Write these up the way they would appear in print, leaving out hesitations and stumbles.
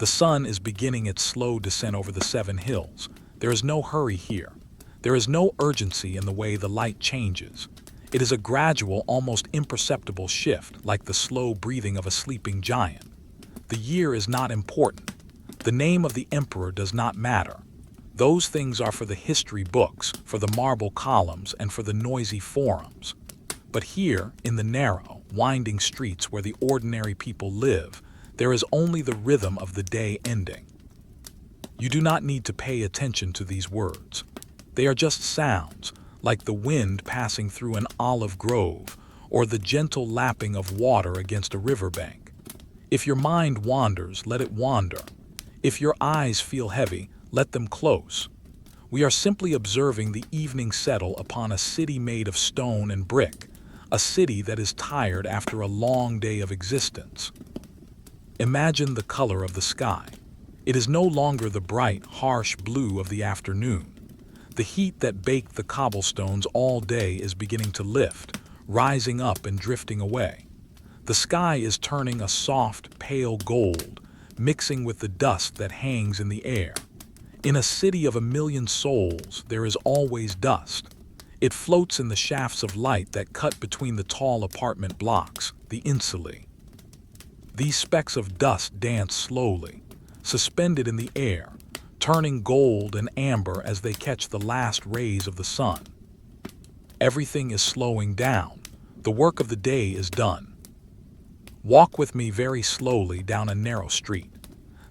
The sun is beginning its slow descent over the 7 hills. There is no hurry here. There is no urgency in the way the light changes. It is a gradual, almost imperceptible shift, like the slow breathing of a sleeping giant. The year is not important. The name of the emperor does not matter. Those things are for the history books, for the marble columns, and for the noisy forums. But here, in the narrow, winding streets where the ordinary people live, there is only the rhythm of the day ending. You do not need to pay attention to these words. They are just sounds, like the wind passing through an olive grove or the gentle lapping of water against a riverbank. If your mind wanders, let it wander. If your eyes feel heavy, let them close. We are simply observing the evening settle upon a city made of stone and brick, a city that is tired after a long day of existence. Imagine the color of the sky. It is no longer the bright, harsh blue of the afternoon. The heat that baked the cobblestones all day is beginning to lift, rising up and drifting away. The sky is turning a soft, pale gold, mixing with the dust that hangs in the air. In a city of 1,000,000 souls, there is always dust. It floats in the shafts of light that cut between the tall apartment blocks, the insulae. These specks of dust dance slowly, suspended in the air, turning gold and amber as they catch the last rays of the sun. Everything is slowing down. The work of the day is done. Walk with me very slowly down a narrow street.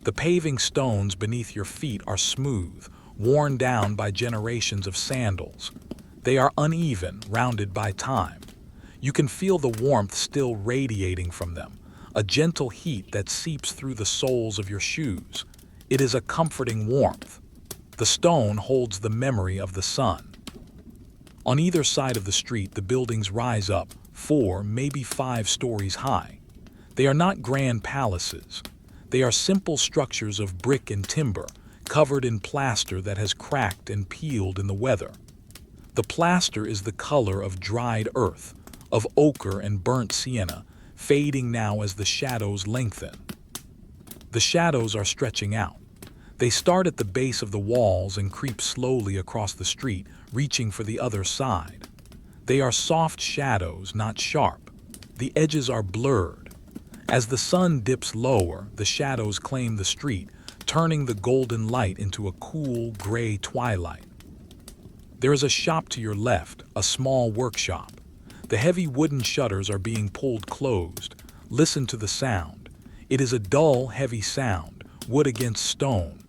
The paving stones beneath your feet are smooth, worn down by generations of sandals. They are uneven, rounded by time. You can feel the warmth still radiating from them, a gentle heat that seeps through the soles of your shoes. It is a comforting warmth. The stone holds the memory of the sun. On either side of the street, the buildings rise up, 4, maybe 5 stories high. They are not grand palaces. They are simple structures of brick and timber, covered in plaster that has cracked and peeled in the weather. The plaster is the color of dried earth, of ochre and burnt sienna, fading now as the shadows lengthen. The shadows are stretching out. They start at the base of the walls and creep slowly across the street, reaching for the other side. They are soft shadows, not sharp. The edges are blurred. As the sun dips lower, the shadows claim the street, turning the golden light into a cool, gray twilight. There is a shop to your left, a small workshop. The heavy wooden shutters are being pulled closed. Listen to the sound. It is a dull, heavy sound, wood against stone.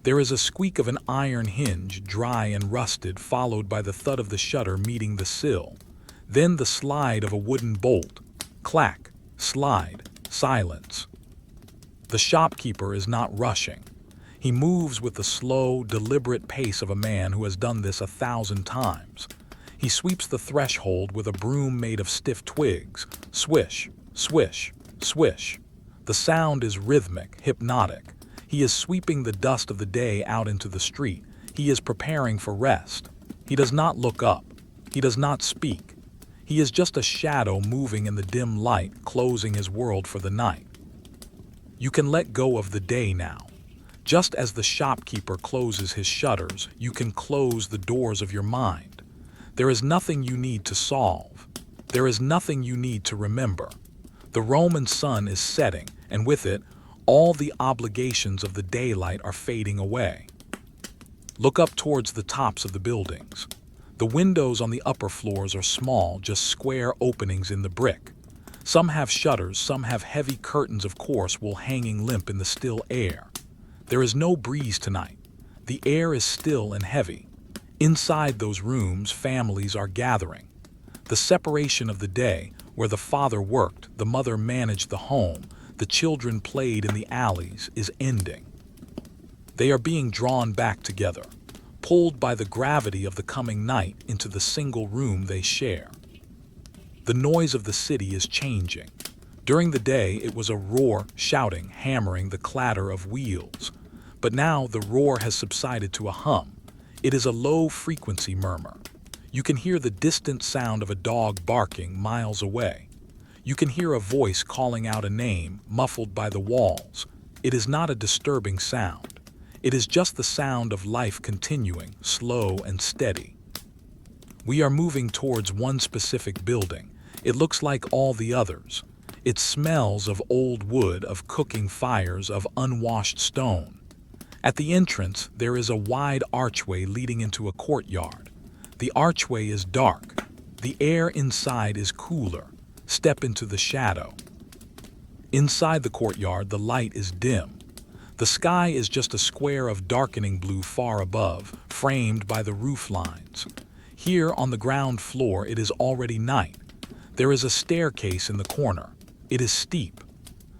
There is a squeak of an iron hinge, dry and rusted, followed by the thud of the shutter meeting the sill. Then the slide of a wooden bolt. Clack, slide, silence. The shopkeeper is not rushing. He moves with the slow, deliberate pace of a man who has done this 1,000 times. He sweeps the threshold with a broom made of stiff twigs. Swish, swish, swish. The sound is rhythmic, hypnotic. He is sweeping the dust of the day out into the street. He is preparing for rest. He does not look up. He does not speak. He is just a shadow moving in the dim light, closing his world for the night. You can let go of the day now. Just as the shopkeeper closes his shutters, you can close the doors of your mind. There is nothing you need to solve. There is nothing you need to remember. The Roman sun is setting, and with it, all the obligations of the daylight are fading away. Look up towards the tops of the buildings. The windows on the upper floors are small, just square openings in the brick. Some have shutters, some have heavy curtains of coarse wool hanging limp in the still air. There is no breeze tonight. The air is still and heavy. Inside those rooms, families are gathering. The separation of the day, where the father worked, the mother managed the home, the children played in the alleys, is ending. They are being drawn back together, pulled by the gravity of the coming night into the single room they share. The noise of the city is changing. During the day, it was a roar, shouting, hammering, the clatter of wheels. But now the roar has subsided to a hum. It is a low-frequency murmur. You can hear the distant sound of a dog barking miles away. You can hear a voice calling out a name, muffled by the walls. It is not a disturbing sound. It is just the sound of life continuing, slow and steady. We are moving towards one specific building. It looks like all the others. It smells of old wood, of cooking fires, of unwashed stone. At the entrance, there is a wide archway leading into a courtyard. The archway is dark. The air inside is cooler. Step into the shadow. Inside the courtyard, the light is dim. The sky is just a square of darkening blue far above, framed by the roof lines. Here on the ground floor, it is already night. There is a staircase in the corner. It is steep.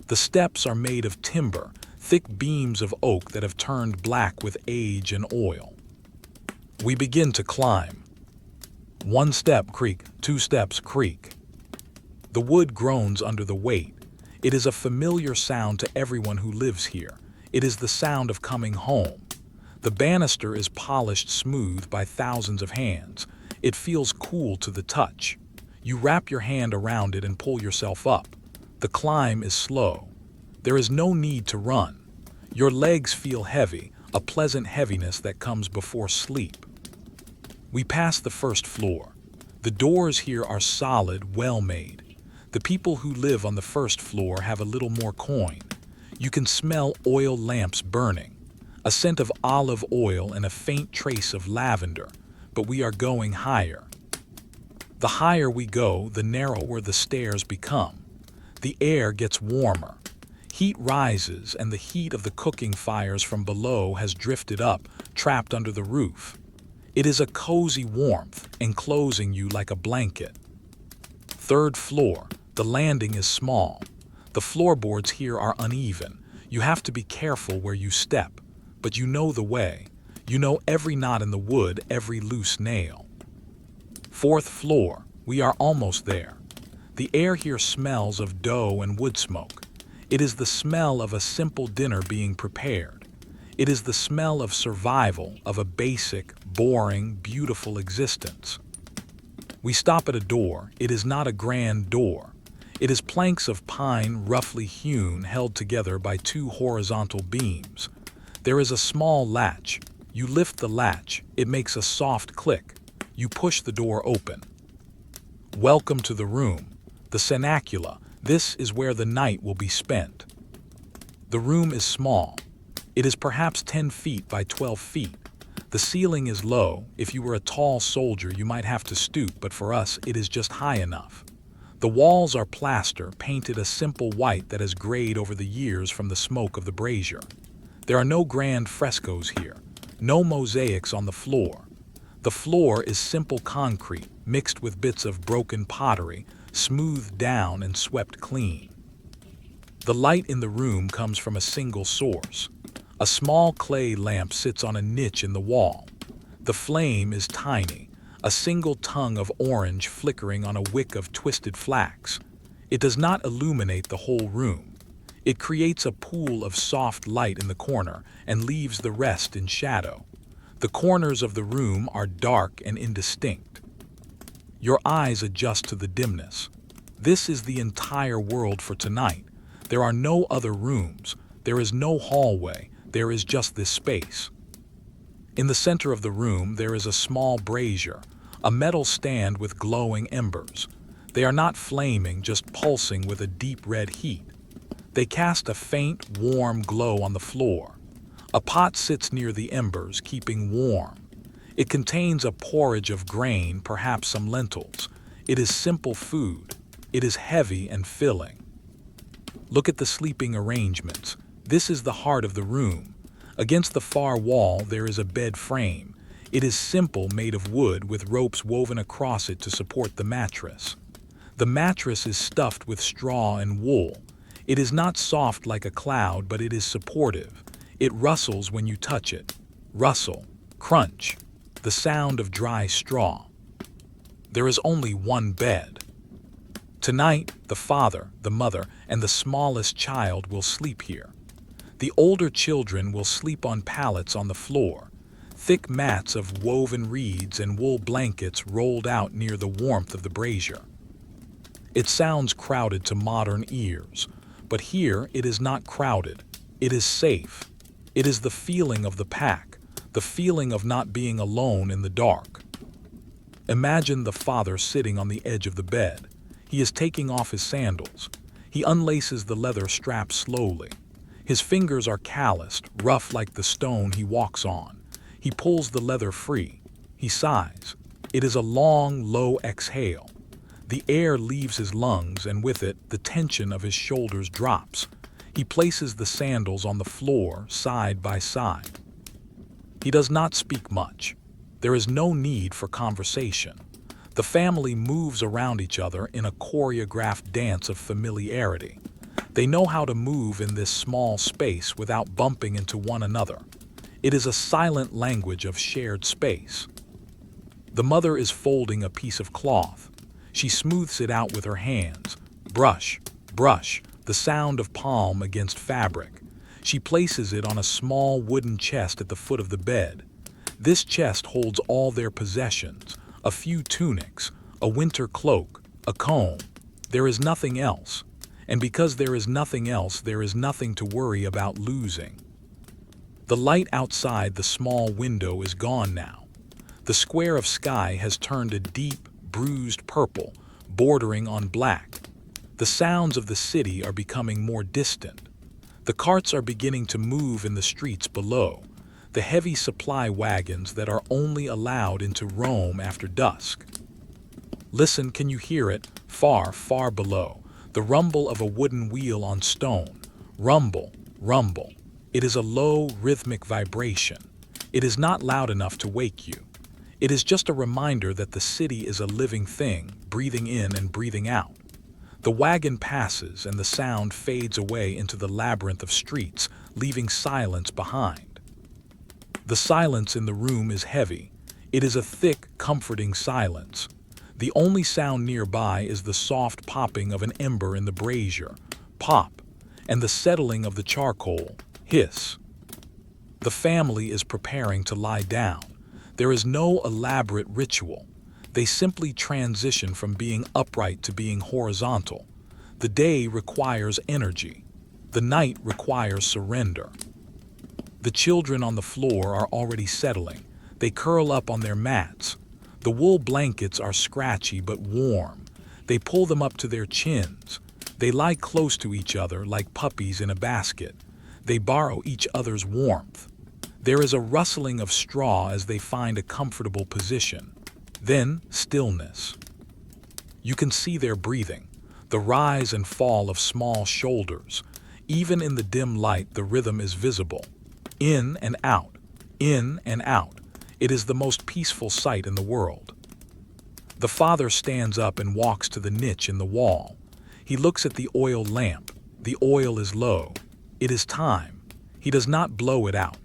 The steps are made of timber, thick beams of oak that have turned black with age and oil. We begin to climb. 1 step creak, 2 steps creak. The wood groans under the weight. It is a familiar sound to everyone who lives here. It is the sound of coming home. The banister is polished smooth by thousands of hands. It feels cool to the touch. You wrap your hand around it and pull yourself up. The climb is slow. There is no need to run. Your legs feel heavy, a pleasant heaviness that comes before sleep. We pass the first floor. The doors here are solid, well-made. The people who live on the first floor have a little more coin. You can smell oil lamps burning, a scent of olive oil and a faint trace of lavender, but we are going higher. The higher we go, the narrower the stairs become. The air gets warmer. Heat rises, and the heat of the cooking fires from below has drifted up, trapped under the roof. It is a cozy warmth, enclosing you like a blanket. 3rd floor. The landing is small. The floorboards here are uneven. You have to be careful where you step, but you know the way. You know every knot in the wood, every loose nail. 4th floor. We are almost there. The air here smells of dough and wood smoke. It is the smell of a simple dinner being prepared. It is the smell of survival, of a basic, boring, beautiful existence. We stop at a door. It is not a grand door. It is planks of pine roughly hewn, held together by 2 horizontal beams. There is a small latch. You lift the latch. It makes a soft click. You push the door open. Welcome to the room, the cenacula. This is where the night will be spent. The room is small. It is perhaps 10 feet by 12 feet. The ceiling is low. If you were a tall soldier, you might have to stoop, but for us, it is just high enough. The walls are plaster, painted a simple white that has grayed over the years from the smoke of the brazier. There are no grand frescoes here, no mosaics on the floor. The floor is simple concrete, mixed with bits of broken pottery, smoothed down and swept clean. The light in the room comes from a single source. A small clay lamp sits on a niche in the wall. The flame is tiny, a single tongue of orange flickering on a wick of twisted flax. It does not illuminate the whole room. It creates a pool of soft light in the corner and leaves the rest in shadow. The corners of the room are dark and indistinct. Your eyes adjust to the dimness. This is the entire world for tonight. There are no other rooms. There is no hallway. There is just this space. In the center of the room, there is a small brazier, a metal stand with glowing embers. They are not flaming, just pulsing with a deep red heat. They cast a faint, warm glow on the floor. A pot sits near the embers, keeping warm. It contains a porridge of grain, perhaps some lentils. It is simple food. It is heavy and filling. Look at the sleeping arrangements. This is the heart of the room. Against the far wall, there is a bed frame. It is simple, made of wood, with ropes woven across it to support the mattress. The mattress is stuffed with straw and wool. It is not soft like a cloud, but it is supportive. It rustles when you touch it. Rustle, crunch, the sound of dry straw. There is only one bed. Tonight, the father, the mother, and the smallest child will sleep here. The older children will sleep on pallets on the floor, thick mats of woven reeds and wool blankets rolled out near the warmth of the brazier. It sounds crowded to modern ears, but here it is not crowded. It is safe. It is the feeling of the pack, the feeling of not being alone in the dark. Imagine the father sitting on the edge of the bed. He is taking off his sandals. He unlaces the leather strap slowly. His fingers are calloused, rough like the stone he walks on. He pulls the leather free. He sighs. It is a long, low exhale. The air leaves his lungs, and with it, the tension of his shoulders drops. He places the sandals on the floor, side by side. He does not speak much. There is no need for conversation. The family moves around each other in a choreographed dance of familiarity. They know how to move in this small space without bumping into one another. It is a silent language of shared space. The mother is folding a piece of cloth. She smooths it out with her hands. Brush, brush, the sound of palm against fabric. She places it on a small wooden chest at the foot of the bed. This chest holds all their possessions, a few tunics, a winter cloak, a comb. There is nothing else. And because there is nothing else, there is nothing to worry about losing. The light outside the small window is gone now. The square of sky has turned a deep, bruised purple, bordering on black. The sounds of the city are becoming more distant. The carts are beginning to move in the streets below, the heavy supply wagons that are only allowed into Rome after dusk. Listen, can you hear it? Far, far below, the rumble of a wooden wheel on stone. Rumble, rumble. It is a low, rhythmic vibration. It is not loud enough to wake you. It is just a reminder that the city is a living thing, breathing in and breathing out. The wagon passes and the sound fades away into the labyrinth of streets, leaving silence behind. The silence in the room is heavy. It is a thick, comforting silence. The only sound nearby is the soft popping of an ember in the brazier, pop, and the settling of the charcoal, hiss. The family is preparing to lie down. There is no elaborate ritual. They simply transition from being upright to being horizontal. The day requires energy. The night requires surrender. The children on the floor are already settling. They curl up on their mats. The wool blankets are scratchy but warm. They pull them up to their chins. They lie close to each other like puppies in a basket. They borrow each other's warmth. There is a rustling of straw as they find a comfortable position. Then, stillness. You can see their breathing, the rise and fall of small shoulders. Even in the dim light, the rhythm is visible. In and out, in and out. It is the most peaceful sight in the world. The father stands up and walks to the niche in the wall. He looks at the oil lamp. The oil is low. It is time. He does not blow it out.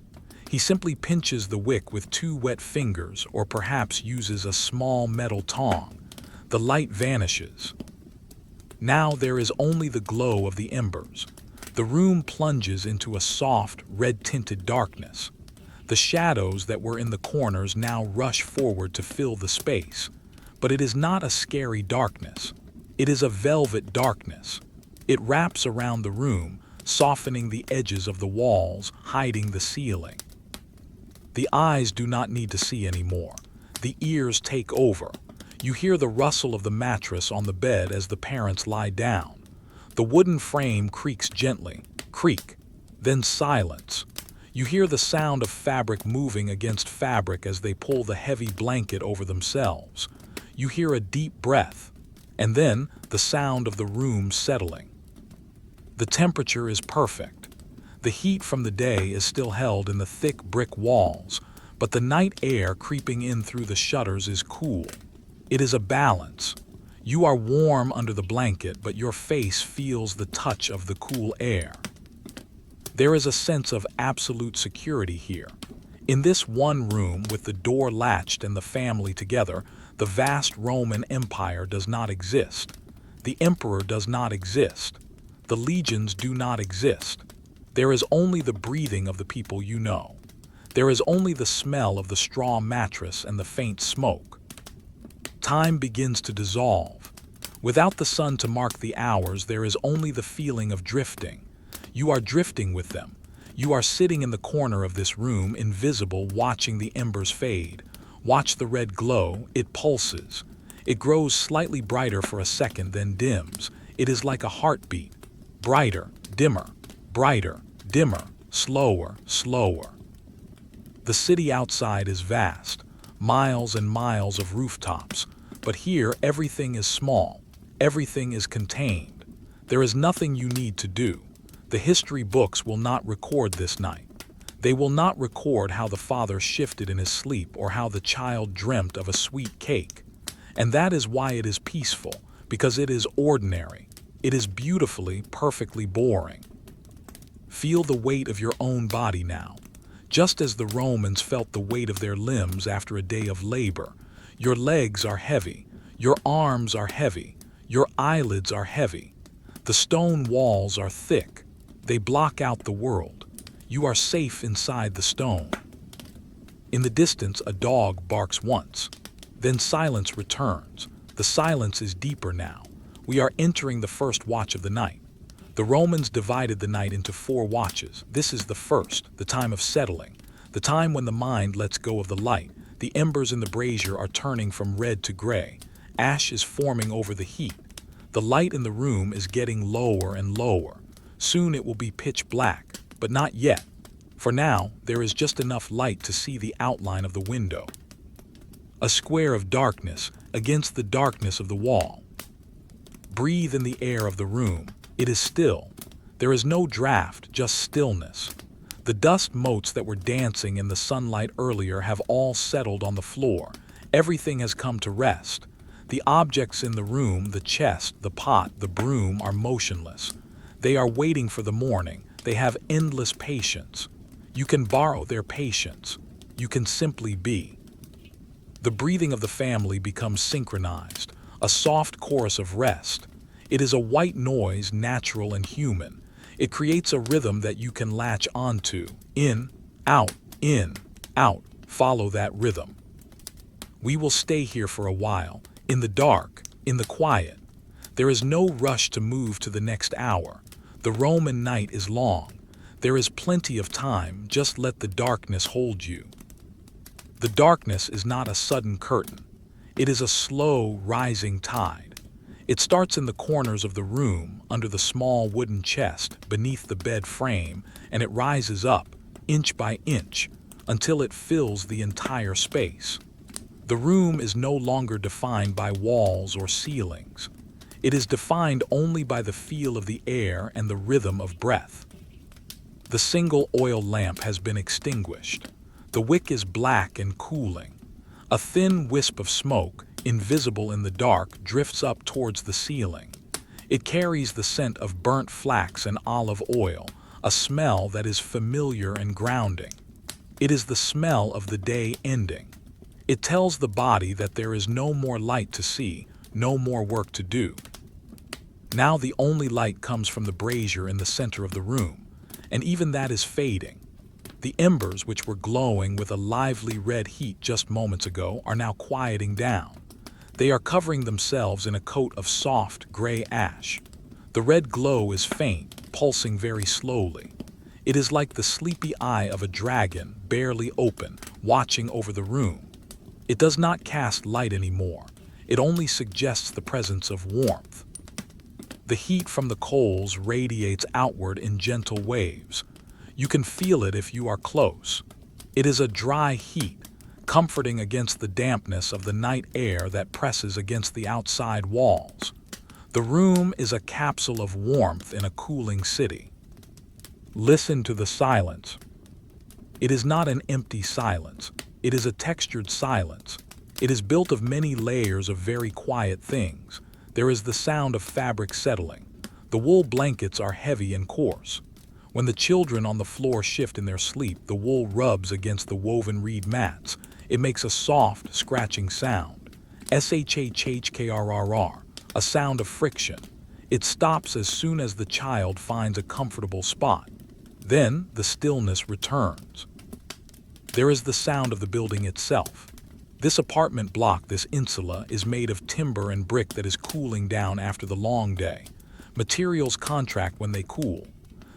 He simply pinches the wick with 2 wet fingers, or perhaps uses a small metal tong. The light vanishes. Now there is only the glow of the embers. The room plunges into a soft, red-tinted darkness. The shadows that were in the corners now rush forward to fill the space. But it is not a scary darkness. It is a velvet darkness. It wraps around the room, softening the edges of the walls, hiding the ceiling. The eyes do not need to see anymore. The ears take over. You hear the rustle of the mattress on the bed as the parents lie down. The wooden frame creaks gently. Creak. Then silence. You hear the sound of fabric moving against fabric as they pull the heavy blanket over themselves. You hear a deep breath. And then the sound of the room settling. The temperature is perfect. The heat from the day is still held in the thick brick walls, but the night air creeping in through the shutters is cool. It is a balance. You are warm under the blanket, but your face feels the touch of the cool air. There is a sense of absolute security here. In this one room, with the door latched and the family together, the vast Roman Empire does not exist. The emperor does not exist. The legions do not exist. There is only the breathing of the people you know. There is only the smell of the straw mattress and the faint smoke. Time begins to dissolve. Without the sun to mark the hours, there is only the feeling of drifting. You are drifting with them. You are sitting in the corner of this room, invisible, watching the embers fade. Watch the red glow, it pulses. It grows slightly brighter for a second, then dims. It is like a heartbeat. Brighter, dimmer, brighter, dimmer, slower, slower. The city outside is vast, miles and miles of rooftops, but here everything is small, everything is contained. There is nothing you need to do. The history books will not record this night. They will not record how the father shifted in his sleep or how the child dreamt of a sweet cake. And that is why it is peaceful, because it is ordinary. It is beautifully, perfectly boring. Feel the weight of your own body now. Just as the Romans felt the weight of their limbs after a day of labor. Your legs are heavy, your arms are heavy, your eyelids are heavy. The stone walls are thick. They block out the world. You are safe inside the stone. In the distance, a dog barks once. Then silence returns. The silence is deeper now. We are entering the first watch of the night. The Romans divided the night into 4 watches. This is the first, the time of settling, the time when the mind lets go of the light. The embers in the brazier are turning from red to gray. Ash is forming over the heat. The light in the room is getting lower and lower. Soon it will be pitch black, but not yet. For now, there is just enough light to see the outline of the window. A square of darkness against the darkness of the wall. Breathe in the air of the room. It is still. There is no draft, just stillness. The dust motes that were dancing in the sunlight earlier have all settled on the floor. Everything has come to rest. The objects in the room, the chest, the pot, the broom, are motionless. They are waiting for the morning. They have endless patience. You can borrow their patience. You can simply be. The breathing of the family becomes synchronized, a soft chorus of rest. It is a white noise, natural and human. It creates a rhythm that you can latch onto. In, out, follow that rhythm. We will stay here for a while, in the dark, in the quiet. There is no rush to move to the next hour. The Roman night is long. There is plenty of time, just let the darkness hold you. The darkness is not a sudden curtain. It is a slow, rising tide. It starts in the corners of the room, under the small wooden chest, beneath the bed frame, and it rises up, inch by inch, until it fills the entire space. The room is no longer defined by walls or ceilings. It is defined only by the feel of the air and the rhythm of breath. The single oil lamp has been extinguished. The wick is black and cooling. A thin wisp of smoke, invisible in the dark, drifts up towards the ceiling. It carries the scent of burnt flax and olive oil, a smell that is familiar and grounding. It is the smell of the day ending. It tells the body that there is no more light to see, no more work to do. Now the only light comes from the brazier in the center of the room, and even that is fading. The embers, which were glowing with a lively red heat just moments ago, are now quieting down. They are covering themselves in a coat of soft, gray ash. The red glow is faint, pulsing very slowly. It is like the sleepy eye of a dragon, barely open, watching over the room. It does not cast light anymore. It only suggests the presence of warmth. The heat from the coals radiates outward in gentle waves. You can feel it if you are close. It is a dry heat, comforting against the dampness of the night air that presses against the outside walls. The room is a capsule of warmth in a cooling city. Listen to the silence. It is not an empty silence. It is a textured silence. It is built of many layers of very quiet things. There is the sound of fabric settling. The wool blankets are heavy and coarse. When the children on the floor shift in their sleep, the wool rubs against the woven reed mats. It makes a soft, scratching sound. Shhhkrrr, a sound of friction. It stops as soon as the child finds a comfortable spot. Then the stillness returns. There is the sound of the building itself. This apartment block, this insula, is made of timber and brick that is cooling down after the long day. Materials contract when they cool.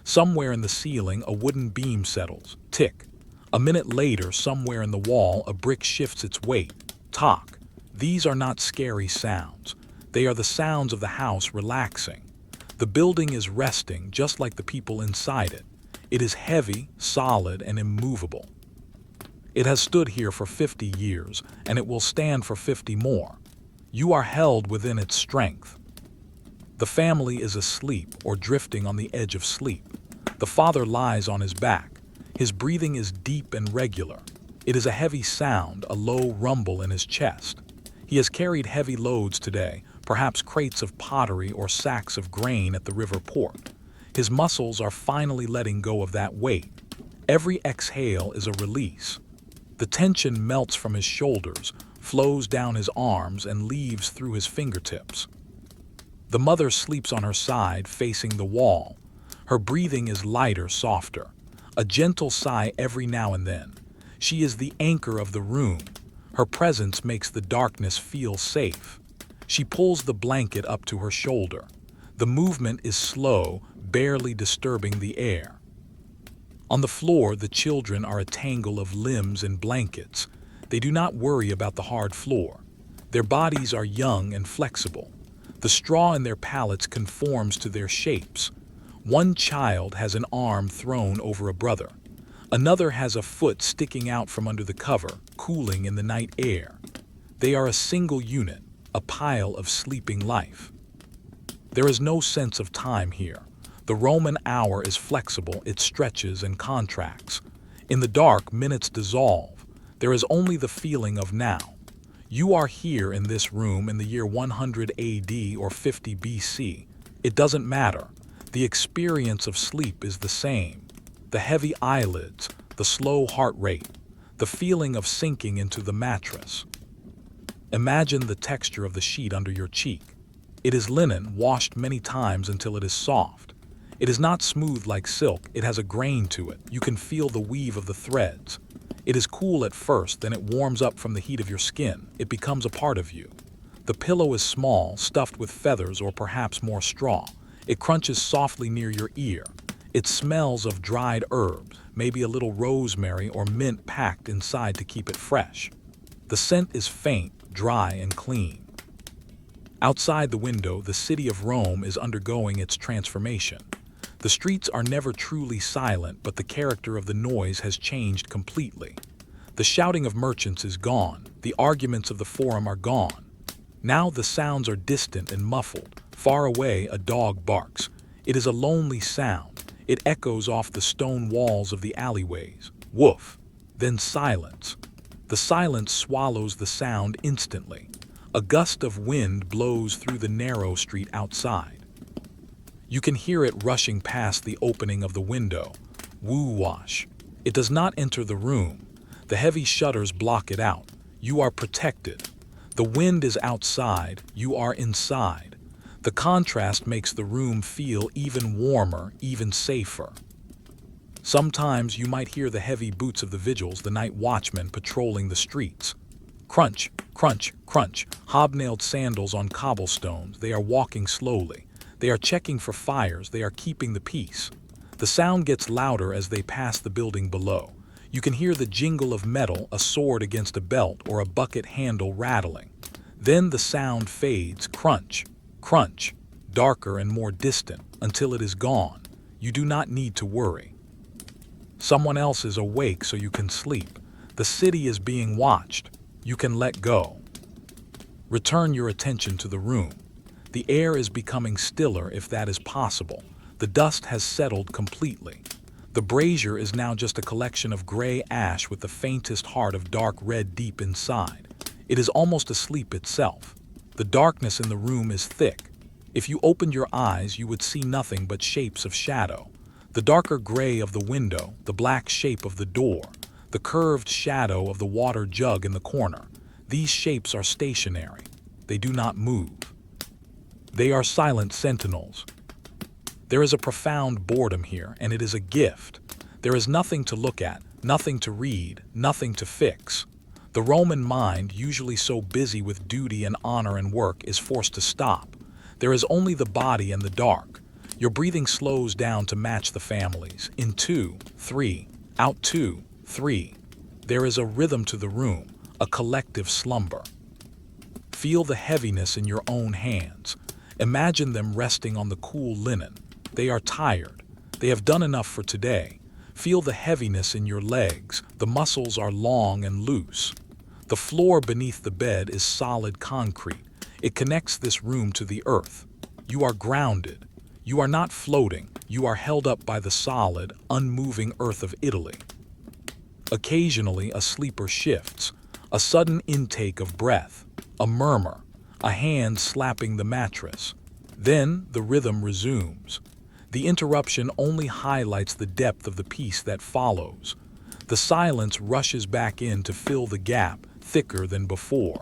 Somewhere in the ceiling, a wooden beam settles. Tick. A minute later, somewhere in the wall, a brick shifts its weight. Tock. These are not scary sounds. They are the sounds of the house relaxing. The building is resting, just like the people inside it. It is heavy, solid, and immovable. It has stood here for 50 years, and it will stand for 50 more. You are held within its strength. The family is asleep or drifting on the edge of sleep. The father lies on his back. His breathing is deep and regular. It is a heavy sound, a low rumble in his chest. He has carried heavy loads today, perhaps crates of pottery or sacks of grain at the river port. His muscles are finally letting go of that weight. Every exhale is a release. The tension melts from his shoulders, flows down his arms, and leaves through his fingertips. The mother sleeps on her side, facing the wall. Her breathing is lighter, softer. A gentle sigh every now and then. She is the anchor of the room. Her presence makes the darkness feel safe. She pulls the blanket up to her shoulder. The movement is slow, barely disturbing the air. On the floor, the children are a tangle of limbs and blankets. They do not worry about the hard floor. Their bodies are young and flexible. The straw in their palates conforms to their shapes. One child has an arm thrown over a brother. Another has a foot sticking out from under the cover, cooling in the night air. They are a single unit, a pile of sleeping life. There is no sense of time here. The Roman hour is flexible, it stretches and contracts. In the dark, minutes dissolve. There is only the feeling of now. You are here in this room in the year 100 AD or 50 BC. It doesn't matter. The experience of sleep is the same. The heavy eyelids, the slow heart rate, the feeling of sinking into the mattress. Imagine the texture of the sheet under your cheek. It is linen, washed many times until it is soft. It is not smooth like silk, it has a grain to it. You can feel the weave of the threads. It is cool at first, then it warms up from the heat of your skin. It becomes a part of you. The pillow is small, stuffed with feathers or perhaps more straw. It crunches softly near your ear. It smells of dried herbs, maybe a little rosemary or mint packed inside to keep it fresh. The scent is faint, dry, and clean. Outside the window, the city of Rome is undergoing its transformation. The streets are never truly silent, but the character of the noise has changed completely. The shouting of merchants is gone. The arguments of the forum are gone. Now the sounds are distant and muffled. Far away, a dog barks. It is a lonely sound. It echoes off the stone walls of the alleyways. Woof. Then silence. The silence swallows the sound instantly. A gust of wind blows through the narrow street outside. You can hear it rushing past the opening of the window. Woo-wash. It does not enter the room. The heavy shutters block it out. You are protected. The wind is outside. You are inside. The contrast makes the room feel even warmer, even safer. Sometimes you might hear the heavy boots of the vigils, the night watchmen patrolling the streets. Crunch, crunch, crunch. Hobnailed sandals on cobblestones. They are walking slowly. They are checking for fires. They are keeping the peace. The sound gets louder as they pass the building below. You can hear the jingle of metal, a sword against a belt, or a bucket handle rattling. Then the sound fades, crunch, crunch, darker and more distant, until it is gone. You do not need to worry. Someone else is awake so you can sleep. The city is being watched. You can let go. Return your attention to the room. The air is becoming stiller, if that is possible. The dust has settled completely. The brazier is now just a collection of gray ash with the faintest heart of dark red deep inside. It is almost asleep itself. The darkness in the room is thick. If you opened your eyes, you would see nothing but shapes of shadow. The darker gray of the window, the black shape of the door, the curved shadow of the water jug in the corner. These shapes are stationary. They do not move. They are silent sentinels. There is a profound boredom here, and it is a gift. There is nothing to look at, nothing to read, nothing to fix. The Roman mind, usually so busy with duty and honor and work, is forced to stop. There is only the body and the dark. Your breathing slows down to match the family's. In 2, 3, out 2, 3. There is a rhythm to the room, a collective slumber. Feel the heaviness in your own hands. Imagine them resting on the cool linen. They are tired. They have done enough for today. Feel the heaviness in your legs. The muscles are long and loose. The floor beneath the bed is solid concrete. It connects this room to the earth. You are grounded. You are not floating. You are held up by the solid, unmoving earth of Italy. Occasionally, a sleeper shifts, a sudden intake of breath, a murmur, a hand slapping the mattress. Then the rhythm resumes. The interruption only highlights the depth of the piece that follows. The silence rushes back in to fill the gap, thicker than before.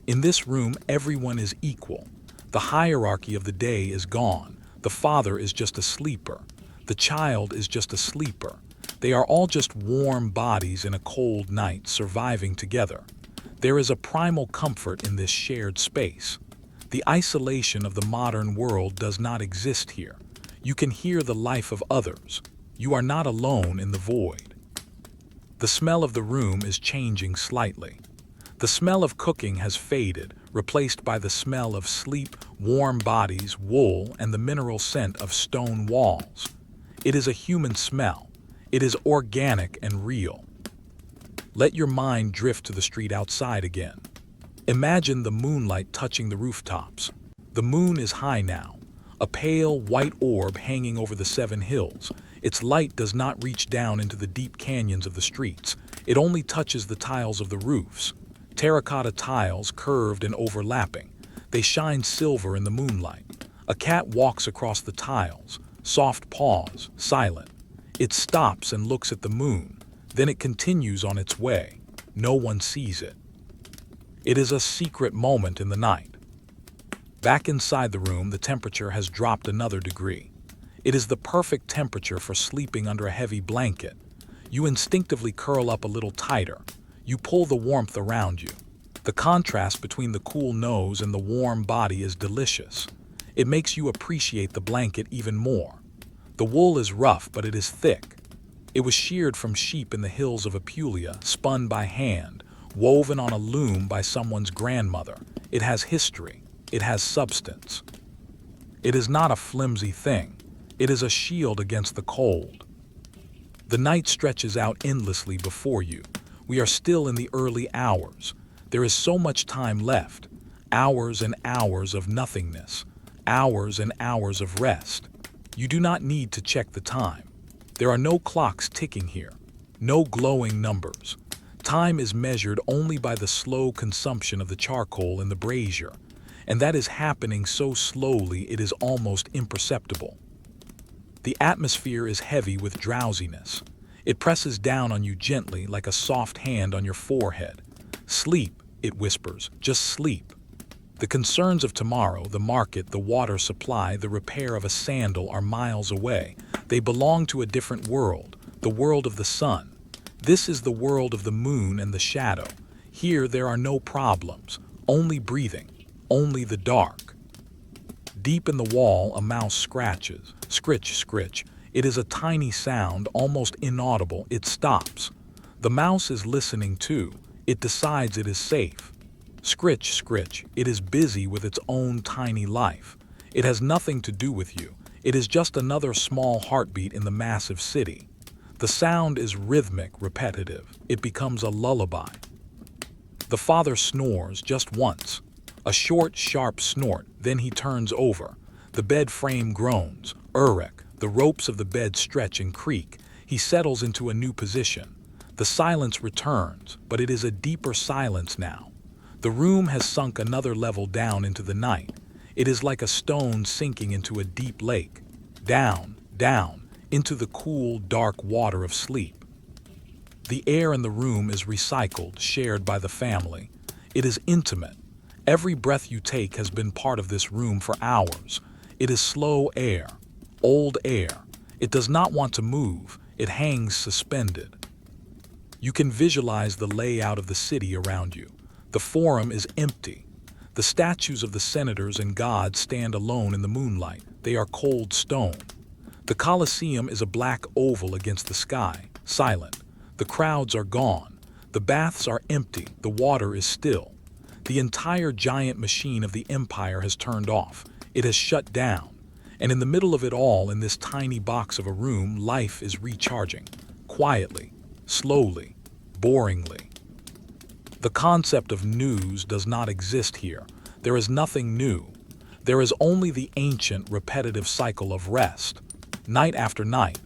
In this room, everyone is equal. The hierarchy of the day is gone. The father is just a sleeper. The child is just a sleeper. They are all just warm bodies in a cold night, surviving together. There is a primal comfort in this shared space. The isolation of the modern world does not exist here. You can hear the life of others. You are not alone in the void. The smell of the room is changing slightly. The smell of cooking has faded, replaced by the smell of sleep, warm bodies, wool, and the mineral scent of stone walls. It is a human smell. It is organic and real. Let your mind drift to the street outside again. Imagine the moonlight touching the rooftops. The moon is high now, a pale white orb hanging over the 7 hills. Its light does not reach down into the deep canyons of the streets. It only touches the tiles of the roofs. Terracotta tiles, curved and overlapping. They shine silver in the moonlight. A cat walks across the tiles, soft paws, silent. It stops and looks at the moon. Then it continues on its way. No one sees it. It is a secret moment in the night. Back inside the room, the temperature has dropped another degree. It is the perfect temperature for sleeping under a heavy blanket. You instinctively curl up a little tighter. You pull the warmth around you. The contrast between the cool nose and the warm body is delicious. It makes you appreciate the blanket even more. The wool is rough, but it is thick. It was sheared from sheep in the hills of Apulia, spun by hand, woven on a loom by someone's grandmother. It has history. It has substance. It is not a flimsy thing. It is a shield against the cold. The night stretches out endlessly before you. We are still in the early hours. There is so much time left. Hours and hours of nothingness. Hours and hours of rest. You do not need to check the time. There are no clocks ticking here. No glowing numbers. Time is measured only by the slow consumption of the charcoal in the brazier, and that is happening so slowly it is almost imperceptible. The atmosphere is heavy with drowsiness. It presses down on you gently like a soft hand on your forehead. Sleep, it whispers, just sleep. The concerns of tomorrow, the market, the water supply, the repair of a sandal are miles away. They belong to a different world, the world of the sun. This is the world of the moon and the shadow. Here there are no problems, only breathing, only the dark. Deep in the wall, a mouse scratches. Scritch, scritch. It is a tiny sound, almost inaudible. It stops. The mouse is listening too. It decides it is safe. Scritch, scritch. It is busy with its own tiny life. It has nothing to do with you. It is just another small heartbeat in the massive city. The sound is rhythmic, repetitive. It becomes a lullaby. The father snores just once. A short, sharp snort, then he turns over. The bed frame groans. Urek. The ropes of the bed stretch and creak. He settles into a new position. The silence returns, but it is a deeper silence now. The room has sunk another level down into the night. It is like a stone sinking into a deep lake. Down, down, into the cool, dark water of sleep. The air in the room is recycled, shared by the family. It is intimate. Every breath you take has been part of this room for hours. It is slow air, old air. It does not want to move. It hangs suspended. You can visualize the layout of the city around you. The forum is empty. The statues of the senators and gods stand alone in the moonlight. they are cold stone. The Colosseum is a black oval against the sky, silent. The crowds are gone. The baths are empty. The water is still. The entire giant machine of the empire has turned off. It has shut down. And in the middle of it all, in this tiny box of a room, life is recharging. Quietly, slowly, boringly. The concept of news does not exist here. There is nothing new. There is only the ancient, repetitive cycle of rest. Night after night,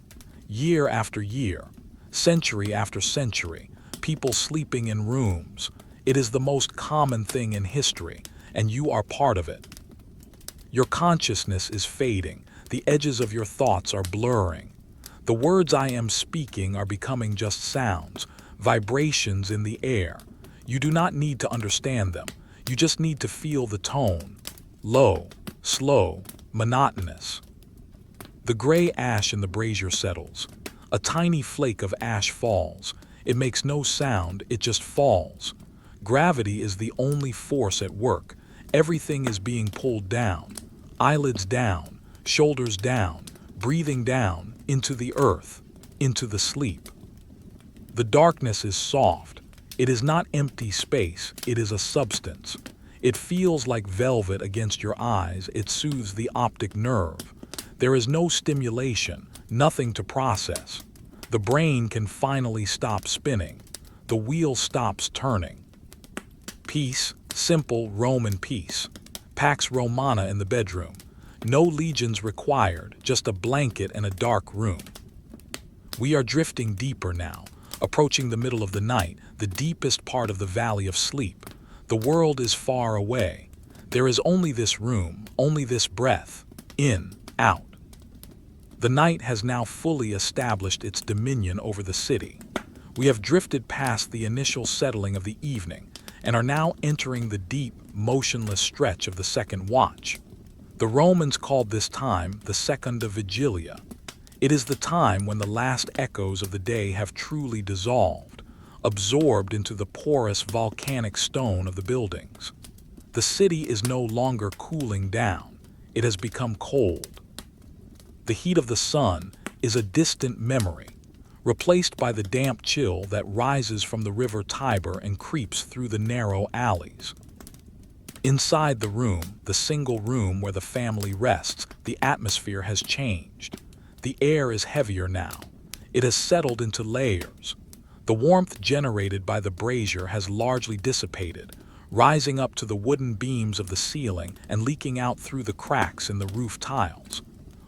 year after year, century after century, people sleeping in rooms. It is the most common thing in history, and you are part of it. Your consciousness is fading. The edges of your thoughts are blurring. The words I am speaking are becoming just sounds, vibrations in the air. You do not need to understand them. You just need to feel the tone. Low, slow, monotonous. The gray ash in the brazier settles. A tiny flake of ash falls. It makes no sound, it just falls. Gravity is the only force at work. Everything is being pulled down. Eyelids down, shoulders down, breathing down, into the earth, into the sleep. The darkness is soft. It is not empty space, it is a substance. It feels like velvet against your eyes, it soothes the optic nerve. There is no stimulation, nothing to process. The brain can finally stop spinning. The wheel stops turning. Peace, simple Roman peace. Pax Romana in the bedroom. No legions required, just a blanket and a dark room. We are drifting deeper now, approaching the middle of the night, the deepest part of the valley of sleep. The world is far away. There is only this room, only this breath, in, out. The night has now fully established its dominion over the city. We have drifted past the initial settling of the evening and are now entering the deep, motionless stretch of the second watch. The Romans called this time the Secunda Vigilia. It is the time when the last echoes of the day have truly dissolved, absorbed into the porous volcanic stone of the buildings. The city is no longer cooling down. It has become cold. The heat of the sun is a distant memory, replaced by the damp chill that rises from the river Tiber and creeps through the narrow alleys. Inside the room, the single room where the family rests, the atmosphere has changed. The air is heavier now. It has settled into layers. The warmth generated by the brazier has largely dissipated, rising up to the wooden beams of the ceiling and leaking out through the cracks in the roof tiles.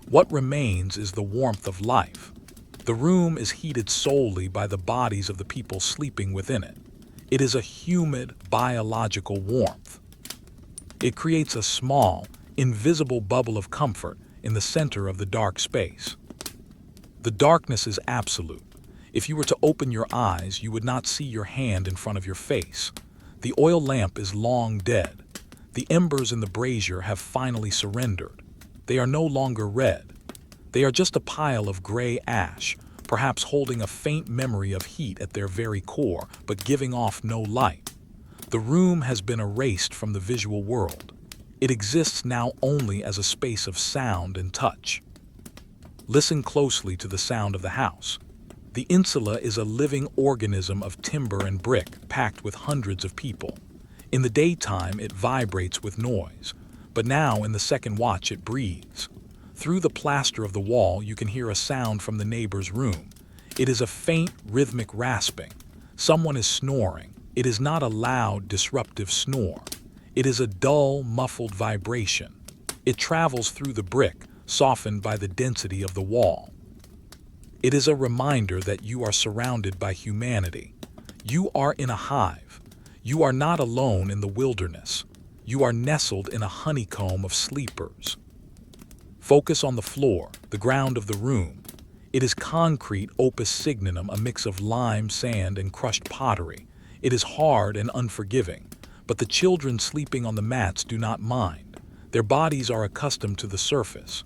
What remains is the warmth of life. The room is heated solely by the bodies of the people sleeping within it. It is a humid, biological warmth. It creates a small, invisible bubble of comfort in the center of the dark space. The darkness is absolute. If you were to open your eyes, you would not see your hand in front of your face. The oil lamp is long dead. The embers in the brazier have finally surrendered. They are no longer red. They are just a pile of gray ash, perhaps holding a faint memory of heat at their very core, but giving off no light. The room has been erased from the visual world. It exists now only as a space of sound and touch. Listen closely to the sound of the house. The insula is a living organism of timber and brick packed with hundreds of people. In the daytime, it vibrates with noise, but now in the second watch it breathes. Through the plaster of the wall, you can hear a sound from the neighbor's room. It is a faint, rhythmic rasping. Someone is snoring. It is not a loud, disruptive snore. It is a dull, muffled vibration. It travels through the brick, softened by the density of the wall. It is a reminder that you are surrounded by humanity. You are in a hive. You are not alone in the wilderness. You are nestled in a honeycomb of sleepers. Focus on the floor, the ground of the room. It is concrete opus signinum, a mix of lime, sand, and crushed pottery. It is hard and unforgiving, but the children sleeping on the mats do not mind. Their bodies are accustomed to the surface.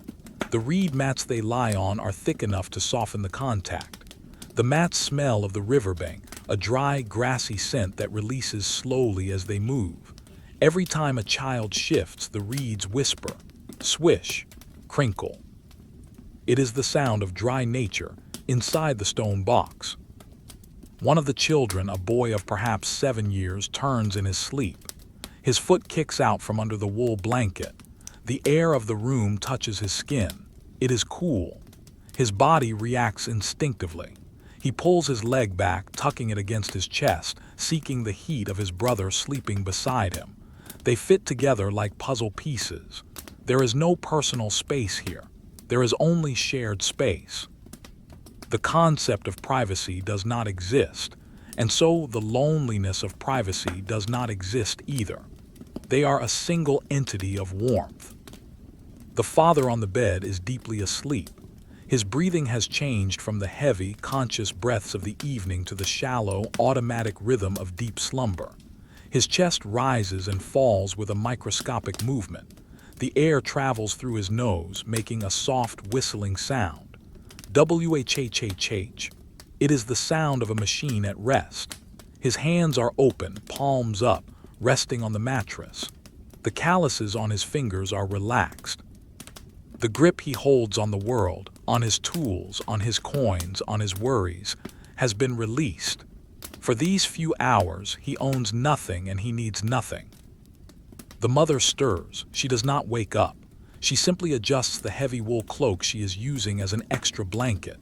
The reed mats they lie on are thick enough to soften the contact. The mats smell of the riverbank, a dry, grassy scent that releases slowly as they move. Every time a child shifts, the reeds whisper, swish, crinkle. It is the sound of dry nature inside the stone box. One of the children, a boy of perhaps 7 years, turns in his sleep. His foot kicks out from under the wool blanket. The air of the room touches his skin. It is cool. His body reacts instinctively. He pulls his leg back, tucking it against his chest, seeking the heat of his brother sleeping beside him. They fit together like puzzle pieces. There is no personal space here. There is only shared space. The concept of privacy does not exist, and so the loneliness of privacy does not exist either. They are a single entity of warmth. The father on the bed is deeply asleep. His breathing has changed from the heavy, conscious breaths of the evening to the shallow, automatic rhythm of deep slumber. His chest rises and falls with a microscopic movement. The air travels through his nose, making a soft, whistling sound. Whhhh. It is the sound of a machine at rest. His hands are open, palms up, resting on the mattress. The calluses on his fingers are relaxed. The grip he holds on the world, on his tools, on his coins, on his worries, has been released. For these few hours, he owns nothing and he needs nothing. The mother stirs. She does not wake up. She simply adjusts the heavy wool cloak she is using as an extra blanket.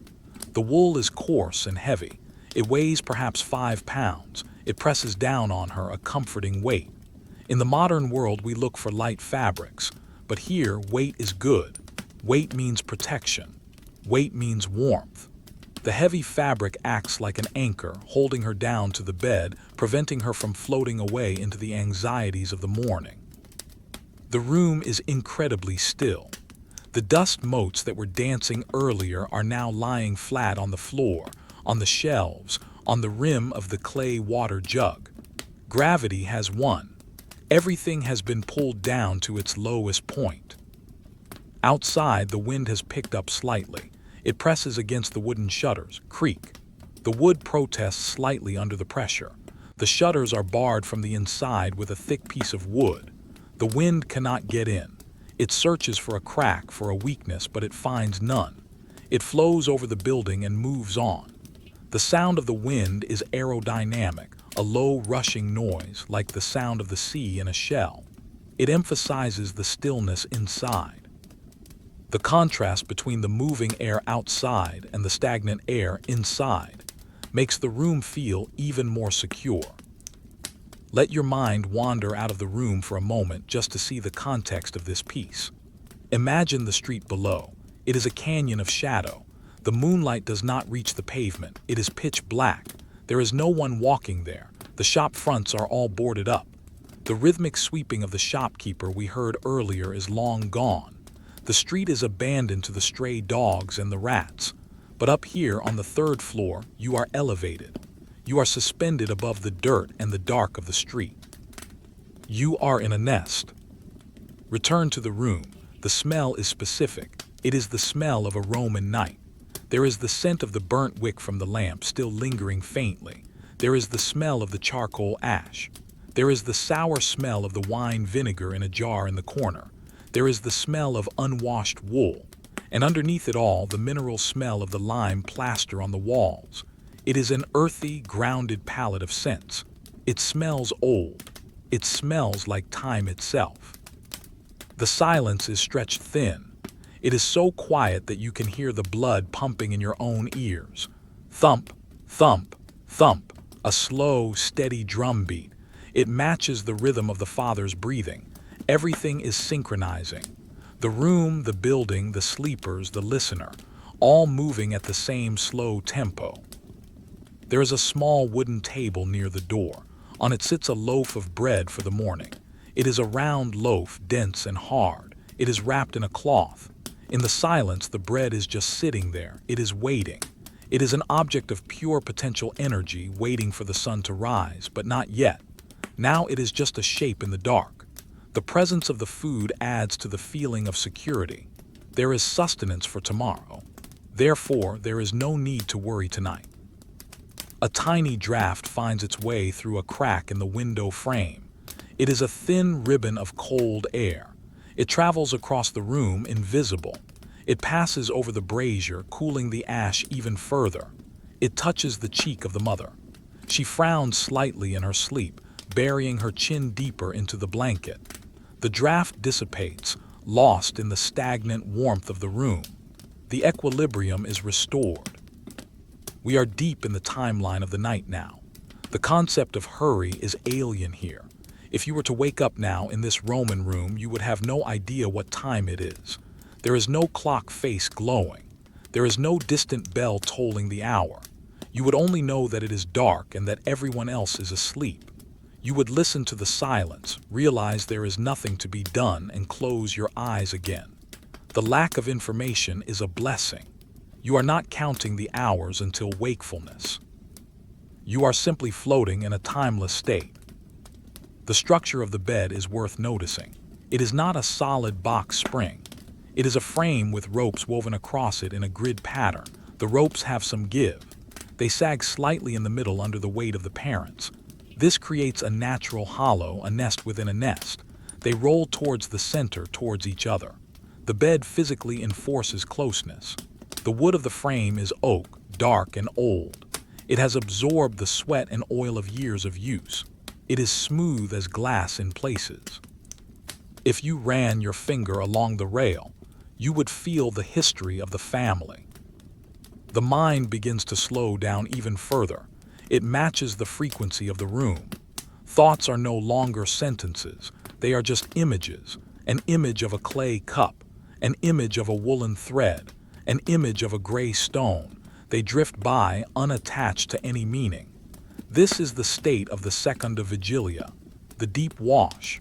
The wool is coarse and heavy. It weighs perhaps 5 pounds. It presses down on her, a comforting weight. In the modern world, we look for light fabrics, but here, weight is good. Weight means protection. Weight means warmth. The heavy fabric acts like an anchor, holding her down to the bed, preventing her from floating away into the anxieties of the morning. The room is incredibly still. The dust motes that were dancing earlier are now lying flat on the floor, on the shelves, on the rim of the clay water jug. Gravity has won. Everything has been pulled down to its lowest point. Outside, the wind has picked up slightly. It presses against the wooden shutters, creak. The wood protests slightly under the pressure. The shutters are barred from the inside with a thick piece of wood. The wind cannot get in. It searches for a crack, for a weakness, but it finds none. It flows over the building and moves on. The sound of the wind is aerodynamic, a low rushing noise like the sound of the sea in a shell. It emphasizes the stillness inside. The contrast between the moving air outside and the stagnant air inside makes the room feel even more secure. Let your mind wander out of the room for a moment just to see the context of this piece. Imagine the street below. It is a canyon of shadow. The moonlight does not reach the pavement. It is pitch black. There is no one walking there. The shop fronts are all boarded up. The rhythmic sweeping of the shopkeeper we heard earlier is long gone. The street is abandoned to the stray dogs and the rats. But up here on the 3rd floor, you are elevated. You are suspended above the dirt and the dark of the street. You are in a nest. Return to the room. The smell is specific. It is the smell of a Roman night. There is the scent of the burnt wick from the lamp still lingering faintly. There is the smell of the charcoal ash. There is the sour smell of the wine vinegar in a jar in the corner. There is the smell of unwashed wool. And underneath it all, the mineral smell of the lime plaster on the walls. It is an earthy, grounded palette of scents. It smells old. It smells like time itself. The silence is stretched thin. It is so quiet that you can hear the blood pumping in your own ears. Thump, thump, thump, a slow, steady drum beat. It matches the rhythm of the father's breathing. Everything is synchronizing. The room, the building, the sleepers, the listener, all moving at the same slow tempo. There is a small wooden table near the door. On it sits a loaf of bread for the morning. It is a round loaf, dense and hard. It is wrapped in a cloth. In the silence, the bread is just sitting there. It is waiting. It is an object of pure potential energy, waiting for the sun to rise, but not yet. Now it is just a shape in the dark. The presence of the food adds to the feeling of security. There is sustenance for tomorrow. Therefore, there is no need to worry tonight. A tiny draft finds its way through a crack in the window frame. It is a thin ribbon of cold air. It travels across the room invisible. It passes over the brazier, cooling the ash even further. It touches the cheek of the mother. She frowns slightly in her sleep, burying her chin deeper into the blanket. The draft dissipates, lost in the stagnant warmth of the room. The equilibrium is restored. We are deep in the timeline of the night now. The concept of hurry is alien here. If you were to wake up now in this Roman room, you would have no idea what time it is. There is no clock face glowing. There is no distant bell tolling the hour. You would only know that it is dark and that everyone else is asleep. You would listen to the silence, realize there is nothing to be done, and close your eyes again. The lack of information is a blessing. You are not counting the hours until wakefulness. You are simply floating in a timeless state. The structure of the bed is worth noticing. It is not a solid box spring. It is a frame with ropes woven across it in a grid pattern. The ropes have some give. They sag slightly in the middle under the weight of the parents. This creates a natural hollow, a nest within a nest. They roll towards the center, towards each other. The bed physically enforces closeness. The wood of the frame is oak, dark and old. It has absorbed the sweat and oil of years of use. It is smooth as glass in places. If you ran your finger along the rail, you would feel the history of the family. The mind begins to slow down even further. It matches the frequency of the room. Thoughts are no longer sentences. They are just images. An image of a clay cup, an image of a woolen thread, an image of a gray stone. They drift by, unattached to any meaning. This is the state of the secunda vigilia, the deep wash.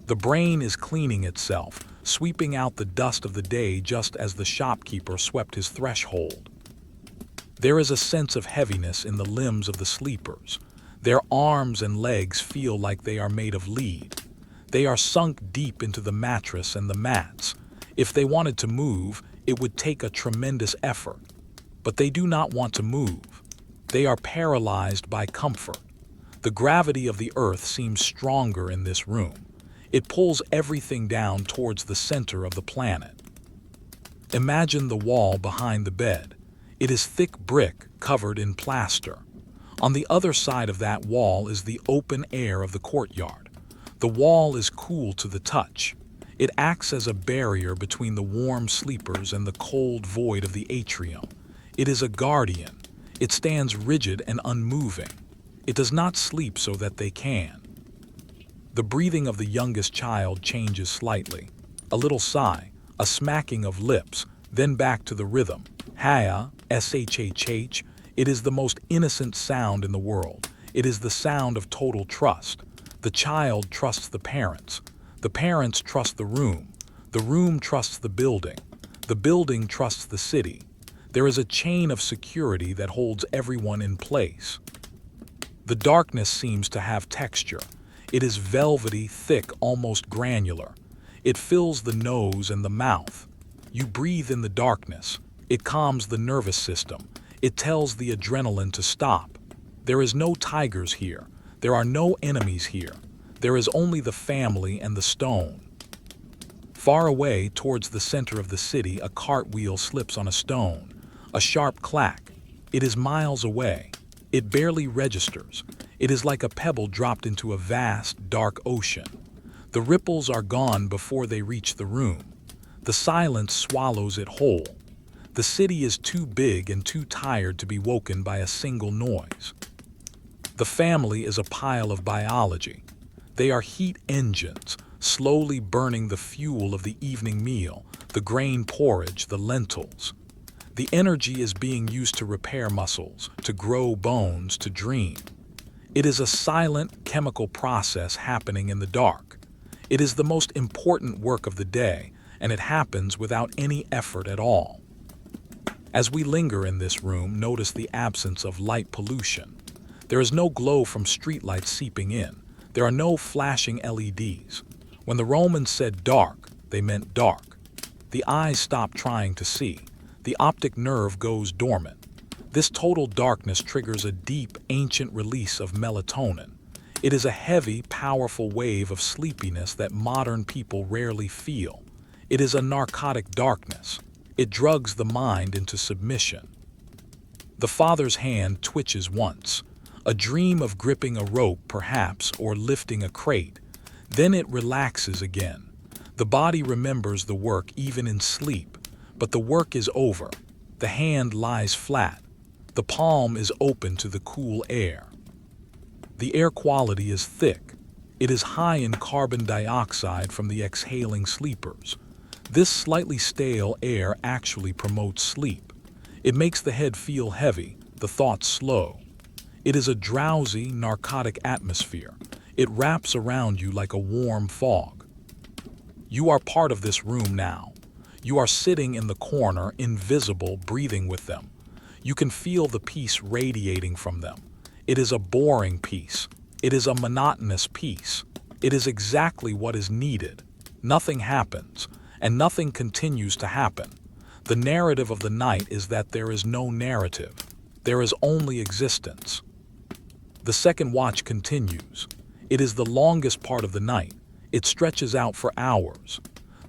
The brain is cleaning itself, sweeping out the dust of the day just as the shopkeeper swept his threshold. There is a sense of heaviness in the limbs of the sleepers. Their arms and legs feel like they are made of lead. They are sunk deep into the mattress and the mats. If they wanted to move, it would take a tremendous effort. But they do not want to move. They are paralyzed by comfort. The gravity of the earth seems stronger in this room. It pulls everything down towards the center of the planet. Imagine the wall behind the bed. It is thick brick covered in plaster. On the other side of that wall is the open air of the courtyard. The wall is cool to the touch. It acts as a barrier between the warm sleepers and the cold void of the atrium. It is a guardian. It stands rigid and unmoving. It does not sleep so that they can. The breathing of the youngest child changes slightly. A little sigh, a smacking of lips, then back to the rhythm. Haya, shhh. It is the most innocent sound in the world. It is the sound of total trust. The child trusts the parents. The parents trust the room. The room trusts the building. The building trusts the city. There is a chain of security that holds everyone in place. The darkness seems to have texture. It is velvety, thick, almost granular. It fills the nose and the mouth. You breathe in the darkness. It calms the nervous system. It tells the adrenaline to stop. There is no tigers here. There are no enemies here. There is only the family and the stone. Far away, towards the center of the city, a cartwheel slips on a stone. A sharp clack. It is miles away. It barely registers. It is like a pebble dropped into a vast, dark ocean. The ripples are gone before they reach the room. The silence swallows it whole. The city is too big and too tired to be woken by a single noise. The family is a pile of biology. They are heat engines, slowly burning the fuel of the evening meal, the grain porridge, the lentils. The energy is being used to repair muscles, to grow bones, to dream. It is a silent chemical process happening in the dark. It is the most important work of the day, and it happens without any effort at all. As we linger in this room, notice the absence of light pollution. There is no glow from streetlights seeping in. There are no flashing LEDs. When the Romans said dark, they meant dark. The eyes stop trying to see. The optic nerve goes dormant. This total darkness triggers a deep, ancient release of melatonin. It is a heavy, powerful wave of sleepiness that modern people rarely feel. It is a narcotic darkness. It drugs the mind into submission. The father's hand twitches once, a dream of gripping a rope perhaps, or lifting a crate. Then it relaxes again. The body remembers the work even in sleep, but the work is over. The hand lies flat. The palm is open to the cool air. The air quality is thick. It is high in carbon dioxide from the exhaling sleepers. This slightly stale air actually promotes sleep. It makes the head feel heavy, the thoughts slow. It is a drowsy, narcotic atmosphere. It wraps around you like a warm fog. You are part of this room now. You are sitting in the corner, invisible, breathing with them. You can feel the peace radiating from them. It is a boring peace. It is a monotonous peace. It is exactly what is needed. Nothing happens, and nothing continues to happen. The narrative of the night is that there is no narrative. There is only existence. The second watch continues. It is the longest part of the night. It stretches out for hours.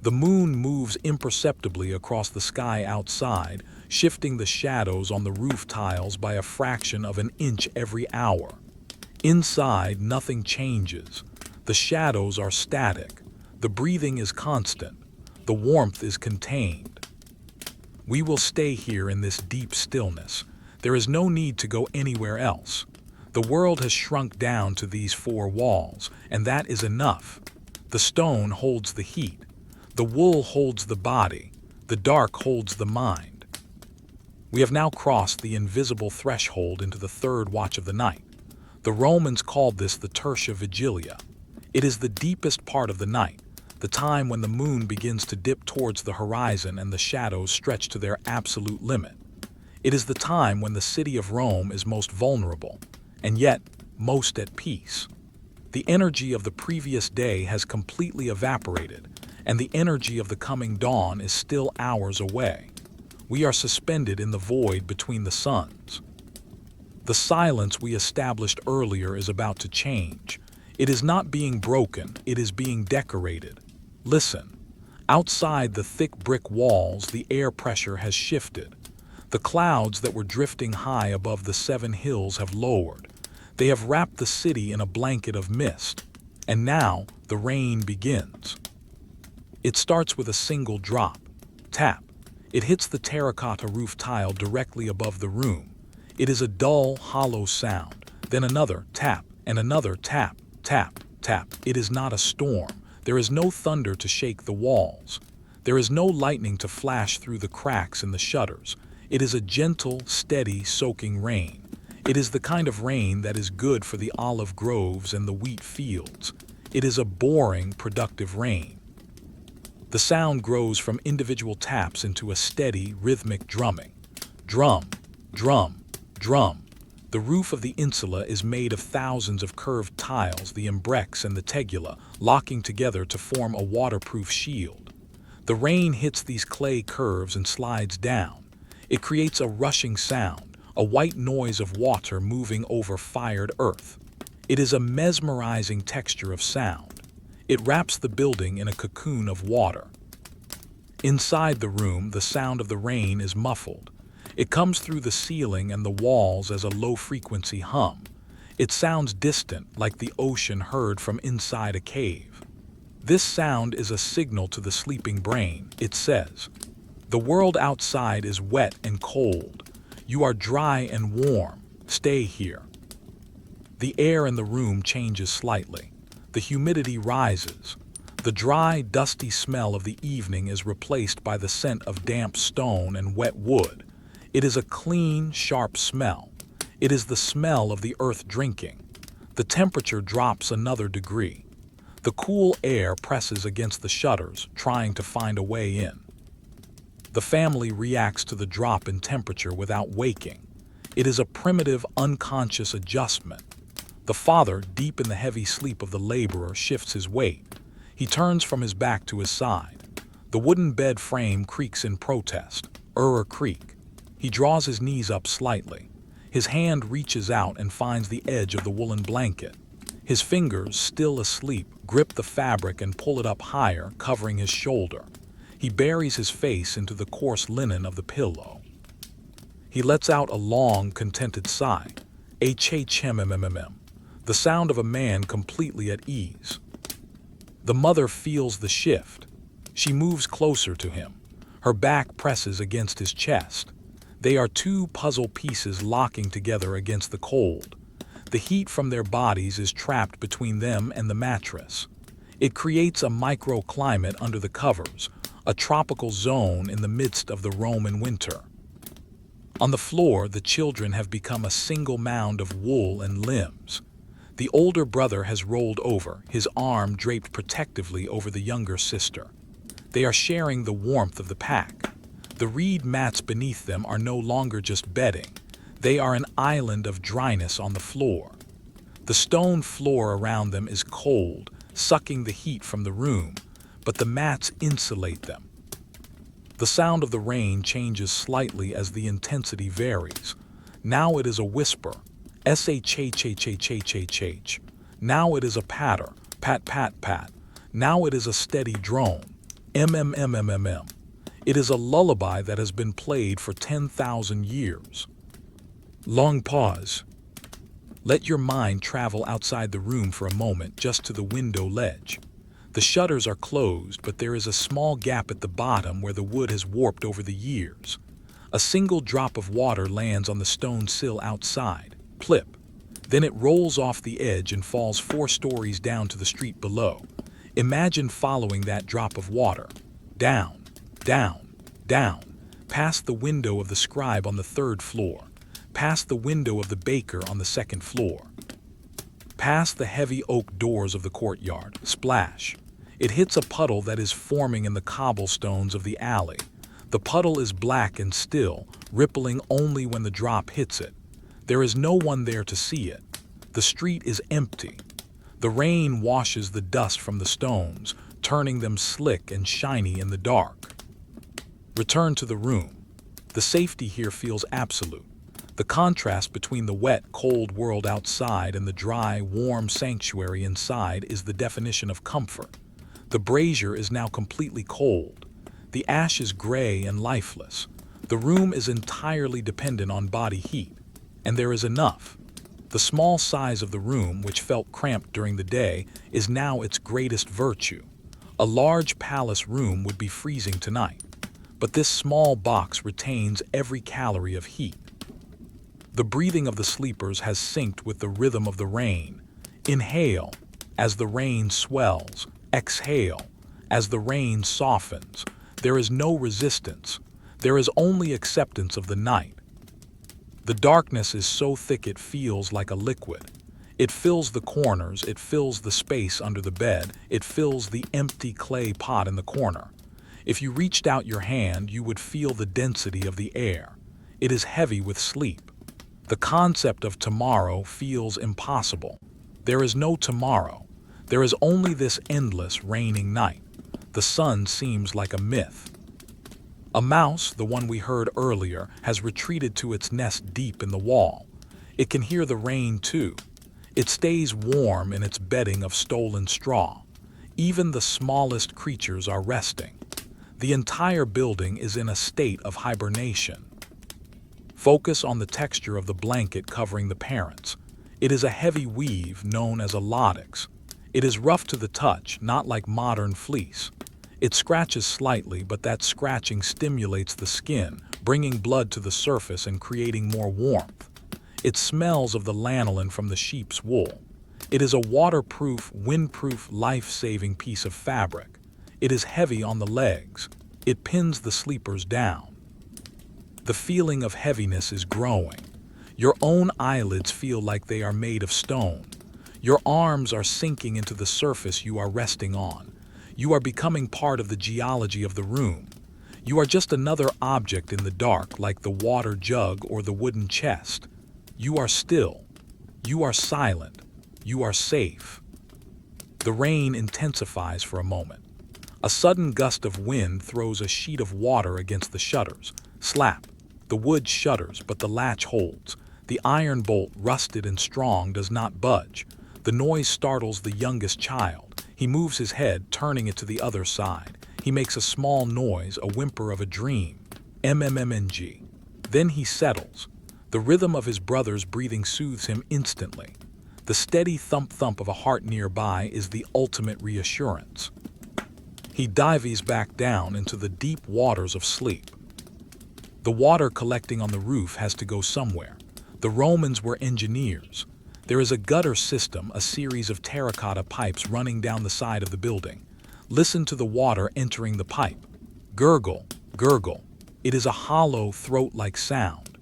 The moon moves imperceptibly across the sky outside, shifting the shadows on the roof tiles by a fraction of an inch every hour. Inside, nothing changes. The shadows are static. The breathing is constant. The warmth is contained. We will stay here in this deep stillness. There is no need to go anywhere else. The world has shrunk down to these four walls, and that is enough. The stone holds the heat. The wool holds the body. The dark holds the mind. We have now crossed the invisible threshold into the third watch of the night. The Romans called this the tertia vigilia. It is the deepest part of the night, the time when the moon begins to dip towards the horizon and the shadows stretch to their absolute limit. It is the time when the city of Rome is most vulnerable, and yet most at peace. The energy of the previous day has completely evaporated, and the energy of the coming dawn is still hours away. We are suspended in the void between the suns. The silence we established earlier is about to change. It is not being broken, it is being decorated. Listen. Outside the thick brick walls, the air pressure has shifted. The clouds that were drifting high above the 7 hills have lowered. They have wrapped the city in a blanket of mist. And now the rain begins. It starts with a single drop. Tap. It hits the terracotta roof tile directly above the room. It is a dull, hollow sound. Then another tap, and another tap, tap, tap. It is not a storm. There is no thunder to shake the walls. There is no lightning to flash through the cracks in the shutters. It is a gentle, steady, soaking rain. It is the kind of rain that is good for the olive groves and the wheat fields. It is a boring, productive rain. The sound grows from individual taps into a steady, rhythmic drumming. Drum, drum, drum. The roof of the insula is made of thousands of curved tiles, the embrex and the tegula, locking together to form a waterproof shield. The rain hits these clay curves and slides down. It creates a rushing sound, a white noise of water moving over fired earth. It is a mesmerizing texture of sound. It wraps the building in a cocoon of water. Inside the room, the sound of the rain is muffled. It comes through the ceiling and the walls as a low-frequency hum. It sounds distant, like the ocean heard from inside a cave. This sound is a signal to the sleeping brain. It says, "The world outside is wet and cold. You are dry and warm. Stay here." The air in the room changes slightly. The humidity rises. The dry, dusty smell of the evening is replaced by the scent of damp stone and wet wood. It is a clean, sharp smell. It is the smell of the earth drinking. The temperature drops another degree. The cool air presses against the shutters, trying to find a way in. The family reacts to the drop in temperature without waking. It is a primitive, unconscious adjustment. The father, deep in the heavy sleep of the laborer, shifts his weight. He turns from his back to his side. The wooden bed frame creaks in protest. Creak. He draws his knees up slightly. His hand reaches out and finds the edge of the woolen blanket. His fingers, still asleep, grip the fabric and pull it up higher, covering his shoulder. He buries his face into the coarse linen of the pillow. He lets out a long, contented sigh. HHMMMM. The sound of a man completely at ease. The mother feels the shift. She moves closer to him. Her back presses against his chest. They are two puzzle pieces locking together against the cold. The heat from their bodies is trapped between them and the mattress. It creates a microclimate under the covers, a tropical zone in the midst of the Roman winter. On the floor, the children have become a single mound of wool and limbs. The older brother has rolled over, his arm draped protectively over the younger sister. They are sharing the warmth of the pack. The reed mats beneath them are no longer just bedding. They are an island of dryness on the floor. The stone floor around them is cold, sucking the heat from the room, but the mats insulate them. The sound of the rain changes slightly as the intensity varies. Now it is a whisper, shhhhhhh. Now it is a patter, pat pat pat. Now it is a steady drone, mmmmmm. It is a lullaby that has been played for 10,000 years. Long pause. Let your mind travel outside the room for a moment, just to the window ledge. The shutters are closed, but there is a small gap at the bottom where the wood has warped over the years. A single drop of water lands on the stone sill outside. Plip. Then it rolls off the edge and falls 4 stories down to the street below. Imagine following that drop of water. Down, down, down, past the window of the scribe on the 3rd floor, past the window of the baker on the 2nd floor, past the heavy oak doors of the courtyard. Splash. It hits a puddle that is forming in the cobblestones of the alley. The puddle is black and still, rippling only when the drop hits it. There is no one there to see it. The street is empty. The rain washes the dust from the stones, turning them slick and shiny in the dark. Return to the room. The safety here feels absolute. The contrast between the wet, cold world outside and the dry, warm sanctuary inside is the definition of comfort. The brazier is now completely cold. The ash is gray and lifeless. The room is entirely dependent on body heat. And there is enough. The small size of the room, which felt cramped during the day, is now its greatest virtue. A large palace room would be freezing tonight, but this small box retains every calorie of heat. The breathing of the sleepers has synced with the rhythm of the rain. Inhale as the rain swells. Exhale as the rain softens. There is no resistance. There is only acceptance of the night. The darkness is so thick it feels like a liquid. It fills the corners, it fills the space under the bed, it fills the empty clay pot in the corner. If you reached out your hand, you would feel the density of the air. It is heavy with sleep. The concept of tomorrow feels impossible. There is no tomorrow. There is only this endless, raining night. The sun seems like a myth. A mouse, the one we heard earlier, has retreated to its nest deep in the wall. It can hear the rain too. It stays warm in its bedding of stolen straw. Even the smallest creatures are resting. The entire building is in a state of hibernation. Focus on the texture of the blanket covering the parents. It is a heavy weave known as a lattice. It is rough to the touch, not like modern fleece. It scratches slightly, but that scratching stimulates the skin, bringing blood to the surface and creating more warmth. It smells of the lanolin from the sheep's wool. It is a waterproof, windproof, life-saving piece of fabric. It is heavy on the legs. It pins the sleepers down. The feeling of heaviness is growing. Your own eyelids feel like they are made of stone. Your arms are sinking into the surface you are resting on. You are becoming part of the geology of the room. You are just another object in the dark, like the water jug or the wooden chest. You are still. You are silent. You are safe. The rain intensifies for a moment. A sudden gust of wind throws a sheet of water against the shutters. Slap. The wood shudders, but the latch holds. The iron bolt, rusted and strong, does not budge. The noise startles the youngest child. He moves his head, turning it to the other side. He makes a small noise, a whimper of a dream. MMMNG. Then he settles. The rhythm of his brother's breathing soothes him instantly. The steady thump-thump of a heart nearby is the ultimate reassurance. He dives back down into the deep waters of sleep. The water collecting on the roof has to go somewhere. The Romans were engineers. There is a gutter system, a series of terracotta pipes running down the side of the building. Listen to the water entering the pipe. Gurgle, gurgle. It is a hollow, throat-like sound.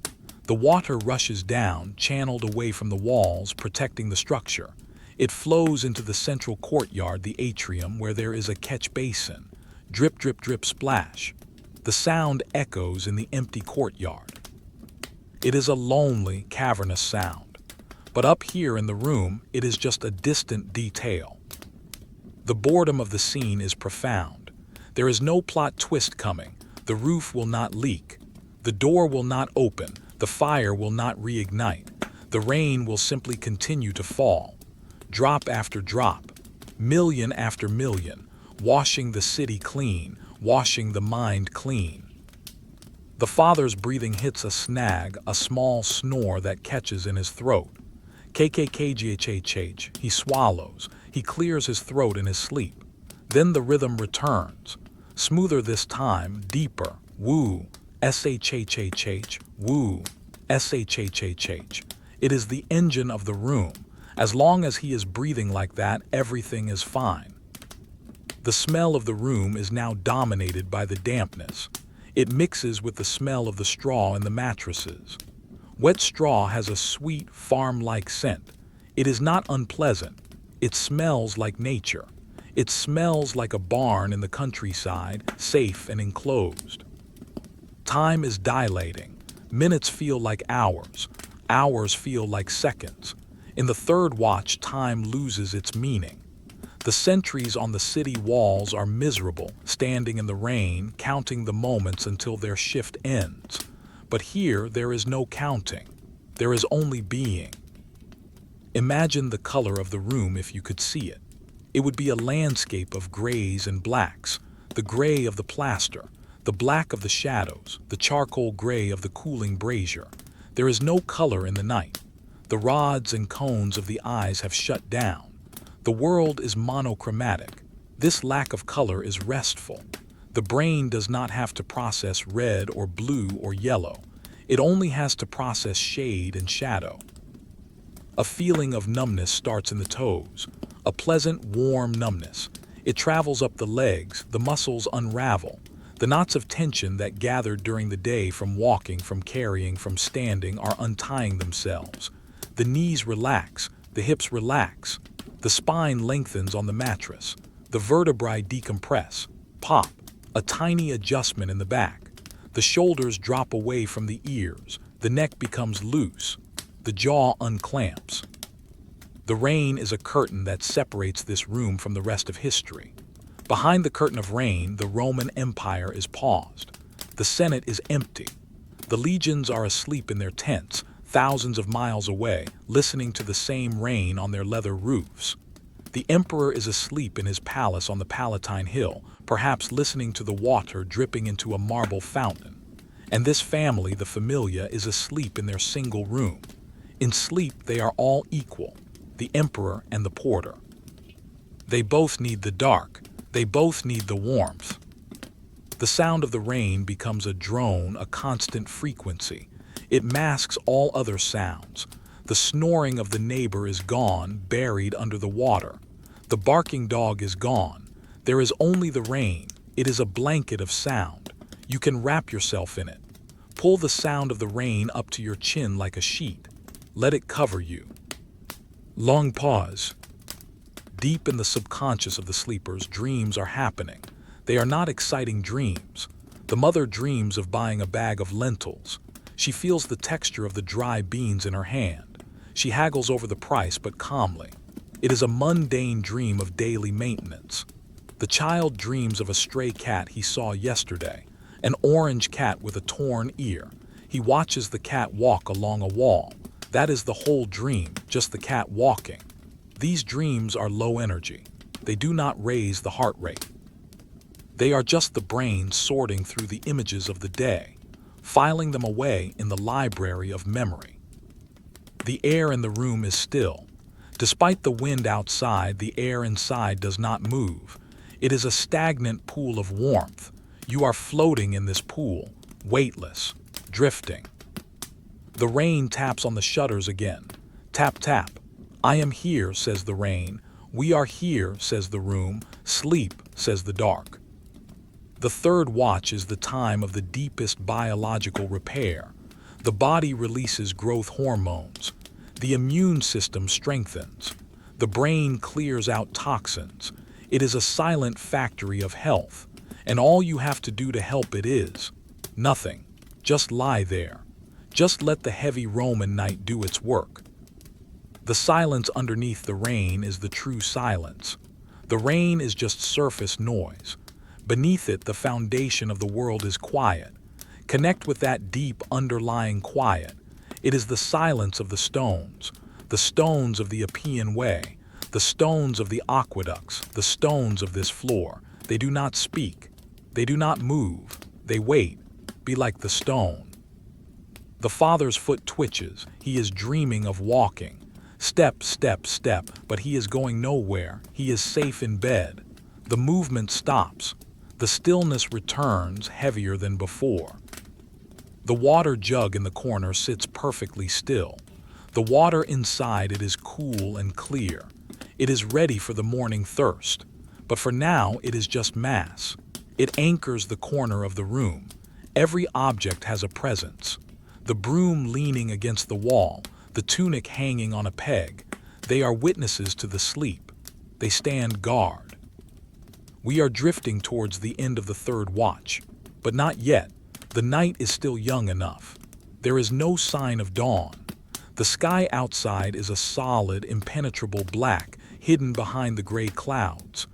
The water rushes down, channeled away from the walls, protecting the structure. It flows into the central courtyard, the atrium, where there is a catch basin. Drip, drip, drip, splash. The sound echoes in the empty courtyard. It is a lonely, cavernous sound. But up here in the room, it is just a distant detail. The boredom of the scene is profound. There is no plot twist coming. The roof will not leak. The door will not open. The fire will not reignite. The rain will simply continue to fall. Drop after drop. Million after million. Washing the city clean. Washing the mind clean. The father's breathing hits a snag, a small snore that catches in his throat. KKKGHHH. He swallows. He clears his throat in his sleep. Then the rhythm returns. Smoother this time, deeper. Woo. SHHHH. Woo. SHHHH. It is the engine of the room. As long as he is breathing like that, everything is fine. The smell of the room is now dominated by the dampness. It mixes with the smell of the straw in the mattresses. Wet straw has a sweet, farm-like scent. It is not unpleasant. It smells like nature. It smells like a barn in the countryside, safe and enclosed. Time is dilating. Minutes feel like hours. Hours feel like seconds. In the third watch, time loses its meaning. The sentries on the city walls are miserable, standing in the rain, counting the moments until their shift ends. But here, there is no counting. There is only being. Imagine the color of the room if you could see it. It would be a landscape of grays and blacks, the gray of the plaster, the black of the shadows, the charcoal gray of the cooling brazier. There is no color in the night. The rods and cones of the eyes have shut down. The world is monochromatic. This lack of color is restful. The brain does not have to process red or blue or yellow. It only has to process shade and shadow. A feeling of numbness starts in the toes, a pleasant, warm numbness. It travels up the legs, the muscles unravel. The knots of tension that gathered during the day from walking, from carrying, from standing are untying themselves. The knees relax, the hips relax. The spine lengthens on the mattress. The vertebrae decompress. Pop, a tiny adjustment in the back. The shoulders drop away from the ears. The neck becomes loose. The jaw unclamps. The rain is a curtain that separates this room from the rest of history. Behind the curtain of rain, the Roman Empire is paused. The Senate is empty. The legions are asleep in their tents, thousands of miles away, listening to the same rain on their leather roofs. The emperor is asleep in his palace on the Palatine Hill, perhaps listening to the water dripping into a marble fountain. And this family, the Familia, is asleep in their single room. In sleep, they are all equal, the emperor and the porter. They both need the dark. They both need the warmth. The sound of the rain becomes a drone, a constant frequency. It masks all other sounds. The snoring of the neighbor is gone, buried under the water. The barking dog is gone. There is only the rain. It is a blanket of sound. You can wrap yourself in it. Pull the sound of the rain up to your chin like a sheet. Let it cover you. Long pause. Deep in the subconscious of the sleepers, dreams are happening. They are not exciting dreams. The mother dreams of buying a bag of lentils. She feels the texture of the dry beans in her hand. She haggles over the price, but calmly. It is a mundane dream of daily maintenance. The child dreams of a stray cat he saw yesterday, an orange cat with a torn ear. He watches the cat walk along a wall. That is the whole dream, just the cat walking. These dreams are low energy. They do not raise the heart rate. They are just the brain sorting through the images of the day, filing them away in the library of memory. The air in the room is still. Despite the wind outside, the air inside does not move. It is a stagnant pool of warmth. You are floating in this pool, weightless, drifting. The rain taps on the shutters again. Tap, tap. I am here, says the rain. We are here, says the room. Sleep, says the dark. The third watch is the time of the deepest biological repair. The body releases growth hormones. The immune system strengthens. The brain clears out toxins. It is a silent factory of health, and all you have to do to help it is nothing. Just lie there. Just let the heavy Roman night do its work. The silence underneath the rain is the true silence. The rain is just surface noise. Beneath it, the foundation of the world is quiet. Connect with that deep underlying quiet. It is the silence of the stones of the Appian Way, the stones of the aqueducts, the stones of this floor. They do not speak. They do not move. They wait. Be like the stone. The father's foot twitches. He is dreaming of walking. Step, step, step, but he is going nowhere. He is safe in bed. The movement stops. The stillness returns, heavier than before. The water jug in the corner sits perfectly still. The water inside it is cool and clear. It is ready for the morning thirst. But for now, it is just mass. It anchors the corner of the room. Every object has a presence. The broom leaning against the wall, the tunic hanging on a peg. They are witnesses to the sleep. They stand guard. We are drifting towards the end of the third watch, but not yet. The night is still young enough. There is no sign of dawn. The sky outside is a solid, impenetrable black, hidden behind the gray clouds.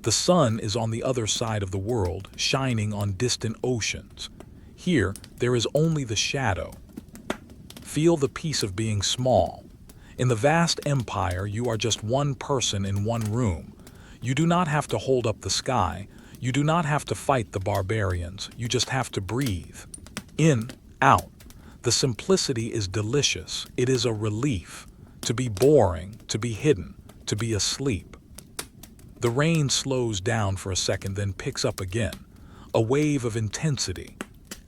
The sun is on the other side of the world, shining on distant oceans. Here, there is only the shadow. Feel the peace of being small. In the vast empire, you are just one person in one room. You do not have to hold up the sky. You do not have to fight the barbarians. You just have to breathe. In, out. The simplicity is delicious. It is a relief. To be boring, to be hidden, to be asleep. The rain slows down for a second, then picks up again. A wave of intensity.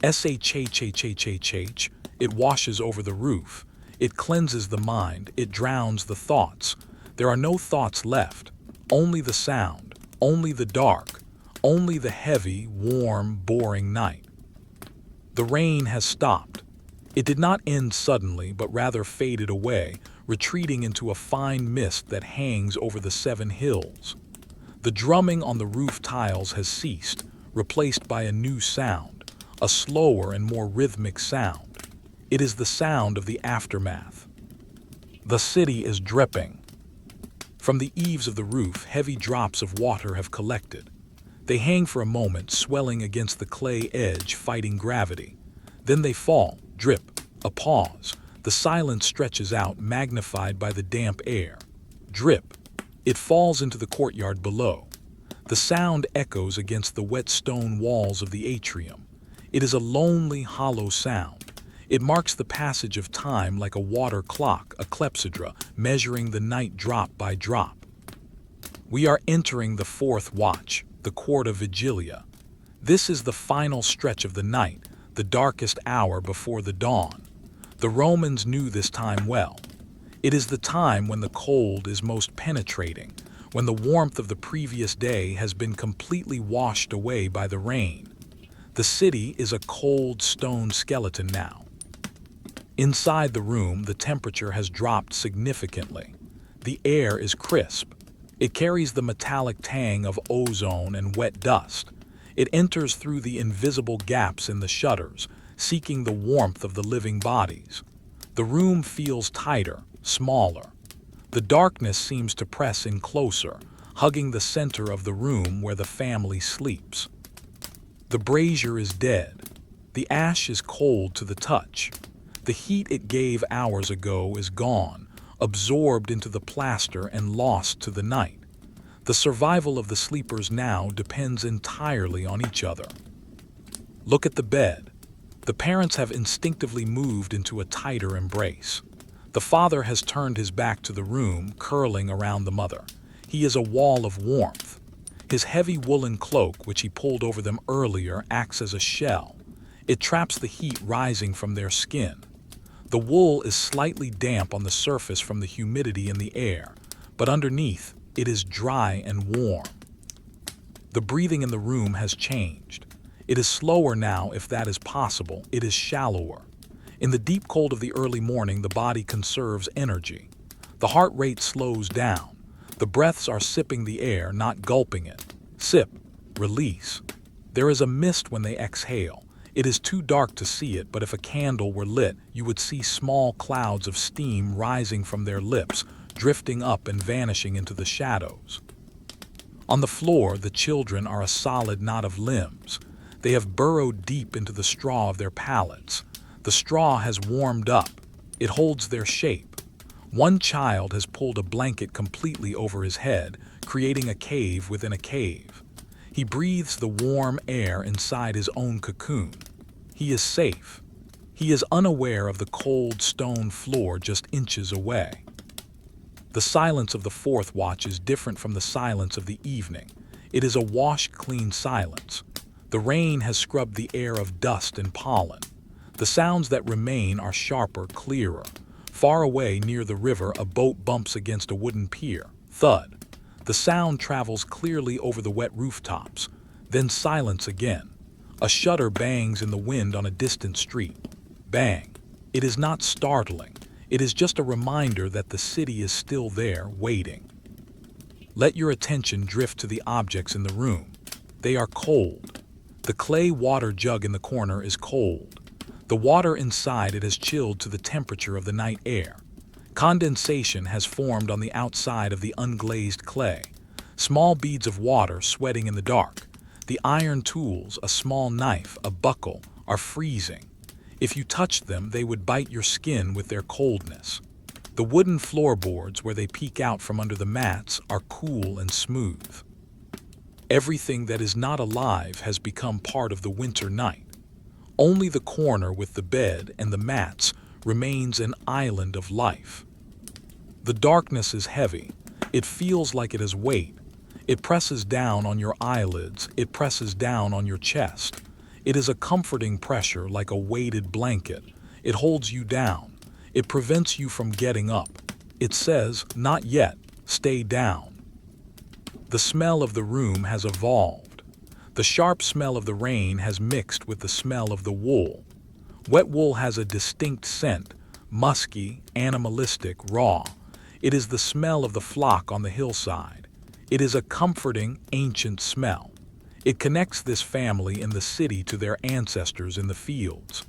Shh. It washes over the roof. It cleanses the mind. It drowns the thoughts. There are no thoughts left. Only the sound. Only the dark. Only the heavy, warm, boring night. The rain has stopped. It did not end suddenly, but rather faded away, retreating into a fine mist that hangs over the 7 hills. The drumming on the roof tiles has ceased, replaced by a new sound, a slower and more rhythmic sound. It is the sound of the aftermath. The city is dripping. From the eaves of the roof, heavy drops of water have collected. They hang for a moment, swelling against the clay edge, fighting gravity. Then they fall, drip, a pause. The silence stretches out, magnified by the damp air. Drip. It falls into the courtyard below. The sound echoes against the wet stone walls of the atrium. It is a lonely, hollow sound. It marks the passage of time like a water clock, a clepsydra, measuring the night drop by drop. We are entering the 4th watch, the Quarta Vigilia. This is the final stretch of the night, the darkest hour before the dawn. The Romans knew this time well. It is the time when the cold is most penetrating, when the warmth of the previous day has been completely washed away by the rain. The city is a cold stone skeleton now. Inside the room, the temperature has dropped significantly. The air is crisp. It carries the metallic tang of ozone and wet dust. It enters through the invisible gaps in the shutters, seeking the warmth of the living bodies. The room feels tighter, smaller. The darkness seems to press in closer, hugging the center of the room where the family sleeps. The brazier is dead. The ash is cold to the touch. The heat it gave hours ago is gone. absorbed into the plaster and lost to the night. The survival of the sleepers now depends entirely on each other. Look at the bed. The parents have instinctively moved into a tighter embrace. The father has turned his back to the room, curling around the mother. He is a wall of warmth. His heavy woolen cloak, which he pulled over them earlier, acts as a shell. It traps the heat rising from their skin. The wool is slightly damp on the surface from the humidity in the air, but underneath, it is dry and warm. The breathing in the room has changed. It is slower now, if that is possible. It is shallower. In the deep cold of the early morning, the body conserves energy. The heart rate slows down. The breaths are sipping the air, not gulping it. Sip, release. There is a mist when they exhale. It is too dark to see it, but if a candle were lit, you would see small clouds of steam rising from their lips, drifting up and vanishing into the shadows. On the floor, the children are a solid knot of limbs. They have burrowed deep into the straw of their palates. The straw has warmed up. It holds their shape. One child has pulled a blanket completely over his head, creating a cave within a cave. He breathes the warm air inside his own cocoon. He is safe. He is unaware of the cold stone floor just inches away. The silence of the fourth watch is different from the silence of the evening. It is a wash-clean silence. The rain has scrubbed the air of dust and pollen. The sounds that remain are sharper, clearer. Far away near the river, a boat bumps against a wooden pier. Thud. The sound travels clearly over the wet rooftops. Then silence again. A shutter bangs in the wind on a distant street. Bang. It is not startling. It is just a reminder that the city is still there, waiting. Let your attention drift to the objects in the room. They are cold. The clay water jug in the corner is cold. The water inside it has chilled to the temperature of the night air. Condensation has formed on the outside of the unglazed clay. Small beads of water sweating in the dark. The iron tools, a small knife, a buckle, are freezing. If you touched them, they would bite your skin with their coldness. The wooden floorboards where they peek out from under the mats are cool and smooth. Everything that is not alive has become part of the winter night. Only the corner with the bed and the mats remains an island of life. The darkness is heavy. It feels like it has weight. It presses down on your eyelids. It presses down on your chest. It is a comforting pressure like a weighted blanket. It holds you down. It prevents you from getting up. It says, "Not yet, stay down." The smell of the room has evolved. The sharp smell of the rain has mixed with the smell of the wool. Wet wool has a distinct scent, musky, animalistic, raw. It is the smell of the flock on the hillside. It is a comforting, ancient smell. It connects this family in the city to their ancestors in the fields.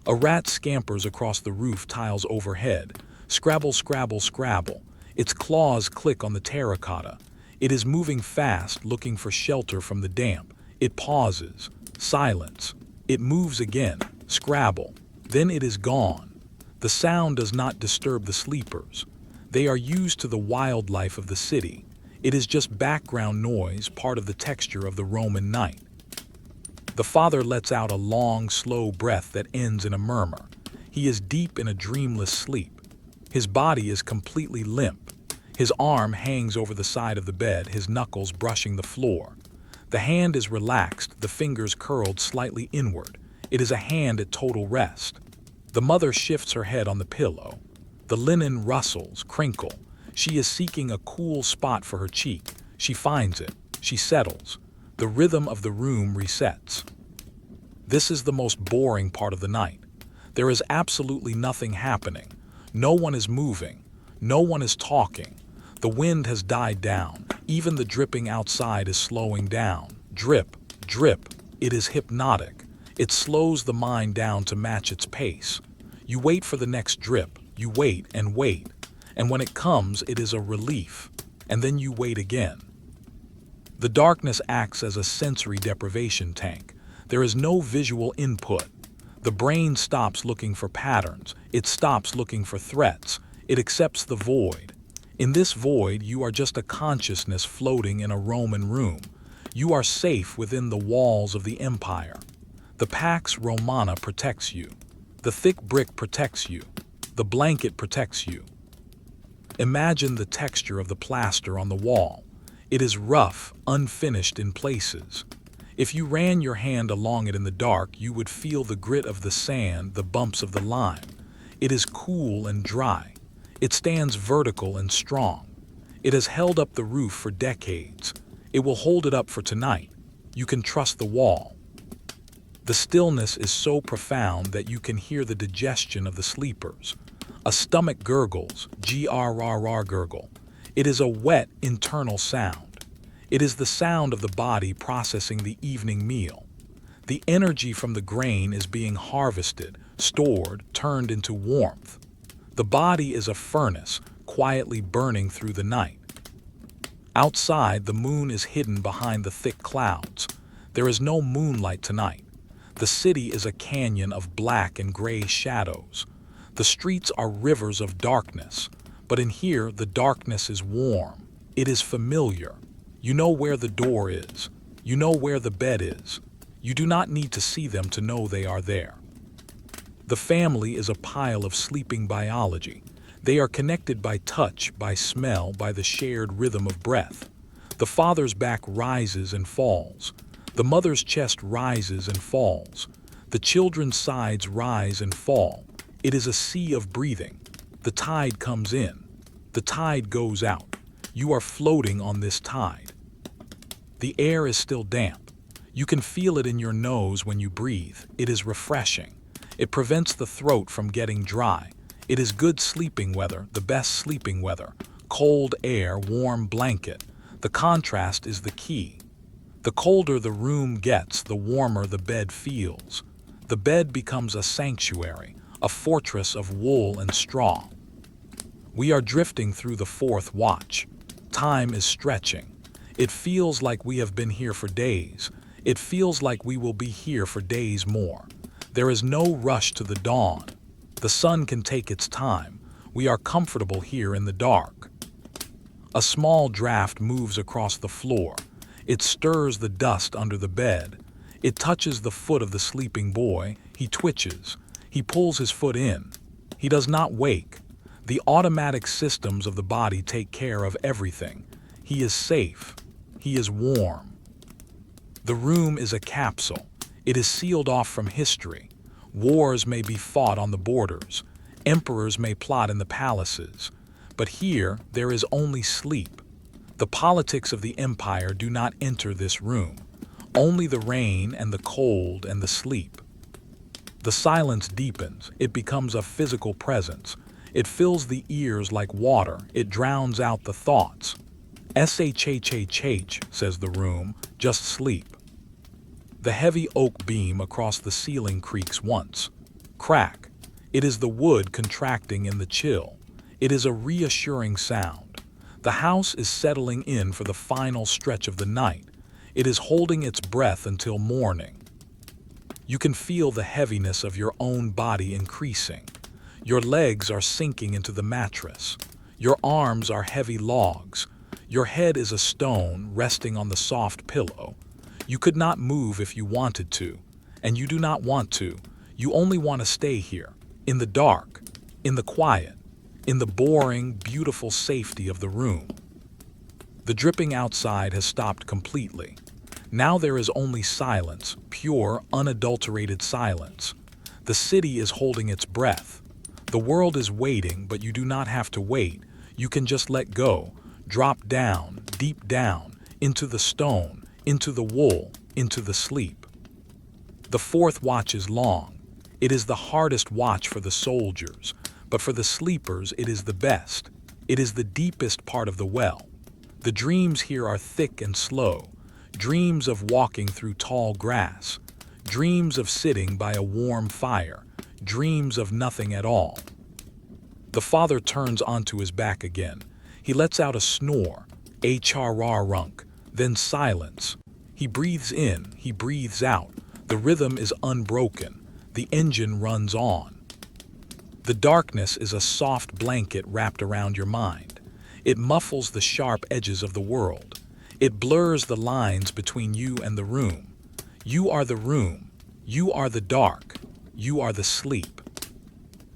A rat scampers across the roof tiles overhead. Scrabble, scrabble, scrabble. Its claws click on the terracotta. It is moving fast, looking for shelter from the damp. It pauses. Silence. It moves again. Scrabble. Then it is gone. The sound does not disturb the sleepers. They are used to the wildlife of the city. It is just background noise, part of the texture of the Roman night. The father lets out a long, slow breath that ends in a murmur. He is deep in a dreamless sleep. His body is completely limp. His arm hangs over the side of the bed, his knuckles brushing the floor. The hand is relaxed, the fingers curled slightly inward. It is a hand at total rest. The mother shifts her head on the pillow. The linen rustles, crinkle. She is seeking a cool spot for her cheek. She finds it. She settles. The rhythm of the room resets. This is the most boring part of the night. There is absolutely nothing happening. No one is moving. No one is talking. The wind has died down. Even the dripping outside is slowing down. Drip, drip. It is hypnotic. It slows the mind down to match its pace. You wait for the next drip. You wait and wait. And when it comes, it is a relief. And then you wait again. The darkness acts as a sensory deprivation tank. There is no visual input. The brain stops looking for patterns. It stops looking for threats. It accepts the void. In this void, you are just a consciousness floating in a Roman room. You are safe within the walls of the empire. The Pax Romana protects you. The thick brick protects you. The blanket protects you. Imagine the texture of the plaster on the wall. It is rough, unfinished in places. If you ran your hand along it in the dark, you would feel the grit of the sand, the bumps of the lime. It is cool and dry. It stands vertical and strong. It has held up the roof for decades. It will hold it up for tonight. You can trust the wall. The stillness is so profound that you can hear the digestion of the sleepers. A stomach gurgles, grrr gurgle. It is a wet, internal sound. It is the sound of the body processing the evening meal. The energy from the grain is being harvested, stored, turned into warmth. The body is a furnace, quietly burning through the night. Outside, the moon is hidden behind the thick clouds. There is no moonlight tonight. The city is a canyon of black and gray shadows. The streets are rivers of darkness, but in here the darkness is warm. It is familiar. You know where the door is. You know where the bed is. You do not need to see them to know they are there. The family is a pile of sleeping biology. They are connected by touch, by smell, by the shared rhythm of breath. The father's back rises and falls. The mother's chest rises and falls. The children's sides rise and fall. It is a sea of breathing. The tide comes in. The tide goes out. You are floating on this tide. The air is still damp. You can feel it in your nose when you breathe. It is refreshing. It prevents the throat from getting dry. It is good sleeping weather, the best sleeping weather. Cold air, warm blanket. The contrast is the key. The colder the room gets, the warmer the bed feels. The bed becomes a sanctuary, a fortress of wool and straw. We are drifting through the fourth watch. Time is stretching. It feels like we have been here for days. It feels like we will be here for days more. There is no rush to the dawn. The sun can take its time. We are comfortable here in the dark. A small draft moves across the floor. It stirs the dust under the bed. It touches the foot of the sleeping boy. He twitches. He pulls his foot in. He does not wake. The automatic systems of the body take care of everything. He is safe. He is warm. The room is a capsule. It is sealed off from history. Wars may be fought on the borders. Emperors may plot in the palaces. But here, there is only sleep. The politics of the empire do not enter this room. Only the rain and the cold and the sleep. The silence deepens. It becomes a physical presence. It fills the ears like water. It drowns out the thoughts. Shhhh, says the room. Just sleep. The heavy oak beam across the ceiling creaks once. Crack. It is the wood contracting in the chill. It is a reassuring sound. The house is settling in for the final stretch of the night. It is holding its breath until morning. You can feel the heaviness of your own body increasing. Your legs are sinking into the mattress. Your arms are heavy logs. Your head is a stone resting on the soft pillow. You could not move if you wanted to, and you do not want to. You only want to stay here, in the dark, in the quiet, in the boring, beautiful safety of the room. The dripping outside has stopped completely. Now there is only silence, pure, unadulterated silence. The city is holding its breath. The world is waiting, but you do not have to wait. You can just let go, drop down, deep down, into the stone, into the wool, into the sleep. The fourth watch is long. It is the hardest watch for the soldiers, but for the sleepers it is the best. It is the deepest part of the well. The dreams here are thick and slow, dreams of walking through tall grass, dreams of sitting by a warm fire, dreams of nothing at all. The father turns onto his back again. He lets out a snore, a chararunk, then silence. He breathes in, he breathes out. The rhythm is unbroken. The engine runs on. The darkness is a soft blanket wrapped around your mind. It muffles the sharp edges of the world. It blurs the lines between you and the room. You are the room. You are the dark. You are the sleep.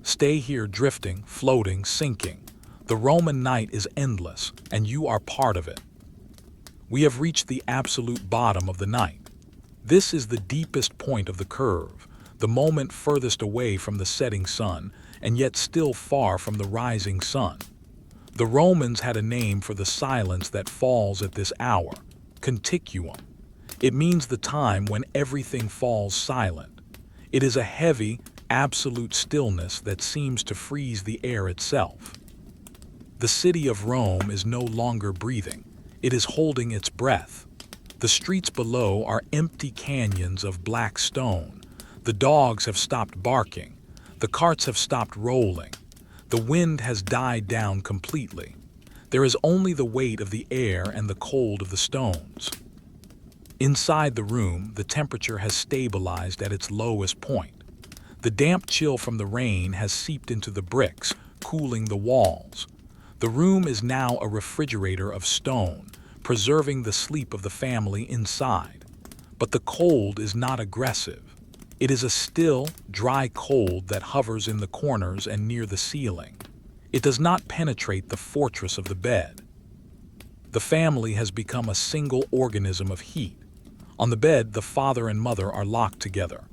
Stay here drifting, floating, sinking. The Roman night is endless, and you are part of it. We have reached the absolute bottom of the night. This is the deepest point of the curve, the moment furthest away from the setting sun, and yet still far from the rising sun. The Romans had a name for the silence that falls at this hour, continuum. It means the time when everything falls silent. It is a heavy, absolute stillness that seems to freeze the air itself. The city of Rome is no longer breathing. It is holding its breath. The streets below are empty canyons of black stone. The dogs have stopped barking. The carts have stopped rolling. The wind has died down completely. There is only the weight of the air and the cold of the stones. Inside the room, the temperature has stabilized at its lowest point. The damp chill from the rain has seeped into the bricks, cooling the walls. The room is now a refrigerator of stone, preserving the sleep of the family inside. But the cold is not aggressive. It is a still, dry cold that hovers in the corners and near the ceiling. It does not penetrate the fortress of the bed. The family has become a single organism of heat. On the bed, the father and mother are locked together.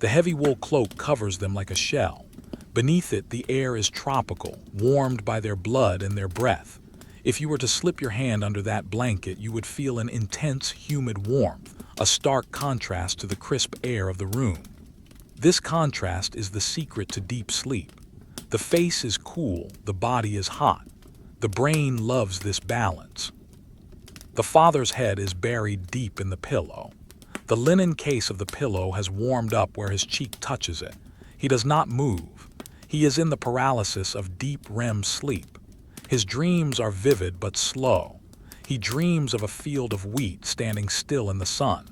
The heavy wool cloak covers them like a shell. Beneath it, the air is tropical, warmed by their blood and their breath. If you were to slip your hand under that blanket, you would feel an intense, humid warmth, a stark contrast to the crisp air of the room. This contrast is the secret to deep sleep. The face is cool, the body is hot. The brain loves this balance. The father's head is buried deep in the pillow. The linen case of the pillow has warmed up where his cheek touches it. He does not move. He is in the paralysis of deep REM sleep. His dreams are vivid but slow. He dreams of a field of wheat standing still in the sun.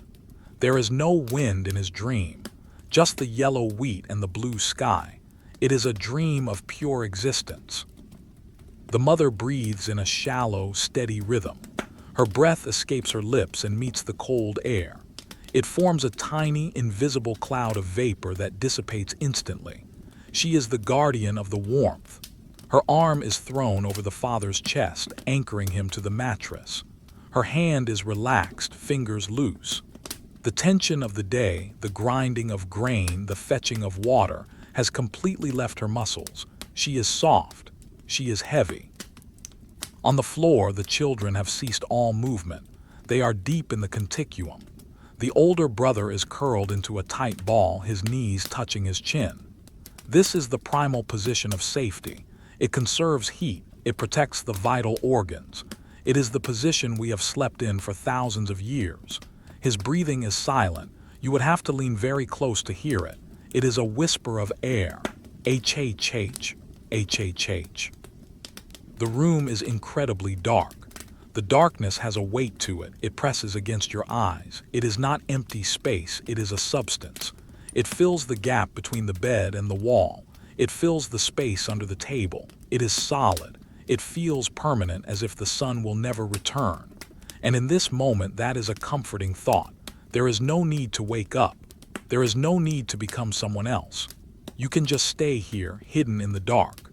There is no wind in his dream, just the yellow wheat and the blue sky. It is a dream of pure existence. The mother breathes in a shallow, steady rhythm. Her breath escapes her lips and meets the cold air. It forms a tiny, invisible cloud of vapor that dissipates instantly. She is the guardian of the warmth. Her arm is thrown over the father's chest, anchoring him to the mattress. Her hand is relaxed, fingers loose. The tension of the day, the grinding of grain, the fetching of water, has completely left her muscles. She is soft. She is heavy. On the floor, the children have ceased all movement. They are deep in the continuum. The older brother is curled into a tight ball, his knees touching his chin. This is the primal position of safety. It conserves heat. It protects the vital organs. It is the position we have slept in for thousands of years. His breathing is silent. You would have to lean very close to hear it. It is a whisper of air. H-H-H, H-H-H. The room is incredibly dark. The darkness has a weight to it. It presses against your eyes. It is not empty space. It is a substance. It fills the gap between the bed and the wall. It fills the space under the table. It is solid. It feels permanent, as if the sun will never return. And in this moment, that is a comforting thought. There is no need to wake up. There is no need to become someone else. You can just stay here, hidden in the dark.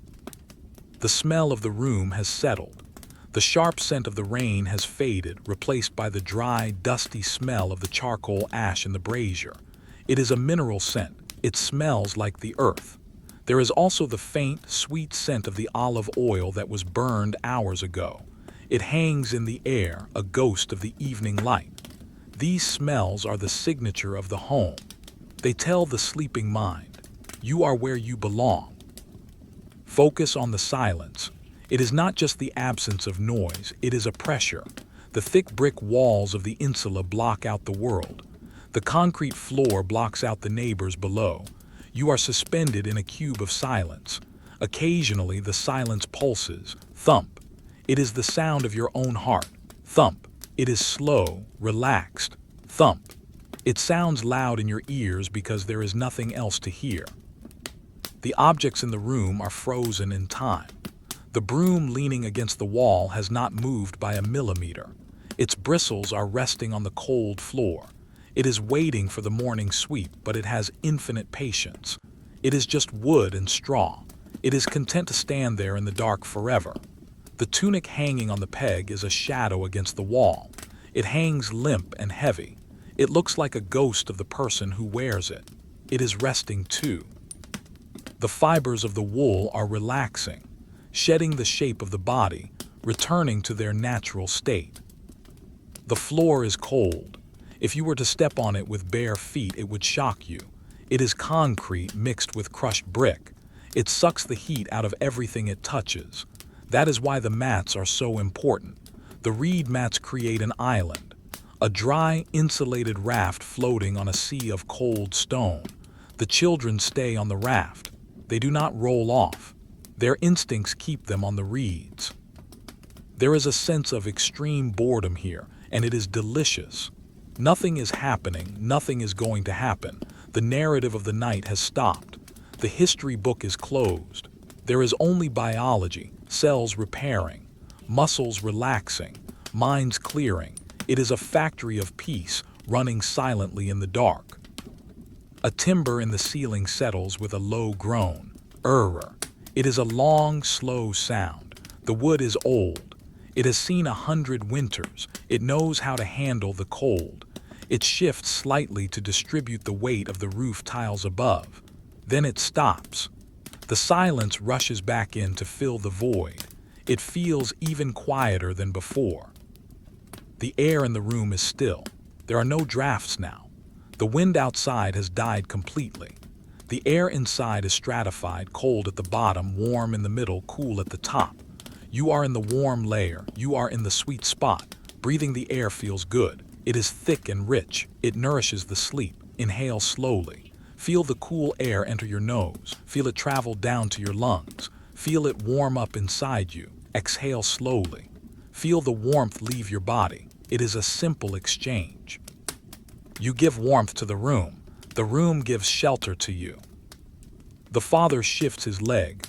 The smell of the room has settled. The sharp scent of the rain has faded, replaced by the dry, dusty smell of the charcoal ash in the brazier. It is a mineral scent. It smells like the earth. There is also the faint, sweet scent of the olive oil that was burned hours ago. It hangs in the air, a ghost of the evening light. These smells are the signature of the home. They tell the sleeping mind, you are where you belong. Focus on the silence. It is not just the absence of noise, it is a pressure. The thick brick walls of the insula block out the world. The concrete floor blocks out the neighbors below. You are suspended in a cube of silence. Occasionally, the silence pulses. Thump. It is the sound of your own heart. Thump. It is slow, relaxed. Thump. It sounds loud in your ears because there is nothing else to hear. The objects in the room are frozen in time. The broom leaning against the wall has not moved by a millimeter. Its bristles are resting on the cold floor. It is waiting for the morning sweep, but it has infinite patience. It is just wood and straw. It is content to stand there in the dark forever. The tunic hanging on the peg is a shadow against the wall. It hangs limp and heavy. It looks like a ghost of the person who wears it. It is resting too. The fibers of the wool are relaxing, shedding the shape of the body, returning to their natural state. The floor is cold. If you were to step on it with bare feet, it would shock you. It is concrete mixed with crushed brick. It sucks the heat out of everything it touches. That is why the mats are so important. The reed mats create an island, a dry, insulated raft floating on a sea of cold stone. The children stay on the raft. They do not roll off. Their instincts keep them on the reeds. There is a sense of extreme boredom here, and it is delicious. Nothing is happening, nothing is going to happen. The narrative of the night has stopped. The history book is closed. There is only biology, cells repairing, muscles relaxing, minds clearing. It is a factory of peace, running silently in the dark. A timber in the ceiling settles with a low groan. Err. It is a long, slow sound. The wood is old. It has seen 100 winters. It knows how to handle the cold. It shifts slightly to distribute the weight of the roof tiles above. Then it stops. The silence rushes back in to fill the void. It feels even quieter than before. The air in the room is still. There are no drafts now. The wind outside has died completely. The air inside is stratified, cold at the bottom, warm in the middle, cool at the top. You are in the warm layer. You are in the sweet spot. Breathing the air feels good. It is thick and rich. It nourishes the sleep. Inhale slowly. Feel the cool air enter your nose. Feel it travel down to your lungs. Feel it warm up inside you. Exhale slowly. Feel the warmth leave your body. It is a simple exchange. You give warmth to the room. The room gives shelter to you. The father shifts his leg.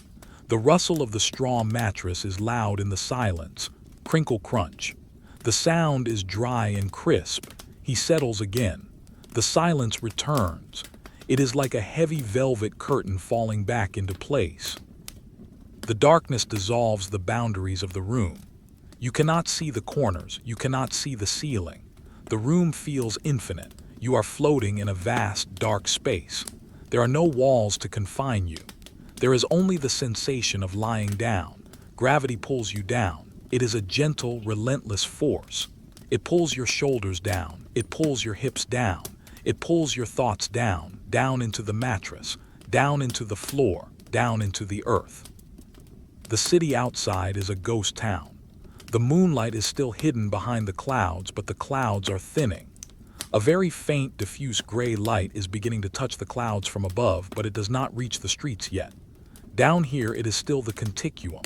The rustle of the straw mattress is loud in the silence. Crinkle crunch. The sound is dry and crisp. He settles again. The silence returns. It is like a heavy velvet curtain falling back into place. The darkness dissolves the boundaries of the room. You cannot see the corners. You cannot see the ceiling. The room feels infinite. You are floating in a vast, dark space. There are no walls to confine you. There is only the sensation of lying down. Gravity pulls you down. It is a gentle, relentless force. It pulls your shoulders down. It pulls your hips down. It pulls your thoughts down, down into the mattress, down into the floor, down into the earth. The city outside is a ghost town. The moonlight is still hidden behind the clouds, but the clouds are thinning. A very faint, diffuse gray light is beginning to touch the clouds from above, but it does not reach the streets yet. Down here, it is still the continuum.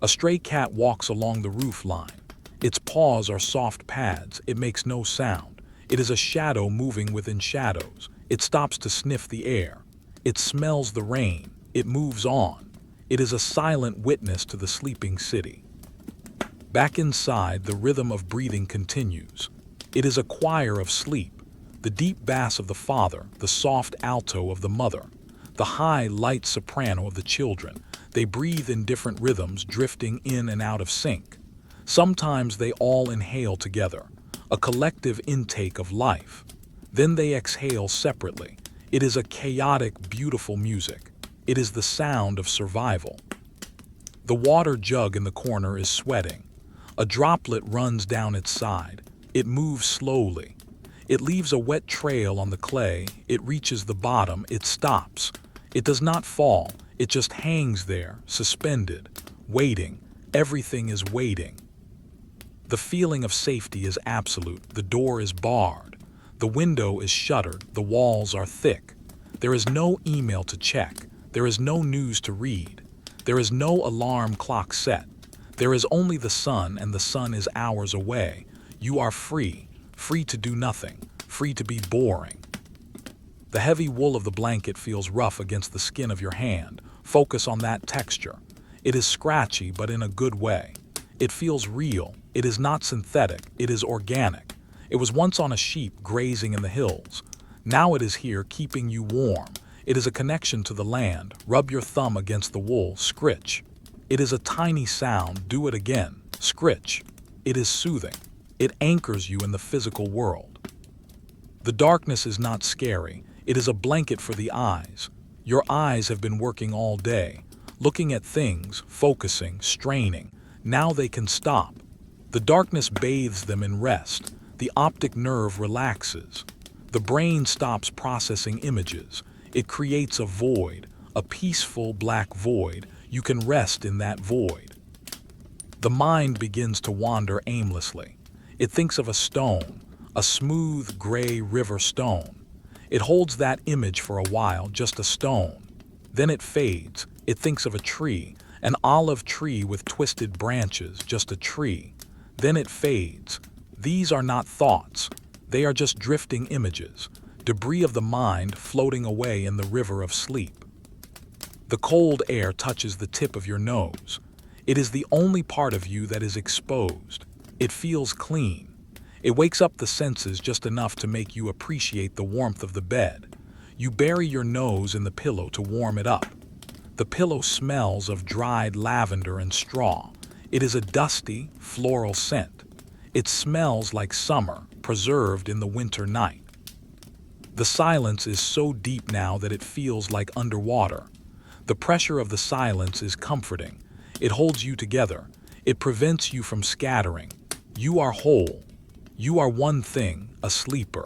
A stray cat walks along the roof line. Its paws are soft pads. It makes no sound. It is a shadow moving within shadows. It stops to sniff the air. It smells the rain. It moves on. It is a silent witness to the sleeping city. Back inside, the rhythm of breathing continues. It is a choir of sleep. The deep bass of the father, the soft alto of the mother, the high, light soprano of the children. They breathe in different rhythms, drifting in and out of sync. Sometimes they all inhale together, a collective intake of life. Then they exhale separately. It is a chaotic, beautiful music. It is the sound of survival. The water jug in the corner is sweating. A droplet runs down its side. It moves slowly. It leaves a wet trail on the clay. It reaches the bottom. It stops. It does not fall. It just hangs there, suspended, waiting. Everything is waiting. The feeling of safety is absolute. The door is barred. The window is shuttered. The walls are thick. There is no email to check. There is no news to read. There is no alarm clock set. There is only the sun, and the sun is hours away. You are free, free to do nothing, free to be boring. The heavy wool of the blanket feels rough against the skin of your hand. Focus on that texture. It is scratchy, but in a good way. It feels real. It is not synthetic. It is organic. It was once on a sheep grazing in the hills. Now it is here keeping you warm. It is a connection to the land. Rub your thumb against the wool. Scritch. It is a tiny sound. Do it again. Scritch. It is soothing. It anchors you in the physical world. The darkness is not scary. It is a blanket for the eyes. Your eyes have been working all day, looking at things, focusing, straining. Now they can stop. The darkness bathes them in rest. The optic nerve relaxes. The brain stops processing images. It creates a void, a peaceful black void. You can rest in that void. The mind begins to wander aimlessly. It thinks of a stone, a smooth gray river stone. It holds that image for a while, just a stone. Then it fades. It thinks of a tree, an olive tree with twisted branches, just a tree. Then it fades. These are not thoughts. They are just drifting images, debris of the mind floating away in the river of sleep. The cold air touches the tip of your nose. It is the only part of you that is exposed. It feels clean. It wakes up the senses just enough to make you appreciate the warmth of the bed. You bury your nose in the pillow to warm it up. The pillow smells of dried lavender and straw. It is a dusty, floral scent. It smells like summer, preserved in the winter night. The silence is so deep now that it feels like underwater. The pressure of the silence is comforting. It holds you together. It prevents you from scattering. You are whole. You are one thing, a sleeper.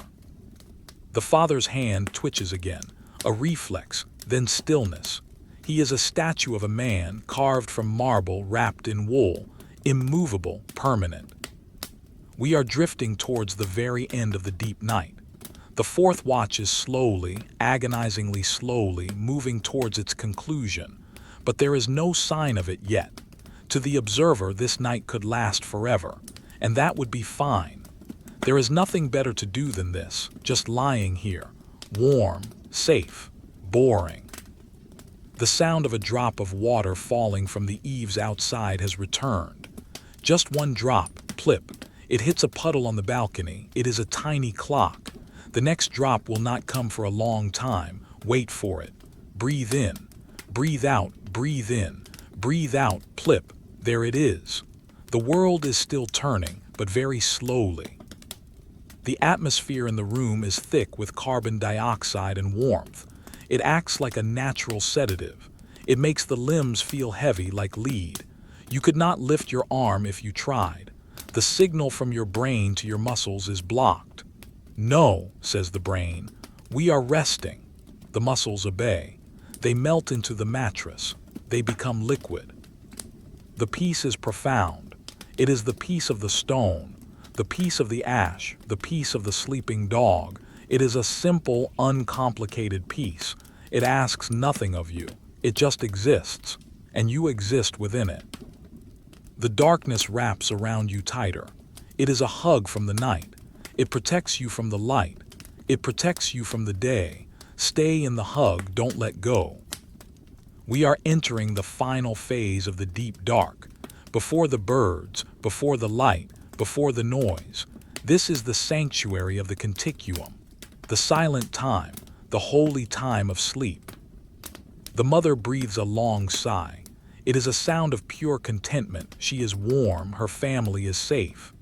The father's hand twitches again, a reflex, then stillness. He is a statue of a man carved from marble wrapped in wool, immovable, permanent. We are drifting towards the very end of the deep night. The fourth watch is slowly, agonizingly slowly, moving towards its conclusion, but there is no sign of it yet. To the observer, this night could last forever, and that would be fine. There is nothing better to do than this, just lying here, warm, safe, boring. The sound of a drop of water falling from the eaves outside has returned. Just one drop, plip. It hits a puddle on the balcony. It is a tiny clock. The next drop will not come for a long time. Wait for it. Breathe in. Breathe out. Breathe in. Breathe out. Plip. There it is. The world is still turning, but very slowly. The atmosphere in the room is thick with carbon dioxide and warmth. It acts like a natural sedative. It makes the limbs feel heavy like lead. You could not lift your arm if you tried. The signal from your brain to your muscles is blocked. No, says the brain. We are resting. The muscles obey. They melt into the mattress. They become liquid. The peace is profound. It is the peace of the stone, the peace of the ash, the peace of the sleeping dog. It is a simple, uncomplicated peace. It asks nothing of you. It just exists, and you exist within it. The darkness wraps around you tighter. It is a hug from the night. It protects you from the light. It protects you from the day. Stay in the hug, don't let go. We are entering the final phase of the deep dark. Before the birds, before the light, before the noise. This is the sanctuary of the continuum, the silent time, the holy time of sleep. The mother breathes a long sigh. It is a sound of pure contentment. She is warm, her family is safe.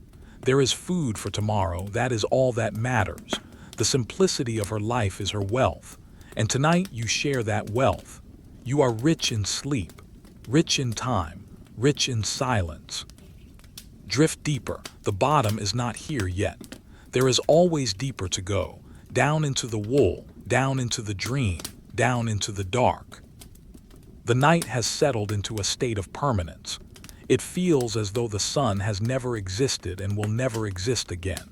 There is food for tomorrow, that is all that matters. The simplicity of her life is her wealth, and tonight you share that wealth. You are rich in sleep, rich in time, rich in silence. Drift deeper. The bottom is not here yet. There is always deeper to go, down into the wool, down into the dream, down into the dark. The night has settled into a state of permanence. It feels as though the sun has never existed and will never exist again.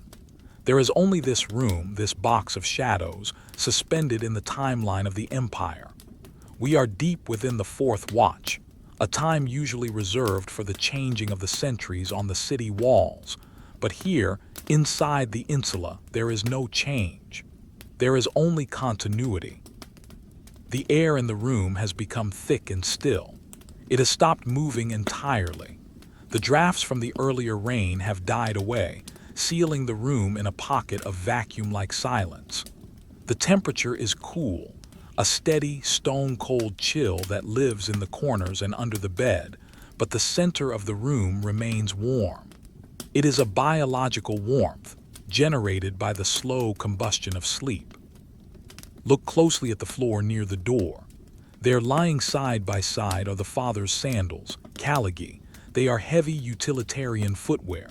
There is only this room, this box of shadows, suspended in the timeline of the empire. We are deep within the fourth watch, a time usually reserved for the changing of the sentries on the city walls. But here, inside the insula, there is no change. There is only continuity. The air in the room has become thick and still. It has stopped moving entirely. The drafts from the earlier rain have died away, sealing the room in a pocket of vacuum-like silence. The temperature is cool, a steady, stone-cold chill that lives in the corners and under the bed, but the center of the room remains warm. It is a biological warmth, generated by the slow combustion of sleep. Look closely at the floor near the door. There, lying side by side, are the father's sandals, Caligie. They are heavy utilitarian footwear.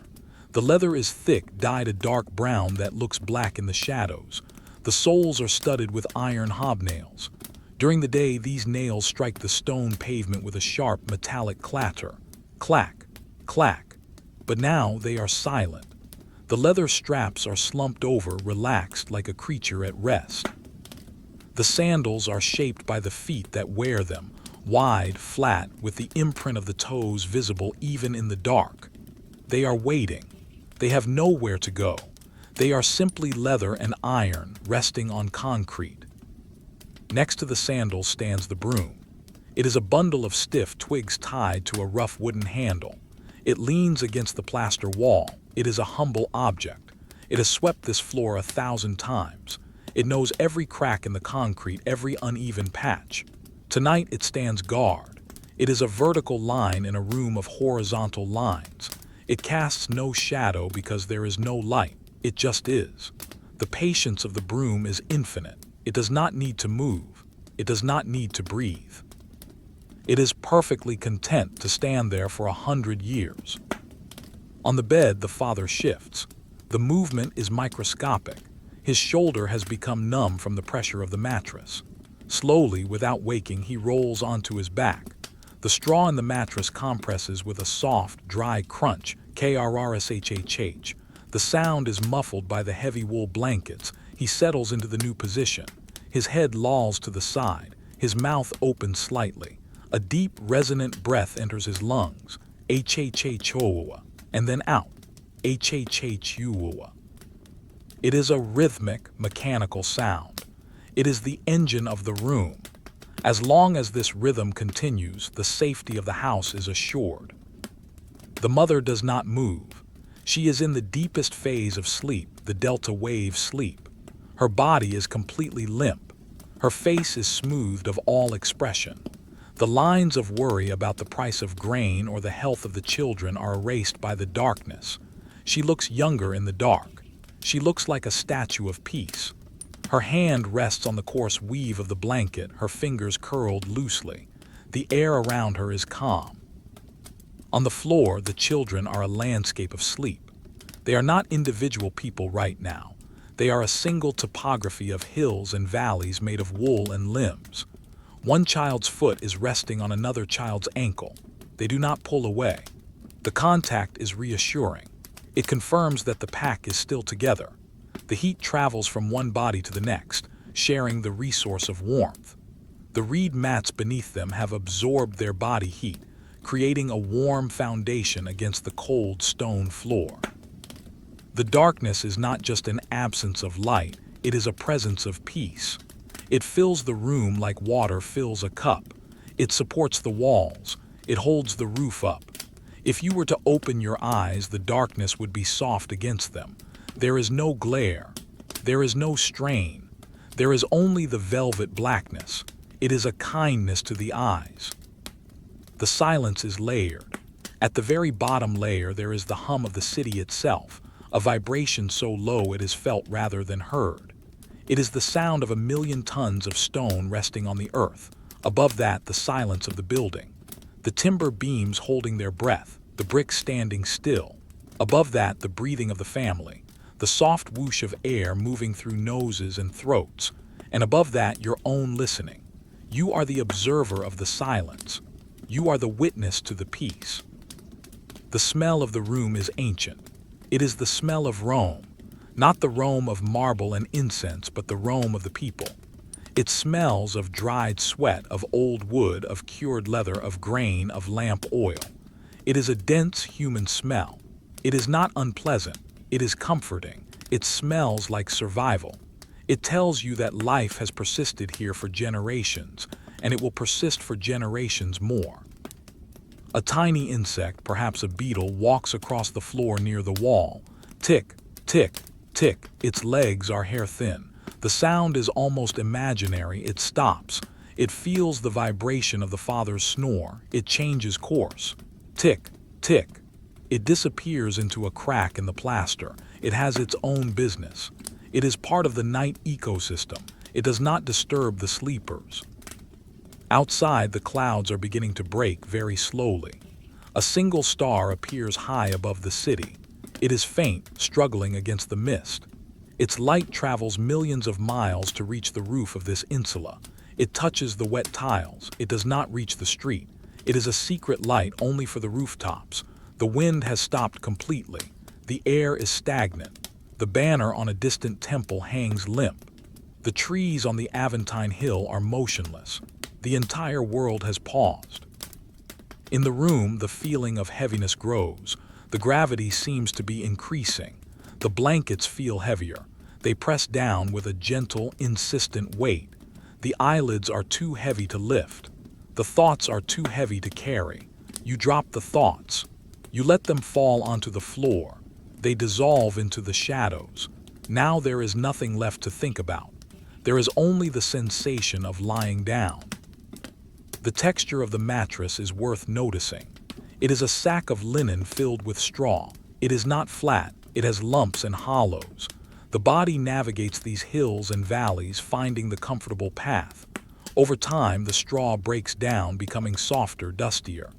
The leather is thick, dyed a dark brown that looks black in the shadows. The soles are studded with iron hobnails. During the day, these nails strike the stone pavement with a sharp metallic clatter. Clack, clack. But now they are silent. The leather straps are slumped over, relaxed like a creature at rest. The sandals are shaped by the feet that wear them, wide, flat, with the imprint of the toes visible even in the dark. They are waiting. They have nowhere to go. They are simply leather and iron resting on concrete. Next to the sandals stands the broom. It is a bundle of stiff twigs tied to a rough wooden handle. It leans against the plaster wall. It is a humble object. It has swept this floor 1,000 times. It knows every crack in the concrete, every uneven patch. Tonight it stands guard. It is a vertical line in a room of horizontal lines. It casts no shadow because there is no light. It just is. The patience of the broom is infinite. It does not need to move. It does not need to breathe. It is perfectly content to stand there for 100 years. On the bed, the father shifts. The movement is microscopic. His shoulder has become numb from the pressure of the mattress. Slowly, without waking, he rolls onto his back. The straw in the mattress compresses with a soft, dry crunch, krrshhh. The sound is muffled by the heavy wool blankets. He settles into the new position. His head lolls to the side. His mouth opens slightly. A deep, resonant breath enters his lungs. Hhhh, and then out. Hhhh. It is a rhythmic, mechanical sound. It is the engine of the room. As long as this rhythm continues, the safety of the house is assured. The mother does not move. She is in the deepest phase of sleep, the delta wave sleep. Her body is completely limp. Her face is smoothed of all expression. The lines of worry about the price of grain or the health of the children are erased by the darkness. She looks younger in the dark. She looks like a statue of peace. Her hand rests on the coarse weave of the blanket, her fingers curled loosely. The air around her is calm. On the floor, the children are a landscape of sleep. They are not individual people right now. They are a single topography of hills and valleys made of wool and limbs. One child's foot is resting on another child's ankle. They do not pull away. The contact is reassuring. It confirms that the pack is still together. The heat travels from one body to the next, sharing the resource of warmth. The reed mats beneath them have absorbed their body heat, creating a warm foundation against the cold stone floor. The darkness is not just an absence of light, it is a presence of peace. It fills the room like water fills a cup. It supports the walls. It holds the roof up. If you were to open your eyes, the darkness would be soft against them. There is no glare. There is no strain. There is only the velvet blackness. It is a kindness to the eyes. The silence is layered. At the very bottom layer, there is the hum of the city itself, a vibration so low it is felt rather than heard. It is the sound of 1,000,000 tons of stone resting on the earth. Above that, the silence of the building. The timber beams holding their breath, the bricks standing still. Above that, the breathing of the family, the soft whoosh of air moving through noses and throats. And above that, your own listening. You are the observer of the silence. You are the witness to the peace. The smell of the room is ancient. It is the smell of Rome, not the Rome of marble and incense, but the Rome of the people. It smells of dried sweat, of old wood, of cured leather, of grain, of lamp oil. It is a dense human smell. It is not unpleasant. It is comforting. It smells like survival. It tells you that life has persisted here for generations, and it will persist for generations more. A tiny insect, perhaps a beetle, walks across the floor near the wall. Tick, tick, tick. Its legs are hair-thin. The sound is almost imaginary. It stops. It feels the vibration of the father's snore. It changes course. Tick, tick. It disappears into a crack in the plaster. It has its own business. It is part of the night ecosystem. It does not disturb the sleepers. Outside, the clouds are beginning to break very slowly. A single star appears high above the city. It is faint, struggling against the mist. Its light travels millions of miles to reach the roof of this insula. It touches the wet tiles. It does not reach the street. It is a secret light only for the rooftops. The wind has stopped completely. The air is stagnant. The banner on a distant temple hangs limp. The trees on the Aventine Hill are motionless. The entire world has paused. In the room, the feeling of heaviness grows. The gravity seems to be increasing. The blankets feel heavier. They press down with a gentle, insistent weight. The eyelids are too heavy to lift. The thoughts are too heavy to carry. You drop the thoughts. You let them fall onto the floor. They dissolve into the shadows. Now there is nothing left to think about. There is only the sensation of lying down. The texture of the mattress is worth noticing. It is a sack of linen filled with straw. It is not flat. It has lumps and hollows. The body navigates these hills and valleys, finding the comfortable path. Over time, the straw breaks down, becoming softer, dustier.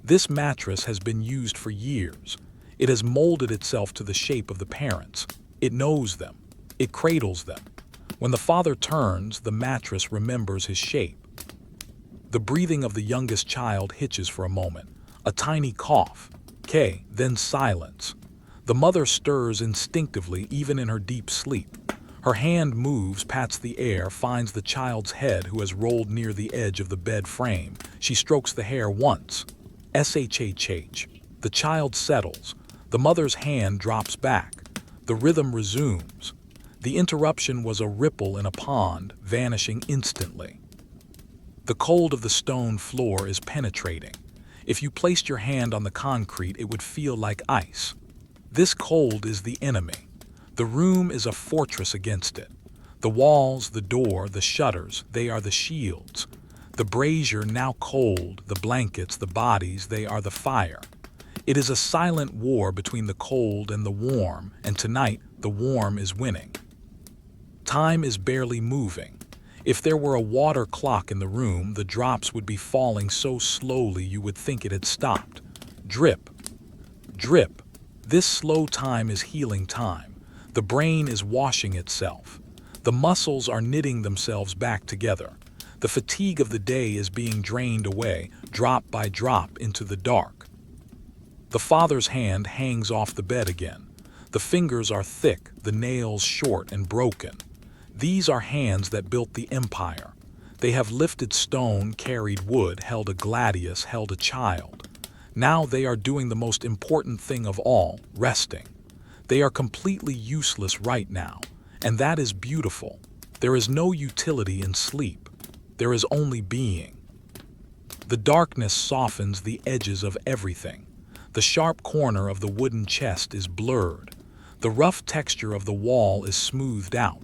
This mattress has been used for years. It has molded itself to the shape of the parents. It knows them. It cradles them. When the father turns, the mattress remembers his shape. The breathing of the youngest child hitches for a moment. A tiny cough. Then silence. The mother stirs instinctively, even in her deep sleep. Her hand moves, pats the air, finds the child's head who has rolled near the edge of the bed frame. She strokes the hair once. Shhh. The child settles. The mother's hand drops back. The rhythm resumes. The interruption was a ripple in a pond, vanishing instantly. The cold of the stone floor is penetrating. If you placed your hand on the concrete, it would feel like ice. This cold is the enemy. The room is a fortress against it. The walls, the door, the shutters, they are the shields. The brazier now cold, the blankets, the bodies, they are the fire. It is a silent war between the cold and the warm, and tonight the warm is winning. Time is barely moving. If there were a water clock in the room, the drops would be falling so slowly you would think it had stopped. Drip. Drip. This slow time is healing time. The brain is washing itself. The muscles are knitting themselves back together. The fatigue of the day is being drained away, drop by drop, into the dark. The father's hand hangs off the bed again. The fingers are thick, the nails short and broken. These are hands that built the empire. They have lifted stone, carried wood, held a gladius, held a child. Now they are doing the most important thing of all, resting. They are completely useless right now, and that is beautiful. There is no utility in sleep. There is only being. The darkness softens the edges of everything. The sharp corner of the wooden chest is blurred. The rough texture of the wall is smoothed out.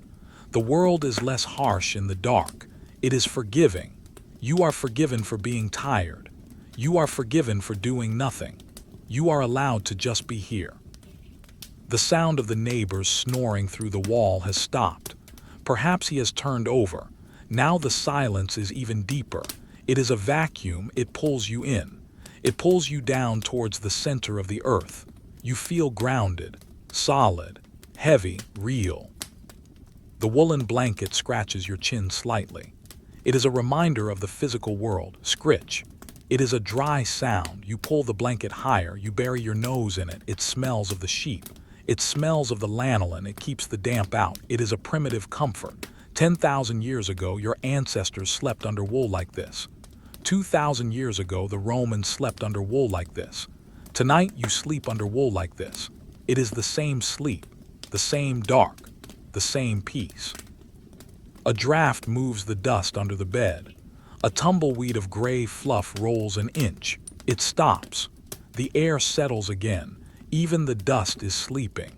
The world is less harsh in the dark. It is forgiving. You are forgiven for being tired. You are forgiven for doing nothing. You are allowed to just be here. The sound of the neighbors snoring through the wall has stopped. Perhaps he has turned over. Now the silence is even deeper. It is a vacuum. It pulls you in. It pulls you down towards the center of the earth. You feel grounded, solid, heavy, real. The woolen blanket scratches your chin slightly. It is a reminder of the physical world. Scritch. It is a dry sound. You pull the blanket higher. You bury your nose in it. It smells of the sheep. It smells of the lanolin. It keeps the damp out. It is a primitive comfort. 10,000 years ago, your ancestors slept under wool like this. 2,000 years ago, the Romans slept under wool like this. Tonight, you sleep under wool like this. It is the same sleep, the same dark, the same peace. A draft moves the dust under the bed. A tumbleweed of gray fluff rolls an inch. It stops. The air settles again. Even the dust is sleeping.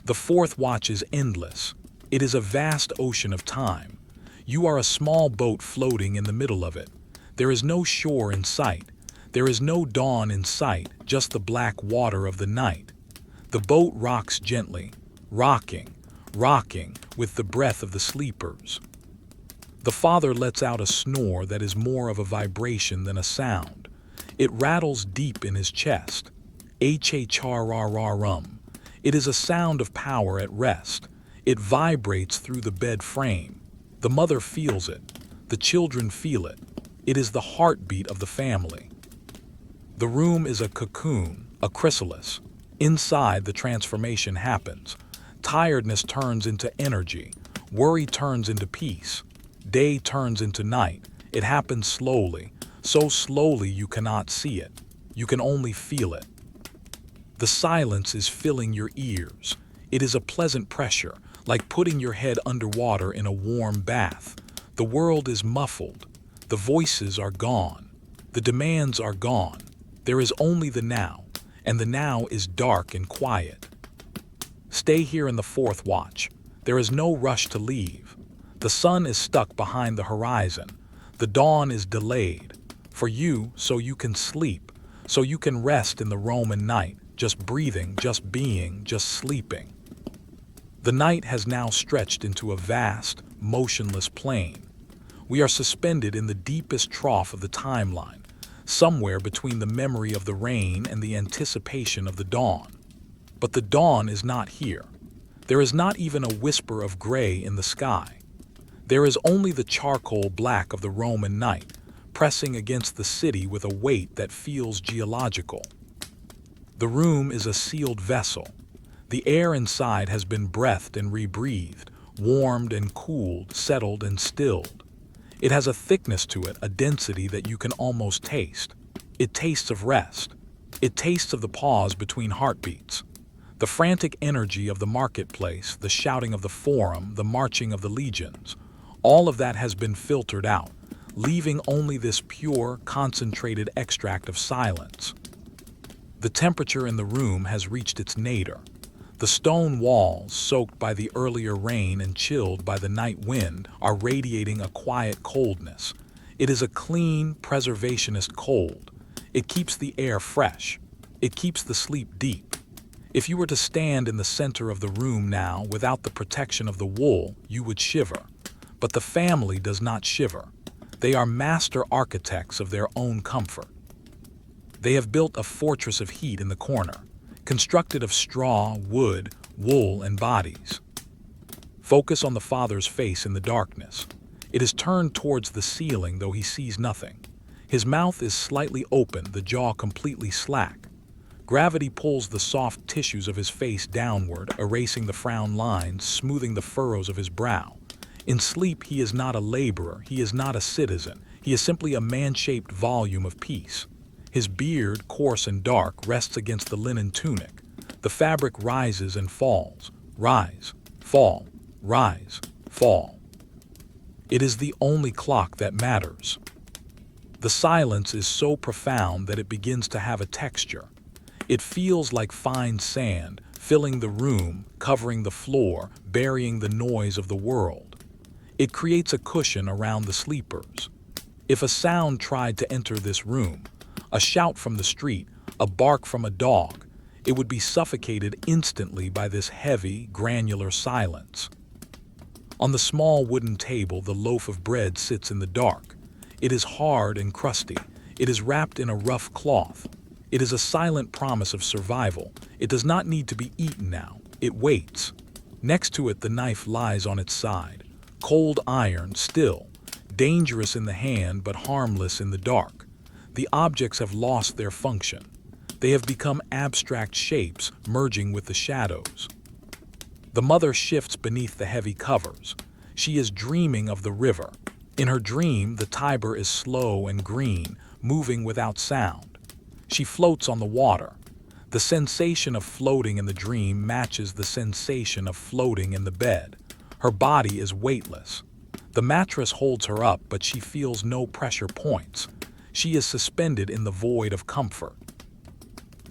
The fourth watch is endless. It is a vast ocean of time. You are a small boat floating in the middle of it. There is no shore in sight. There is no dawn in sight, just the black water of the night. The boat rocks gently, rocking, rocking with the breath of the sleepers. The father lets out a snore that is more of a vibration than a sound. It rattles deep in his chest. H-H-R-R-R-um. It is a sound of power at rest. It vibrates through the bed frame. The mother feels it. The children feel it. It is the heartbeat of the family. The room is a cocoon, a chrysalis. Inside, the transformation happens. Tiredness turns into energy. Worry turns into peace. Day turns into night. It happens slowly, so slowly you cannot see it. You can only feel it. The silence is filling your ears. It is a pleasant pressure, like putting your head underwater in a warm bath. The world is muffled. The voices are gone. The demands are gone. There is only the now, and the now is dark and quiet. Stay here in the fourth watch. There is no rush to leave. The sun is stuck behind the horizon. The dawn is delayed. For you, so you can sleep, so you can rest in the Roman night, just breathing, just being, just sleeping. The night has now stretched into a vast, motionless plain. We are suspended in the deepest trough of the timeline, somewhere between the memory of the rain and the anticipation of the dawn. But the dawn is not here. There is not even a whisper of gray in the sky. There is only the charcoal black of the Roman night, pressing against the city with a weight that feels geological. The room is a sealed vessel. The air inside has been breathed and rebreathed, warmed and cooled, settled and stilled. It has a thickness to it, a density that you can almost taste. It tastes of rest. It tastes of the pause between heartbeats. The frantic energy of the marketplace, the shouting of the forum, the marching of the legions, all of that has been filtered out, leaving only this pure, concentrated extract of silence. The temperature in the room has reached its nadir. The stone walls, soaked by the earlier rain and chilled by the night wind, are radiating a quiet coldness. It is a clean, preservationist cold. It keeps the air fresh. It keeps the sleep deep. If you were to stand in the center of the room now without the protection of the wool, you would shiver. But the family does not shiver. They are master architects of their own comfort. They have built a fortress of heat in the corner, constructed of straw, wood, wool, and bodies. Focus on the father's face in the darkness. It is turned towards the ceiling, though he sees nothing. His mouth is slightly open, the jaw completely slack. Gravity pulls the soft tissues of his face downward, erasing the frown lines, smoothing the furrows of his brow. In sleep, he is not a laborer, he is not a citizen, he is simply a man-shaped volume of peace. His beard, coarse and dark, rests against the linen tunic. The fabric rises and falls. Rise, fall, rise, fall. It is the only clock that matters. The silence is so profound that it begins to have a texture. It feels like fine sand, filling the room, covering the floor, burying the noise of the world. It creates a cushion around the sleepers. If a sound tried to enter this room, a shout from the street, a bark from a dog, it would be suffocated instantly by this heavy, granular silence. On the small wooden table, the loaf of bread sits in the dark. It is hard and crusty. It is wrapped in a rough cloth. It is a silent promise of survival. It does not need to be eaten now. It waits. Next to it, the knife lies on its side. Cold iron, still. Dangerous in the hand, but harmless in the dark. The objects have lost their function. They have become abstract shapes, merging with the shadows. The mother shifts beneath the heavy covers. She is dreaming of the river. In her dream, the Tiber is slow and green, moving without sound. She floats on the water. The sensation of floating in the dream matches the sensation of floating in the bed. Her body is weightless. The mattress holds her up, but she feels no pressure points. She is suspended in the void of comfort.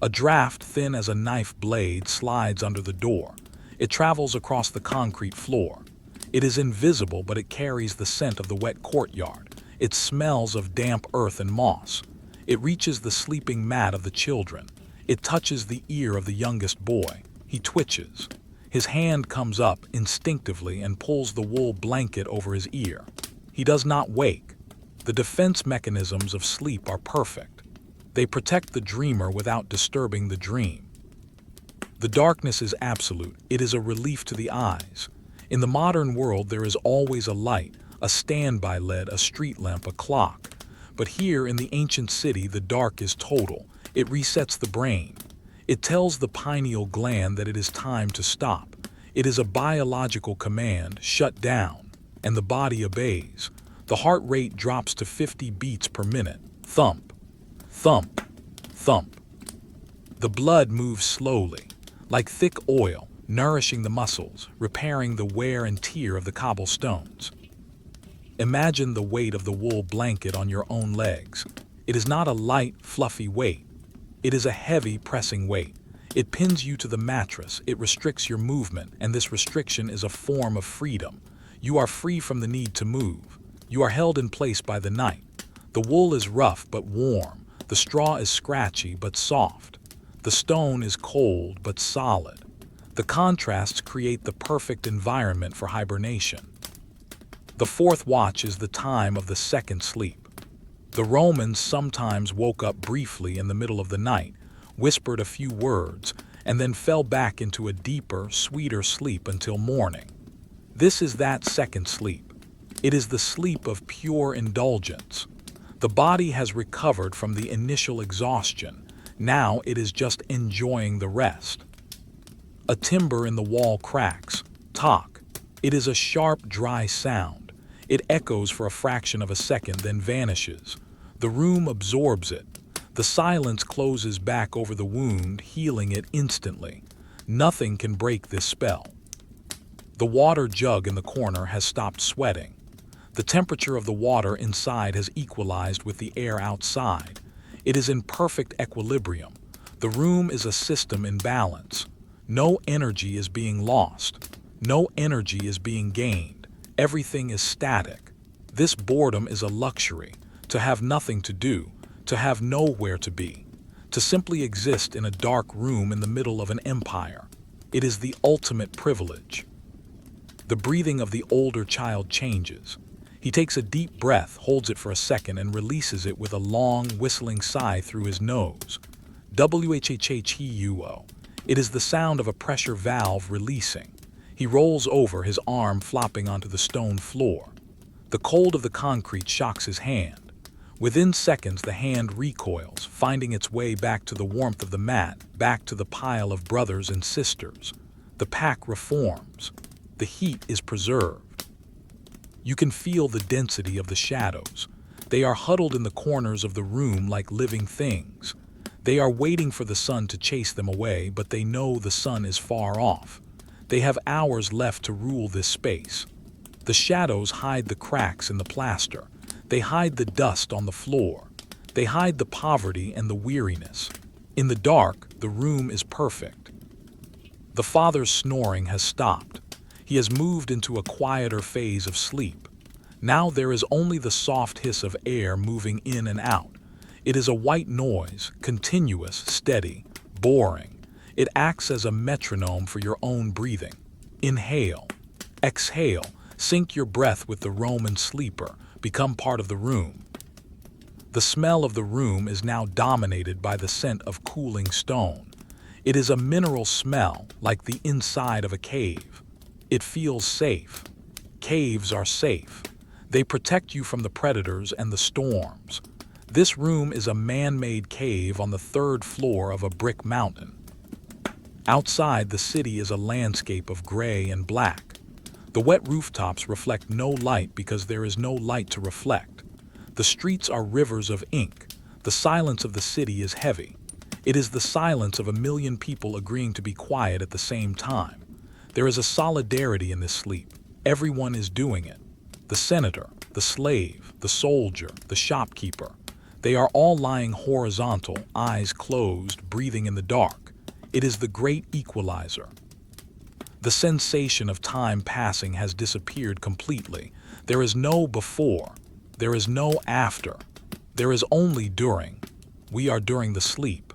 A draft thin as a knife blade slides under the door. It travels across the concrete floor. It is invisible, but it carries the scent of the wet courtyard. It smells of damp earth and moss. It reaches the sleeping mat of the children. It touches the ear of the youngest boy. He twitches. His hand comes up instinctively and pulls the wool blanket over his ear. He does not wake. The defense mechanisms of sleep are perfect. They protect the dreamer without disturbing the dream. The darkness is absolute. It is a relief to the eyes. In the modern world, there is always a light, a standby lead, a street lamp, a clock. But here in the ancient city, the dark is total. It resets the brain. It tells the pineal gland that it is time to stop. It is a biological command: shut down, and the body obeys. The heart rate drops to 50 beats per minute. Thump, thump, thump. The blood moves slowly, like thick oil, nourishing the muscles, repairing the wear and tear of the cobblestones. Imagine the weight of the wool blanket on your own legs. It is not a light, fluffy weight. It is a heavy, pressing weight. It pins you to the mattress. It restricts your movement, and this restriction is a form of freedom. You are free from the need to move. You are held in place by the night. The wool is rough but warm. The straw is scratchy but soft. The stone is cold but solid. The contrasts create the perfect environment for hibernation. The fourth watch is the time of the second sleep. The Romans sometimes woke up briefly in the middle of the night, whispered a few words, and then fell back into a deeper, sweeter sleep until morning. This is that second sleep. It is the sleep of pure indulgence. The body has recovered from the initial exhaustion. Now it is just enjoying the rest. A timber in the wall cracks. Tock. It is a sharp, dry sound. It echoes for a fraction of a second, then vanishes. The room absorbs it. The silence closes back over the wound, healing it instantly. Nothing can break this spell. The water jug in the corner has stopped sweating. The temperature of the water inside has equalized with the air outside. It is in perfect equilibrium. The room is a system in balance. No energy is being lost. No energy is being gained. Everything is static. This boredom is a luxury. To have nothing to do, to have nowhere to be, to simply exist in a dark room in the middle of an empire. It is the ultimate privilege. The breathing of the older child changes. He takes a deep breath, holds it for a second, and releases it with a long, whistling sigh through his nose. Whhhuo. It is the sound of a pressure valve releasing. He rolls over, his arm flopping onto the stone floor. The cold of the concrete shocks his hand. Within seconds, the hand recoils, finding its way back to the warmth of the mat, back to the pile of brothers and sisters. The pack reforms. The heat is preserved. You can feel the density of the shadows. They are huddled in the corners of the room like living things. They are waiting for the sun to chase them away, but they know the sun is far off. They have hours left to rule this space. The shadows hide the cracks in the plaster. They hide the dust on the floor. They hide the poverty and the weariness. In the dark, the room is perfect. The father's snoring has stopped. He has moved into a quieter phase of sleep. Now there is only the soft hiss of air moving in and out. It is a white noise, continuous, steady, boring. It acts as a metronome for your own breathing. Inhale. Exhale. Sync your breath with the Roman sleeper. Become part of the room. The smell of the room is now dominated by the scent of cooling stone. It is a mineral smell, like the inside of a cave. It feels safe. Caves are safe. They protect you from the predators and the storms. This room is a man-made cave on the 3rd floor of a brick mountain. Outside, the city is a landscape of gray and black. The wet rooftops reflect no light because there is no light to reflect. The streets are rivers of ink. The silence of the city is heavy. It is the silence of a million people agreeing to be quiet at the same time. There is a solidarity in this sleep. Everyone is doing it. The senator, the slave, the soldier, the shopkeeper. They are all lying horizontal, eyes closed, breathing in the dark. It is the great equalizer. The sensation of time passing has disappeared completely. There is no before. There is no after. There is only during. We are during the sleep.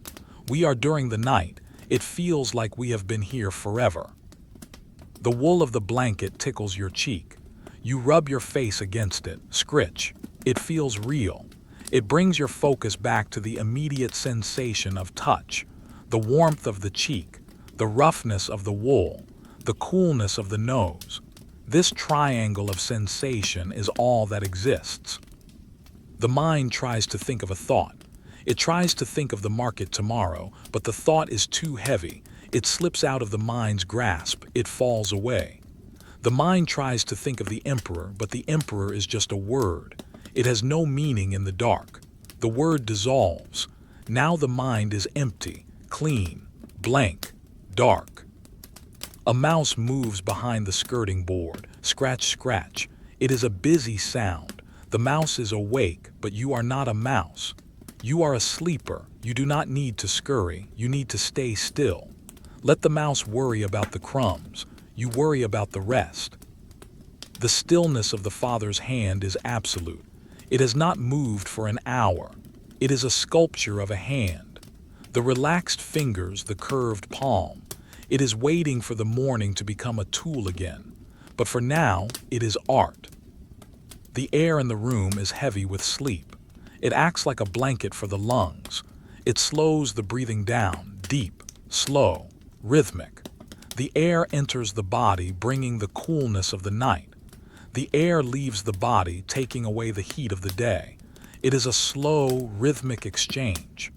We are during the night. It feels like we have been here forever. The wool of the blanket tickles your cheek. You rub your face against it, scritch. It feels real. It brings your focus back to the immediate sensation of touch, the warmth of the cheek, the roughness of the wool, the coolness of the nose. This triangle of sensation is all that exists. The mind tries to think of a thought. It tries to think of the market tomorrow, but the thought is too heavy. It slips out of the mind's grasp. It falls away. The mind tries to think of the emperor, but the emperor is just a word. It has no meaning in the dark. The word dissolves. Now the mind is empty, clean, blank, dark. A mouse moves behind the skirting board. Scratch, scratch. It is a busy sound. The mouse is awake, but you are not a mouse. You are a sleeper. You do not need to scurry. You need to stay still. Let the mouse worry about the crumbs. You worry about the rest. The stillness of the Father's hand is absolute. It has not moved for an hour. It is a sculpture of a hand. The relaxed fingers, the curved palm. It is waiting for the morning to become a tool again. But for now, it is art. The air in the room is heavy with sleep. It acts like a blanket for the lungs. It slows the breathing down, deep, slow, rhythmic. The air enters the body, bringing the coolness of the night. The air leaves the body, taking away the heat of the day. It is a slow, rhythmic exchange.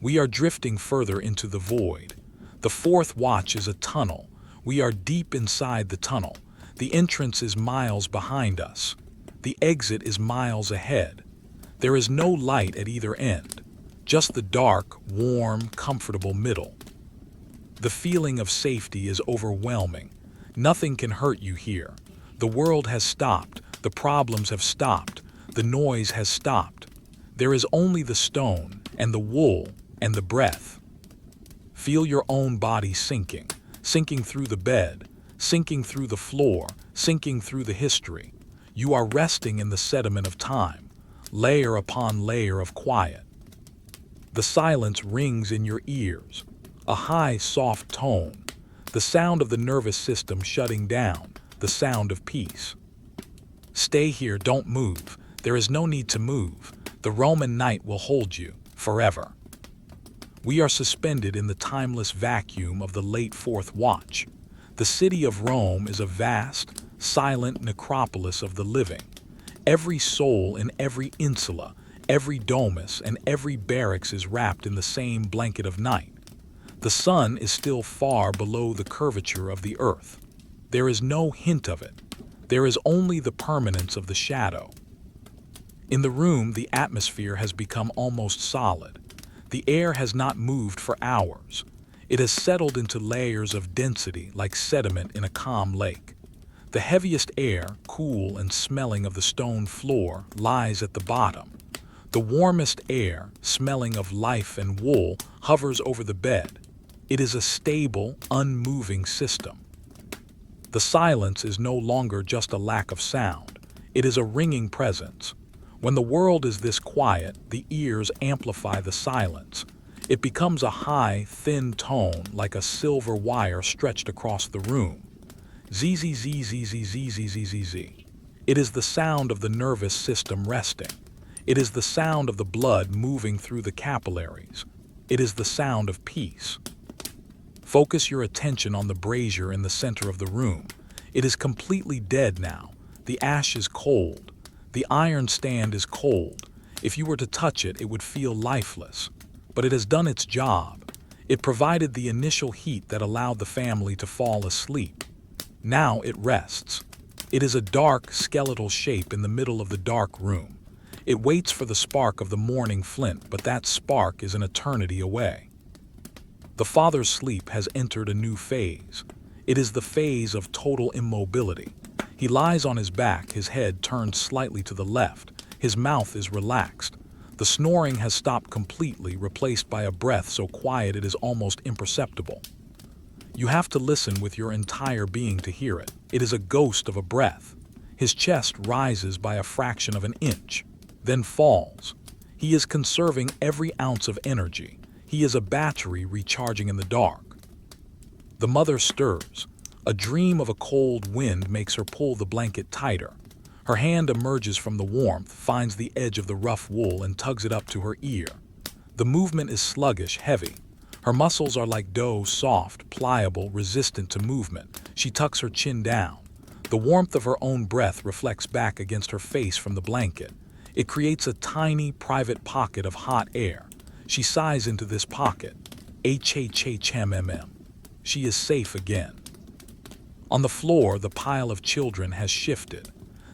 We are drifting further into the void. The fourth watch is a tunnel. We are deep inside the tunnel. The entrance is miles behind us. The exit is miles ahead. There is no light at either end, just the dark, warm, comfortable middle. The feeling of safety is overwhelming. Nothing can hurt you here. The world has stopped. The problems have stopped. The noise has stopped. There is only the stone and the wool and the breath. Feel your own body sinking, sinking through the bed, sinking through the floor, sinking through the history. You are resting in the sediment of time, layer upon layer of quiet. The silence rings in your ears, a high, soft tone, the sound of the nervous system shutting down, the sound of peace. Stay here, don't move. There is no need to move. The Roman night will hold you forever. We are suspended in the timeless vacuum of the late fourth watch. The city of Rome is a vast, silent necropolis of the living. Every soul in every insula, every domus, and every barracks is wrapped in the same blanket of night. The sun is still far below the curvature of the earth. There is no hint of it. There is only the permanence of the shadow. In the room, the atmosphere has become almost solid. The air has not moved for hours. It has settled into layers of density like sediment in a calm lake. The heaviest air, cool and smelling of the stone floor, lies at the bottom. The warmest air, smelling of life and wool, hovers over the bed. It is a stable, unmoving system. The silence is no longer just a lack of sound. It is a ringing presence. When the world is this quiet, the ears amplify the silence. It becomes a high, thin tone like a silver wire stretched across the room. Zzzzzzzzzzzzz. It is the sound of the nervous system resting. It is the sound of the blood moving through the capillaries. It is the sound of peace. Focus your attention on the brazier in the center of the room. It is completely dead now. The ash is cold. The iron stand is cold. If you were to touch it, it would feel lifeless. But it has done its job. It provided the initial heat that allowed the family to fall asleep. Now it rests. It is a dark, skeletal shape in the middle of the dark room. It waits for the spark of the morning flint, but that spark is an eternity away. The father's sleep has entered a new phase. It is the phase of total immobility. He lies on his back, his head turned slightly to the left. His mouth is relaxed. The snoring has stopped completely, replaced by a breath so quiet it is almost imperceptible. You have to listen with your entire being to hear it. It is a ghost of a breath. His chest rises by a fraction of an inch, then falls. He is conserving every ounce of energy. He is a battery recharging in the dark. The mother stirs. A dream of a cold wind makes her pull the blanket tighter. Her hand emerges from the warmth, finds the edge of the rough wool and tugs it up to her ear. The movement is sluggish, heavy. Her muscles are like dough, soft, pliable, resistant to movement. She tucks her chin down. The warmth of her own breath reflects back against her face from the blanket. It creates a tiny, private pocket of hot air. She sighs into this pocket. HHHMMM. She is safe again. On the floor, the pile of children has shifted.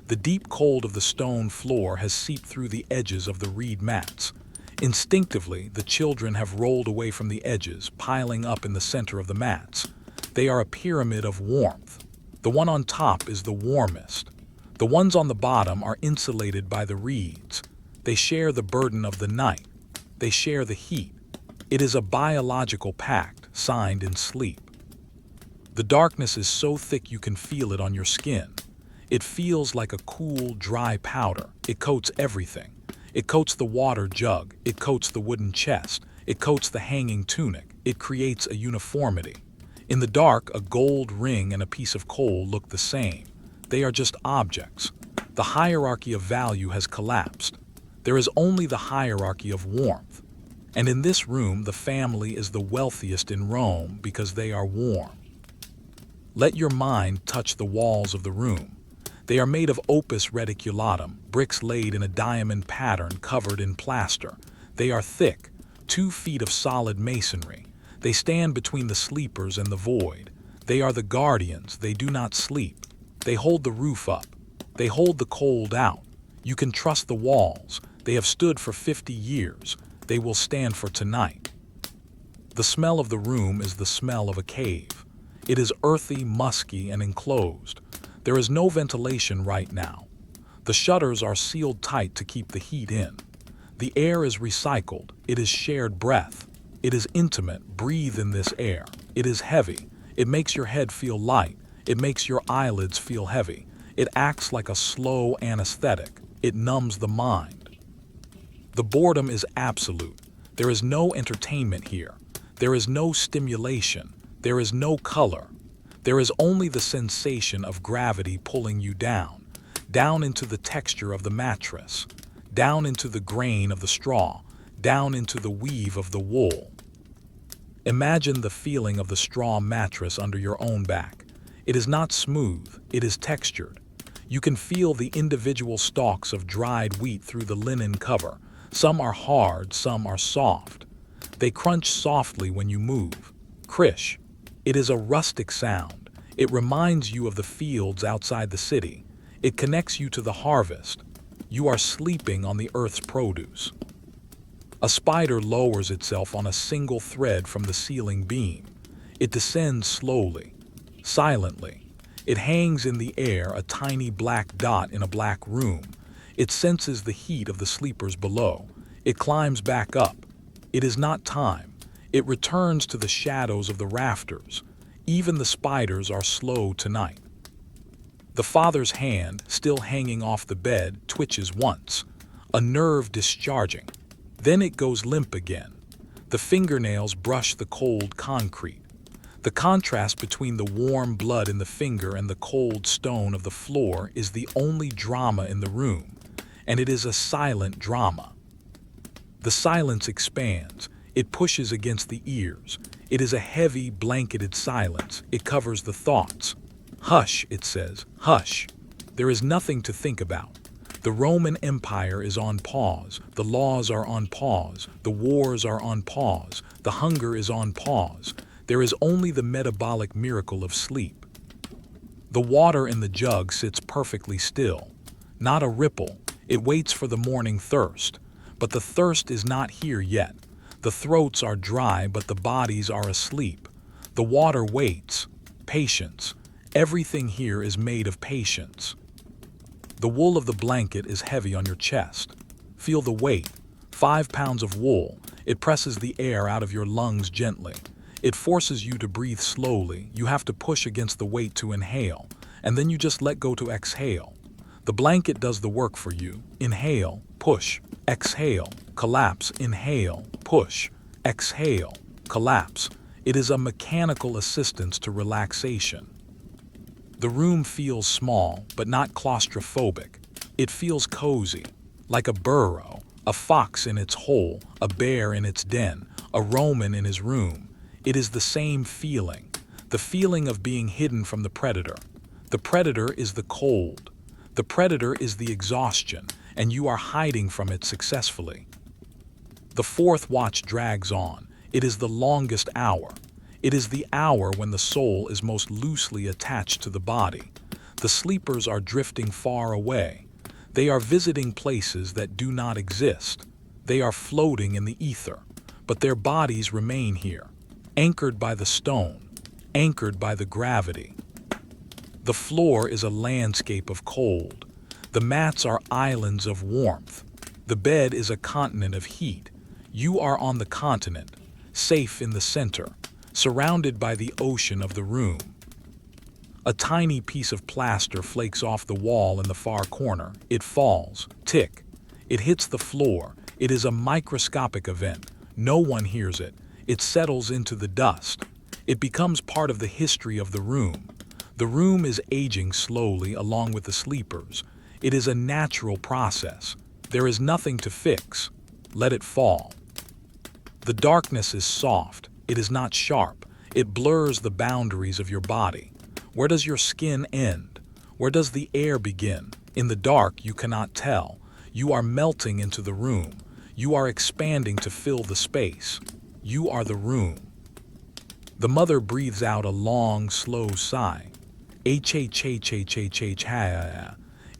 The deep cold of the stone floor has seeped through the edges of the reed mats. Instinctively, the children have rolled away from the edges, piling up in the center of the mats. They are a pyramid of warmth. The one on top is the warmest. The ones on the bottom are insulated by the reeds. They share the burden of the night. They share the heat. It is a biological pact, signed in sleep. The darkness is so thick you can feel it on your skin. It feels like a cool, dry powder. It coats everything. It coats the water jug. It coats the wooden chest. It coats the hanging tunic. It creates a uniformity. In the dark, a gold ring and a piece of coal look the same. They are just objects. The hierarchy of value has collapsed. There is only the hierarchy of warmth. And in this room, the family is the wealthiest in Rome because they are warm. Let your mind touch the walls of the room. They are made of opus reticulatum, bricks laid in a diamond pattern covered in plaster. They are thick, 2 feet of solid masonry. They stand between the sleepers and the void. They are the guardians. They do not sleep. They hold the roof up. They hold the cold out. You can trust the walls. They have stood for 50 years. They will stand for tonight. The smell of the room is the smell of a cave. It is earthy, musky, and enclosed. There is no ventilation right now. The shutters are sealed tight to keep the heat in. The air is recycled. It is shared breath. It is intimate. Breathe in this air. It is heavy. It makes your head feel light. It makes your eyelids feel heavy. It acts like a slow anesthetic. It numbs the mind. The boredom is absolute. There is no entertainment here. There is no stimulation. There is no color. There is only the sensation of gravity pulling you down, down into the texture of the mattress, down into the grain of the straw, down into the weave of the wool. Imagine the feeling of the straw mattress under your own back. It is not smooth, it is textured. You can feel the individual stalks of dried wheat through the linen cover. Some are hard, some are soft. They crunch softly when you move. Krish. It is a rustic sound. It reminds you of the fields outside the city. It connects you to the harvest. You are sleeping on the earth's produce. A spider lowers itself on a single thread from the ceiling beam. It descends slowly, silently. It hangs in the air, a tiny black dot in a black room. It senses the heat of the sleepers below. It climbs back up. It is not time. It returns to the shadows of the rafters. Even the spiders are slow tonight. The father's hand, still hanging off the bed, twitches once, a nerve discharging. Then it goes limp again. The fingernails brush the cold concrete. The contrast between the warm blood in the finger and the cold stone of the floor is the only drama in the room, and it is a silent drama. The silence expands. It pushes against the ears. It is a heavy, blanketed silence. It covers the thoughts. Hush, it says, hush. There is nothing to think about. The Roman Empire is on pause. The laws are on pause. The wars are on pause. The hunger is on pause. There is only the metabolic miracle of sleep. The water in the jug sits perfectly still. Not a ripple. It waits for the morning thirst. But the thirst is not here yet. The throats are dry, but the bodies are asleep. The water waits. Patience. Everything here is made of patience. The wool of the blanket is heavy on your chest. Feel the weight. 5 pounds of wool. It presses the air out of your lungs gently. It forces you to breathe slowly. You have to push against the weight to inhale, and then you just let go to exhale. The blanket does the work for you. Inhale, push, exhale, collapse, inhale, push, exhale, collapse. It is a mechanical assistance to relaxation. The room feels small, but not claustrophobic. It feels cozy, like a burrow, a fox in its hole, a bear in its den, a Roman in his room. It is the same feeling, the feeling of being hidden from the predator. The predator is the cold. The predator is the exhaustion, and you are hiding from it successfully. The fourth watch drags on. It is the longest hour. It is the hour when the soul is most loosely attached to the body. The sleepers are drifting far away. They are visiting places that do not exist. They are floating in the ether, but their bodies remain here, anchored by the stone, anchored by the gravity. The floor is a landscape of cold. The mats are islands of warmth. The bed is a continent of heat. You are on the continent, safe in the center, surrounded by the ocean of the room. A tiny piece of plaster flakes off the wall in the far corner. It falls, tick. It hits the floor. It is a microscopic event. No one hears it. It settles into the dust. It becomes part of the history of the room. The room is aging slowly along with the sleepers. It is a natural process. There is nothing to fix. Let it fall. The darkness is soft. It is not sharp. It blurs the boundaries of your body. Where does your skin end? Where does the air begin? In the dark, you cannot tell. You are melting into the room. You are expanding to fill the space. You are the room. The mother breathes out a long, slow sigh. H-H-H-H-H-H-ha.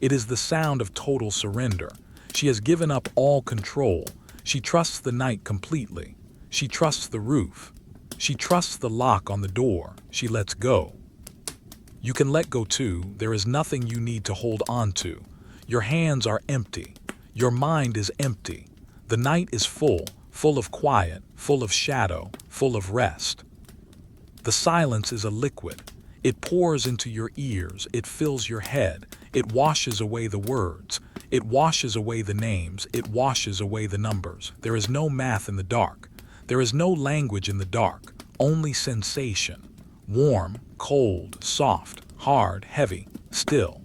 It is the sound of total surrender. She has given up all control. She trusts the night completely. She trusts the roof. She trusts the lock on the door. She lets go. You can let go too. There is nothing you need to hold on to. Your hands are empty. Your mind is empty. The night is full of quiet, full of shadow, full of rest. The silence is a liquid. It pours into your ears. It fills your head. It washes away the words. It washes away the names. It washes away the numbers. There is no math in the dark. There is no language in the dark, only sensation. Warm, cold, soft, hard, heavy, still.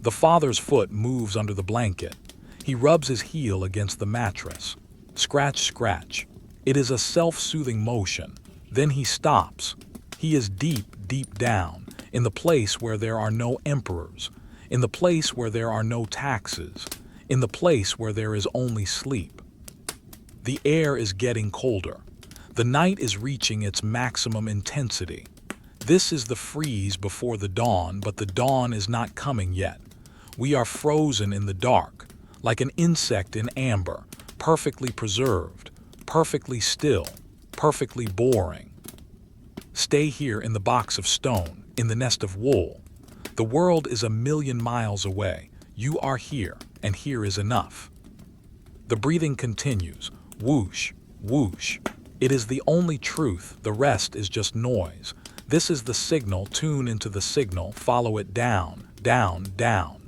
The father's foot moves under the blanket. He rubs his heel against the mattress. Scratch, scratch. It is a self-soothing motion. Then he stops. He is deep, deep down, in the place where there are no emperors, in the place where there are no taxes, in the place where there is only sleep. The air is getting colder. The night is reaching its maximum intensity. This is the freeze before the dawn, but the dawn is not coming yet. We are frozen in the dark, like an insect in amber, perfectly preserved, perfectly still, perfectly boring. Stay here in the box of stone, in the nest of wool. The world is 1,000,000 miles away. You are here, and here is enough. The breathing continues. Whoosh, whoosh. It is the only truth. The rest is just noise. This is the signal. Tune into the signal. Follow it down, down, down.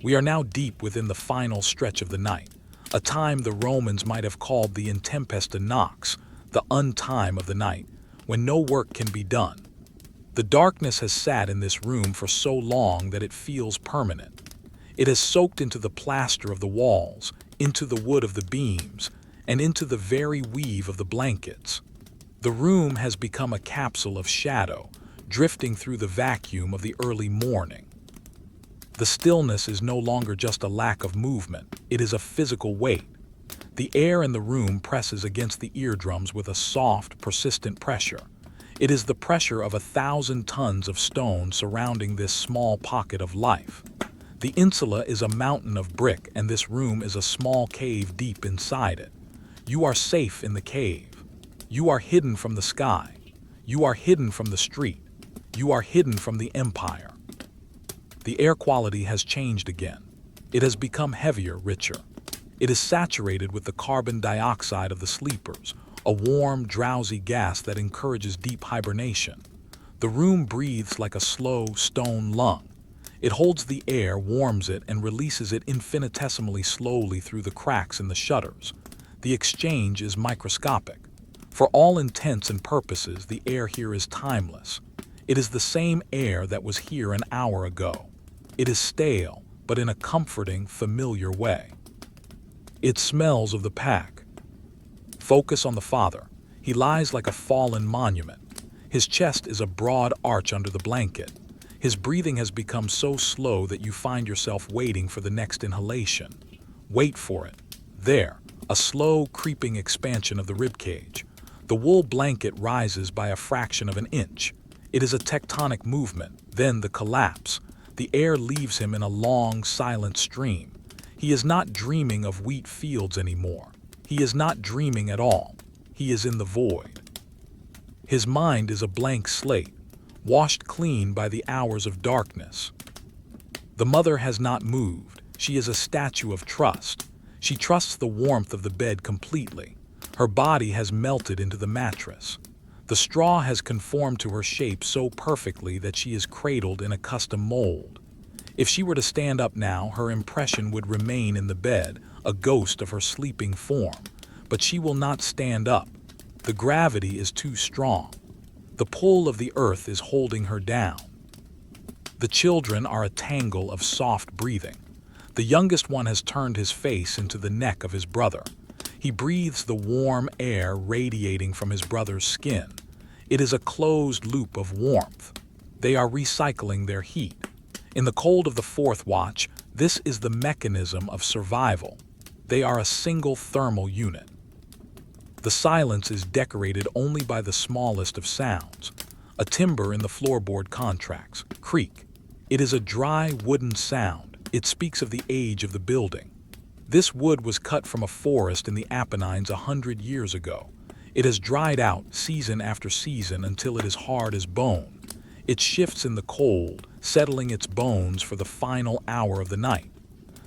We are now deep within the final stretch of the night, a time the Romans might have called the intempesta nox, the untime of the night, when no work can be done. The darkness has sat in this room for so long that it feels permanent. It has soaked into the plaster of the walls, into the wood of the beams, and into the very weave of the blankets. The room has become a capsule of shadow, drifting through the vacuum of the early morning. The stillness is no longer just a lack of movement, it is a physical weight. The air in the room presses against the eardrums with a soft, persistent pressure. It is the pressure of 1,000 tons of stone surrounding this small pocket of life. The insula is a mountain of brick, and this room is a small cave deep inside it. You are safe in the cave. You are hidden from the sky. You are hidden from the street. You are hidden from the empire. The air quality has changed again. It has become heavier, richer. It is saturated with the carbon dioxide of the sleepers, a warm, drowsy gas that encourages deep hibernation. The room breathes like a slow, stone lung. It holds the air, warms it, and releases it infinitesimally slowly through the cracks in the shutters. The exchange is microscopic. For all intents and purposes, the air here is timeless. It is the same air that was here an hour ago. It is stale, but in a comforting, familiar way. It smells of the pack. Focus on the father. He lies like a fallen monument. His chest is a broad arch under the blanket. His breathing has become so slow that you find yourself waiting for the next inhalation. Wait for it. There, a slow, creeping expansion of the ribcage. The wool blanket rises by a fraction of an inch. It is a tectonic movement, then the collapse. The air leaves him in a long, silent stream. He is not dreaming of wheat fields anymore. He is not dreaming at all. He is in the void. His mind is a blank slate, washed clean by the hours of darkness. The mother has not moved. She is a statue of trust. She trusts the warmth of the bed completely. Her body has melted into the mattress. The straw has conformed to her shape so perfectly that she is cradled in a custom mold. If she were to stand up now, her impression would remain in the bed, a ghost of her sleeping form. But she will not stand up. The gravity is too strong. The pull of the earth is holding her down. The children are a tangle of soft breathing. The youngest one has turned his face into the neck of his brother. He breathes the warm air radiating from his brother's skin. It is a closed loop of warmth. They are recycling their heat. In the cold of the fourth watch, this is the mechanism of survival. They are a single thermal unit. The silence is decorated only by the smallest of sounds. A timber in the floorboard contracts, creak. It is a dry, wooden sound. It speaks of the age of the building. This wood was cut from a forest in the Apennines 100 years ago. It has dried out season after season until it is hard as bone. It shifts in the cold, settling its bones for the final hour of the night.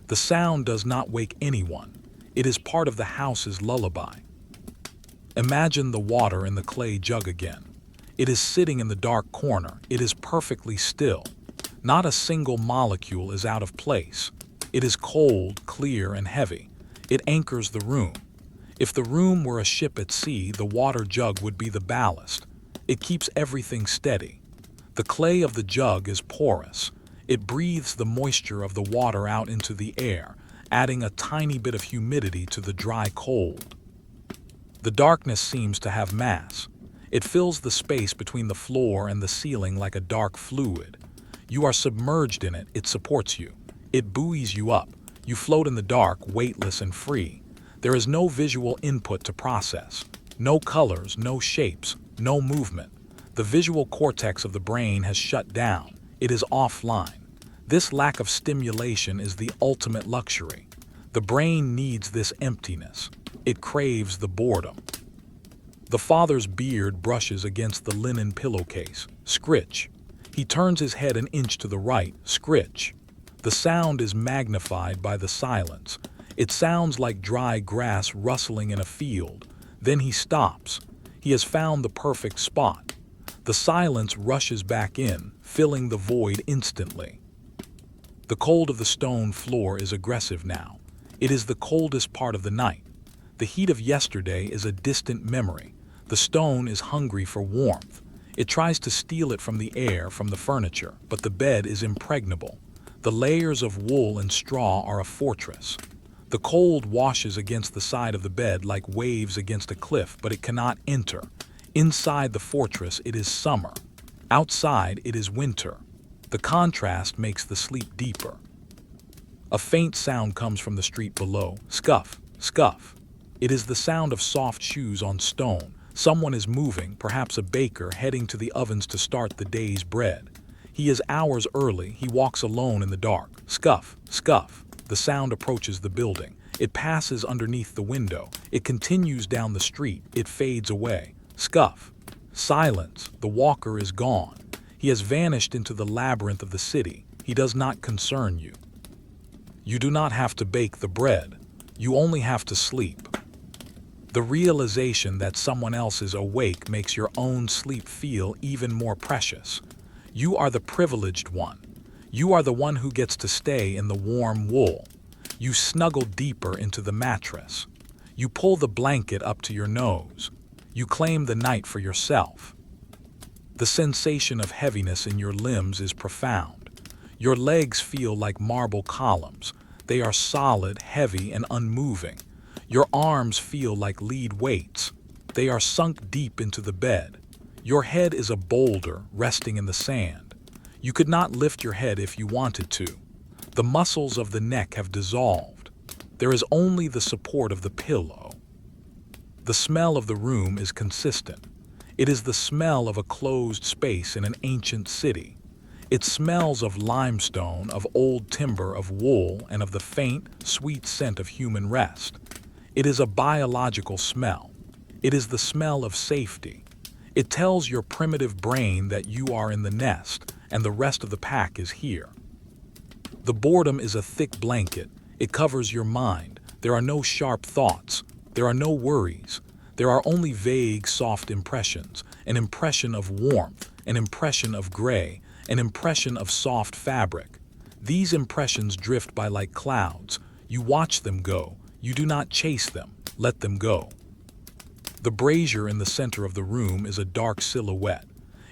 The sound does not wake anyone. It is part of the house's lullaby. Imagine the water in the clay jug again. It is sitting in the dark corner. It is perfectly still. Not a single molecule is out of place. It is cold, clear, and heavy. It anchors the room. If the room were a ship at sea, the water jug would be the ballast. It keeps everything steady. The clay of the jug is porous. It breathes the moisture of the water out into the air, adding a tiny bit of humidity to the dry cold. The darkness seems to have mass. It fills the space between the floor and the ceiling like a dark fluid. You are submerged in it. It supports you. It buoys you up. You float in the dark, weightless and free. There is no visual input to process. No colors, no shapes, no movement. The visual cortex of the brain has shut down. It is offline. This lack of stimulation is the ultimate luxury. The brain needs this emptiness. It craves the boredom. The father's beard brushes against the linen pillowcase. Scritch. He turns his head an inch to the right. Scritch. The sound is magnified by the silence. It sounds like dry grass rustling in a field. Then he stops. He has found the perfect spot. The silence rushes back in, filling the void instantly. The cold of the stone floor is aggressive now. It is the coldest part of the night. The heat of yesterday is a distant memory. The stone is hungry for warmth. It tries to steal it from the air, from the furniture, but the bed is impregnable. The layers of wool and straw are a fortress. The cold washes against the side of the bed like waves against a cliff, but it cannot enter. Inside the fortress, it is summer. Outside, it is winter. The contrast makes the sleep deeper. A faint sound comes from the street below. Scuff, scuff. It is the sound of soft shoes on stone. Someone is moving, perhaps a baker, heading to the ovens to start the day's bread. He is hours early. He walks alone in the dark. Scuff, scuff. The sound approaches the building. It passes underneath the window. It continues down the street. It fades away. Scuff. Silence. The walker is gone. He has vanished into the labyrinth of the city. He does not concern you. You do not have to bake the bread. You only have to sleep. The realization that someone else is awake makes your own sleep feel even more precious. You are the privileged one. You are the one who gets to stay in the warm wool. You snuggle deeper into the mattress. You pull the blanket up to your nose. You claim the night for yourself. The sensation of heaviness in your limbs is profound. Your legs feel like marble columns. They are solid, heavy, and unmoving. Your arms feel like lead weights. They are sunk deep into the bed. Your head is a boulder resting in the sand. You could not lift your head if you wanted to. The muscles of the neck have dissolved. There is only the support of the pillow. The smell of the room is consistent. It is the smell of a closed space in an ancient city. It smells of limestone, of old timber, of wool, and of the faint, sweet scent of human rest. It is a biological smell. It is the smell of safety. It tells your primitive brain that you are in the nest and the rest of the pack is here. The boredom is a thick blanket. It covers your mind. There are no sharp thoughts. There are no worries. There are only vague, soft impressions. An impression of warmth, an impression of gray, an impression of soft fabric. These impressions drift by like clouds. You watch them go. You do not chase them. Let them go. The brazier in the center of the room is a dark silhouette.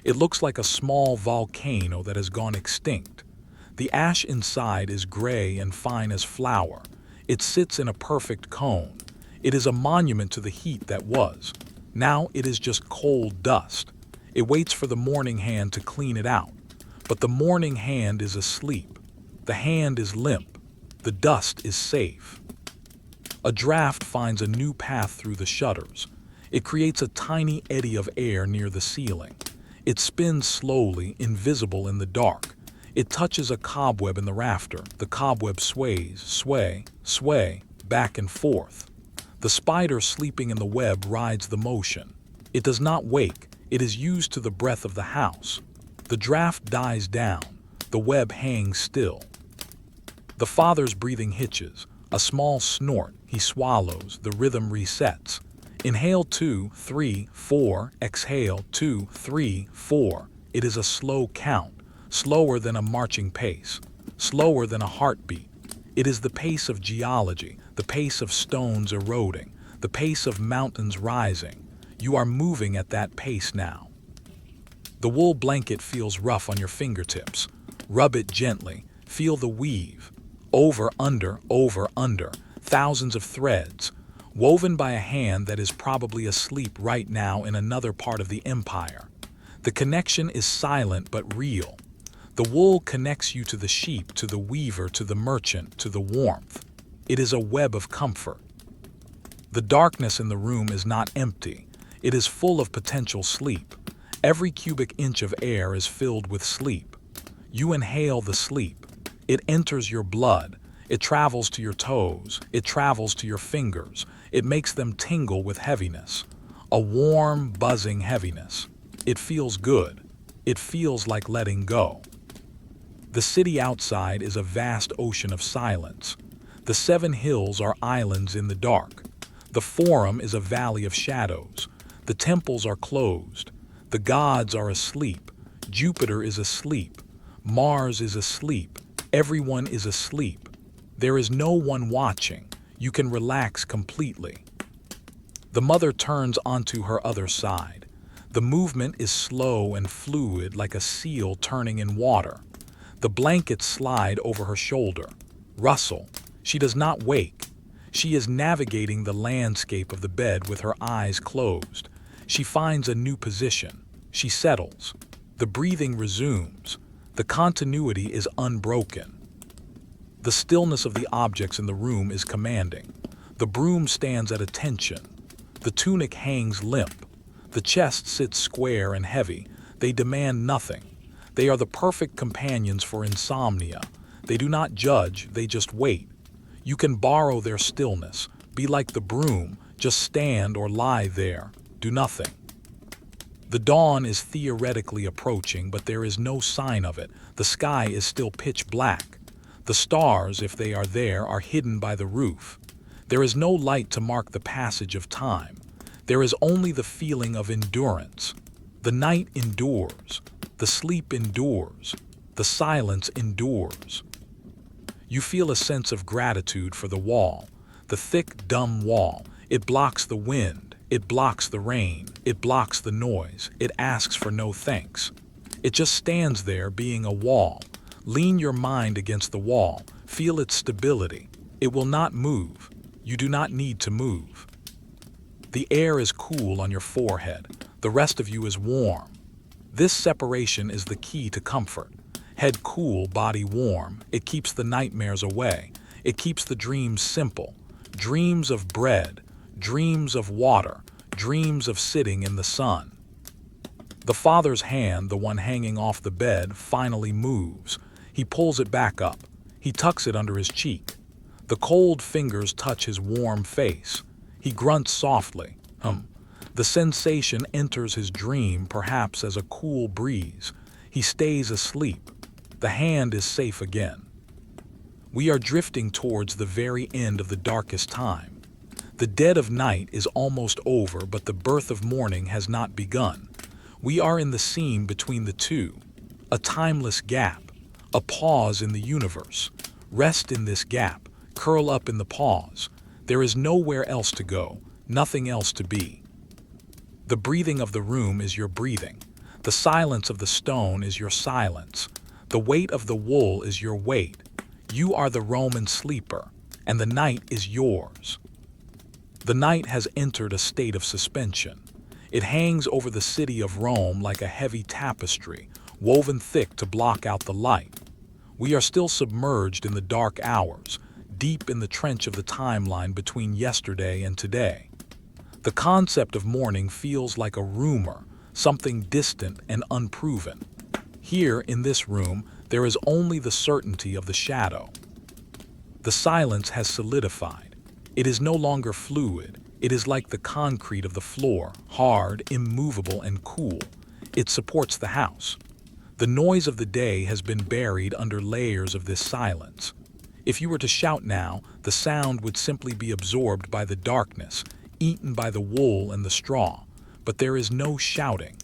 It looks like a small volcano that has gone extinct. The ash inside is gray and fine as flour. It sits in a perfect cone. It is a monument to the heat that was. Now it is just cold dust. It waits for the morning hand to clean it out. But the morning hand is asleep. The hand is limp. The dust is safe. A draft finds a new path through the shutters. It creates a tiny eddy of air near the ceiling. It spins slowly, invisible in the dark. It touches a cobweb in the rafter. The cobweb sways, sway, back and forth. The spider sleeping in the web rides the motion. It does not wake. It is used to the breath of the house. The draft dies down. The web hangs still. The father's breathing hitches. A small snort. He swallows. The rhythm resets. Inhale 2, 3, 4. Exhale 2, 3, 4. It is a slow count. Slower than a marching pace. Slower than a heartbeat. It is the pace of geology. The pace of stones eroding. The pace of mountains rising. You are moving at that pace now. The wool blanket feels rough on your fingertips. Rub it gently. Feel the weave. Over, under, thousands of threads, woven by a hand that is probably asleep right now in another part of the empire. The connection is silent but real. The wool connects you to the sheep, to the weaver, to the merchant, to the warmth. It is a web of comfort. The darkness in the room is not empty. It is full of potential sleep. Every cubic inch of air is filled with sleep. You inhale the sleep. It enters your blood. It travels to your toes. It travels to your fingers. It makes them tingle with heaviness. A warm, buzzing heaviness. It feels good. It feels like letting go. The city outside is a vast ocean of silence. The 7 hills are islands in the dark. The Forum is a valley of shadows. The temples are closed. The gods are asleep. Jupiter is asleep. Mars is asleep. Everyone is asleep. There is no one watching. You can relax completely. The mother turns onto her other side. The movement is slow and fluid like a seal turning in water. The blankets slide over her shoulder. Rustle. She does not wake. She is navigating the landscape of the bed with her eyes closed. She finds a new position. She settles. The breathing resumes. The continuity is unbroken. The stillness of the objects in the room is commanding. The broom stands at attention. The tunic hangs limp. The chest sits square and heavy. They demand nothing. They are the perfect companions for insomnia. They do not judge, they just wait. You can borrow their stillness. Be like the broom, just stand or lie there. Do nothing. The dawn is theoretically approaching, but there is no sign of it. The sky is still pitch black. The stars, if they are there, are hidden by the roof. There is no light to mark the passage of time. There is only the feeling of endurance. The night endures. The sleep endures. The silence endures. You feel a sense of gratitude for the wall, the thick, dumb wall. It blocks the wind. It blocks the rain. It blocks the noise. It asks for no thanks. It just stands there being a wall. Lean your mind against the wall. Feel its stability. It will not move. You do not need to move. The air is cool on your forehead. The rest of you is warm. This separation is the key to comfort. Head cool, body warm. It keeps the nightmares away. It keeps the dreams simple. Dreams of bread, dreams of water, dreams of sitting in the sun. The father's hand, the one hanging off the bed, finally moves. He pulls it back up. He tucks it under his cheek. The cold fingers touch his warm face. He grunts softly. The sensation enters his dream, perhaps as a cool breeze. He stays asleep. The hand is safe again. We are drifting towards the very end of the darkest time. The dead of night is almost over, but the birth of morning has not begun. We are in the seam between the two, a timeless gap, a pause in the universe. Rest in this gap, curl up in the pause. There is nowhere else to go, nothing else to be. The breathing of the room is your breathing. The silence of the stone is your silence. The weight of the wool is your weight. You are the Roman sleeper, and the night is yours. The night has entered a state of suspension. It hangs over the city of Rome like a heavy tapestry, woven thick to block out the light. We are still submerged in the dark hours, deep in the trench of the timeline between yesterday and today. The concept of morning feels like a rumor, something distant and unproven. Here, in this room, there is only the certainty of the shadow. The silence has solidified. It is no longer fluid. It is like the concrete of the floor, hard, immovable, and cool. It supports the house. The noise of the day has been buried under layers of this silence. If you were to shout now, the sound would simply be absorbed by the darkness, eaten by the wool and the straw. But there is no shouting.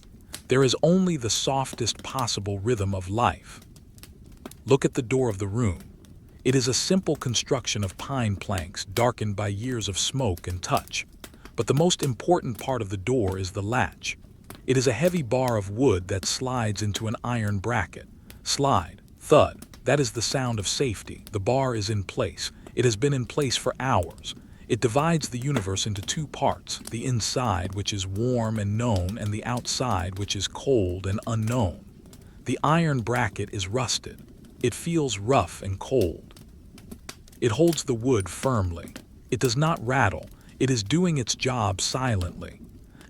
There is only the softest possible rhythm of life. Look at the door of the room. It is a simple construction of pine planks darkened by years of smoke and touch. But the most important part of the door is the latch. It is a heavy bar of wood that slides into an iron bracket. Slide, thud, that is the sound of safety. The bar is in place. It has been in place for hours. It divides the universe into two parts, the inside, which is warm and known, and the outside, which is cold and unknown. The iron bracket is rusted. It feels rough and cold. It holds the wood firmly. It does not rattle. It is doing its job silently.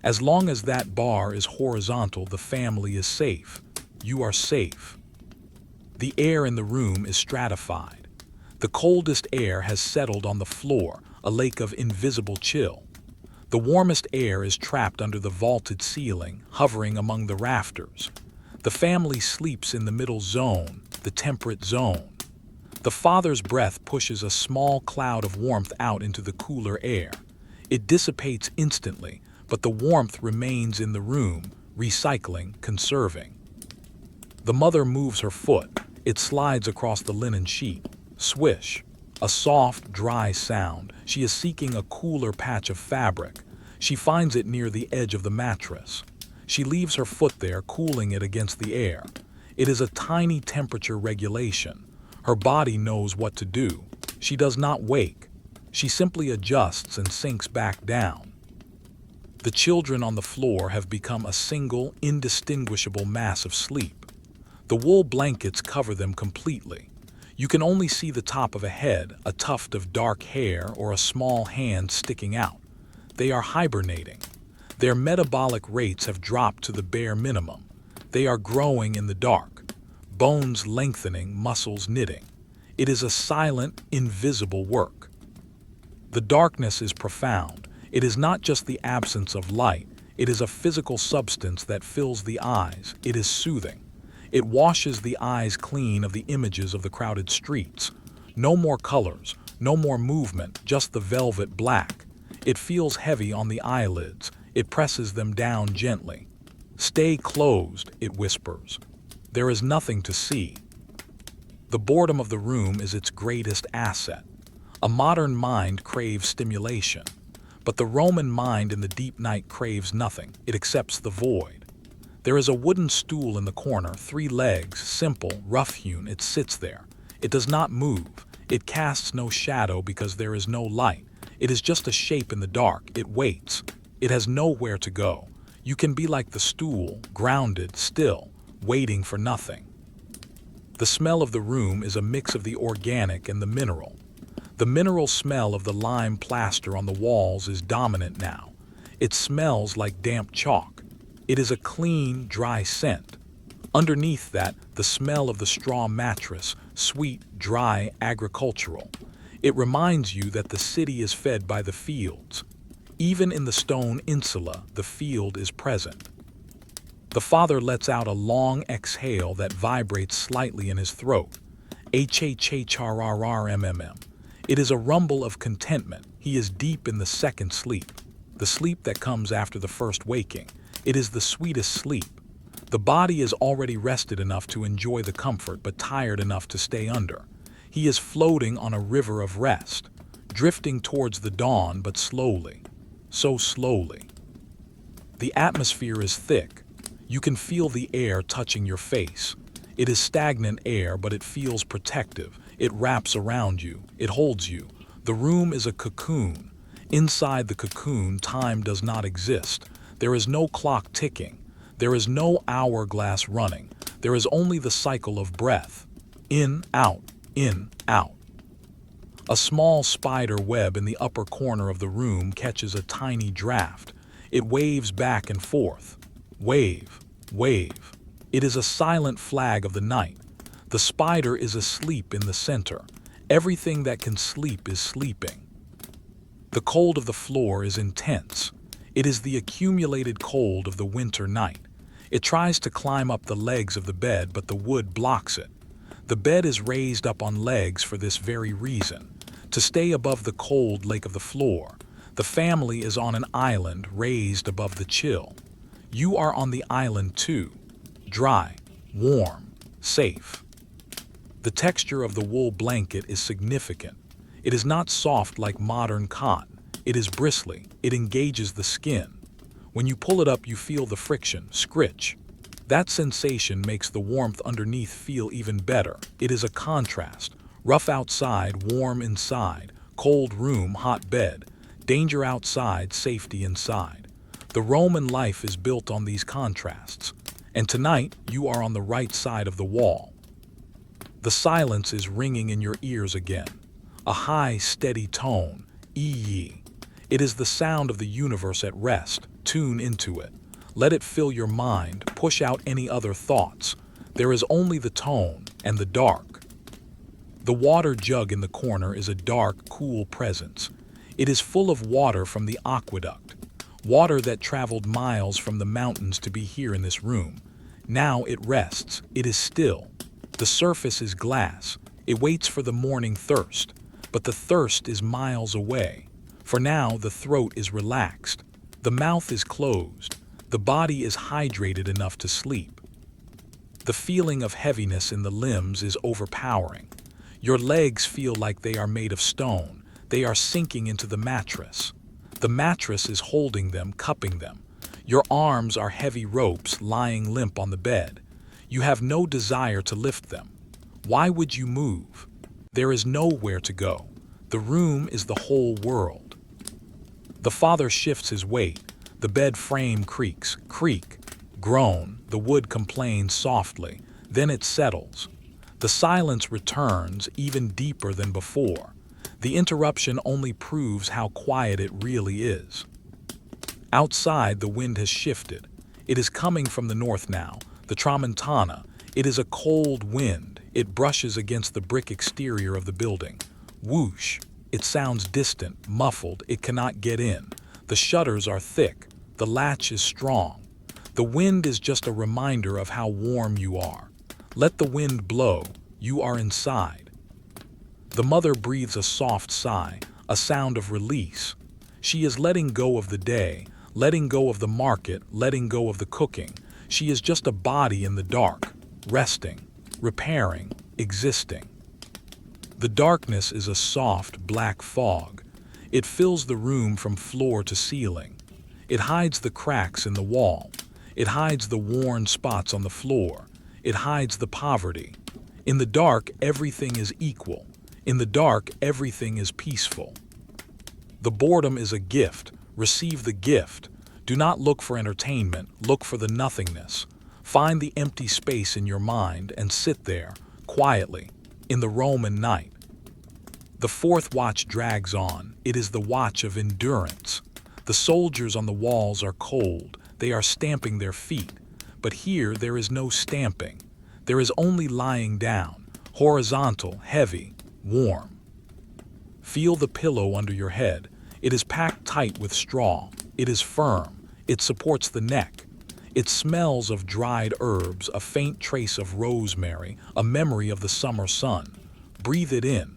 As long as that bar is horizontal, the family is safe. You are safe. The air in the room is stratified. The coldest air has settled on the floor, a lake of invisible chill. The warmest air is trapped under the vaulted ceiling, hovering among the rafters. The family sleeps in the middle zone, the temperate zone. The father's breath pushes a small cloud of warmth out into the cooler air. It dissipates instantly, but the warmth remains in the room, recycling, conserving. The mother moves her foot. It slides across the linen sheet. Swish. A soft, dry sound. She is seeking a cooler patch of fabric. She finds it near the edge of the mattress. She leaves her foot there, cooling it against the air. It is a tiny temperature regulation. Her body knows what to do. She does not wake. She simply adjusts and sinks back down. The children on the floor have become a single, indistinguishable mass of sleep. The wool blankets cover them completely. You can only see the top of a head, a tuft of dark hair, or a small hand sticking out. They are hibernating. Their metabolic rates have dropped to the bare minimum. They are growing in the dark, bones lengthening, muscles knitting. It is a silent, invisible work. The darkness is profound. It is not just the absence of light, It is a physical substance that fills the eyes. It is soothing. It washes the eyes clean of the images of the crowded streets. No more colors, no more movement, just the velvet black. It feels heavy on the eyelids. It presses them down gently. "Stay closed," it whispers. There is nothing to see. The boredom of the room is its greatest asset. A modern mind craves stimulation, but the Roman mind in the deep night craves nothing. It accepts the void. There is a wooden stool in the corner, 3 legs, simple, rough-hewn. It sits there. It does not move. It casts no shadow because there is no light. It is just a shape in the dark. It waits. It has nowhere to go. You can be like the stool, grounded, still, waiting for nothing. The smell of the room is a mix of the organic and the mineral. The mineral smell of the lime plaster on the walls is dominant now. It smells like damp chalk. It is a clean, dry scent. Underneath that, the smell of the straw mattress, sweet, dry, agricultural. It reminds you that the city is fed by the fields. Even in the stone insula, the field is present. The father lets out a long exhale that vibrates slightly in his throat. H-H-H-R-R-R-M-M-M. It is a rumble of contentment. He is deep in the second sleep, the sleep that comes after the first waking. It is the sweetest sleep. The body is already rested enough to enjoy the comfort, but tired enough to stay under. He is floating on a river of rest, drifting towards the dawn, but slowly, so slowly. The atmosphere is thick. You can feel the air touching your face. It is stagnant air, but it feels protective. It wraps around you. It holds you. The room is a cocoon. Inside the cocoon, time does not exist. There is no clock ticking. There is no hourglass running. There is only the cycle of breath. In, out, in, out. A small spider web in the upper corner of the room catches a tiny draft. It waves back and forth. Wave, wave. It is a silent flag of the night. The spider is asleep in the center. Everything that can sleep is sleeping. The cold of the floor is intense. It is the accumulated cold of the winter night. It tries to climb up the legs of the bed, but the wood blocks it. The bed is raised up on legs for this very reason, to stay above the cold lake of the floor. The family is on an island raised above the chill. You are on the island too, dry, warm, safe. The texture of the wool blanket is significant. It is not soft like modern cotton. It is bristly. It engages the skin. When you pull it up, you feel the friction, scritch. That sensation makes the warmth underneath feel even better. It is a contrast. Rough outside, warm inside. Cold room, hot bed. Danger outside, safety inside. The Roman life is built on these contrasts. And tonight, you are on the right side of the wall. The silence is ringing in your ears again. A high, steady tone. Ee. It is the sound of the universe at rest. Tune into it. Let it fill your mind. Push out any other thoughts. There is only the tone and the dark. The water jug in the corner is a dark, cool presence. It is full of water from the aqueduct. Water that traveled miles from the mountains to be here in this room. Now it rests. It is still. The surface is glass. It waits for the morning thirst. But the thirst is miles away. For now, the throat is relaxed. The mouth is closed. The body is hydrated enough to sleep. The feeling of heaviness in the limbs is overpowering. Your legs feel like they are made of stone. They are sinking into the mattress. The mattress is holding them, cupping them. Your arms are heavy ropes lying limp on the bed. You have no desire to lift them. Why would you move? There is nowhere to go. The room is the whole world. The father shifts his weight. The bed frame creaks, creak, groan. The wood complains softly. Then it settles. The silence returns even deeper than before. The interruption only proves how quiet it really is. Outside, the wind has shifted. It is coming from the north now, the tramontana. It is a cold wind. It brushes against the brick exterior of the building. Whoosh. It sounds distant, muffled. It cannot get in. The shutters are thick. The latch is strong. The wind is just a reminder of how warm you are. Let the wind blow. You are inside. The mother breathes a soft sigh, a sound of release. She is letting go of the day, letting go of the market, letting go of the cooking. She is just a body in the dark, resting, repairing, existing. The darkness is a soft, black fog. It fills the room from floor to ceiling. It hides the cracks in the wall. It hides the worn spots on the floor. It hides the poverty. In the dark, everything is equal. In the dark, everything is peaceful. The boredom is a gift. Receive the gift. Do not look for entertainment. Look for the nothingness. Find the empty space in your mind and sit there, quietly, in the Roman night. The fourth watch drags on. It is the watch of endurance. The soldiers on the walls are cold. They are stamping their feet. But here there is no stamping. There is only lying down, horizontal, heavy, warm. Feel the pillow under your head. It is packed tight with straw. It is firm. It supports the neck. It smells of dried herbs, a faint trace of rosemary, a memory of the summer sun. Breathe it in.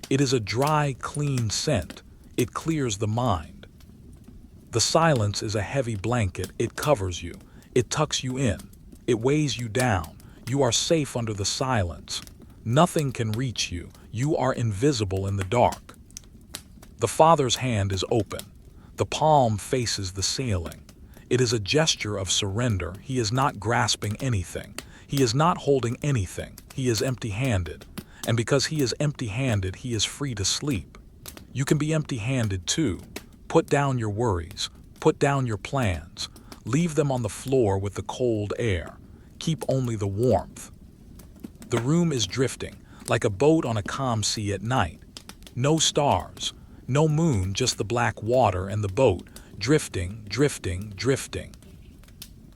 It is a dry, clean scent. It clears the mind. The silence is a heavy blanket. It covers you. It tucks you in. It weighs you down. You are safe under the silence. Nothing can reach you. You are invisible in the dark. The Father's hand is open. The palm faces the ceiling. It is a gesture of surrender. He is not grasping anything. He is not holding anything. He is empty-handed. And because he is empty-handed, he is free to sleep. You can be empty-handed too. Put down your worries. Put down your plans. Leave them on the floor with the cold air. Keep only the warmth. The room is drifting, like a boat on a calm sea at night. No stars, no moon, just the black water and the boat, drifting, drifting, drifting.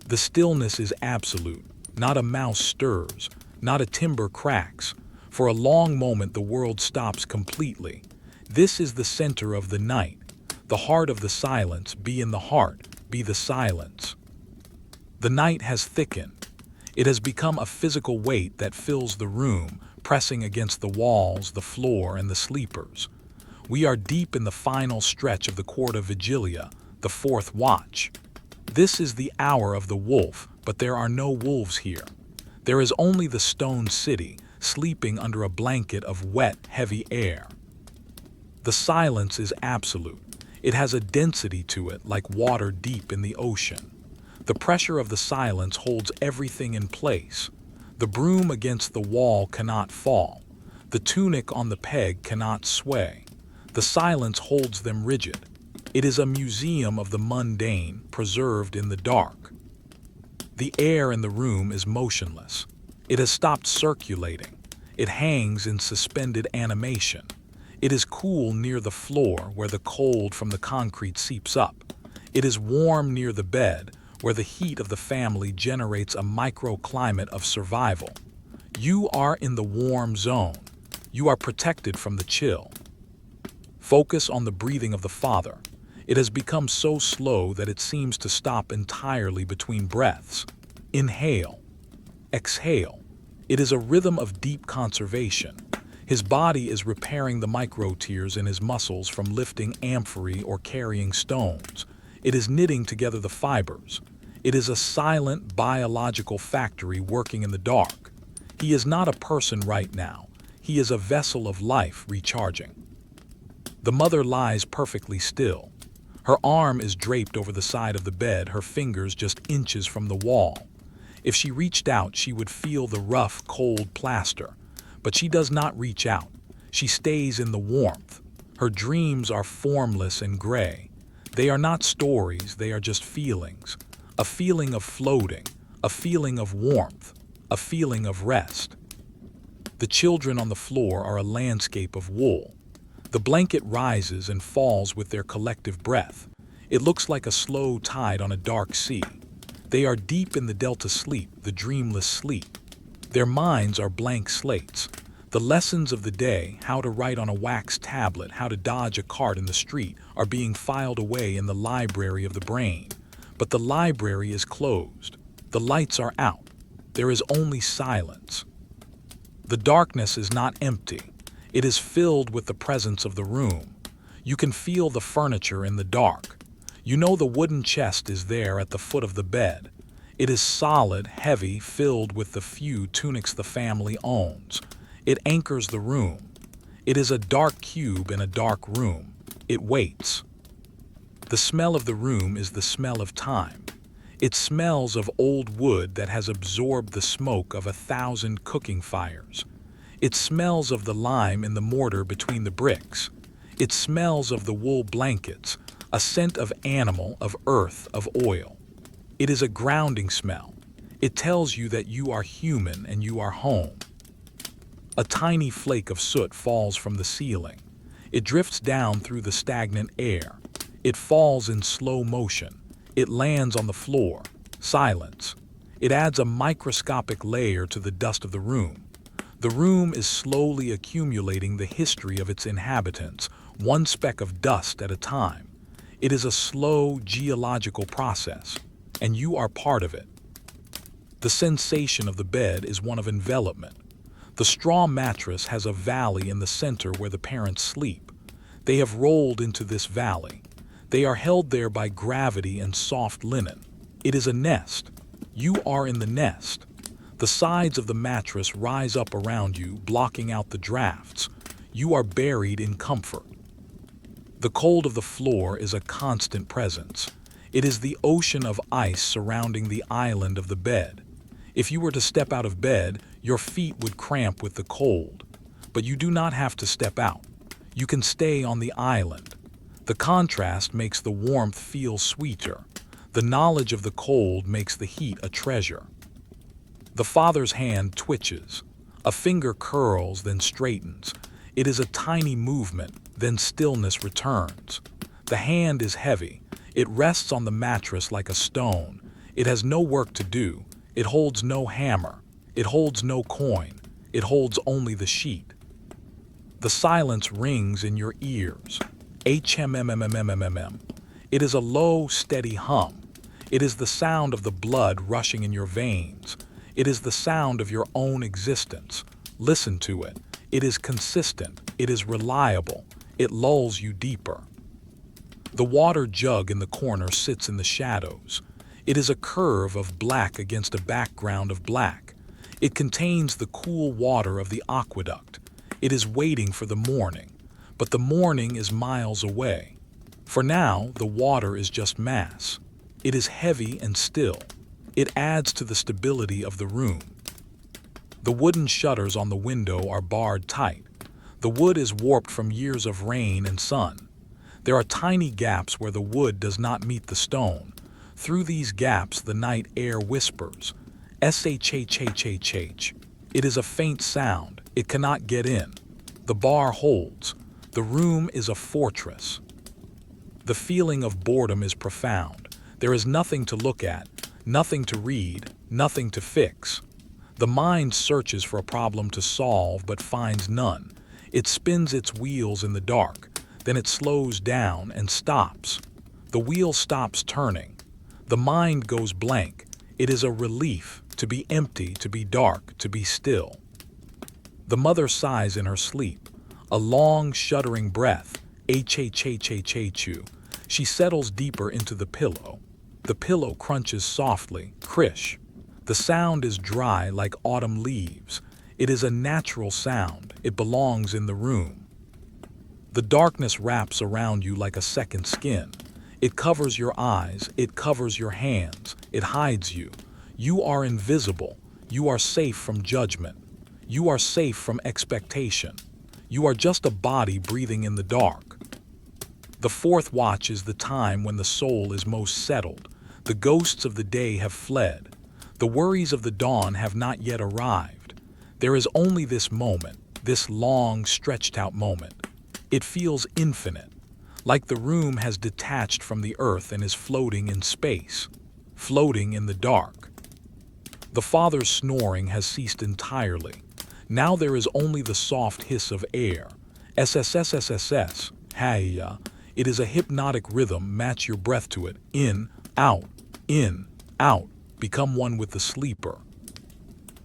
The stillness is absolute. Not a mouse stirs, not a timber cracks. For a long moment the world stops completely. This is the center of the night. The heart of the silence. Be in the heart. Be the silence. The night has thickened. It has become a physical weight that fills the room, pressing against the walls, the floor, and the sleepers. We are deep in the final stretch of the Quarta Vigilia, the fourth watch. This is the hour of the wolf, but there are no wolves here. There is only the stone city, sleeping under a blanket of wet, heavy air. The silence is absolute. It has a density to it like water deep in the ocean. The pressure of the silence holds everything in place. The broom against the wall cannot fall. The tunic on the peg cannot sway. The silence holds them rigid. It is a museum of the mundane, preserved in the dark. The air in the room is motionless. It has stopped circulating. It hangs in suspended animation. It is cool near the floor where the cold from the concrete seeps up. It is warm near the bed where the heat of the family generates a microclimate of survival. You are in the warm zone. You are protected from the chill. Focus on the breathing of the Father. It has become so slow that it seems to stop entirely between breaths. Inhale. Exhale. It is a rhythm of deep conservation. His body is repairing the micro-tears in his muscles from lifting amphorae or carrying stones. It is knitting together the fibers. It is a silent biological factory working in the dark. He is not a person right now. He is a vessel of life recharging. The mother lies perfectly still. Her arm is draped over the side of the bed, her fingers just inches from the wall. If she reached out, she would feel the rough, cold plaster. But she does not reach out. She stays in the warmth. Her dreams are formless and gray. They are not stories, they are just feelings. A feeling of floating, a feeling of warmth, a feeling of rest. The children on the floor are a landscape of wool. The blanket rises and falls with their collective breath. It looks like a slow tide on a dark sea. They are deep in the delta sleep, the dreamless sleep. Their minds are blank slates. The lessons of the day, how to write on a wax tablet, how to dodge a cart in the street, are being filed away in the library of the brain. But the library is closed. The lights are out. There is only silence. The darkness is not empty. It is filled with the presence of the room. You can feel the furniture in the dark. You know the wooden chest is there at the foot of the bed. It is solid, heavy, filled with the few tunics the family owns. It anchors the room. It is a dark cube in a dark room. It waits. The smell of the room is the smell of time. It smells of old wood that has absorbed the smoke of 1,000 cooking fires. It smells of the lime in the mortar between the bricks. It smells of the wool blankets, a scent of animal, of earth, of oil. It is a grounding smell. It tells you that you are human and you are home. A tiny flake of soot falls from the ceiling. It drifts down through the stagnant air. It falls in slow motion. It lands on the floor. Silence. It adds a microscopic layer to the dust of the room. The room is slowly accumulating the history of its inhabitants, one speck of dust at a time. It is a slow geological process, and you are part of it. The sensation of the bed is one of envelopment. The straw mattress has a valley in the center where the parents sleep. They have rolled into this valley. They are held there by gravity and soft linen. It is a nest. You are in the nest. The sides of the mattress rise up around you, blocking out the drafts. You are buried in comfort. The cold of the floor is a constant presence. It is the ocean of ice surrounding the island of the bed. If you were to step out of bed, your feet would cramp with the cold. But you do not have to step out. You can stay on the island. The contrast makes the warmth feel sweeter. The knowledge of the cold makes the heat a treasure. The father's hand twitches. A finger curls, then straightens. It is a tiny movement, then stillness returns. The hand is heavy. It rests on the mattress like a stone. It has no work to do. It holds no hammer. It holds no coin. It holds only the sheet. The silence rings in your ears. HMMMMMMM. It is a low, steady hum. It is the sound of the blood rushing in your veins. It is the sound of your own existence. Listen to it. It is consistent. It is reliable. It lulls you deeper. The water jug in the corner sits in the shadows. It is a curve of black against a background of black. It contains the cool water of the aqueduct. It is waiting for the morning, but the morning is miles away. For now, the water is just mass. It is heavy and still. It adds to the stability of the room. The wooden shutters on the window are barred tight. The wood is warped from years of rain and sun. There are tiny gaps where the wood does not meet the stone. Through these gaps, the night air whispers. Shhhhh. It is a faint sound. It cannot get in. The bar holds. The room is a fortress. The feeling of boredom is profound. There is nothing to look at, nothing to read, nothing to fix. The mind searches for a problem to solve but finds none. It spins its wheels in the dark. Then it slows down and stops. The wheel stops turning. The mind goes blank. It is a relief to be empty, to be dark, to be still. The mother sighs in her sleep. A long, shuddering breath. Hhhhhh. She settles deeper into the pillow. The pillow crunches softly. Krish. The sound is dry like autumn leaves. It is a natural sound. It belongs in the room. The darkness wraps around you like a second skin. It covers your eyes. It covers your hands. It hides you. You are invisible. You are safe from judgment. You are safe from expectation. You are just a body breathing in the dark. The fourth watch is the time when the soul is most settled. The ghosts of the day have fled. The worries of the dawn have not yet arrived. There is only this moment, this long, stretched-out moment. It feels infinite, like the room has detached from the earth and is floating in space, floating in the dark. The father's snoring has ceased entirely. Now there is only the soft hiss of air. SSSSSS. Hey, it is a hypnotic rhythm. Match your breath to it. In, out, In, out, become one with the sleeper.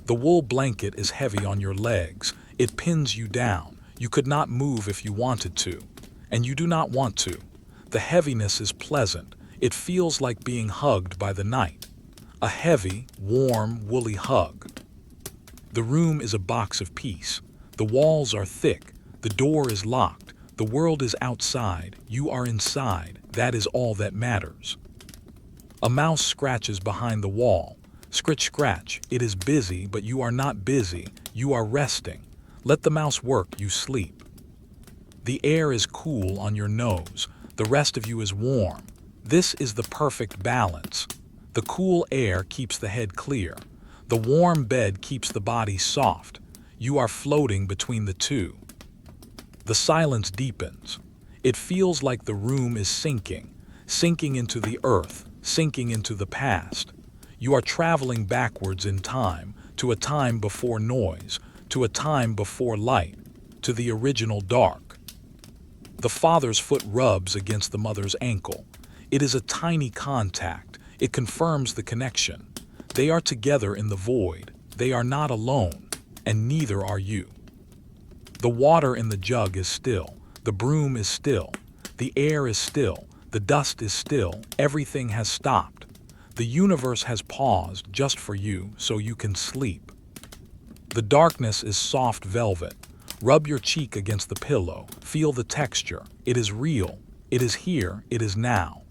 The wool blanket is heavy on your legs. It pins you down. You could not move if you wanted to, and you do not want to. The heaviness is pleasant. It feels like being hugged by the night. A heavy, warm, woolly hug. The room is a box of peace. The walls are thick. The door is locked. The world is outside. You are inside. That is all that matters. A mouse scratches behind the wall. Scritch, scratch. It is busy, but you are not busy. You are resting. Let the mouse work, you sleep. The air is cool on your nose. The rest of you is warm. This is the perfect balance. The cool air keeps the head clear. The warm bed keeps the body soft. You are floating between the two. The silence deepens. It feels like the room is sinking into the earth, sinking into the past. You are traveling backwards in time, to a time before noise, to a time before light, to the original dark. The father's foot rubs against the mother's ankle. It is a tiny contact. It confirms the connection. They are together in the void. They are not alone, and neither are you. The water in the jug is still. The broom is still. The air is still. The dust is still. Everything has stopped. The universe has paused just for you so you can sleep. The darkness is soft velvet. Rub your cheek against the pillow. Feel the texture. It is real. It is here. It is now.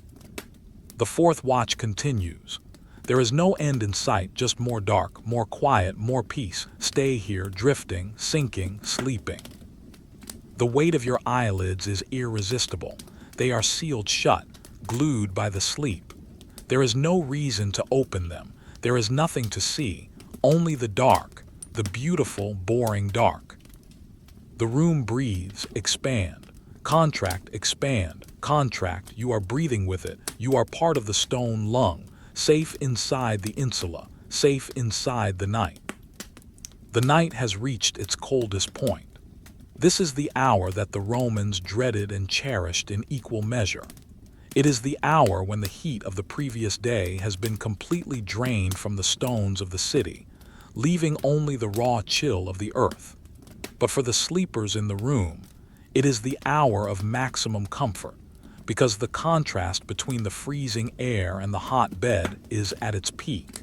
The fourth watch continues. There is no end in sight, just more dark, more quiet, more peace. Stay here, drifting, sinking, sleeping. The weight of your eyelids is irresistible. They are sealed shut, glued by the sleep. There is no reason to open them. There is nothing to see, only the dark, the beautiful, boring dark. The room breathes, expand, contract, expand, contract. You are breathing with it. You are part of the stone lung, safe inside the insula, safe inside the night. The night has reached its coldest point. This is the hour that the Romans dreaded and cherished in equal measure. It is the hour when the heat of the previous day has been completely drained from the stones of the city, leaving only the raw chill of the earth. But for the sleepers in the room, it is the hour of maximum comfort, because the contrast between the freezing air and the hot bed is at its peak.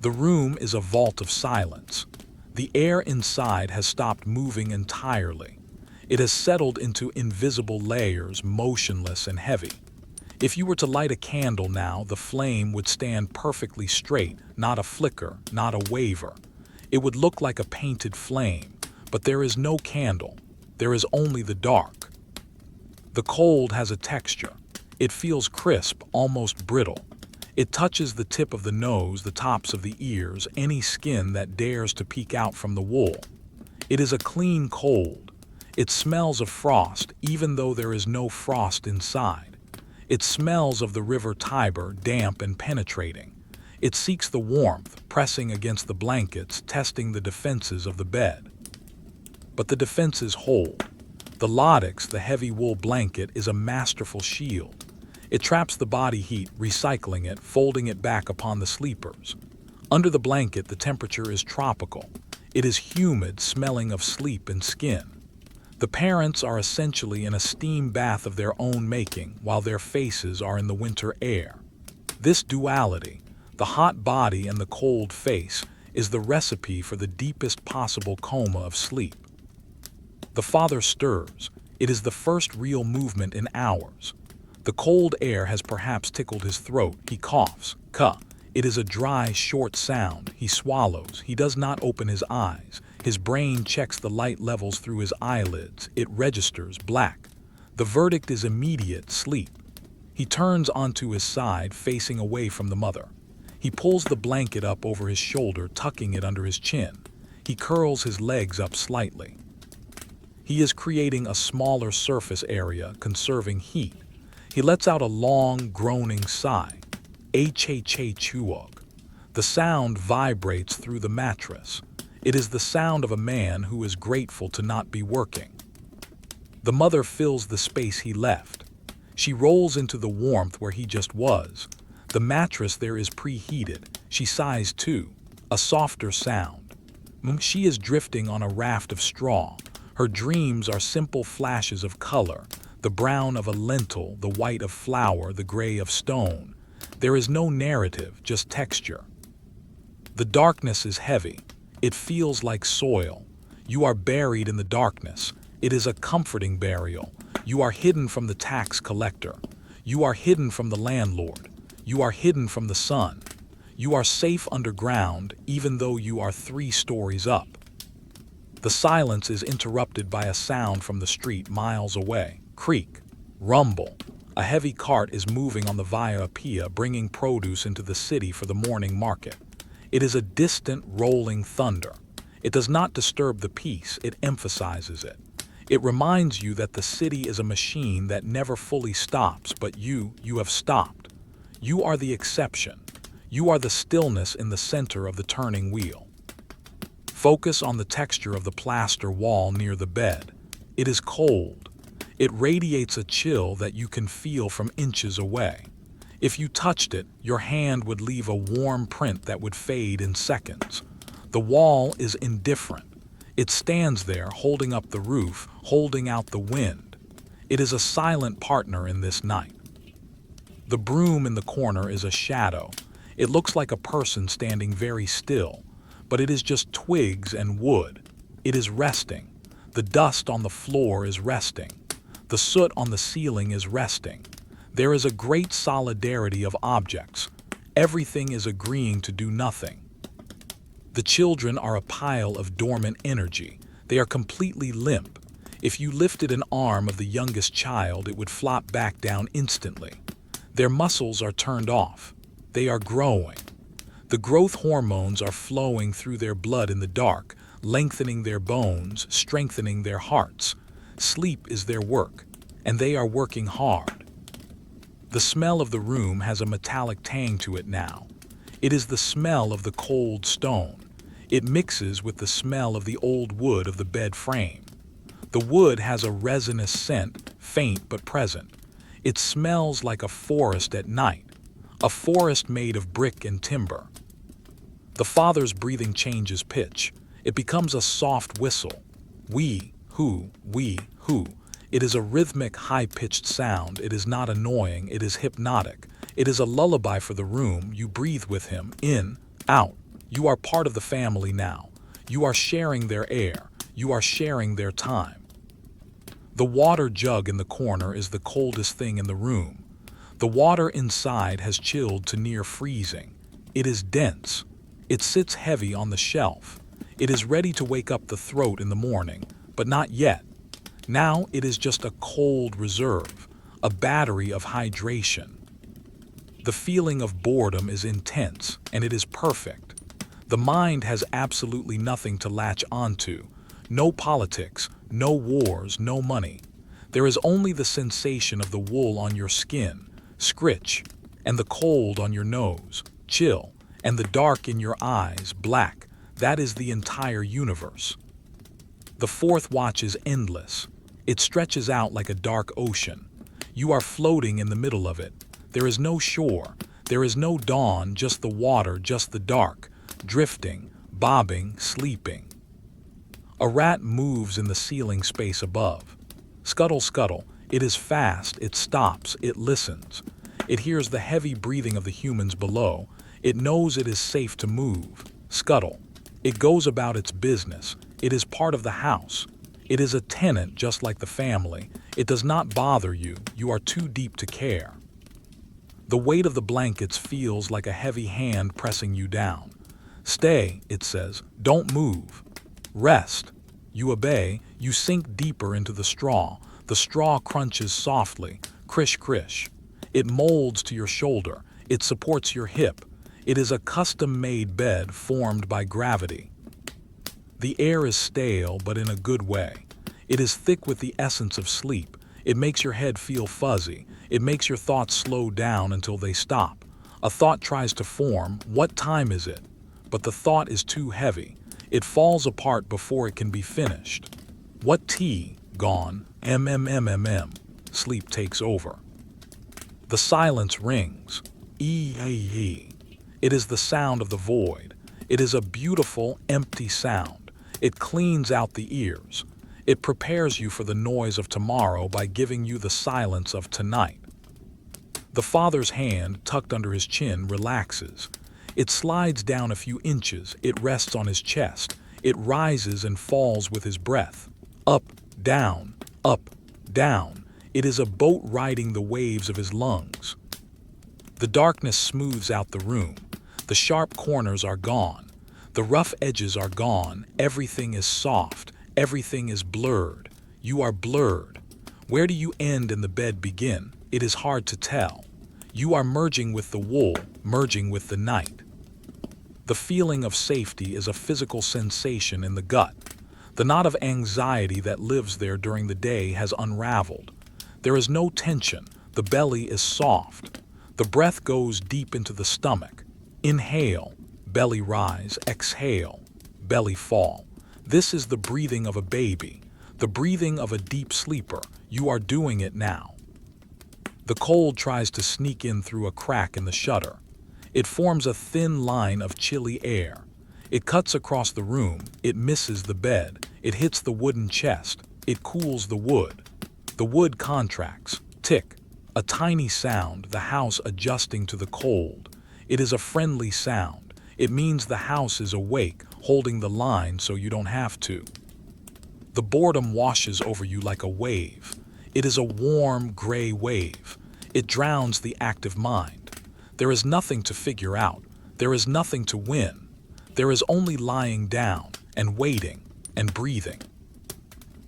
The room is a vault of silence. The air inside has stopped moving entirely. It has settled into invisible layers, motionless and heavy. If you were to light a candle now, the flame would stand perfectly straight, not a flicker, not a waver. It would look like a painted flame, but there is no candle. There is only the dark. The cold has a texture. It feels crisp, almost brittle. It touches the tip of the nose, the tops of the ears, any skin that dares to peek out from the wool. It is a clean cold. It smells of frost, even though there is no frost inside. It smells of the river Tiber, damp and penetrating. It seeks the warmth, pressing against the blankets, testing the defenses of the bed. But the defenses hold. The lattice, the heavy wool blanket, is a masterful shield. It traps the body heat, recycling it, folding it back upon the sleepers. Under the blanket, the temperature is tropical. It is humid, smelling of sleep and skin. The parents are essentially in a steam bath of their own making, while their faces are in the winter air. This duality, the hot body and the cold face, is the recipe for the deepest possible coma of sleep. The father stirs. It is the first real movement in hours. The cold air has perhaps tickled his throat. He coughs. Ka. It is a dry, short sound. He swallows. He does not open his eyes. His brain checks the light levels through his eyelids. It registers black. The verdict is immediate: sleep. He turns onto his side, facing away from the mother. He pulls the blanket up over his shoulder, tucking it under his chin. He curls his legs up slightly. He is creating a smaller surface area, conserving heat. He lets out a long, groaning sigh. H-H-H-Chuog. The sound vibrates through the mattress. It is the sound of a man who is grateful to not be working. The mother fills the space he left. She rolls into the warmth where he just was. The mattress there is preheated. She sighs too, a softer sound. She is drifting on a raft of straw. Her dreams are simple flashes of color, the brown of a lentil, the white of flour, the gray of stone. There is no narrative, just texture. The darkness is heavy. It feels like soil. You are buried in the darkness. It is a comforting burial. You are hidden from the tax collector. You are hidden from the landlord. You are hidden from the sun. You are safe underground, even though you are 3 stories up. The silence is interrupted by a sound from the street miles away. Creak. Rumble. A heavy cart is moving on the Via Appia, bringing produce into the city for the morning market. It is a distant, rolling thunder. It does not disturb the peace, it emphasizes it. It reminds you that the city is a machine that never fully stops, but you have stopped. You are the exception. You are the stillness in the center of the turning wheel. Focus on the texture of the plaster wall near the bed. It is cold. It radiates a chill that you can feel from inches away. If you touched it, your hand would leave a warm print that would fade in seconds. The wall is indifferent. It stands there, holding up the roof, holding out the wind. It is a silent partner in this night. The broom in the corner is a shadow. It looks like a person standing very still, but it is just twigs and wood. It is resting. The dust on the floor is resting. The soot on the ceiling is resting. There is a great solidarity of objects. Everything is agreeing to do nothing. The children are a pile of dormant energy. They are completely limp. If you lifted an arm of the youngest child, it would flop back down instantly. Their muscles are turned off. They are growing. The growth hormones are flowing through their blood in the dark, lengthening their bones, strengthening their hearts. Sleep is their work, and they are working hard. The smell of the room has a metallic tang to it now. It is the smell of the cold stone. It mixes with the smell of the old wood of the bed frame. The wood has a resinous scent, faint but present. It smells like a forest at night, a forest made of brick and timber. The father's breathing changes pitch. It becomes a soft whistle. We, who. It is a rhythmic, high-pitched sound. It is not annoying. It is hypnotic. It is a lullaby for the room. You breathe with him, in, out. You are part of the family now. You are sharing their air. You are sharing their time. The water jug in the corner is the coldest thing in the room. The water inside has chilled to near freezing. It is dense. It sits heavy on the shelf. It is ready to wake up the throat in the morning, but not yet. Now it is just a cold reserve, a battery of hydration. The feeling of boredom is intense, and it is perfect. The mind has absolutely nothing to latch onto. No politics, no wars, no money. There is only the sensation of the wool on your skin, scritch, and the cold on your nose, chill, and the dark in your eyes, black. That is the entire universe. The fourth watch is endless. It stretches out like a dark ocean. You are floating in the middle of it. There is no shore. There is no dawn, just the water, just the dark, drifting, bobbing, sleeping. A rat moves in the ceiling space above. Scuttle, scuttle. It is fast. It stops. It listens. It hears the heavy breathing of the humans below. It knows it is safe to move. Scuttle. It goes about its business. It is part of the house. It is a tenant just like the family. It does not bother you. You are too deep to care. The weight of the blankets feels like a heavy hand pressing you down. Stay, it says. Don't move. Rest. You obey. You sink deeper into the straw. The straw crunches softly. Krish, krish. It molds to your shoulder. It supports your hip. It is a custom-made bed formed by gravity. The air is stale, but in a good way. It is thick with the essence of sleep. It makes your head feel fuzzy. It makes your thoughts slow down until they stop. A thought tries to form, what time is it? But the thought is too heavy. It falls apart before it can be finished. What tea? Gone. Sleep takes over. The silence rings. E-A-E. It is the sound of the void. It is a beautiful, empty sound. It cleans out the ears. It prepares you for the noise of tomorrow by giving you the silence of tonight. The father's hand, tucked under his chin, relaxes. It slides down a few inches. It rests on his chest. It rises and falls with his breath. Up, down, up, down. It is a boat riding the waves of his lungs. The darkness smooths out the room. The sharp corners are gone. The rough edges are gone. Everything is soft. Everything is blurred. You are blurred. Where do you end and the bed begin? It is hard to tell. You are merging with the wool, merging with the night. The feeling of safety is a physical sensation in the gut. The knot of anxiety that lives there during the day has unraveled. There is no tension. The belly is soft. The breath goes deep into the stomach. Inhale, belly rise, exhale, belly fall. This is the breathing of a baby, the breathing of a deep sleeper. You are doing it now. The cold tries to sneak in through a crack in the shutter. It forms a thin line of chilly air. It cuts across the room. It misses the bed. It hits the wooden chest. It cools the wood. The wood contracts. Tick. A tiny sound, the house adjusting to the cold. It is a friendly sound. It means the house is awake, holding the line so you don't have to. The boredom washes over you like a wave. It is a warm, gray wave. It drowns the active mind. There is nothing to figure out. There is nothing to win. There is only lying down and waiting and breathing.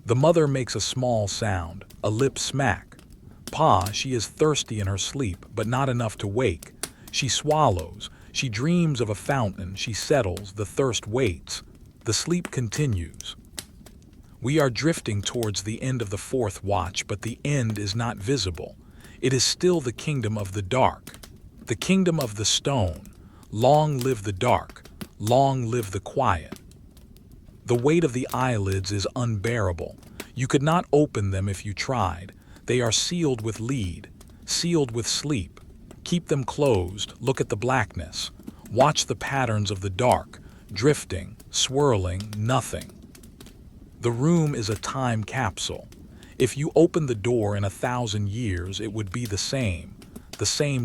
The mother makes a small sound, a lip smack. Pa, she is thirsty in her sleep, but not enough to wake. She swallows. She dreams of a fountain. She settles. The thirst waits. The sleep continues. We are drifting towards the end of the fourth watch, but the end is not visible. It is still the kingdom of the dark, the kingdom of the stone. Long live the dark. Long live the quiet. The weight of the eyelids is unbearable. You could not open them if you tried. They are sealed with lead, sealed with sleep. Keep them closed. Look at the blackness. Watch the patterns of the dark, drifting, swirling, nothing. The room is a time capsule. If you open the door in 1,000 years, it would be the same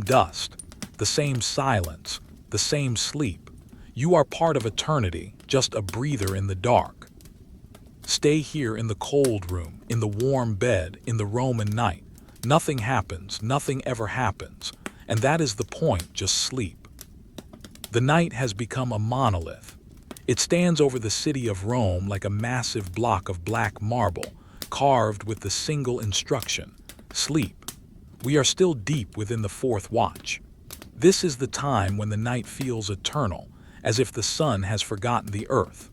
dust, the same silence, the same sleep. You are part of eternity, just a breather in the dark. Stay here in the cold room, in the warm bed, in the Roman night. Nothing happens, nothing ever happens. And that is the point, just sleep. The night has become a monolith. It stands over the city of Rome like a massive block of black marble, carved with the single instruction: sleep. We are still deep within the fourth watch. This is the time when the night feels eternal, as if the sun has forgotten the earth.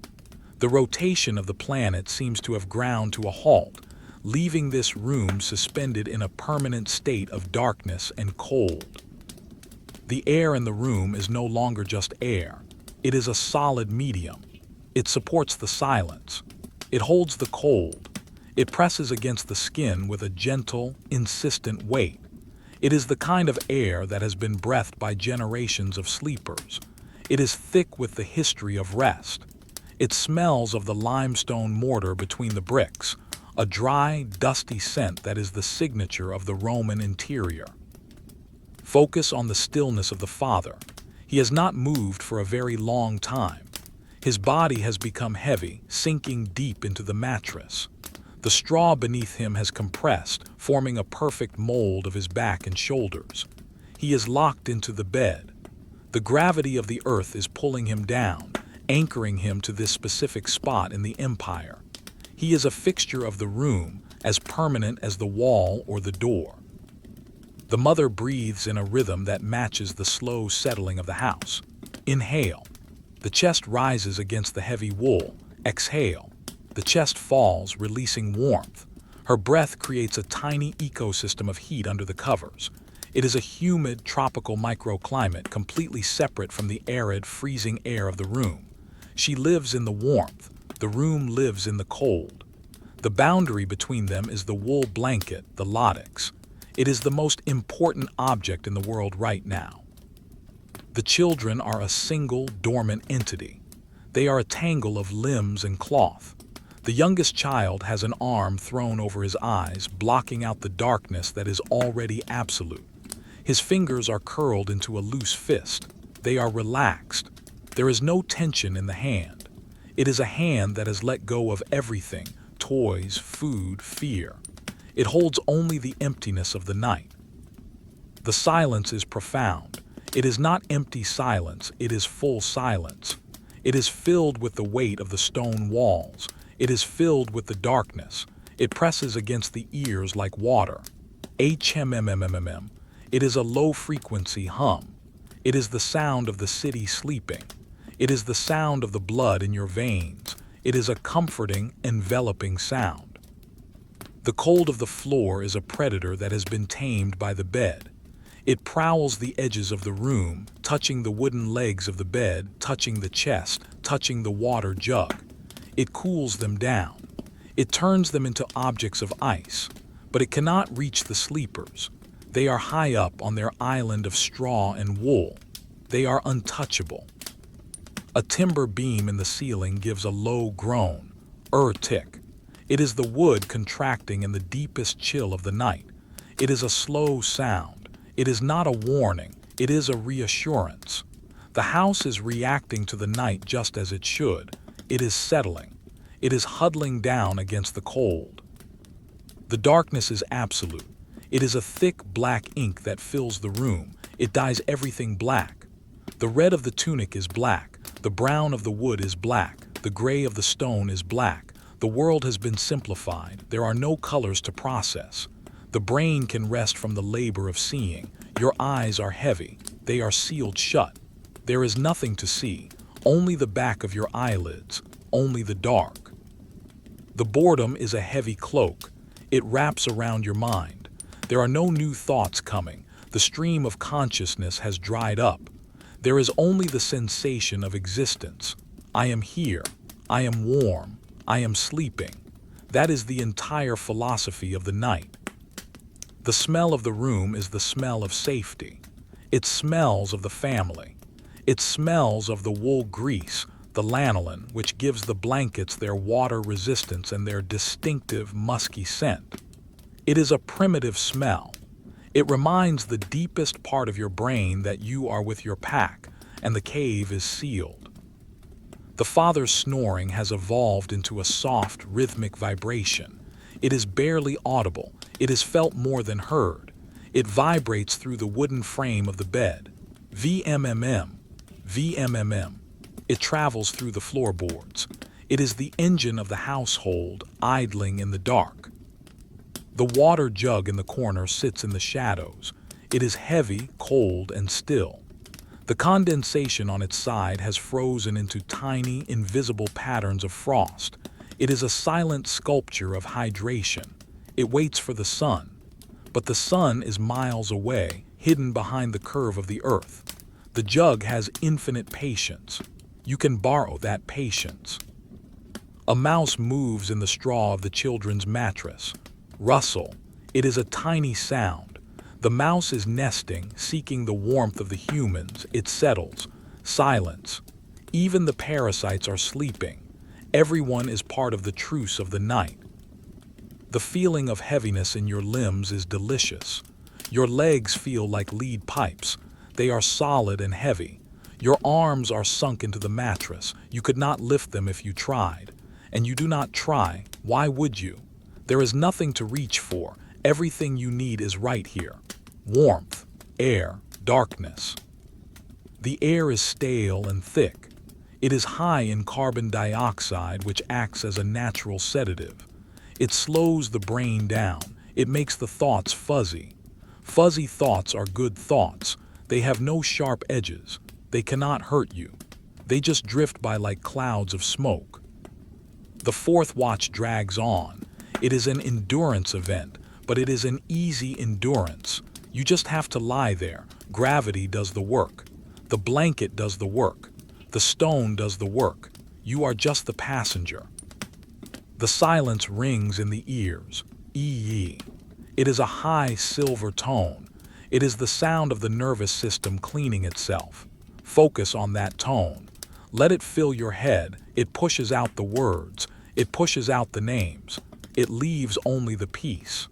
The rotation of the planet seems to have ground to a halt, leaving this room suspended in a permanent state of darkness and cold. The air in the room is no longer just air. It is a solid medium. It supports the silence. It holds the cold. It presses against the skin with a gentle, insistent weight. It is the kind of air that has been breathed by generations of sleepers. It is thick with the history of rest. It smells of the limestone mortar between the bricks, a dry, dusty scent that is the signature of the Roman interior. Focus on the stillness of the father. He has not moved for a very long time. His body has become heavy, sinking deep into the mattress. The straw beneath him has compressed, forming a perfect mold of his back and shoulders. He is locked into the bed. The gravity of the earth is pulling him down, anchoring him to this specific spot in the empire. He is a fixture of the room, as permanent as the wall or the door. The mother breathes in a rhythm that matches the slow settling of the house. Inhale. The chest rises against the heavy wool. Exhale. The chest falls, releasing warmth. Her breath creates a tiny ecosystem of heat under the covers. It is a humid, tropical microclimate completely separate from the arid, freezing air of the room. She lives in the warmth. The room lives in the cold. The boundary between them is the wool blanket, the lattice. It is the most important object in the world right now. The children are a single, dormant entity. They are a tangle of limbs and cloth. The youngest child has an arm thrown over his eyes, blocking out the darkness that is already absolute. His fingers are curled into a loose fist. They are relaxed. There is no tension in the hand. It is a hand that has let go of everything: toys, food, fear. It holds only the emptiness of the night. The silence is profound. It is not empty silence, it is full silence. It is filled with the weight of the stone walls. It is filled with the darkness. It presses against the ears like water. HMMMMM. It is a low-frequency hum. It is the sound of the city sleeping. It is the sound of the blood in your veins. It is a comforting, enveloping sound. The cold of the floor is a predator that has been tamed by the bed. It prowls the edges of the room, touching the wooden legs of the bed, touching the chest, touching the water jug. It cools them down. It turns them into objects of ice, but it cannot reach the sleepers. They are high up on their island of straw and wool. They are untouchable. A timber beam in the ceiling gives a low groan, tick. It is the wood contracting in the deepest chill of the night. It is a slow sound. It is not a warning. It is a reassurance. The house is reacting to the night just as it should. It is settling. It is huddling down against the cold. The darkness is absolute. It is a thick black ink that fills the room. It dyes everything black. The red of the tunic is black. The brown of the wood is black. The gray of the stone is black. The world has been simplified. There are no colors to process. The brain can rest from the labor of seeing. Your eyes are heavy. They are sealed shut. There is nothing to see. Only the back of your eyelids. Only the dark. The boredom is a heavy cloak. It wraps around your mind. There are no new thoughts coming. The stream of consciousness has dried up. There is only the sensation of existence. I am here. I am warm. I am sleeping. That is the entire philosophy of the night. The smell of the room is the smell of safety. It smells of the family. It smells of the wool grease, the lanolin, which gives the blankets their water resistance and their distinctive musky scent. It is a primitive smell. It reminds the deepest part of your brain that you are with your pack, and the cave is sealed. The father's snoring has evolved into a soft, rhythmic vibration. It is barely audible. It is felt more than heard. It vibrates through the wooden frame of the bed. VMMM. VMMM. It travels through the floorboards. It is the engine of the household, idling in the dark. The water jug in the corner sits in the shadows. It is heavy, cold, and still. The condensation on its side has frozen into tiny, invisible patterns of frost. It is a silent sculpture of hydration. It waits for the sun. But the sun is miles away, hidden behind the curve of the earth. The jug has infinite patience. You can borrow that patience. A mouse moves in the straw of the children's mattress. Rustle. It is a tiny sound. The mouse is nesting, seeking the warmth of the humans. It settles. Silence. Even the parasites are sleeping. Everyone is part of the truce of the night. The feeling of heaviness in your limbs is delicious. Your legs feel like lead pipes. They are solid and heavy. Your arms are sunk into the mattress. You could not lift them if you tried. And you do not try. Why would you? There is nothing to reach for. Everything you need is right here. Warmth, air, darkness. The air is stale and thick. It is high in carbon dioxide, which acts as a natural sedative. It slows the brain down. It makes the thoughts fuzzy. Fuzzy thoughts are good thoughts. They have no sharp edges. They cannot hurt you. They just drift by like clouds of smoke. The fourth watch drags on. It is an endurance event, but it is an easy endurance. You just have to lie there. Gravity does the work. The blanket does the work. The stone does the work. You are just the passenger. The silence rings in the ears. Ee. It is a high silver tone. It is the sound of the nervous system cleaning itself. Focus on that tone. Let it fill your head. It pushes out the words. It pushes out the names. It leaves only the peace.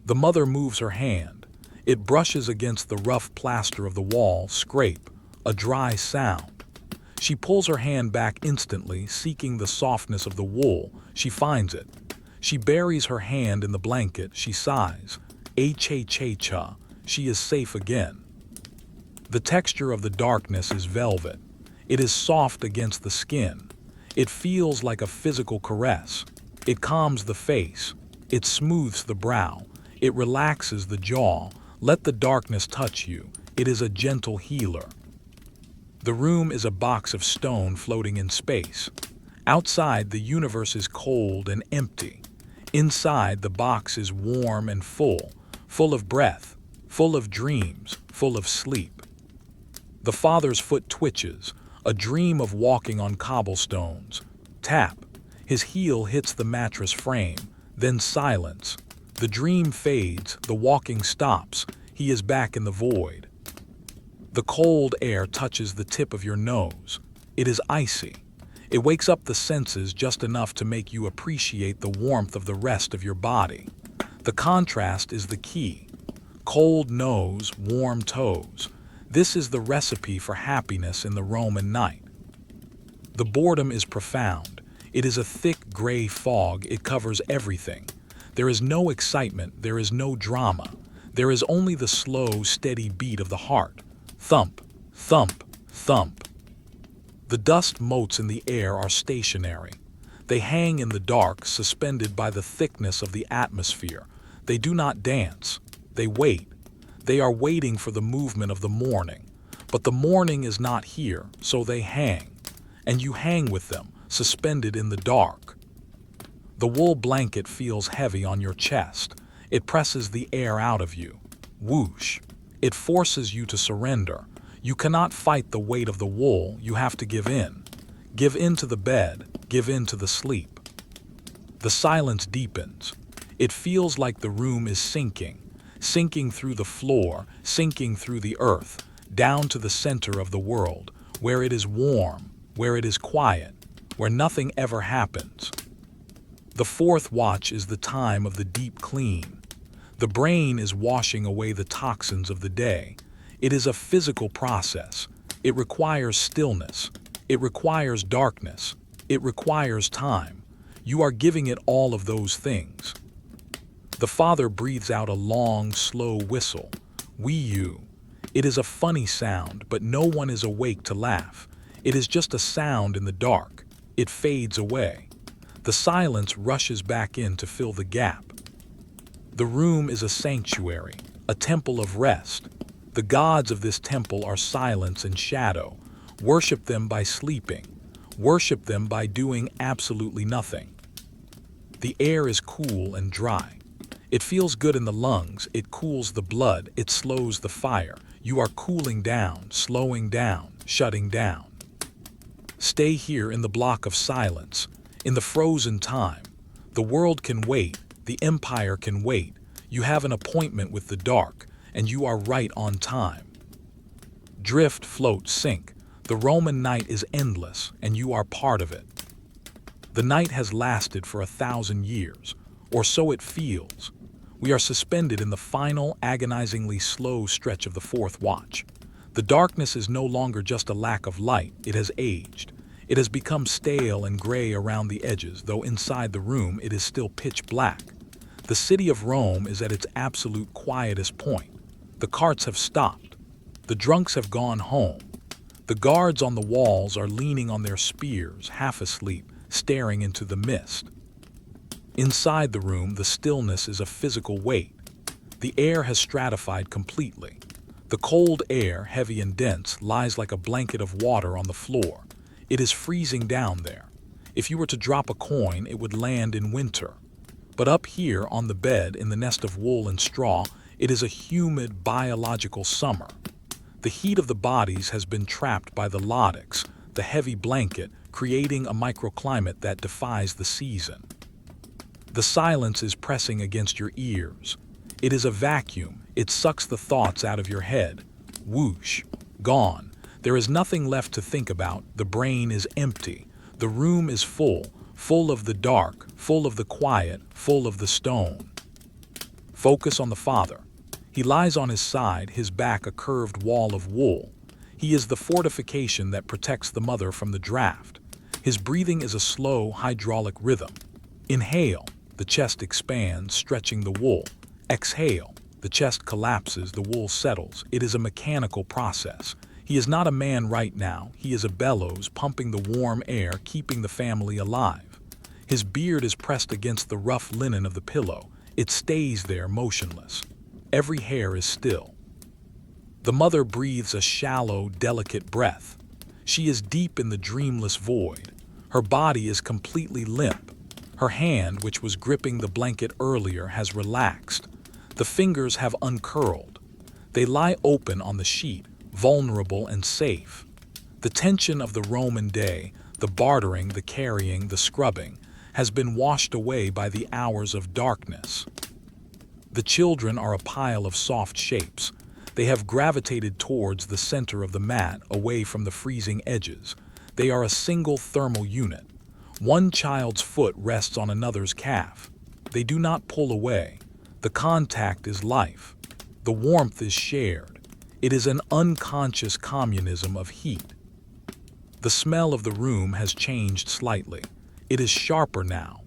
The mother moves her hand. It brushes against the rough plaster of the wall, scrape, a dry sound. She pulls her hand back instantly, seeking the softness of the wool. She finds it. She buries her hand in the blanket. She sighs. Cha-cha-cha. She is safe again. The texture of the darkness is velvet. It is soft against the skin. It feels like a physical caress. It calms the face. It smooths the brow. It relaxes the jaw. Let the darkness touch you. It is a gentle healer. The room is a box of stone floating in space. Outside, the universe is cold and empty. Inside, the box is warm and full of breath, full of dreams, full of sleep. The father's foot twitches, a dream of walking on cobblestones. Tap. His heel hits the mattress frame, then silence. The dream fades, the walking stops. He is back in the void. The cold air touches the tip of your nose. It is icy. It wakes up the senses just enough to make you appreciate the warmth of the rest of your body. The contrast is the key. Cold nose, warm toes. This is the recipe for happiness in the Roman night. The boredom is profound. It is a thick gray fog. It covers everything. There is no excitement. There is no drama. There is only the slow, steady beat of the heart. Thump, thump, thump. The dust motes in the air are stationary. They hang in the dark, suspended by the thickness of the atmosphere. They do not dance. They wait. They are waiting for the movement of the morning. But the morning is not here, so they hang. And you hang with them, suspended in the dark. The wool blanket feels heavy on your chest. It presses the air out of you. Whoosh. It forces you to surrender. You cannot fight the weight of the wool. You have to give in. Give in to the bed. Give in to the sleep. The silence deepens. It feels like the room is sinking through the floor, sinking through the earth, down to the center of the world, where it is warm, where it is quiet, where nothing ever happens. The fourth watch is the time of the deep clean. The brain is washing away the toxins of the day. It is a physical process. It requires stillness. It requires darkness. It requires time. You are giving it all of those things. The father breathes out a long, slow whistle. Wee-you. It is a funny sound, but no one is awake to laugh. It is just a sound in the dark. It fades away. The silence rushes back in to fill the gap. The room is a sanctuary, a temple of rest. The gods of this temple are silence and shadow. Worship them by sleeping. Worship them by doing absolutely nothing. The air is cool and dry. It feels good in the lungs. It cools the blood. It slows the fire. You are cooling down, slowing down, shutting down. Stay here in the block of silence, in the frozen time. The world can wait. The empire can wait. You have an appointment with the dark, and you are right on time. Drift, float, sink. The Roman night is endless, and you are part of it. The night has lasted for 1,000 years, or so it feels. We are suspended in the final, agonizingly slow stretch of the fourth watch. The darkness is no longer just a lack of light. It has aged. It has become stale and gray around the edges, though inside the room it is still pitch black. The city of Rome is at its absolute quietest point. The carts have stopped. The drunks have gone home. The guards on the walls are leaning on their spears, half asleep, staring into the mist. Inside the room, the stillness is a physical weight. The air has stratified completely. The cold air, heavy and dense, lies like a blanket of water on the floor. It is freezing down there. If you were to drop a coin, it would land in winter. But up here on the bed, in the nest of wool and straw, it is a humid, biological summer. The heat of the bodies has been trapped by the latex, the heavy blanket, creating a microclimate that defies the season. The silence is pressing against your ears. It is a vacuum. It sucks the thoughts out of your head. Whoosh. Gone. There is nothing left to think about. The brain is empty. The room is full, full of the dark, full of the quiet, full of the stone. Focus on the father. He lies on his side, his back a curved wall of wool. He is the fortification that protects the mother from the draft. His breathing is a slow, hydraulic rhythm. Inhale, the chest expands, stretching the wool. Exhale, the chest collapses, the wool settles. It is a mechanical process. He is not a man right now. He is a bellows, pumping the warm air, keeping the family alive. His beard is pressed against the rough linen of the pillow. It stays there, motionless. Every hair is still. The mother breathes a shallow, delicate breath. She is deep in the dreamless void. Her body is completely limp. Her hand, which was gripping the blanket earlier, has relaxed. The fingers have uncurled. They lie open on the sheet, vulnerable and safe. The tension of the Roman day, the bartering, the carrying, the scrubbing, has been washed away by the hours of darkness. The children are a pile of soft shapes. They have gravitated towards the center of the mat, away from the freezing edges. They are a single thermal unit. One child's foot rests on another's calf. They do not pull away. The contact is life. The warmth is shared. It is an unconscious communism of heat. The smell of the room has changed slightly. It is sharper now.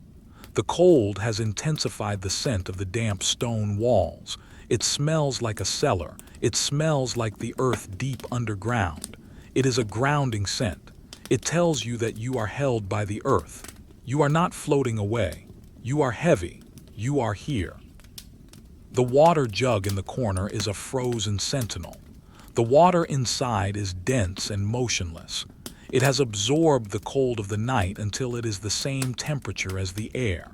The cold has intensified the scent of the damp stone walls. It smells like a cellar. It smells like the earth deep underground. It is a grounding scent. It tells you that you are held by the earth. You are not floating away. You are heavy. You are here. The water jug in the corner is a frozen sentinel. The water inside is dense and motionless. It has absorbed the cold of the night until it is the same temperature as the air.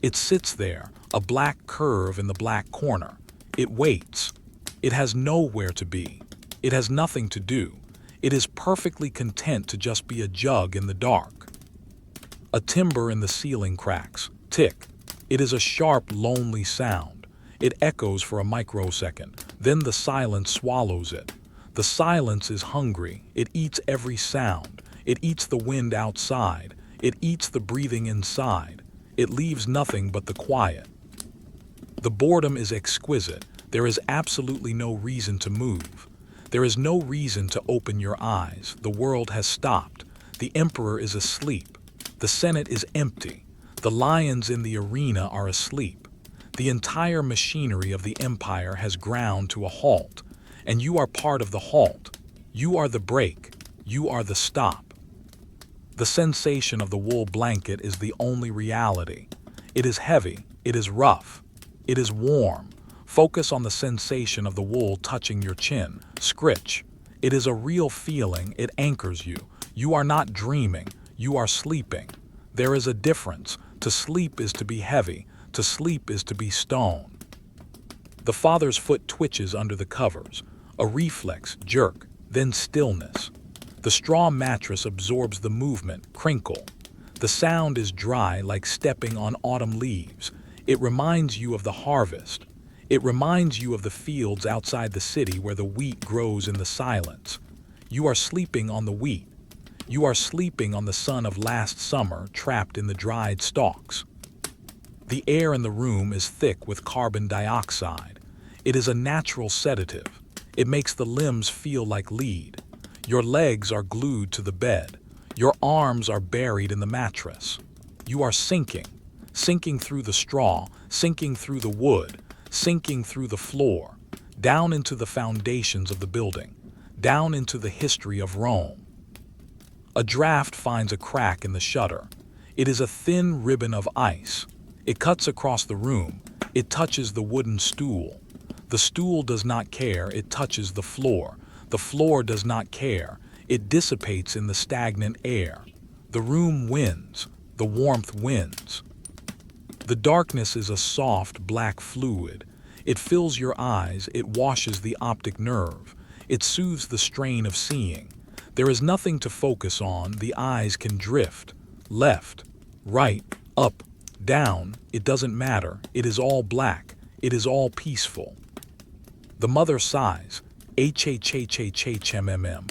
It sits there, a black curve in the black corner. It waits. It has nowhere to be. It has nothing to do. It is perfectly content to just be a jug in the dark. A timber in the ceiling cracks. Tick. It is a sharp, lonely sound. It echoes for a microsecond. Then the silence swallows it. The silence is hungry. It eats every sound. It eats the wind outside. It eats the breathing inside. It leaves nothing but the quiet. The boredom is exquisite. There is absolutely no reason to move. There is no reason to open your eyes. The world has stopped. The emperor is asleep. The Senate is empty. The lions in the arena are asleep. The entire machinery of the empire has ground to a halt. And you are part of the halt. You are the break. You are the stop. The sensation of the wool blanket is the only reality. It is heavy. It is rough. It is warm. Focus on the sensation of the wool touching your chin. Scritch. It is a real feeling. It anchors you. You are not dreaming. You are sleeping. There is a difference. To sleep is to be heavy. To sleep is to be stone. The father's foot twitches under the covers. A reflex, jerk, then stillness. The straw mattress absorbs the movement, crinkle. The sound is dry, like stepping on autumn leaves. It reminds you of the harvest. It reminds you of the fields outside the city where the wheat grows in the silence. You are sleeping on the wheat. You are sleeping on the sun of last summer, trapped in the dried stalks. The air in the room is thick with carbon dioxide. It is a natural sedative. It makes the limbs feel like lead. Your legs are glued to the bed. Your arms are buried in the mattress. You are sinking through the straw, sinking through the wood, sinking through the floor, down into the foundations of the building, down into the history of Rome. A draft finds a crack in the shutter. It is a thin ribbon of ice. It cuts across the room. It touches the wooden stool. The stool does not care. It touches the floor. The floor does not care. It dissipates in the stagnant air. The room wins. The warmth wins. The darkness is a soft black fluid. It fills your eyes. It washes the optic nerve. It soothes the strain of seeing. There is nothing to focus on. The eyes can drift. Left, right, up, down. It doesn't matter. It is all black. It is all peaceful. The mother sighs. HHHHHMMM.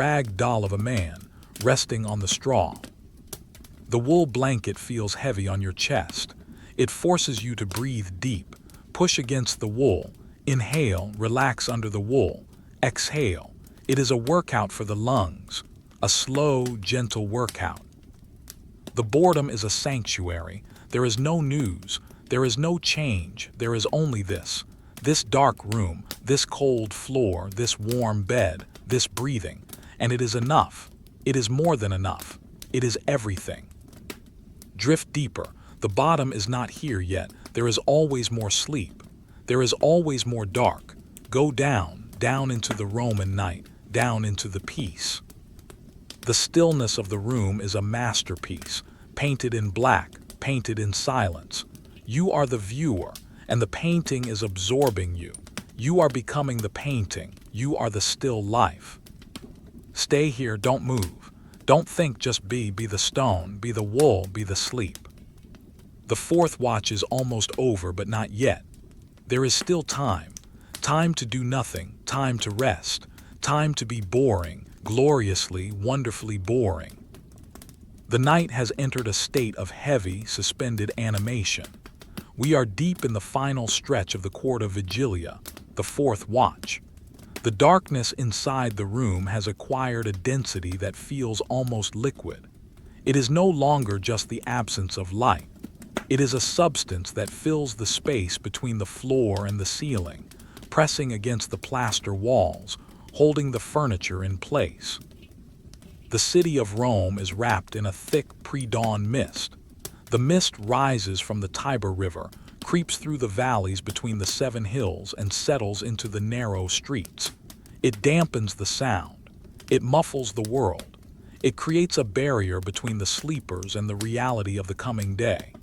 rag doll of a man, resting on the straw. The wool blanket feels heavy on your chest. It forces you to breathe deep. Push against the wool. Inhale, relax under the wool. Exhale. It is a workout for the lungs. A slow, gentle workout. The boredom is a sanctuary. There is no news. There is no change. There is only this. This dark room, this cold floor, this warm bed, this breathing. And it is enough. It is more than enough. It is everything. Drift deeper. The bottom is not here yet. There is always more sleep. There is always more dark. Go down, down into the Roman night, down into the peace. The stillness of the room is a masterpiece, painted in black, painted in silence. You are the viewer, and the painting is absorbing you. You are becoming the painting. You are the still life. Stay here, don't move. Don't think, just be. Be the stone, be the wool, be the sleep. The fourth watch is almost over, but not yet. There is still time. Time to do nothing, time to rest, time to be boring, gloriously, wonderfully boring. The night has entered a state of heavy, suspended animation. We are deep in the final stretch of the Quarta Vigilia, the fourth watch. The darkness inside the room has acquired a density that feels almost liquid. It is no longer just the absence of light. It is a substance that fills the space between the floor and the ceiling, pressing against the plaster walls, holding the furniture in place. The city of Rome is wrapped in a thick pre-dawn mist. The mist rises from the Tiber River, creeps through the valleys between the 7 hills, and settles into the narrow streets. It dampens the sound. It muffles the world. It creates a barrier between the sleepers and the reality of the coming day.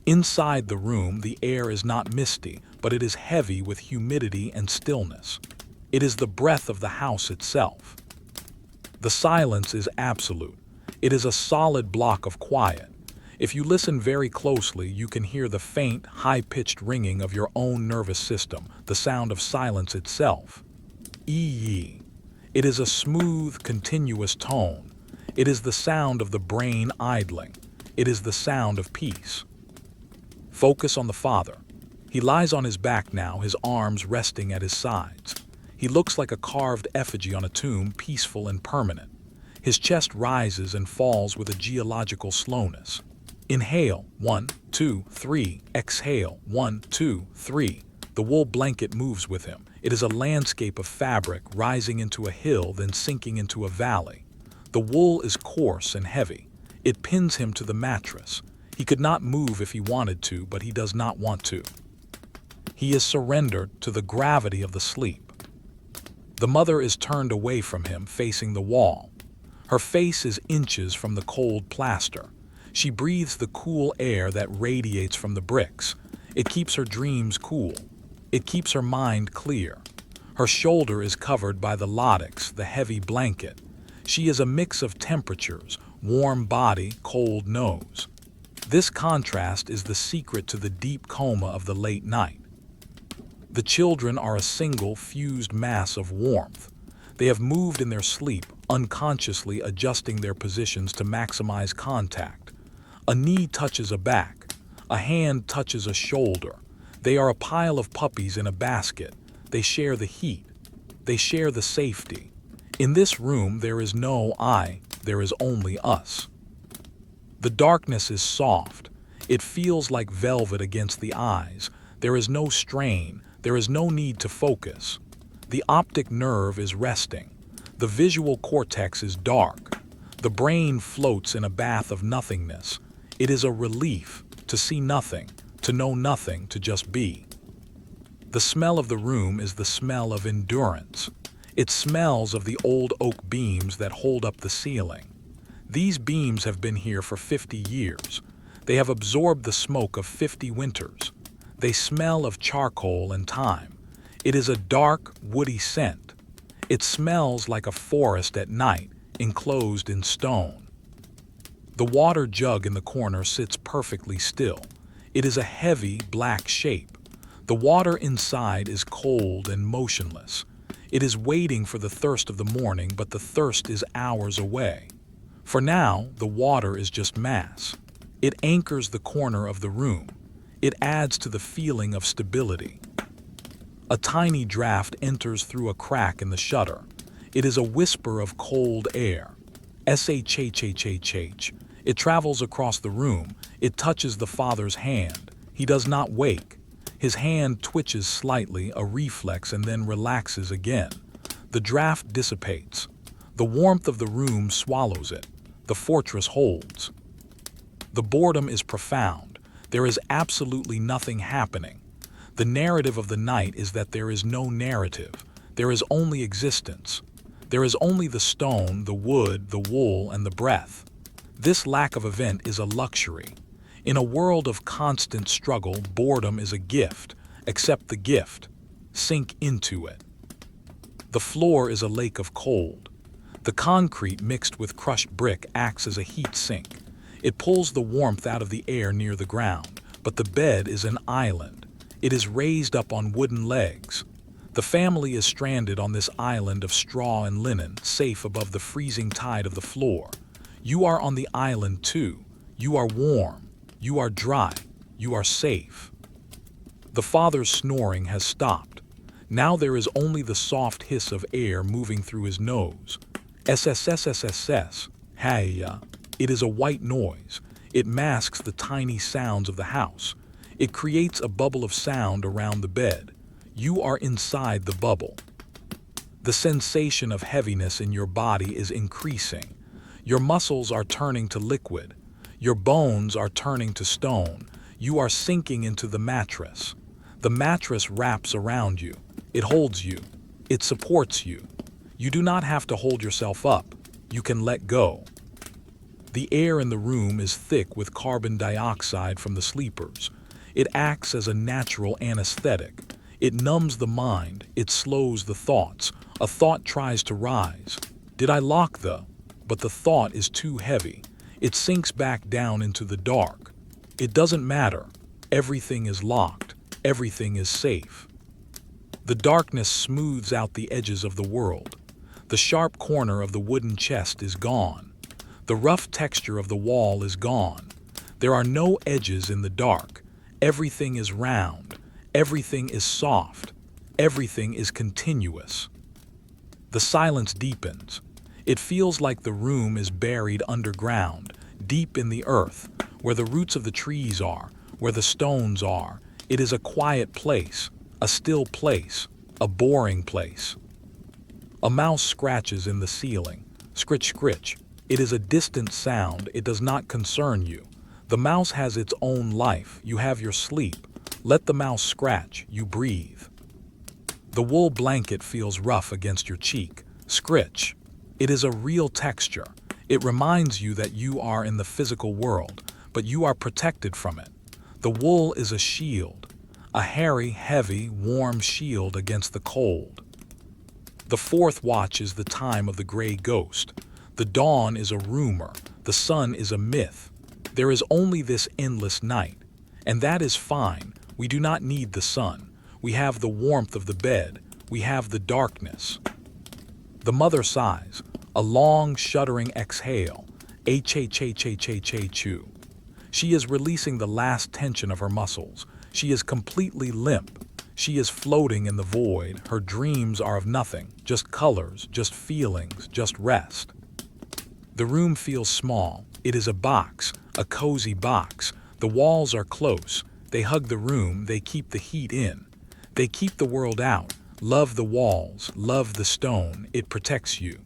Inside the room, the air is not misty, but it is heavy with humidity and stillness. It is the breath of the house itself. The silence is absolute. It is a solid block of quiet. If you listen very closely, you can hear the faint, high-pitched ringing of your own nervous system, the sound of silence itself. Ee. It is a smooth, continuous tone. It is the sound of the brain idling. It is the sound of peace. Focus on the father. He lies on his back now, his arms resting at his sides. He looks like a carved effigy on a tomb, peaceful and permanent. His chest rises and falls with a geological slowness. Inhale, 1, 2, 3. Exhale, 1, 2, 3. The wool blanket moves with him. It is a landscape of fabric rising into a hill, then sinking into a valley. The wool is coarse and heavy. It pins him to the mattress. He could not move if he wanted to, but he does not want to. He is surrendered to the gravity of the sleep. The mother is turned away from him, facing the wall. Her face is inches from the cold plaster. She breathes the cool air that radiates from the bricks. It keeps her dreams cool. It keeps her mind clear. Her shoulder is covered by the lattice, the heavy blanket. She is a mix of temperatures, warm body, cold nose. This contrast is the secret to the deep coma of the late night. The children are a single, fused mass of warmth. They have moved in their sleep, unconsciously adjusting their positions to maximize contact. A knee touches a back. A hand touches a shoulder. They are a pile of puppies in a basket. They share the heat. They share the safety. In this room, there is no I, there is only us. The darkness is soft. It feels like velvet against the eyes. There is no strain. There is no need to focus. The optic nerve is resting. The visual cortex is dark. The brain floats in a bath of nothingness. It is a relief to see nothing, to know nothing, to just be. The smell of the room is the smell of endurance. It smells of the old oak beams that hold up the ceiling. These beams have been here for 50 years. They have absorbed the smoke of 50 winters. They smell of charcoal and time. It is a dark, woody scent. It smells like a forest at night, enclosed in stone. The water jug in the corner sits perfectly still. It is a heavy, black shape. The water inside is cold and motionless. It is waiting for the thirst of the morning, but the thirst is hours away. For now, the water is just mass. It anchors the corner of the room. It adds to the feeling of stability. A tiny draft enters through a crack in the shutter. It is a whisper of cold air. Shhhhh. It travels across the room. It touches the father's hand. He does not wake. His hand twitches slightly, a reflex, and then relaxes again. The draft dissipates. The warmth of the room swallows it. The fortress holds. The boredom is profound. There is absolutely nothing happening. The narrative of the night is that there is no narrative. There is only existence. There is only the stone, the wood, the wool, and the breath. This lack of event is a luxury. In a world of constant struggle, boredom is a gift. Accept the gift. Sink into it. The floor is a lake of cold. The concrete mixed with crushed brick acts as a heat sink. It pulls the warmth out of the air near the ground, but the bed is an island. It is raised up on wooden legs. The family is stranded on this island of straw and linen, safe above the freezing tide of the floor. You are on the island too. You are warm. You are dry. You are safe. The father's snoring has stopped. Now there is only the soft hiss of air moving through his nose. SSSSSS. Hey-ya. It is a white noise. It masks the tiny sounds of the house. It creates a bubble of sound around the bed. You are inside the bubble. The sensation of heaviness in your body is increasing. Your muscles are turning to liquid. Your bones are turning to stone. You are sinking into the mattress. The mattress wraps around you. It holds you. It supports you. You do not have to hold yourself up. You can let go. The air in the room is thick with carbon dioxide from the sleepers. It acts as a natural anesthetic. It numbs the mind. It slows the thoughts. A thought tries to rise. Did I lock the? But the thought is too heavy. It sinks back down into the dark. It doesn't matter. Everything is locked. Everything is safe. The darkness smooths out the edges of the world. The sharp corner of the wooden chest is gone. The rough texture of the wall is gone. There are no edges in the dark. Everything is round. Everything is soft. Everything is continuous. The silence deepens. It feels like the room is buried underground, deep in the earth, where the roots of the trees are, where the stones are. It is a quiet place, a still place, a boring place. A mouse scratches in the ceiling. Scritch, scritch. It is a distant sound. It does not concern you. The mouse has its own life. You have your sleep. Let the mouse scratch. You breathe. The wool blanket feels rough against your cheek. Scritch. It is a real texture. It reminds you that you are in the physical world, but you are protected from it. The wool is a shield. A hairy, heavy, warm shield against the cold. The fourth watch is the time of the gray ghost. The dawn is a rumor. The sun is a myth. There is only this endless night. And that is fine. We do not need the sun. We have the warmth of the bed. We have the darkness. The mother sighs. A long, shuddering exhale. H-H-H-H-H-H-Chew. She is releasing the last tension of her muscles. She is completely limp. She is floating in the void. Her dreams are of nothing, just colors, just feelings, just rest. The room feels small. It is a box, a cozy box. The walls are close. They hug the room. They keep the heat in. They keep the world out. Love the walls. Love the stone. It protects you.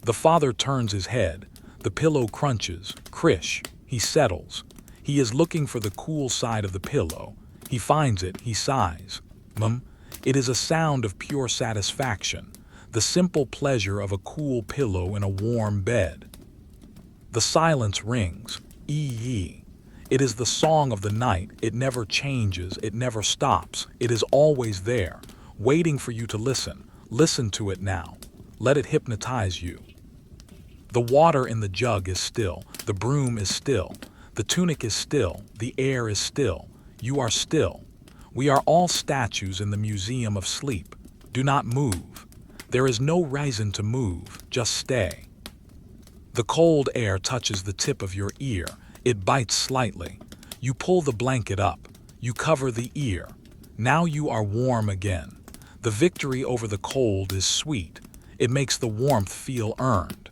The father turns his head. The pillow crunches. Krish. He settles. He is looking for the cool side of the pillow. He finds it. He sighs. It is a sound of pure satisfaction. The simple pleasure of a cool pillow in a warm bed. The silence rings. Ee. It is the song of the night. It never changes. It never stops. It is always there, waiting for you to listen. Listen to it now. Let it hypnotize you. The water in the jug is still. The broom is still. The tunic is still. The air is still. You are still. We are all statues in the museum of sleep. Do not move. There is no reason to move. Just stay. The cold air touches the tip of your ear. It bites slightly. You pull the blanket up. You cover the ear. Now you are warm again. The victory over the cold is sweet. It makes the warmth feel earned.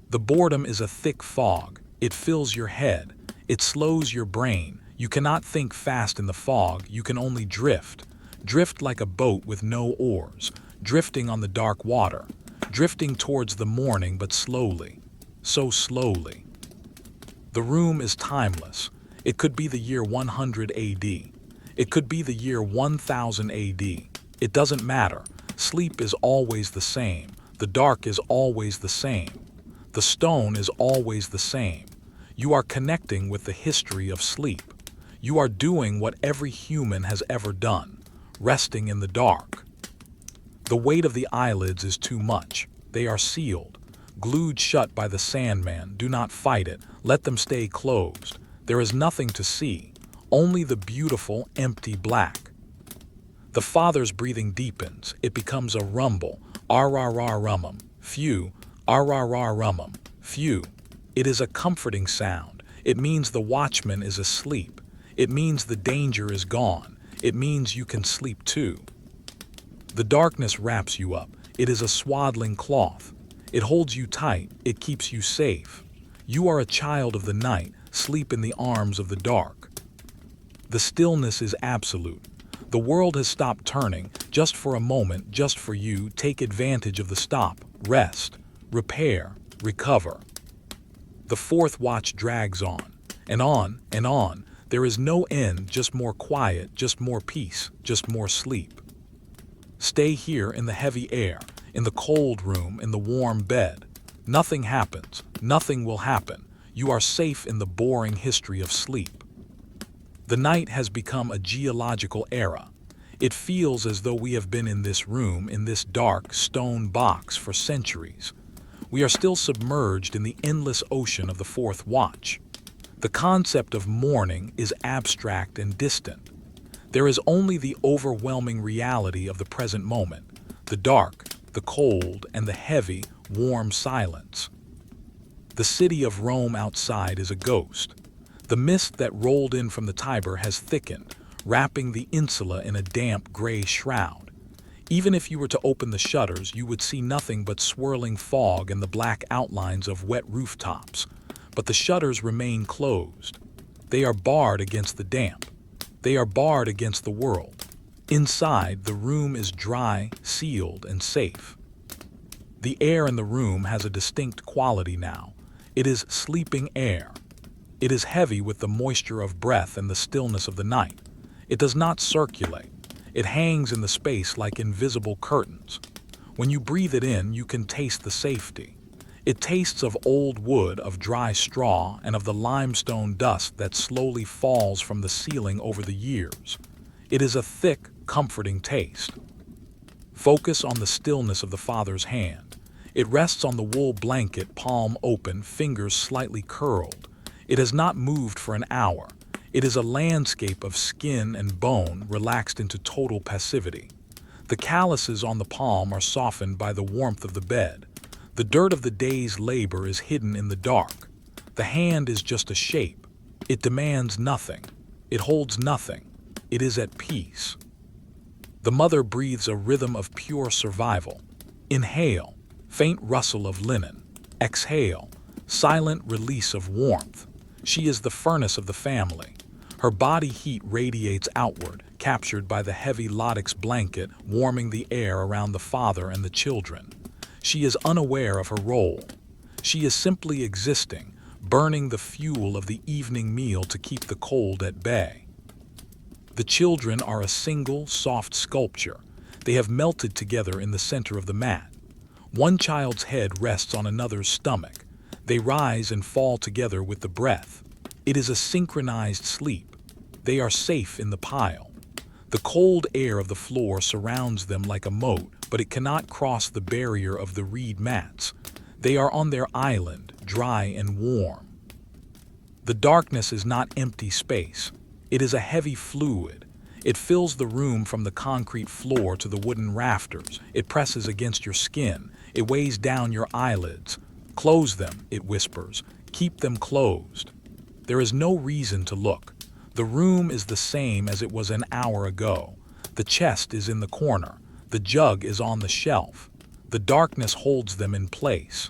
The boredom is a thick fog. It fills your head. It slows your brain. You cannot think fast in the fog. You can only drift. Drift like a boat with no oars. Drifting on the dark water. Drifting towards the morning, but slowly. So slowly. The room is timeless. It could be the year 100 AD. It could be the year 1000 AD. It doesn't matter. Sleep is always the same. The dark is always the same. The stone is always the same. You are connecting with the history of sleep. You are doing what every human has ever done. resting in the dark. The weight of the eyelids is too much. They are sealed, glued shut by the Sandman. Do not fight it. Let them stay closed. There is nothing to see, only the beautiful, empty black. The father's breathing deepens. It becomes a rumble. Ar-ra-ra-rummum. Phew. Ar-ra-ra-rummum. Phew. It is a comforting sound. It means the watchman is asleep. It means the danger is gone. It means you can sleep too. The darkness wraps you up. It is a swaddling cloth. It holds you tight. It keeps you safe. You are a child of the night. Sleep in the arms of the dark. The stillness is absolute. The world has stopped turning, just for a moment, just for you. Take advantage of the stop. Rest. Repair. Recover. The fourth watch drags on, and on, and on. There is no end, just more quiet, just more peace, just more sleep. Stay here in the heavy air, in the cold room, in the warm bed. Nothing happens. Nothing will happen. You are safe in the boring history of sleep. The night has become a geological era. It feels as though we have been in this room, in this dark stone box for centuries. We are still submerged in the endless ocean of the fourth watch. The concept of morning is abstract and distant. There is only the overwhelming reality of the present moment, the dark, the cold, and the heavy, warm silence. The city of Rome outside is a ghost. The mist that rolled in from the Tiber has thickened, wrapping the insula in a damp gray shroud. Even if you were to open the shutters, you would see nothing but swirling fog and the black outlines of wet rooftops. But the shutters remain closed. They are barred against the damp. They are barred against the world. Inside, the room is dry, sealed, and safe. The air in the room has a distinct quality now. It is sleeping air. It is heavy with the moisture of breath and the stillness of the night. It does not circulate. It hangs in the space like invisible curtains. When you breathe it in, you can taste the safety. It tastes of old wood, of dry straw, and of the limestone dust that slowly falls from the ceiling over the years. It is a thick, comforting taste. Focus on the stillness of the father's hand. It rests on the wool blanket, palm open, fingers slightly curled. It has not moved for an hour. It is a landscape of skin and bone relaxed into total passivity. The calluses on the palm are softened by the warmth of the bed. The dirt of the day's labor is hidden in the dark. The hand is just a shape. It demands nothing. It holds nothing. It is at peace. The mother breathes a rhythm of pure survival. Inhale, faint rustle of linen. Exhale, silent release of warmth. She is the furnace of the family. Her body heat radiates outward, captured by the heavy lattice blanket, warming the air around the father and the children. She is unaware of her role. She is simply existing, burning the fuel of the evening meal to keep the cold at bay. The children are a single, soft sculpture. They have melted together in the center of the mat. One child's head rests on another's stomach. They rise and fall together with the breath. It is a synchronized sleep. They are safe in the pile. The cold air of the floor surrounds them like a moat, but it cannot cross the barrier of the reed mats. They are on their island, dry and warm. The darkness is not empty space. It is a heavy fluid. It fills the room from the concrete floor to the wooden rafters. It presses against your skin. It weighs down your eyelids. Close them, it whispers. Keep them closed. There is no reason to look. The room is the same as it was an hour ago. The chest is in the corner. The jug is on the shelf. The darkness holds them in place.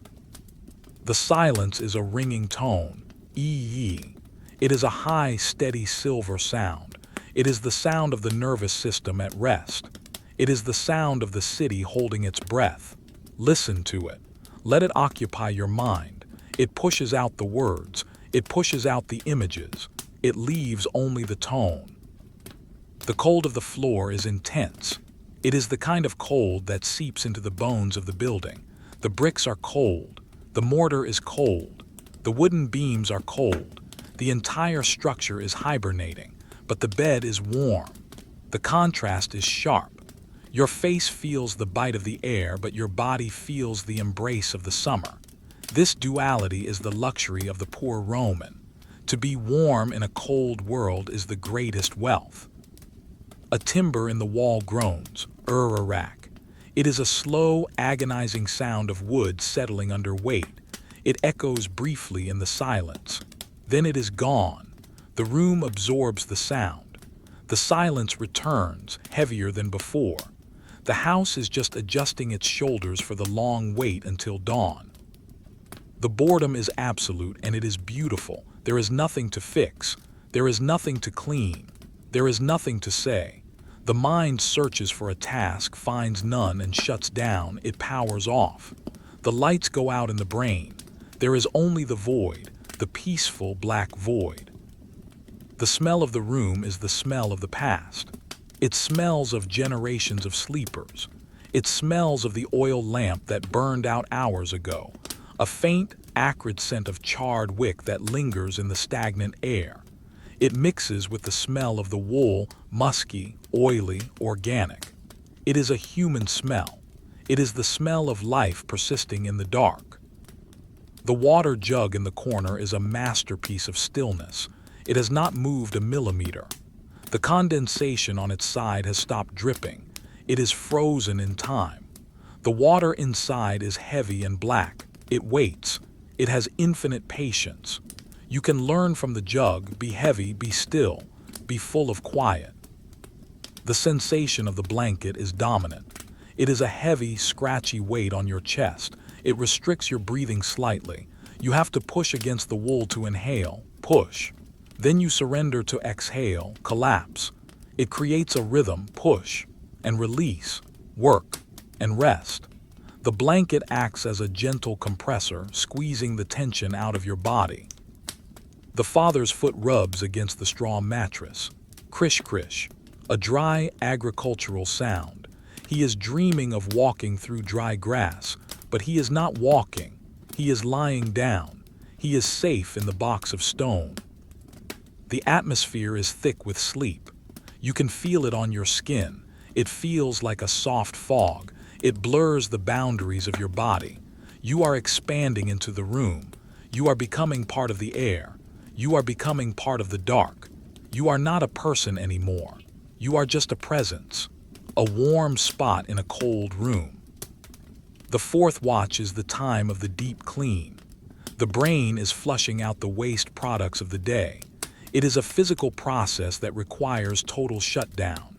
The silence is a ringing tone. Ee. It is a high, steady silver sound. It is the sound of the nervous system at rest. It is the sound of the city holding its breath. Listen to it. Let it occupy your mind. It pushes out the words. It pushes out the images. It leaves only the tone. The cold of the floor is intense. It is the kind of cold that seeps into the bones of the building. The bricks are cold. The mortar is cold. The wooden beams are cold. The entire structure is hibernating, but the bed is warm. The contrast is sharp. Your face feels the bite of the air, but your body feels the embrace of the summer. This duality is the luxury of the poor Roman. To be warm in a cold world is the greatest wealth. A timber in the wall groans, rack. It is a slow, agonizing sound of wood settling under weight. It echoes briefly in the silence. Then it is gone. The room absorbs the sound. The silence returns, heavier than before. The house is just adjusting its shoulders for the long wait until dawn. The boredom is absolute, and it is beautiful. There is nothing to fix. There is nothing to clean. There is nothing to say. The mind searches for a task, finds none, and shuts down. It powers off. The lights go out in the brain. There is only the void, the peaceful black void. The smell of the room is the smell of the past. It smells of generations of sleepers. It smells of the oil lamp that burned out hours ago, a faint, acrid scent of charred wick that lingers in the stagnant air. It mixes with the smell of the wool, musky, oily, organic. It is a human smell. It is the smell of life persisting in the dark. The water jug in the corner is a masterpiece of stillness. It has not moved a millimeter. The condensation on its side has stopped dripping. It is frozen in time. The water inside is heavy and black. It waits. It has infinite patience. You can learn from the jug, be heavy, be still, be full of quiet. The sensation of the blanket is dominant. It is a heavy, scratchy weight on your chest. It restricts your breathing slightly. You have to push against the wool to inhale, push. Then you surrender to exhale, collapse. It creates a rhythm, push and release, work and rest. The blanket acts as a gentle compressor, squeezing the tension out of your body. The father's foot rubs against the straw mattress. Krish-krish, a dry agricultural sound. He is dreaming of walking through dry grass, but he is not walking. He is lying down. He is safe in the box of stone. The atmosphere is thick with sleep. You can feel it on your skin. It feels like a soft fog. It blurs the boundaries of your body. You are expanding into the room. You are becoming part of the air. You are becoming part of the dark. You are not a person anymore. You are just a presence, a warm spot in a cold room. The fourth watch is the time of the deep clean. The brain is flushing out the waste products of the day. It is a physical process that requires total shutdown.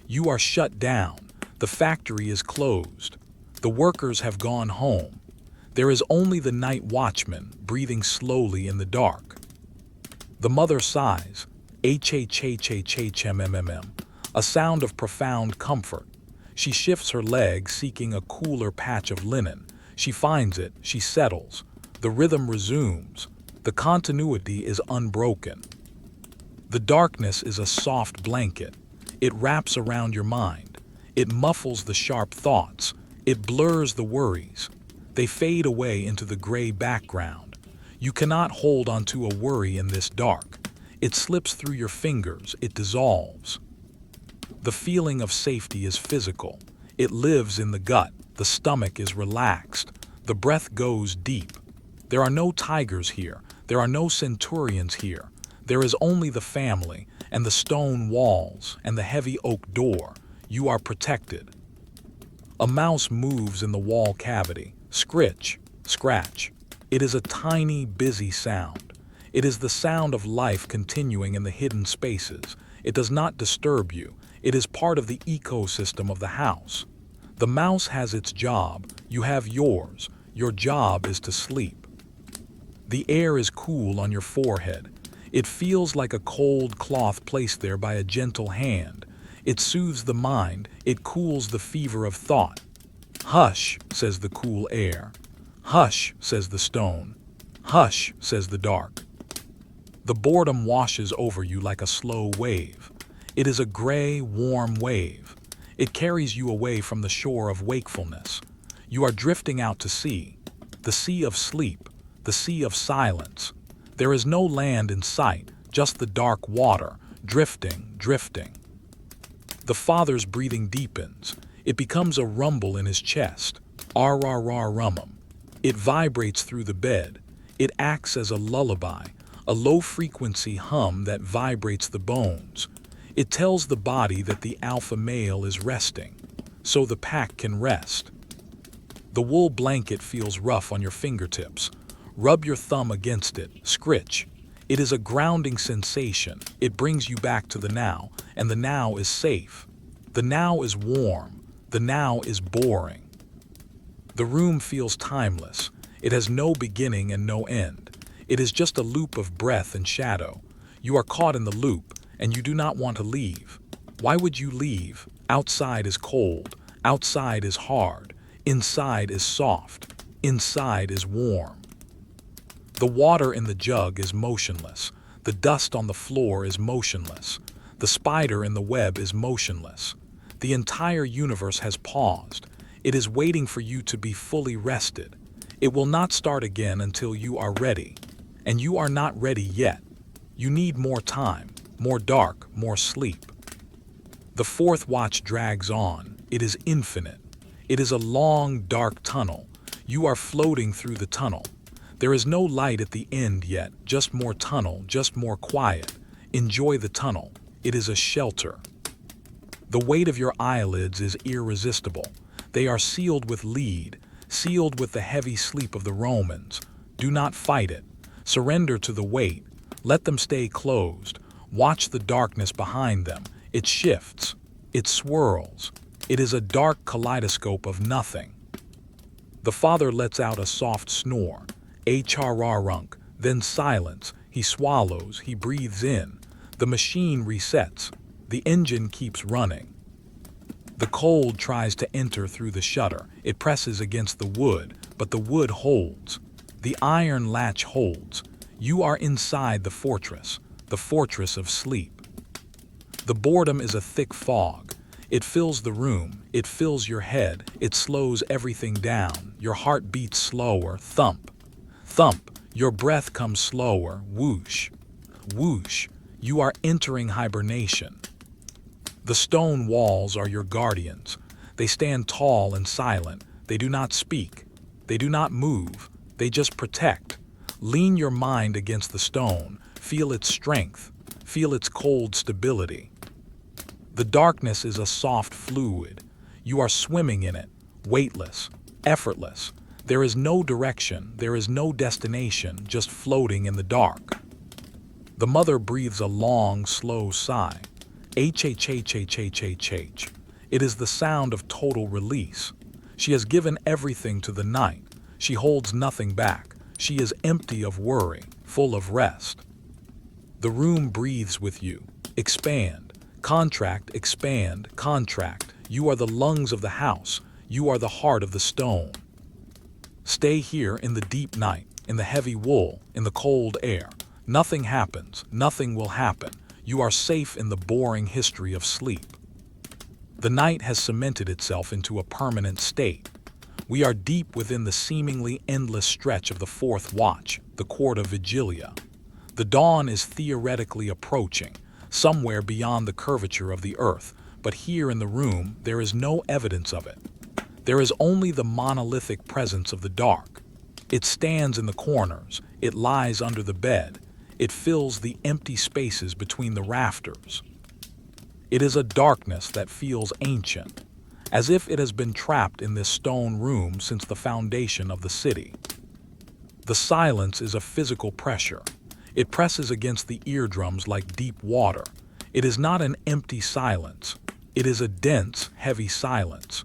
You are shut down. The factory is closed. The workers have gone home. There is only the night watchman breathing slowly in the dark. The mother sighs, h-h-h-h-h-m-m-m-m, a sound of profound comfort. She shifts her leg, seeking a cooler patch of linen. She finds it. She settles. The rhythm resumes. The continuity is unbroken. The darkness is a soft blanket. It wraps around your mind. It muffles the sharp thoughts. It blurs the worries. They fade away into the gray background. You cannot hold onto a worry in this dark. It slips through your fingers. It dissolves. The feeling of safety is physical. It lives in the gut. The stomach is relaxed. The breath goes deep. There are no tigers here. There are no centurions here. There is only the family, and the stone walls, and the heavy oak door. You are protected. A mouse moves in the wall cavity. Scritch, scratch. It is a tiny, busy sound. It is the sound of life continuing in the hidden spaces. It does not disturb you. It is part of the ecosystem of the house. The mouse has its job. You have yours. Your job is to sleep. The air is cool on your forehead. It feels like a cold cloth placed there by a gentle hand. It soothes the mind. It cools the fever of thought. Hush, says the cool air. Hush, says the stone. Hush, says the dark. The boredom washes over you like a slow wave. It is a gray, warm wave. It carries you away from the shore of wakefulness. You are drifting out to sea, the sea of sleep, the sea of silence. There is no land in sight, just the dark water, drifting, drifting. The father's breathing deepens. It becomes a rumble in his chest. R-R-R-rummum. It vibrates through the bed. It acts as a lullaby, a low-frequency hum that vibrates the bones. It tells the body that the alpha male is resting, so the pack can rest. The wool blanket feels rough on your fingertips. Rub your thumb against it, scritch. It is a grounding sensation. It brings you back to the now, and the now is safe. The now is warm. The now is boring. The room feels timeless. It has no beginning and no end. It is just a loop of breath and shadow. You are caught in the loop, and you do not want to leave. Why would you leave? Outside is cold. Outside is hard. Inside is soft. Inside is warm. The water in the jug is motionless. The dust on the floor is motionless. The spider in the web is motionless. The entire universe has paused. It is waiting for you to be fully rested. It will not start again until you are ready. And you are not ready yet. You need more time, more dark, more sleep. The fourth watch drags on. It is infinite. It is a long, dark tunnel. You are floating through the tunnel. There is no light at the end yet, just more tunnel, just more quiet. Enjoy the tunnel. It is a shelter. The weight of your eyelids is irresistible. They are sealed with lead, sealed with the heavy sleep of the Romans. Do not fight it. Surrender to the weight. Let them stay closed. Watch the darkness behind them. It shifts. It swirls. It is a dark kaleidoscope of nothing. The father lets out a soft snore. H-R-R-runk. Then silence. He swallows. He breathes in. The machine resets. The engine keeps running. The cold tries to enter through the shutter. It presses against the wood, but the wood holds. The iron latch holds. You are inside the fortress of sleep. The boredom is a thick fog. It fills the room. It fills your head. It slows everything down. Your heart beats slower. Thump. Thump. Your breath comes slower. Whoosh. Whoosh. You are entering hibernation. The stone walls are your guardians. They stand tall and silent. They do not speak. They do not move. They just protect. Lean your mind against the stone. Feel its strength. Feel its cold stability. The darkness is a soft fluid. You are swimming in it, weightless, effortless. There is no direction. There is no destination, just floating in the dark. The mother breathes a long, slow sigh. H-H-H-H-H-H-H. It is the sound of total release. She has given everything to the night. She holds nothing back. She is empty of worry, full of rest. The room breathes with you. Expand. Contract, expand, contract. You are the lungs of the house. You are the heart of the stone. Stay here in the deep night, in the heavy wool, in the cold air. Nothing happens. Nothing will happen. You are safe in the boring history of sleep. The night has cemented itself into a permanent state. We are deep within the seemingly endless stretch of the fourth watch, the court of Vigilia. The dawn is theoretically approaching, somewhere beyond the curvature of the earth, but here in the room there is no evidence of it. There is only the monolithic presence of the dark. It stands in the corners. It lies under the bed. It fills the empty spaces between the rafters. It is a darkness that feels ancient, as if it has been trapped in this stone room since the foundation of the city. The silence is a physical pressure. It presses against the eardrums like deep water. It is not an empty silence. It is a dense, heavy silence.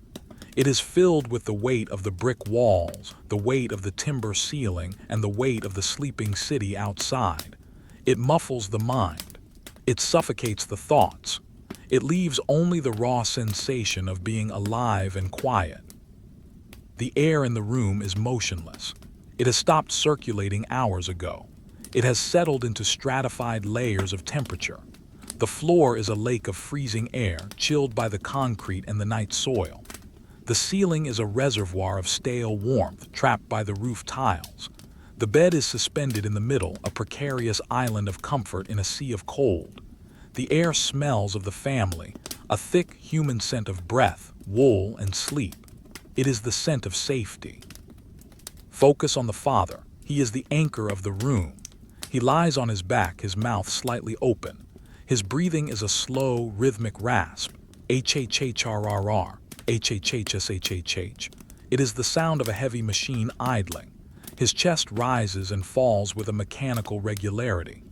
It is filled with the weight of the brick walls, the weight of the timber ceiling, and the weight of the sleeping city outside. It muffles the mind. It suffocates the thoughts. It leaves only the raw sensation of being alive and quiet. The air in the room is motionless. It has stopped circulating hours ago. It has settled into stratified layers of temperature. The floor is a lake of freezing air, chilled by the concrete and the night soil. The ceiling is a reservoir of stale warmth, trapped by the roof tiles. The bed is suspended in the middle, a precarious island of comfort in a sea of cold. The air smells of the family, a thick human scent of breath, wool, and sleep. It is the scent of safety. Focus on the father. He is the anchor of the room. He lies on his back, his mouth slightly open. His breathing is a slow, rhythmic rasp. H-H-H-R-R-R, H-H-H-S-H-H-H. It is the sound of a heavy machine idling. His chest rises and falls with a mechanical regularity.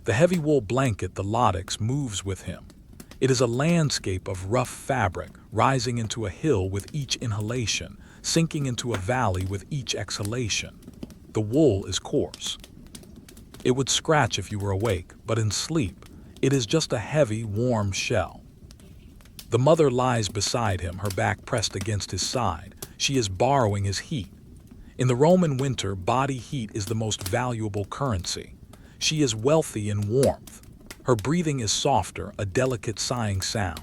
The heavy wool blanket, the latex, moves with him. It is a landscape of rough fabric, rising into a hill with each inhalation, sinking into a valley with each exhalation. The wool is coarse. It would scratch if you were awake, but in sleep, it is just a heavy, warm shell. The mother lies beside him, her back pressed against his side. She is borrowing his heat. In the Roman winter, body heat is the most valuable currency. She is wealthy in warmth. Her breathing is softer, a delicate sighing sound.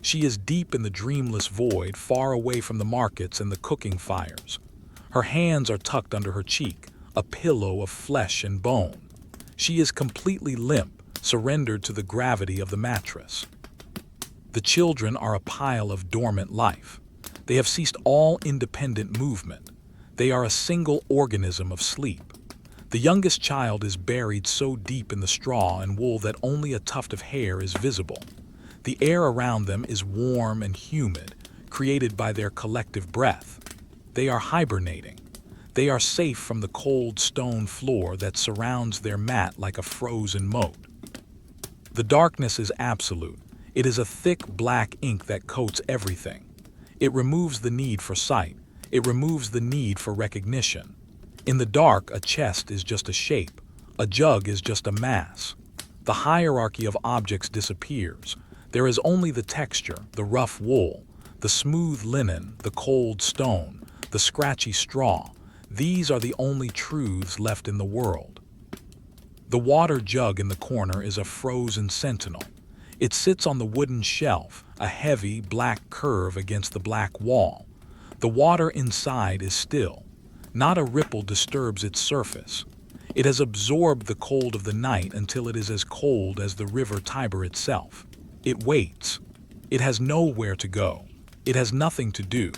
She is deep in the dreamless void, far away from the markets and the cooking fires. Her hands are tucked under her cheek, a pillow of flesh and bone. She is completely limp, surrendered to the gravity of the mattress. The children are a pile of dormant life. They have ceased all independent movement. They are a single organism of sleep. The youngest child is buried so deep in the straw and wool that only a tuft of hair is visible. The air around them is warm and humid, created by their collective breath. They are hibernating. They are safe from the cold stone floor that surrounds their mat like a frozen moat. The darkness is absolute. It is a thick black ink that coats everything. It removes the need for sight. It removes the need for recognition. In the dark, a chest is just a shape. A jug is just a mass. The hierarchy of objects disappears. There is only the texture, the rough wool, the smooth linen, the cold stone, the scratchy straw. These are the only truths left in the world. The water jug in the corner is a frozen sentinel. It sits on the wooden shelf, a heavy black curve against the black wall. The water inside is still. Not a ripple disturbs its surface. It has absorbed the cold of the night until it is as cold as the river Tiber itself. It waits. It has nowhere to go. It has nothing to do.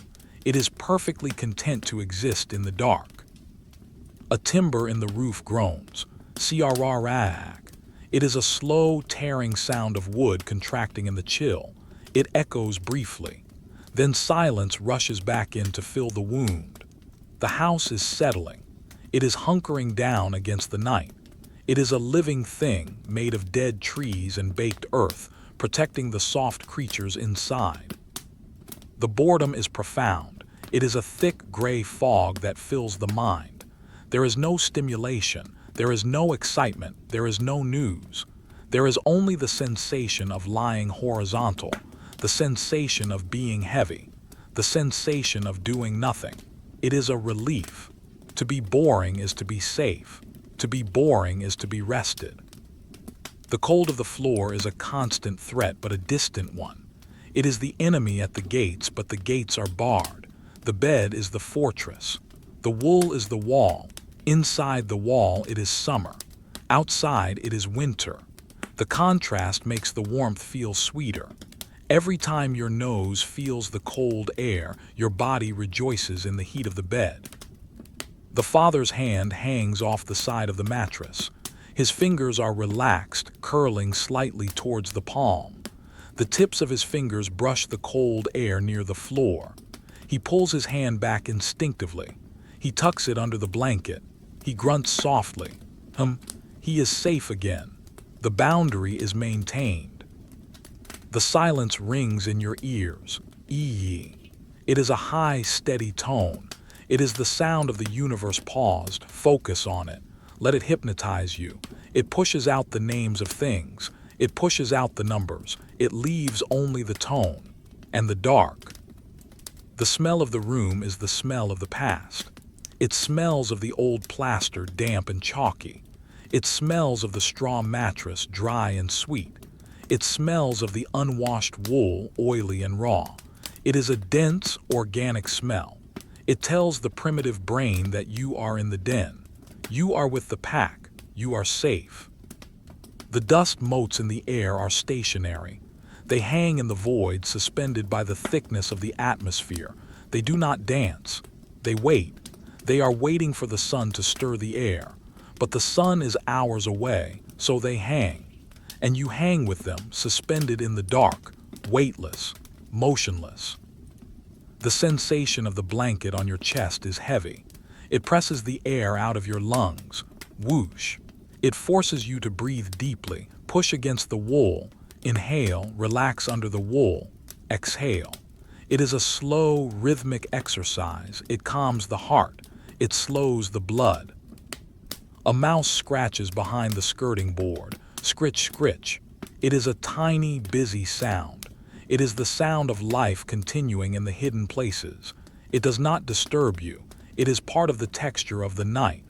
It is perfectly content to exist in the dark. A timber in the roof groans. Crrrrag. It is a slow, tearing sound of wood contracting in the chill. It echoes briefly. Then silence rushes back in to fill the wound. The house is settling. It is hunkering down against the night. It is a living thing made of dead trees and baked earth, protecting the soft creatures inside. The boredom is profound. It is a thick gray fog that fills the mind. There is no stimulation. There is no excitement. There is no news. There is only the sensation of lying horizontal, the sensation of being heavy, the sensation of doing nothing. It is a relief. To be boring is to be safe. To be boring is to be rested. The cold of the floor is a constant threat, but a distant one. It is the enemy at the gates, but the gates are barred. The bed is the fortress. The wool is the wall. Inside the wall, it is summer. Outside, it is winter. The contrast makes the warmth feel sweeter. Every time your nose feels the cold air, your body rejoices in the heat of the bed. The father's hand hangs off the side of the mattress. His fingers are relaxed, curling slightly towards the palm. The tips of his fingers brush the cold air near the floor. He pulls his hand back instinctively. He tucks it under the blanket. He grunts softly. He is safe again. The boundary is maintained. The silence rings in your ears. Ee. It is a high, steady tone. It is the sound of the universe paused. Focus on it. Let it hypnotize you. It pushes out the names of things. It pushes out the numbers. It leaves only the tone and the dark. The smell of the room is the smell of the past. It smells of the old plaster, damp and chalky. It smells of the straw mattress, dry and sweet. It smells of the unwashed wool, oily and raw. It is a dense, organic smell. It tells the primitive brain that you are in the den. You are with the pack. You are safe. The dust motes in the air are stationary. They hang in the void, suspended by the thickness of the atmosphere. They do not dance. They wait. They are waiting for the sun to stir the air. But the sun is hours away, so they hang. And you hang with them, suspended in the dark, weightless, motionless. The sensation of the blanket on your chest is heavy. It presses the air out of your lungs. Whoosh. It forces you to breathe deeply, push against the wool. Inhale, relax under the wool. Exhale. It is a slow, rhythmic exercise. It calms the heart. It slows the blood. A mouse scratches behind the skirting board. Scritch, scritch. It is a tiny, busy sound. It is the sound of life continuing in the hidden places. It does not disturb you. It is part of the texture of the night.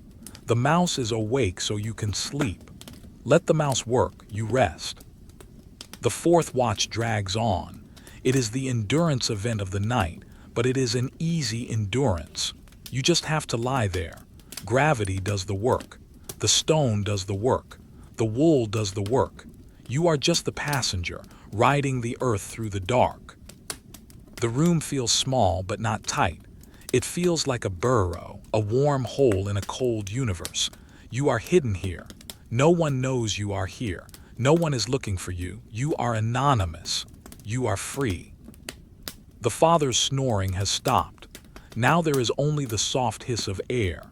The mouse is awake so you can sleep. Let the mouse work, you rest. The fourth watch drags on. It is the endurance event of the night, but it is an easy endurance. You just have to lie there. Gravity does the work. The stone does the work. The wool does the work. You are just the passenger, riding the earth through the dark. The room feels small but not tight. It feels like a burrow, a warm hole in a cold universe. You are hidden here. No one knows you are here. No one is looking for you. You are anonymous. You are free. The father's snoring has stopped. Now there is only the soft hiss of air.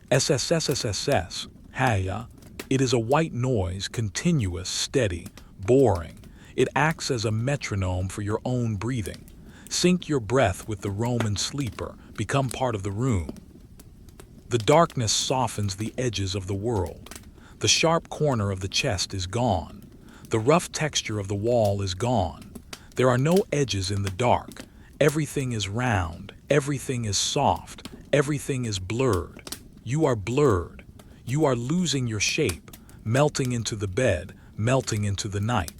SSSSSS. Haya. It is a white noise, continuous, steady, boring. It acts as a metronome for your own breathing. Sync your breath with the Roman sleeper. Become part of the room. The darkness softens the edges of the world. The sharp corner of the chest is gone. The rough texture of the wall is gone. There are no edges in the dark. Everything is round. Everything is soft. Everything is blurred. You are blurred. You are losing your shape, melting into the bed, melting into the night.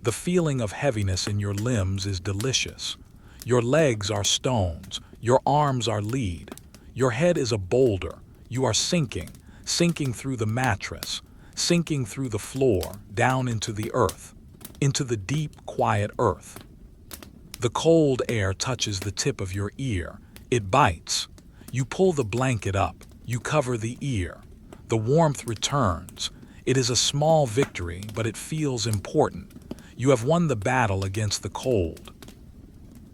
The feeling of heaviness in your limbs is delicious. Your legs are stones. Your arms are lead. Your head is a boulder. You are sinking, sinking through the mattress, sinking through the floor, down into the earth, into the deep, quiet earth. The cold air touches the tip of your ear. It bites. You pull the blanket up. You cover the ear. The warmth returns. It is a small victory, but it feels important. You have won the battle against the cold.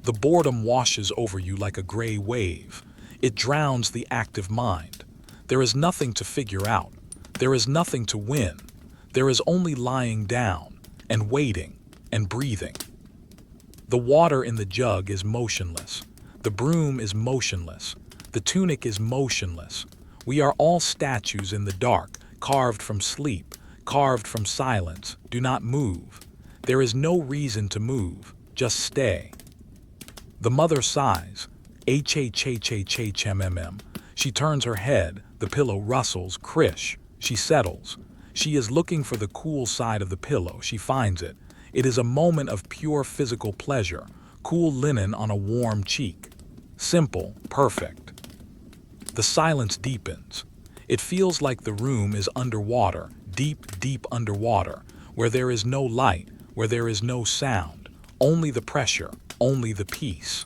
The boredom washes over you like a gray wave. It drowns the active mind. There is nothing to figure out. There is nothing to win. There is only lying down and waiting and breathing. The water in the jug is motionless. The broom is motionless. The tunic is motionless. We are all statues in the dark, carved from sleep, carved from silence. Do not move. There is no reason to move. Just stay. The mother sighs. H-H-H-H-H-M-M-M. She turns her head. The pillow rustles. Krish. She settles. She is looking for the cool side of the pillow. She finds it. It is a moment of pure physical pleasure. Cool linen on a warm cheek. Simple, perfect. The silence deepens. It feels like the room is underwater, deep, deep underwater, where there is no light, where there is no sound, only the pressure, only the peace.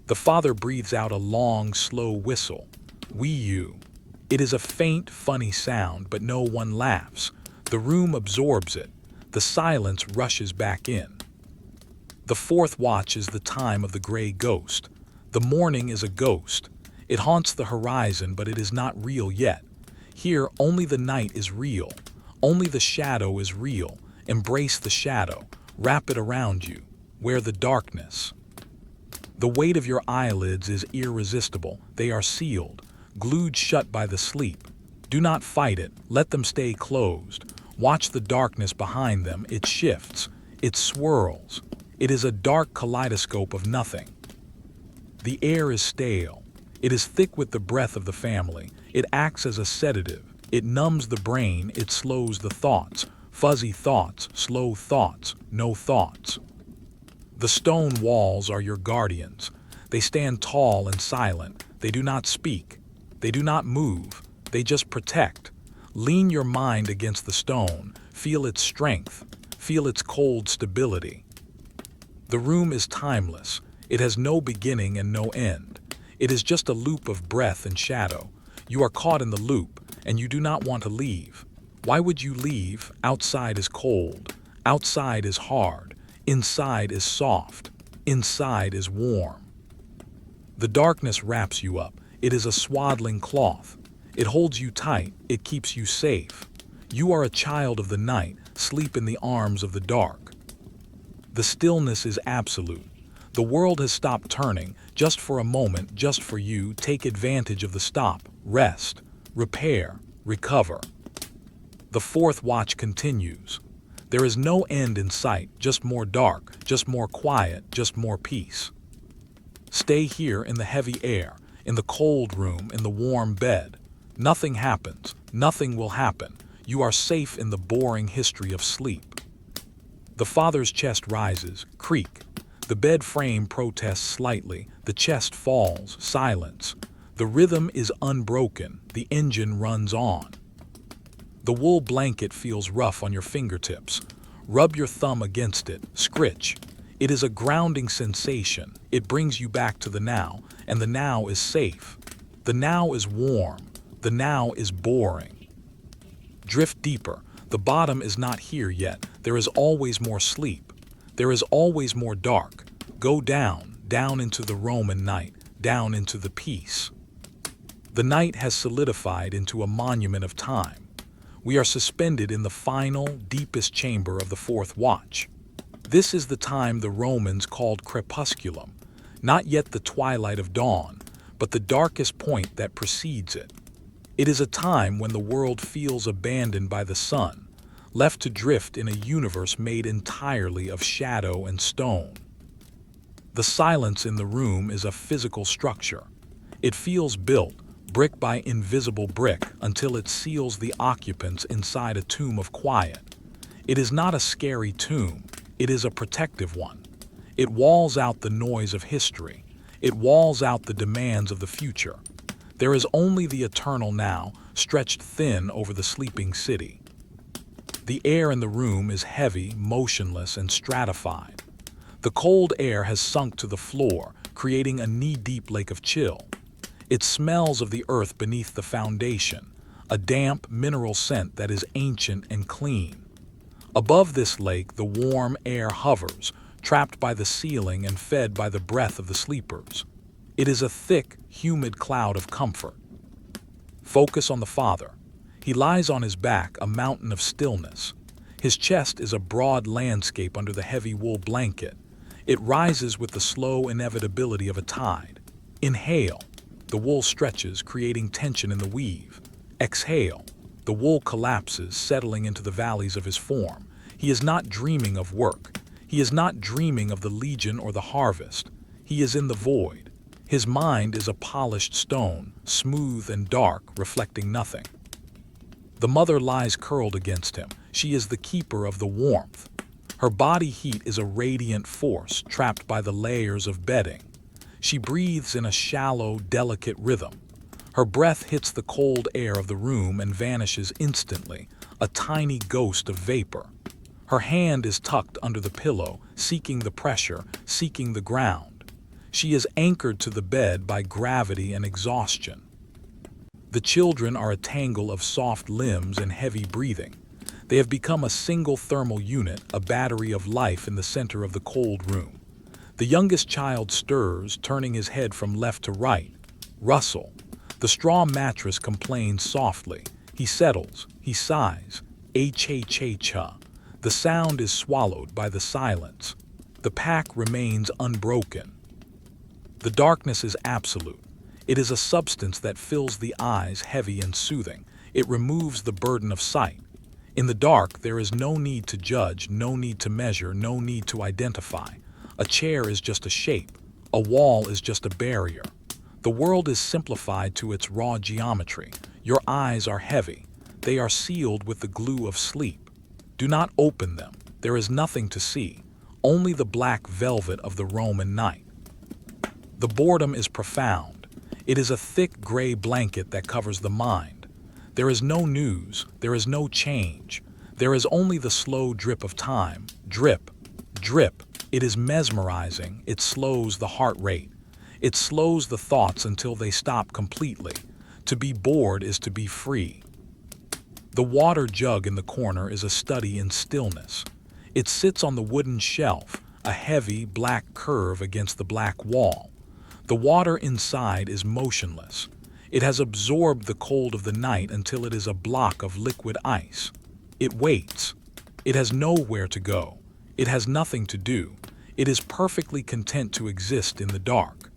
The father breathes out a long, slow whistle. Wee-you. It is a faint, funny sound, but no one laughs. The room absorbs it. The silence rushes back in. The fourth watch is the time of the gray ghost. The morning is a ghost. It haunts the horizon, but it is not real yet. Here, only the night is real. Only the shadow is real. Embrace the shadow. Wrap it around you. Wear the darkness. The weight of your eyelids is irresistible. They are sealed, glued shut by the sleep. Do not fight it. Let them stay closed. Watch the darkness behind them. It shifts. It swirls. It is a dark kaleidoscope of nothing. The air is stale. It is thick with the breath of the family. It acts as a sedative. It numbs the brain. It slows the thoughts. Fuzzy thoughts, slow thoughts, no thoughts. The stone walls are your guardians. They stand tall and silent. They do not speak. They do not move. They just protect. Lean your mind against the stone. Feel its strength. Feel its cold stability. The room is timeless. It has no beginning and no end. It is just a loop of breath and shadow. You are caught in the loop, and you do not want to leave. Why would you leave? Outside is cold. Outside is hard. Inside is soft. Inside is warm. The darkness wraps you up. It is a swaddling cloth. It holds you tight. It keeps you safe. You are a child of the night. Sleep in the arms of the dark. The stillness is absolute. The world has stopped turning, just for a moment, just for you. Take advantage of the stop. Rest. Repair. Recover. The fourth watch continues. There is no end in sight, just more dark, just more quiet, just more peace. Stay here in the heavy air, in the cold room, in the warm bed. Nothing happens. Nothing will happen. You are safe in the boring history of sleep. The father's chest rises, creak. The bed frame protests slightly. The chest falls, silence. The rhythm is unbroken. The engine runs on. The wool blanket feels rough on your fingertips. Rub your thumb against it, scritch. It is a grounding sensation. It brings you back to the now, and the now is safe. The now is warm. The now is boring. Drift deeper. The bottom is not here yet. There is always more sleep. There is always more dark. Go down, down into the Roman night, down into the peace. The night has solidified into a monument of time. We are suspended in the final, deepest chamber of the fourth watch. This is the time the Romans called crepusculum, not yet the twilight of dawn, but the darkest point that precedes it. It is a time when the world feels abandoned by the sun, left to drift in a universe made entirely of shadow and stone. The silence in the room is a physical structure. It feels built, brick by invisible brick, until it seals the occupants inside a tomb of quiet. It is not a scary tomb. It is a protective one. It walls out the noise of history. It walls out the demands of the future. There is only the eternal now, stretched thin over the sleeping city. The air in the room is heavy, motionless, and stratified. The cold air has sunk to the floor, creating a knee-deep lake of chill. It smells of the earth beneath the foundation, a damp, mineral scent that is ancient and clean. Above this lake, the warm air hovers, trapped by the ceiling and fed by the breath of the sleepers. It is a thick, humid cloud of comfort. Focus on the father. He lies on his back, a mountain of stillness. His chest is a broad landscape under the heavy wool blanket. It rises with the slow inevitability of a tide. Inhale. The wool stretches, creating tension in the weave. Exhale. The wool collapses, settling into the valleys of his form. He is not dreaming of work. He is not dreaming of the legion or the harvest. He is in the void. His mind is a polished stone, smooth and dark, reflecting nothing. The mother lies curled against him. She is the keeper of the warmth. Her body heat is a radiant force, trapped by the layers of bedding. She breathes in a shallow, delicate rhythm. Her breath hits the cold air of the room and vanishes instantly, a tiny ghost of vapor. Her hand is tucked under the pillow, seeking the pressure, seeking the ground. She is anchored to the bed by gravity and exhaustion. The children are a tangle of soft limbs and heavy breathing. They have become a single thermal unit, a battery of life in the center of the cold room. The youngest child stirs, turning his head from left to right. Rustle. The straw mattress complains softly. He settles. He sighs. H-ha-cha-cha. The sound is swallowed by the silence. The pack remains unbroken. The darkness is absolute. It is a substance that fills the eyes, heavy and soothing. It removes the burden of sight. In the dark, there is no need to judge, no need to measure, no need to identify. A chair is just a shape. A wall is just a barrier. The world is simplified to its raw geometry. Your eyes are heavy. They are sealed with the glue of sleep. Do not open them. There is nothing to see. Only the black velvet of the Roman night. The boredom is profound. It is a thick gray blanket that covers the mind. There is no news. There is no change. There is only the slow drip of time. Drip, drip. It is mesmerizing. It slows the heart rate. It slows the thoughts until they stop completely. To be bored is to be free. The water jug in the corner is a study in stillness. It sits on the wooden shelf, a heavy black curve against the black wall. The water inside is motionless. It has absorbed the cold of the night until it is a block of liquid ice. It waits. It has nowhere to go. It has nothing to do. It is perfectly content to exist in the dark.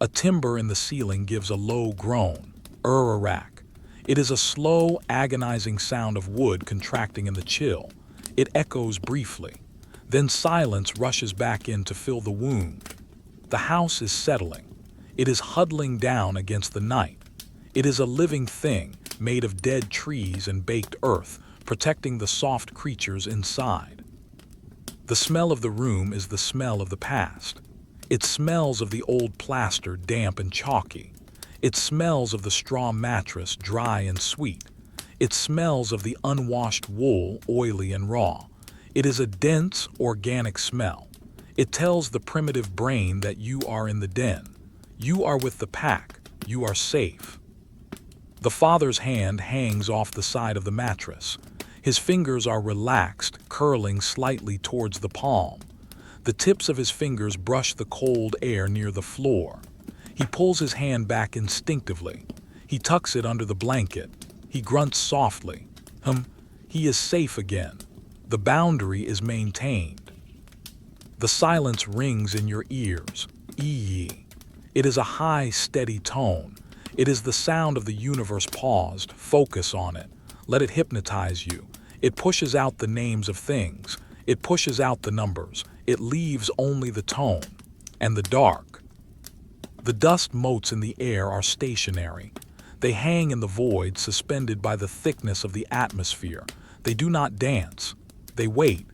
A timber in the ceiling gives a low groan. Ur-a-rack. It is a slow, agonizing sound of wood contracting in the chill. It echoes briefly. Then silence rushes back in to fill the wound. The house is settling. It is huddling down against the night. It is a living thing, made of dead trees and baked earth, protecting the soft creatures inside. The smell of the room is the smell of the past. It smells of the old plaster, damp and chalky. It smells of the straw mattress, dry and sweet. It smells of the unwashed wool, oily and raw. It is a dense, organic smell. It tells the primitive brain that you are in the den. You are with the pack. You are safe. The father's hand hangs off the side of the mattress. His fingers are relaxed, curling slightly towards the palm. The tips of his fingers brush the cold air near the floor. He pulls his hand back instinctively. He tucks it under the blanket. He grunts softly. He is safe again. The boundary is maintained. The silence rings in your ears. Ee. It is a high, steady tone. It is the sound of the universe paused. Focus on it. Let it hypnotize you. It pushes out the names of things. It pushes out the numbers. It leaves only the tone and the dark. The dust motes in the air are stationary. They hang in the void, suspended by the thickness of the atmosphere. They do not dance. They wait.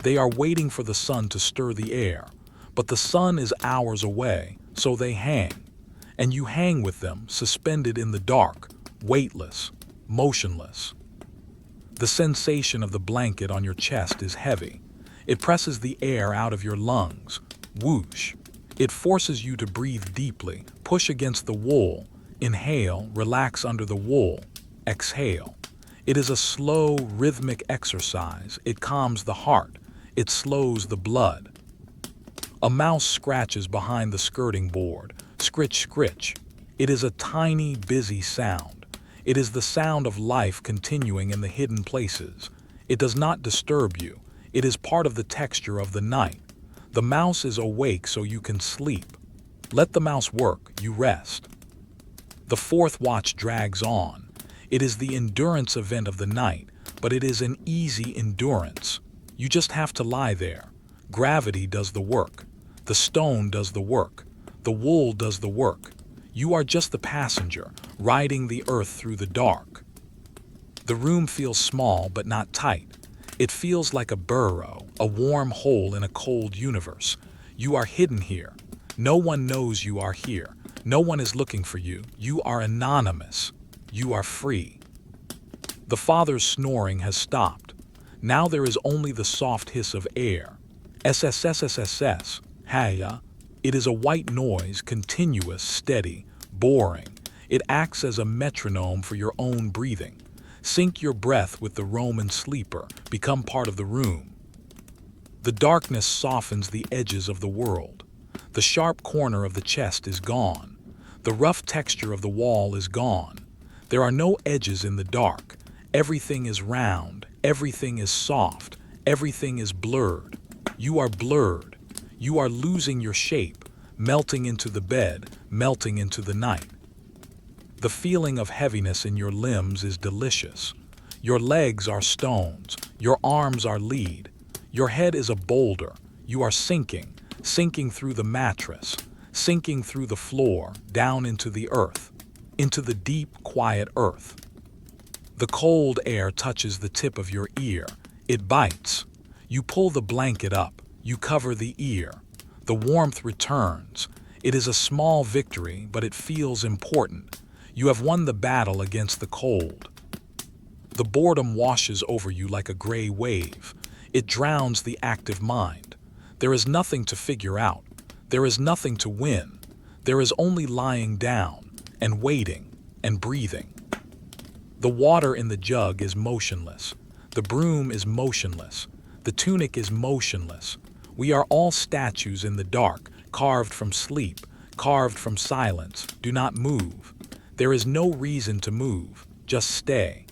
They are waiting for the sun to stir the air. But the sun is hours away, so they hang. And you hang with them, suspended in the dark, weightless, motionless. The sensation of the blanket on your chest is heavy. It presses the air out of your lungs. Whoosh. It forces you to breathe deeply, push against the wool, inhale, relax under the wool, exhale. It is a slow, rhythmic exercise. It calms the heart. It slows the blood. A mouse scratches behind the skirting board. Scritch, scritch. It is a tiny, busy sound. It is the sound of life continuing in the hidden places. It does not disturb you. It is part of the texture of the night. The mouse is awake so you can sleep. Let the mouse work, you rest. The fourth watch drags on. It is the endurance event of the night, but it is an easy endurance. You just have to lie there. Gravity does the work. The stone does the work. The wool does the work. You are just the passenger, riding the earth through the dark. The room feels small but not tight. It feels like a burrow, a warm hole in a cold universe. You are hidden here. No one knows you are here. No one is looking for you. You are anonymous. You are free. The father's snoring has stopped. Now there is only the soft hiss of air. SSSSSS. Haya. It is a white noise, continuous, steady, boring. It acts as a metronome for your own breathing. Sync your breath with the Roman sleeper. Become part of the room. The darkness softens the edges of the world. The sharp corner of the chest is gone. The rough texture of the wall is gone. There are no edges in the dark. Everything is round. Everything is soft. Everything is blurred. You are blurred. You are losing your shape, melting into the bed, melting into the night. The feeling of heaviness in your limbs is delicious. Your legs are stones. Your arms are lead. Your head is a boulder. You are sinking, sinking through the mattress, sinking through the floor, down into the earth, into the deep, quiet earth. The cold air touches the tip of your ear. It bites. You pull the blanket up. You cover the ear. The warmth returns. It is a small victory, but it feels important. You have won the battle against the cold. The boredom washes over you like a gray wave. It drowns the active mind. There is nothing to figure out. There is nothing to win. There is only lying down and waiting and breathing. The water in the jug is motionless. The broom is motionless. The tunic is motionless. We are all statues in the dark, carved from sleep, carved from silence. Do not move. There is no reason to move. Just stay.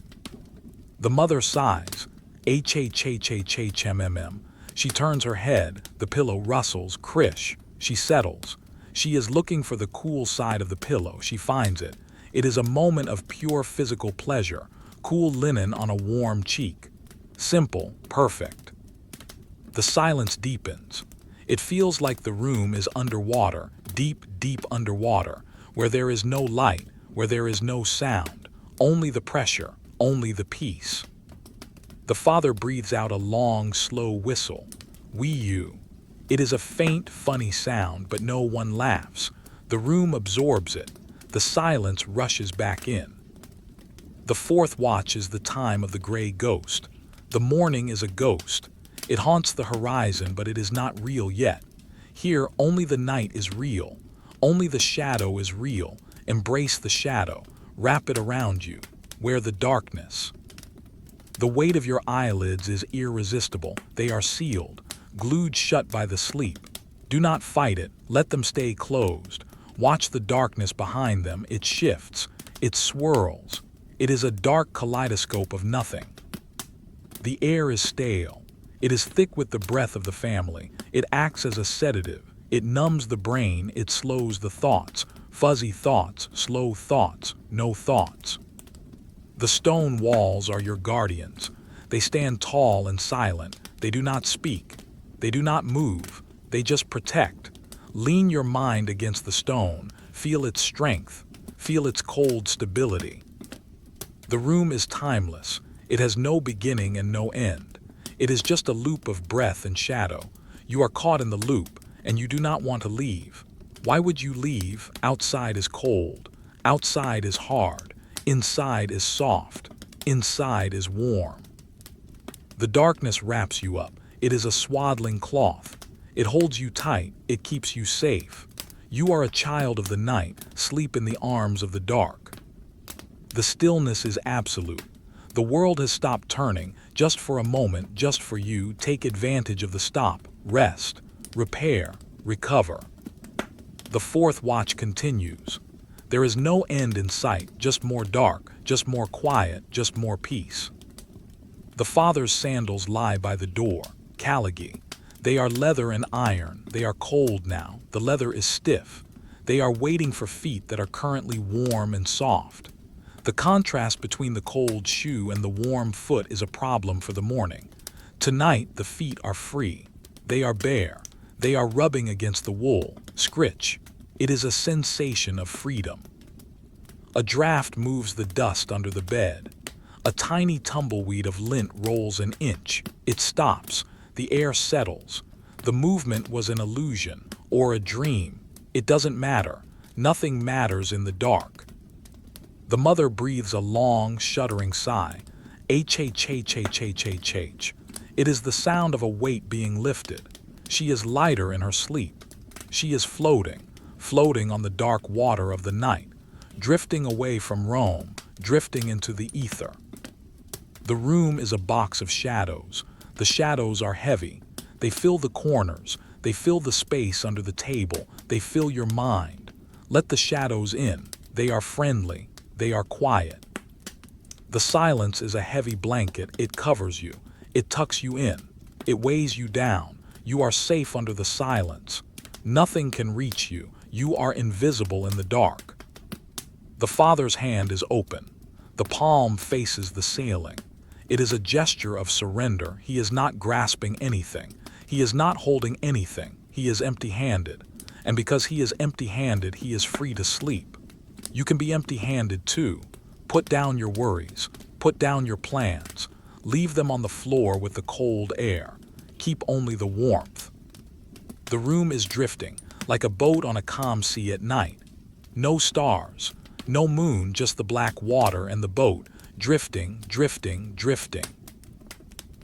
The mother sighs. H-H-H-H-H-M-M-M. She turns her head. The pillow rustles. Krish. She settles. She is looking for the cool side of the pillow. She finds it. It is a moment of pure physical pleasure. Cool linen on a warm cheek. Simple, perfect. The silence deepens. It feels like the room is underwater, deep, deep underwater, where there is no light, where there is no sound, only the pressure, only the peace. The father breathes out a long, slow whistle. Wee-you. It is a faint, funny sound, but no one laughs. The room absorbs it. The silence rushes back in. The fourth watch is the time of the gray ghost. The morning is a ghost. It haunts the horizon, but it is not real yet. Here, only the night is real. Only the shadow is real. Embrace the shadow. Wrap it around you. Wear the darkness. The weight of your eyelids is irresistible. They are sealed, glued shut by the sleep. Do not fight it. Let them stay closed. Watch the darkness behind them. It shifts. It swirls. It is a dark kaleidoscope of nothing. The air is stale. It is thick with the breath of the family. It acts as a sedative. It numbs the brain. It slows the thoughts. Fuzzy thoughts, slow thoughts, no thoughts. The stone walls are your guardians. They stand tall and silent. They do not speak. They do not move. They just protect. Lean your mind against the stone. Feel its strength. Feel its cold stability. The room is timeless. It has no beginning and no end. It is just a loop of breath and shadow. You are caught in the loop, and you do not want to leave. Why would you leave? Outside is cold. Outside is hard. Inside is soft. Inside is warm. The darkness wraps you up. It is a swaddling cloth. It holds you tight. It keeps you safe. You are a child of the night. Sleep in the arms of the dark. The stillness is absolute. The world has stopped turning. Just for a moment, just for you, take advantage of the stop. Rest. Repair. Recover. The fourth watch continues. There is no end in sight, just more dark, just more quiet, just more peace. The father's sandals lie by the door. Caligy. They are leather and iron. They are cold now. The leather is stiff. They are waiting for feet that are currently warm and soft. The contrast between the cold shoe and the warm foot is a problem for the morning. Tonight, the feet are free. They are bare. They are rubbing against the wool. Scritch. It is a sensation of freedom. A draft moves the dust under the bed. A tiny tumbleweed of lint rolls an inch. It stops. The air settles. The movement was an illusion or a dream. It doesn't matter. Nothing matters in the dark. The mother breathes a long, shuddering sigh. H-H-H-H-H-H-H. It is the sound of a weight being lifted. She is lighter in her sleep. She is floating, floating on the dark water of the night, drifting away from Rome, drifting into the ether. The room is a box of shadows. The shadows are heavy. They fill the corners. They fill the space under the table. They fill your mind. Let the shadows in. They are friendly. They are quiet. The silence is a heavy blanket. It covers you. It tucks you in. It weighs you down. You are safe under the silence. Nothing can reach you. You are invisible in the dark. The father's hand is open. The palm faces the ceiling. It is a gesture of surrender. He is not grasping anything. He is not holding anything. He is empty-handed. And because he is empty-handed, he is free to sleep. You can be empty-handed too. Put down your worries. Put down your plans. Leave them on the floor with the cold air. Keep only the warmth. The room is drifting, like a boat on a calm sea at night. No stars, no moon, just the black water and the boat, drifting, drifting, drifting.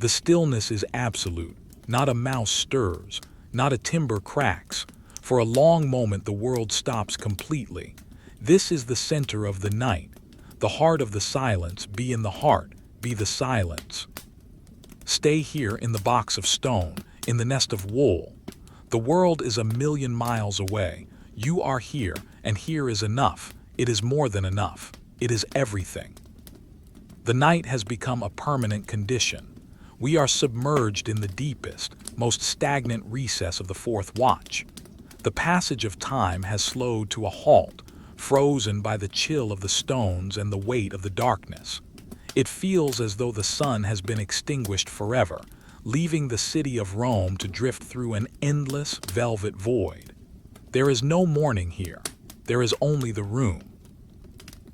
The stillness is absolute. Not a mouse stirs, not a timber cracks. For a long moment the world stops completely. This is the center of the night. The heart of the silence. Be in the heart, be the silence. Stay here in the box of stone, in the nest of wool. The world is 1,000,000 miles away. You are here, and here is enough. It is more than enough. It is everything. The night has become a permanent condition. We are submerged in the deepest, most stagnant recess of the fourth watch. The passage of time has slowed to a halt, frozen by the chill of the stones and the weight of the darkness. It feels as though the sun has been extinguished forever, leaving the city of Rome to drift through an endless velvet void. There is no morning here. There is only the room.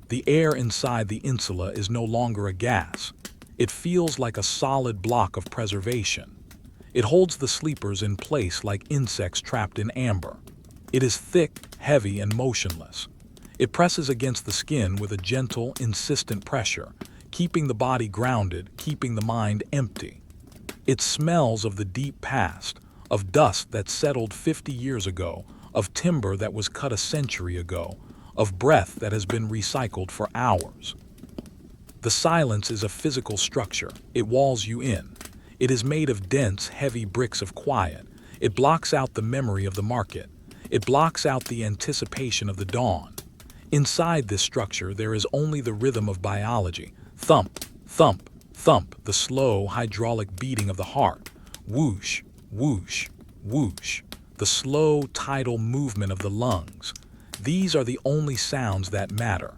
The air inside the insula is no longer a gas. It feels like a solid block of preservation. It holds the sleepers in place like insects trapped in amber. It is thick, heavy, and motionless. It presses against the skin with a gentle, insistent pressure, keeping the body grounded, keeping the mind empty. It smells of the deep past, of dust that settled 50 years ago, of timber that was cut a century ago, of breath that has been recycled for hours. The silence is a physical structure. It walls you in. It is made of dense, heavy bricks of quiet. It blocks out the memory of the market. It blocks out the anticipation of the dawn. Inside this structure, there is only the rhythm of biology. Thump, thump, thump, the slow, hydraulic beating of the heart. Whoosh, whoosh, whoosh, the slow, tidal movement of the lungs. These are the only sounds that matter.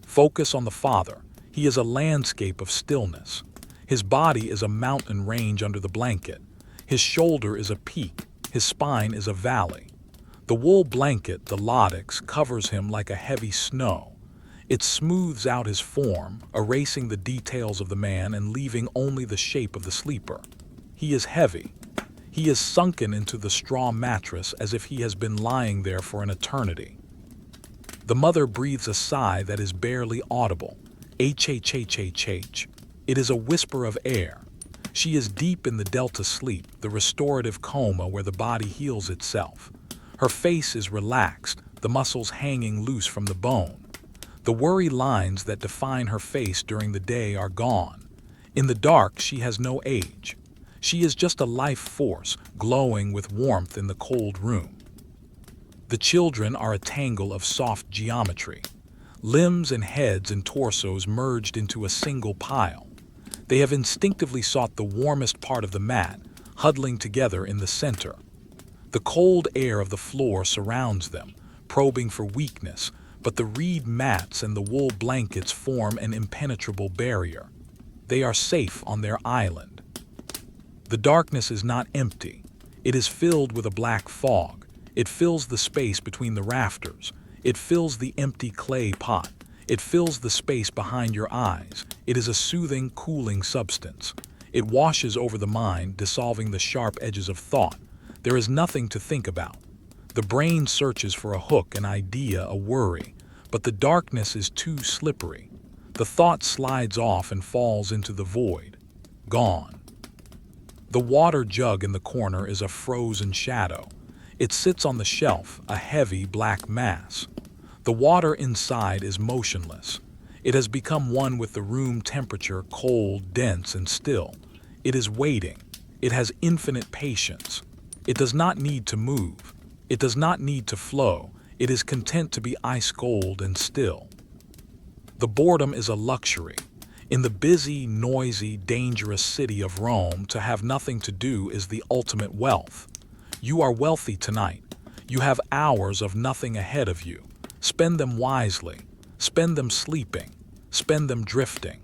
Focus on the Father. He is a landscape of stillness. His body is a mountain range under the blanket. His shoulder is a peak. His spine is a valley. The wool blanket, the lattice, covers him like a heavy snow. It smooths out his form, erasing the details of the man and leaving only the shape of the sleeper. He is heavy. He is sunken into the straw mattress as if he has been lying there for an eternity. The mother breathes a sigh that is barely audible. H-H-H-H-H. It is a whisper of air. She is deep in the delta sleep, the restorative coma where the body heals itself. Her face is relaxed, the muscles hanging loose from the bone. The worry lines that define her face during the day are gone. In the dark, she has no age. She is just a life force, glowing with warmth in the cold room. The children are a tangle of soft geometry. Limbs and heads and torsos merged into a single pile. They have instinctively sought the warmest part of the mat, huddling together in the center. The cold air of the floor surrounds them, probing for weakness, but the reed mats and the wool blankets form an impenetrable barrier. They are safe on their island. The darkness is not empty. It is filled with a black fog. It fills the space between the rafters. It fills the empty clay pot. It fills the space behind your eyes. It is a soothing, cooling substance. It washes over the mind, dissolving the sharp edges of thought. There is nothing to think about. The brain searches for a hook, an idea, a worry, but the darkness is too slippery. The thought slides off and falls into the void. Gone. The water jug in the corner is a frozen shadow. It sits on the shelf, a heavy black mass. The water inside is motionless. It has become one with the room temperature, cold, dense, and still. It is waiting. It has infinite patience. It does not need to move. It does not need to flow. It is content to be ice cold and still. The boredom is a luxury. In the busy, noisy, dangerous city of Rome, to have nothing to do is the ultimate wealth. You are wealthy tonight. You have hours of nothing ahead of you. Spend them wisely. Spend them sleeping. Spend them drifting.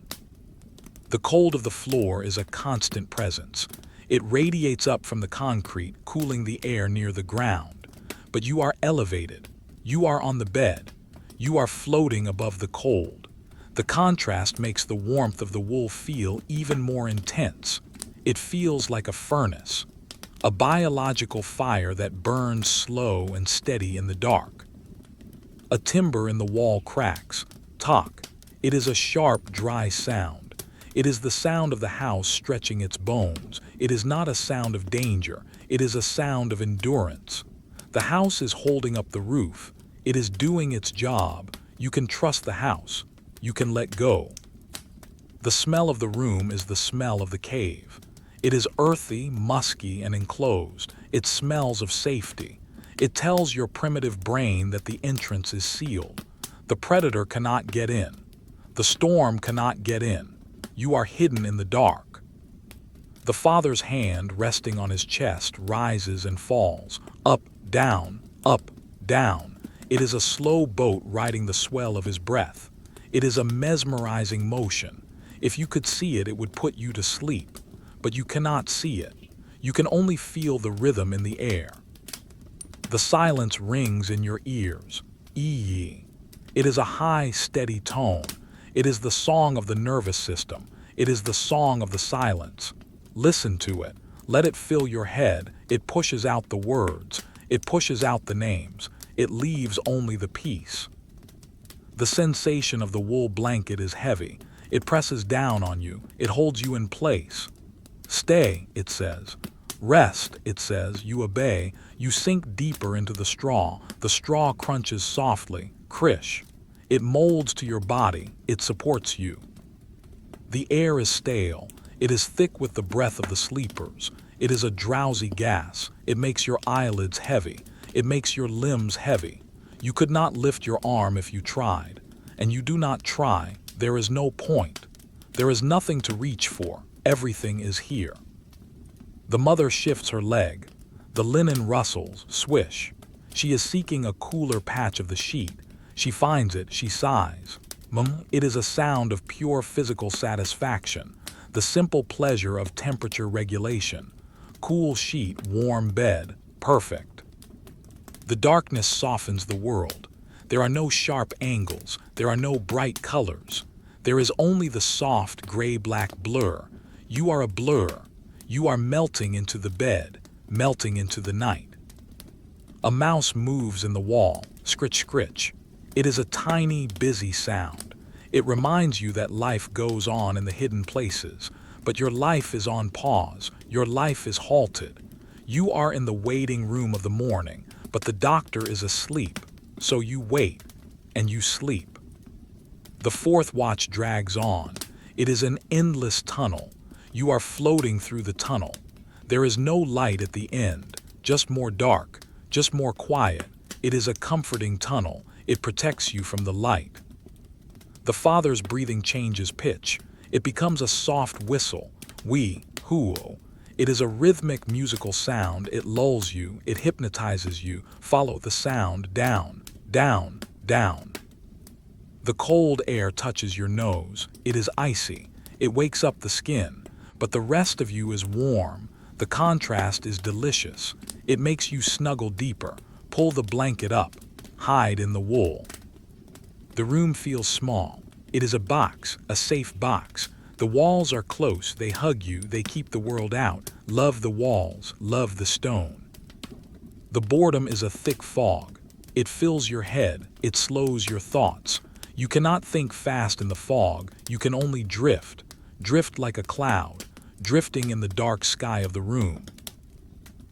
The cold of the floor is a constant presence. It radiates up from the concrete, cooling the air near the ground. But you are elevated. You are on the bed. You are floating above the cold. The contrast makes the warmth of the wool feel even more intense. It feels like a furnace, a biological fire that burns slow and steady in the dark. A timber in the wall cracks. Tock. It is a sharp, dry sound. It is the sound of the house stretching its bones. It is not a sound of danger. It is a sound of endurance. The house is holding up the roof. It is doing its job. You can trust the house. You can let go. The smell of the room is the smell of the cave. It is earthy, musky, and enclosed. It smells of safety. It tells your primitive brain that the entrance is sealed. The predator cannot get in. The storm cannot get in. You are hidden in the dark. The father's hand, resting on his chest, rises and falls. Up, down, up, down. It is a slow boat riding the swell of his breath. It is a mesmerizing motion. If you could see it, it would put you to sleep. But you cannot see it. You can only feel the rhythm in the air. The silence rings in your ears. Ee. It is a high, steady tone. It is the song of the nervous system. It is the song of the silence. Listen to it. Let it fill your head. It pushes out the words. It pushes out the names. It leaves only the peace. The sensation of the wool blanket is heavy. It presses down on you. It holds you in place. Stay, it says. Rest, it says. You obey. You sink deeper into the straw. The straw crunches softly. Crish. It molds to your body. It supports you. The air is stale. It is thick with the breath of the sleepers. It is a drowsy gas. It makes your eyelids heavy. It makes your limbs heavy. You could not lift your arm if you tried. And you do not try. There is no point. There is nothing to reach for. Everything is here. The mother shifts her leg. The linen rustles, swish. She is seeking a cooler patch of the sheet. She finds it, she sighs. It is a sound of pure physical satisfaction, the simple pleasure of temperature regulation. Cool sheet, warm bed, perfect. The darkness softens the world. There are no sharp angles. There are no bright colors. There is only the soft gray-black blur. You are a blur. You are melting into the bed, melting into the night. A mouse moves in the wall, scritch, scritch. It is a tiny, busy sound. It reminds you that life goes on in the hidden places, but your life is on pause. Your life is halted. You are in the waiting room of the morning, but the doctor is asleep, so you wait, and you sleep. The fourth watch drags on. It is an endless tunnel. You are floating through the tunnel. There is no light at the end, just more dark, just more quiet. It is a comforting tunnel. It protects you from the light. The father's breathing changes pitch. It becomes a soft whistle. Hoo. It is a rhythmic musical sound. It lulls you. It hypnotizes you. Follow the sound down, down, down. The cold air touches your nose. It is icy. It wakes up the skin. But the rest of you is warm. The contrast is delicious. It makes you snuggle deeper. Pull the blanket up. Hide in the wool. The room feels small. It is a box, a safe box. The walls are close. They hug you. They keep the world out. Love the walls. Love the stone. The boredom is a thick fog. It fills your head. It slows your thoughts. You cannot think fast in the fog. You can only drift. Drift like a cloud. Drifting in the dark sky of the room.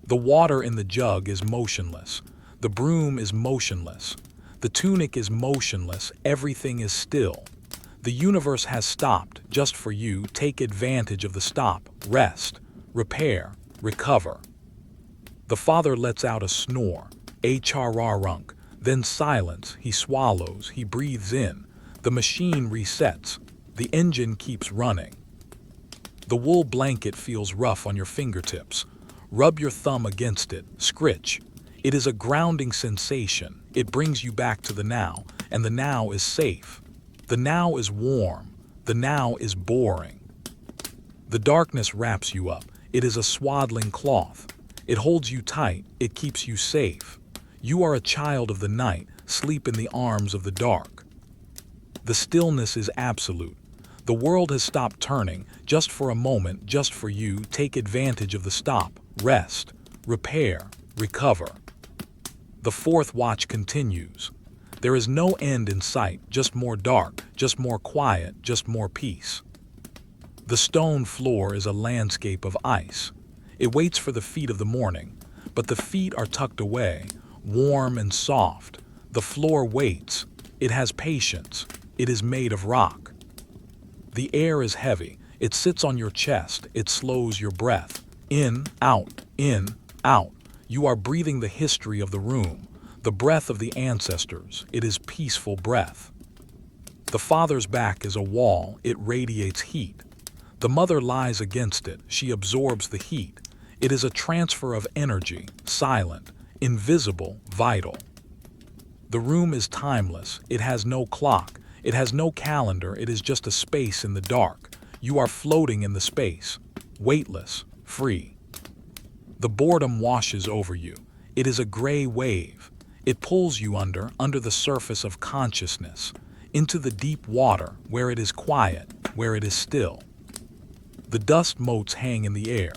The water in the jug is motionless. The broom is motionless. The tunic is motionless. Everything is still. The universe has stopped just for you. Take advantage of the stop. Rest. Repair. Recover. The father lets out a snore. Chararunk. Then silence. He swallows. He breathes in. The machine resets. The engine keeps running. The wool blanket feels rough on your fingertips. Rub your thumb against it. Scritch. It is a grounding sensation. It brings you back to the now, and the now is safe. The now is warm. The now is boring. The darkness wraps you up. It is a swaddling cloth. It holds you tight. It keeps you safe. You are a child of the night. Sleep in the arms of the dark. The stillness is absolute. The world has stopped turning, just for a moment, just for you. Take advantage of the stop. Rest. Repair. Recover. The fourth watch continues. There is no end in sight, just more dark, just more quiet, just more peace. The stone floor is a landscape of ice. It waits for the feet of the morning, but the feet are tucked away, warm and soft. The floor waits. It has patience. It is made of rock. The air is heavy. It sits on your chest. It slows your breath. In, out, in, out. You are breathing the history of the room, the breath of the ancestors. It is peaceful breath. The father's back is a wall. It radiates heat. The mother lies against it. She absorbs the heat. It is a transfer of energy, silent, invisible, vital. The room is timeless. It has no clock. It has no calendar. It is just a space in the dark. You are floating in the space, weightless, free. The boredom washes over you. It is a gray wave. It pulls you under the surface of consciousness, into the deep water where it is quiet, where it is still. The dust motes hang in the air.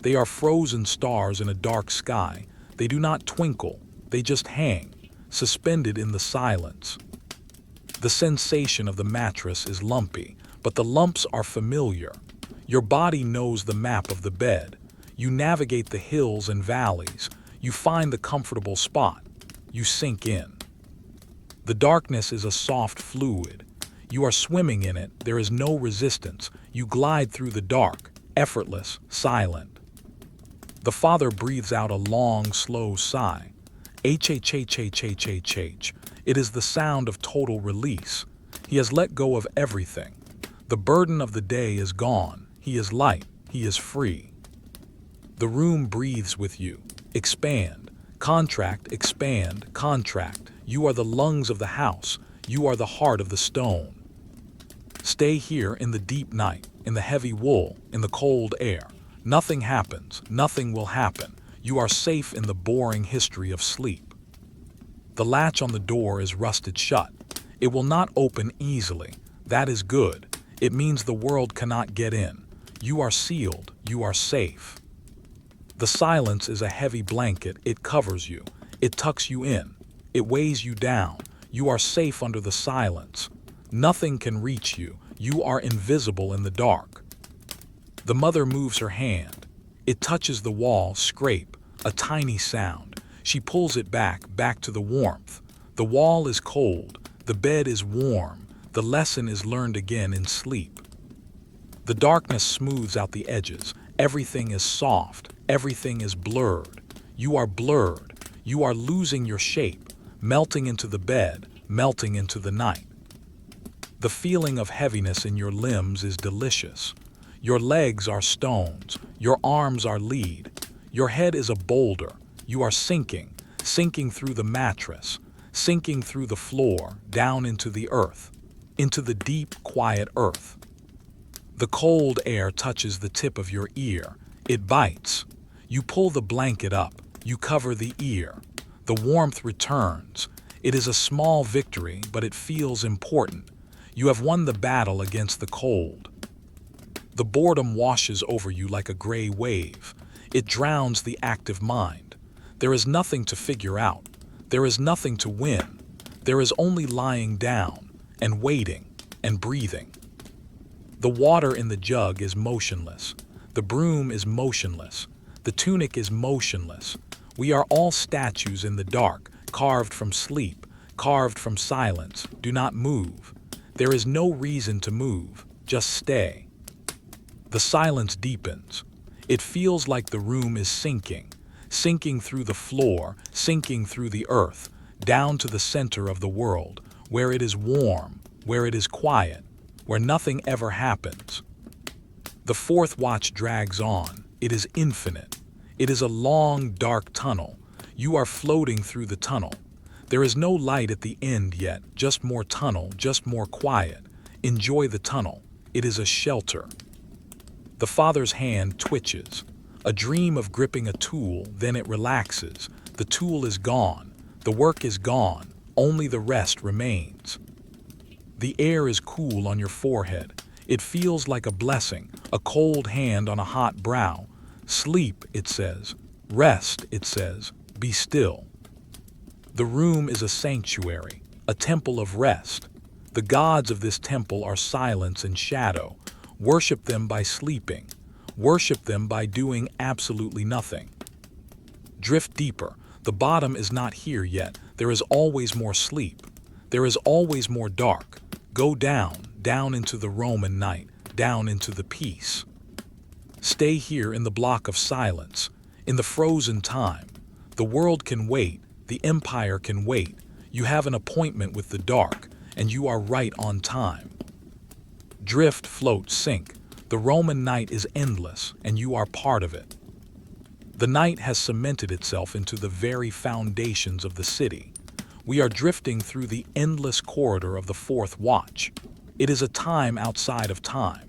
They are frozen stars in a dark sky. They do not twinkle. They just hang, suspended in the silence. The sensation of the mattress is lumpy, but the lumps are familiar. Your body knows the map of the bed. You navigate the hills and valleys. You find the comfortable spot. You sink in. The darkness is a soft fluid. You are swimming in it. There is no resistance. You glide through the dark, effortless, silent. The father breathes out a long, slow sigh. H-H-H-H-H-H-H. It is the sound of total release. He has let go of everything. The burden of the day is gone. He is light. He is free. The room breathes with you. Expand. Contract, expand, contract. You are the lungs of the house. You are the heart of the stone. Stay here in the deep night, in the heavy wool, in the cold air. Nothing happens. Nothing will happen. You are safe in the boring history of sleep. The latch on the door is rusted shut. It will not open easily. That is good. It means the world cannot get in. You are sealed. You are safe. The silence is a heavy blanket. It covers you. It tucks you in. It weighs you down. You are safe under the silence. Nothing can reach you. You are invisible in the dark. The mother moves her hand. It touches the wall, scrape, a tiny sound. She pulls it back to the warmth. The wall is cold. The bed is warm. The lesson is learned again in sleep. The darkness smooths out the edges. Everything is soft. Everything is blurred. You are blurred. You are losing your shape, melting into the bed, melting into the night. The feeling of heaviness in your limbs is delicious. Your legs are stones. Your arms are lead. Your head is a boulder. You are sinking through the mattress, sinking through the floor, down into the earth, into the deep, quiet earth. The cold air touches the tip of your ear. It bites. You pull the blanket up. You cover the ear. The warmth returns. It is a small victory, but it feels important. You have won the battle against the cold. The boredom washes over you like a gray wave. It drowns the active mind. There is nothing to figure out. There is nothing to win. There is only lying down and waiting and breathing. The water in the jug is motionless. The broom is motionless. The tunic is motionless. We are all statues in the dark, carved from sleep, carved from silence. Do not move. There is no reason to move. Just stay. The silence deepens. It feels like the room is sinking through the floor, sinking through the earth, down to the center of the world, where it is warm, where it is quiet, where nothing ever happens. The fourth watch drags on. It is infinite. It is a long, dark tunnel. You are floating through the tunnel. There is no light at the end yet, just more tunnel, just more quiet. Enjoy the tunnel. It is a shelter. The father's hand twitches. A dream of gripping a tool, then it relaxes. The tool is gone. The work is gone. Only the rest remains. The air is cool on your forehead. It feels like a blessing, a cold hand on a hot brow. Sleep, it says. Rest, it says. Be still. The room is a sanctuary. a temple of rest. The gods of this temple are silence and shadow. Worship them by sleeping. Worship them by doing absolutely nothing. Drift deeper. The bottom is not here yet. There is always more sleep. There is always more dark. Go down, down into the Roman night, down into the peace. Stay here in the block of silence, in the frozen time. The world can wait. The empire can wait. You have an appointment with the dark, and you are right on time. Drift, float, sink. The Roman night is endless, and you are part of it. The night has cemented itself into the very foundations of the city. We are drifting through the endless corridor of the fourth watch. It is a time outside of time.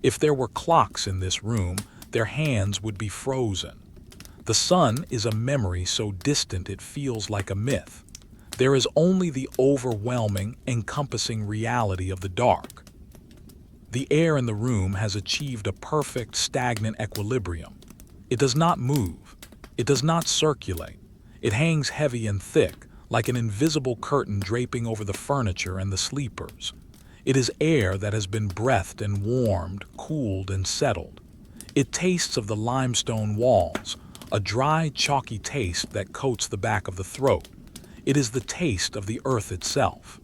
If there were clocks in this room, their hands would be frozen. The sun is a memory so distant it feels like a myth. There is only the overwhelming, encompassing reality of the dark. The air in the room has achieved a perfect, stagnant equilibrium. It does not move. It does not circulate. It hangs heavy and thick, like an invisible curtain draping over the furniture and the sleepers. It is air that has been breathed and warmed, cooled and settled. It tastes of the limestone walls, a dry, chalky taste that coats the back of the throat. It is the taste of the earth itself.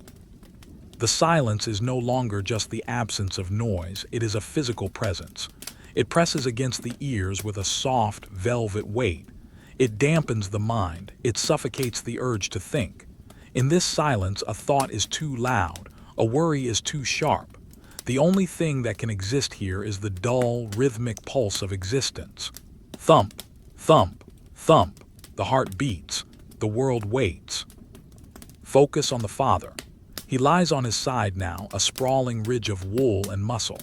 The silence is no longer just the absence of noise, it is a physical presence. It presses against the ears with a soft, velvet weight. It dampens the mind, it suffocates the urge to think. In this silence, a thought is too loud, a worry is too sharp. The only thing that can exist here is the dull, rhythmic pulse of existence. Thump, thump, thump. The heart beats. The world waits. Focus on the father. He lies on his side now, a sprawling ridge of wool and muscle.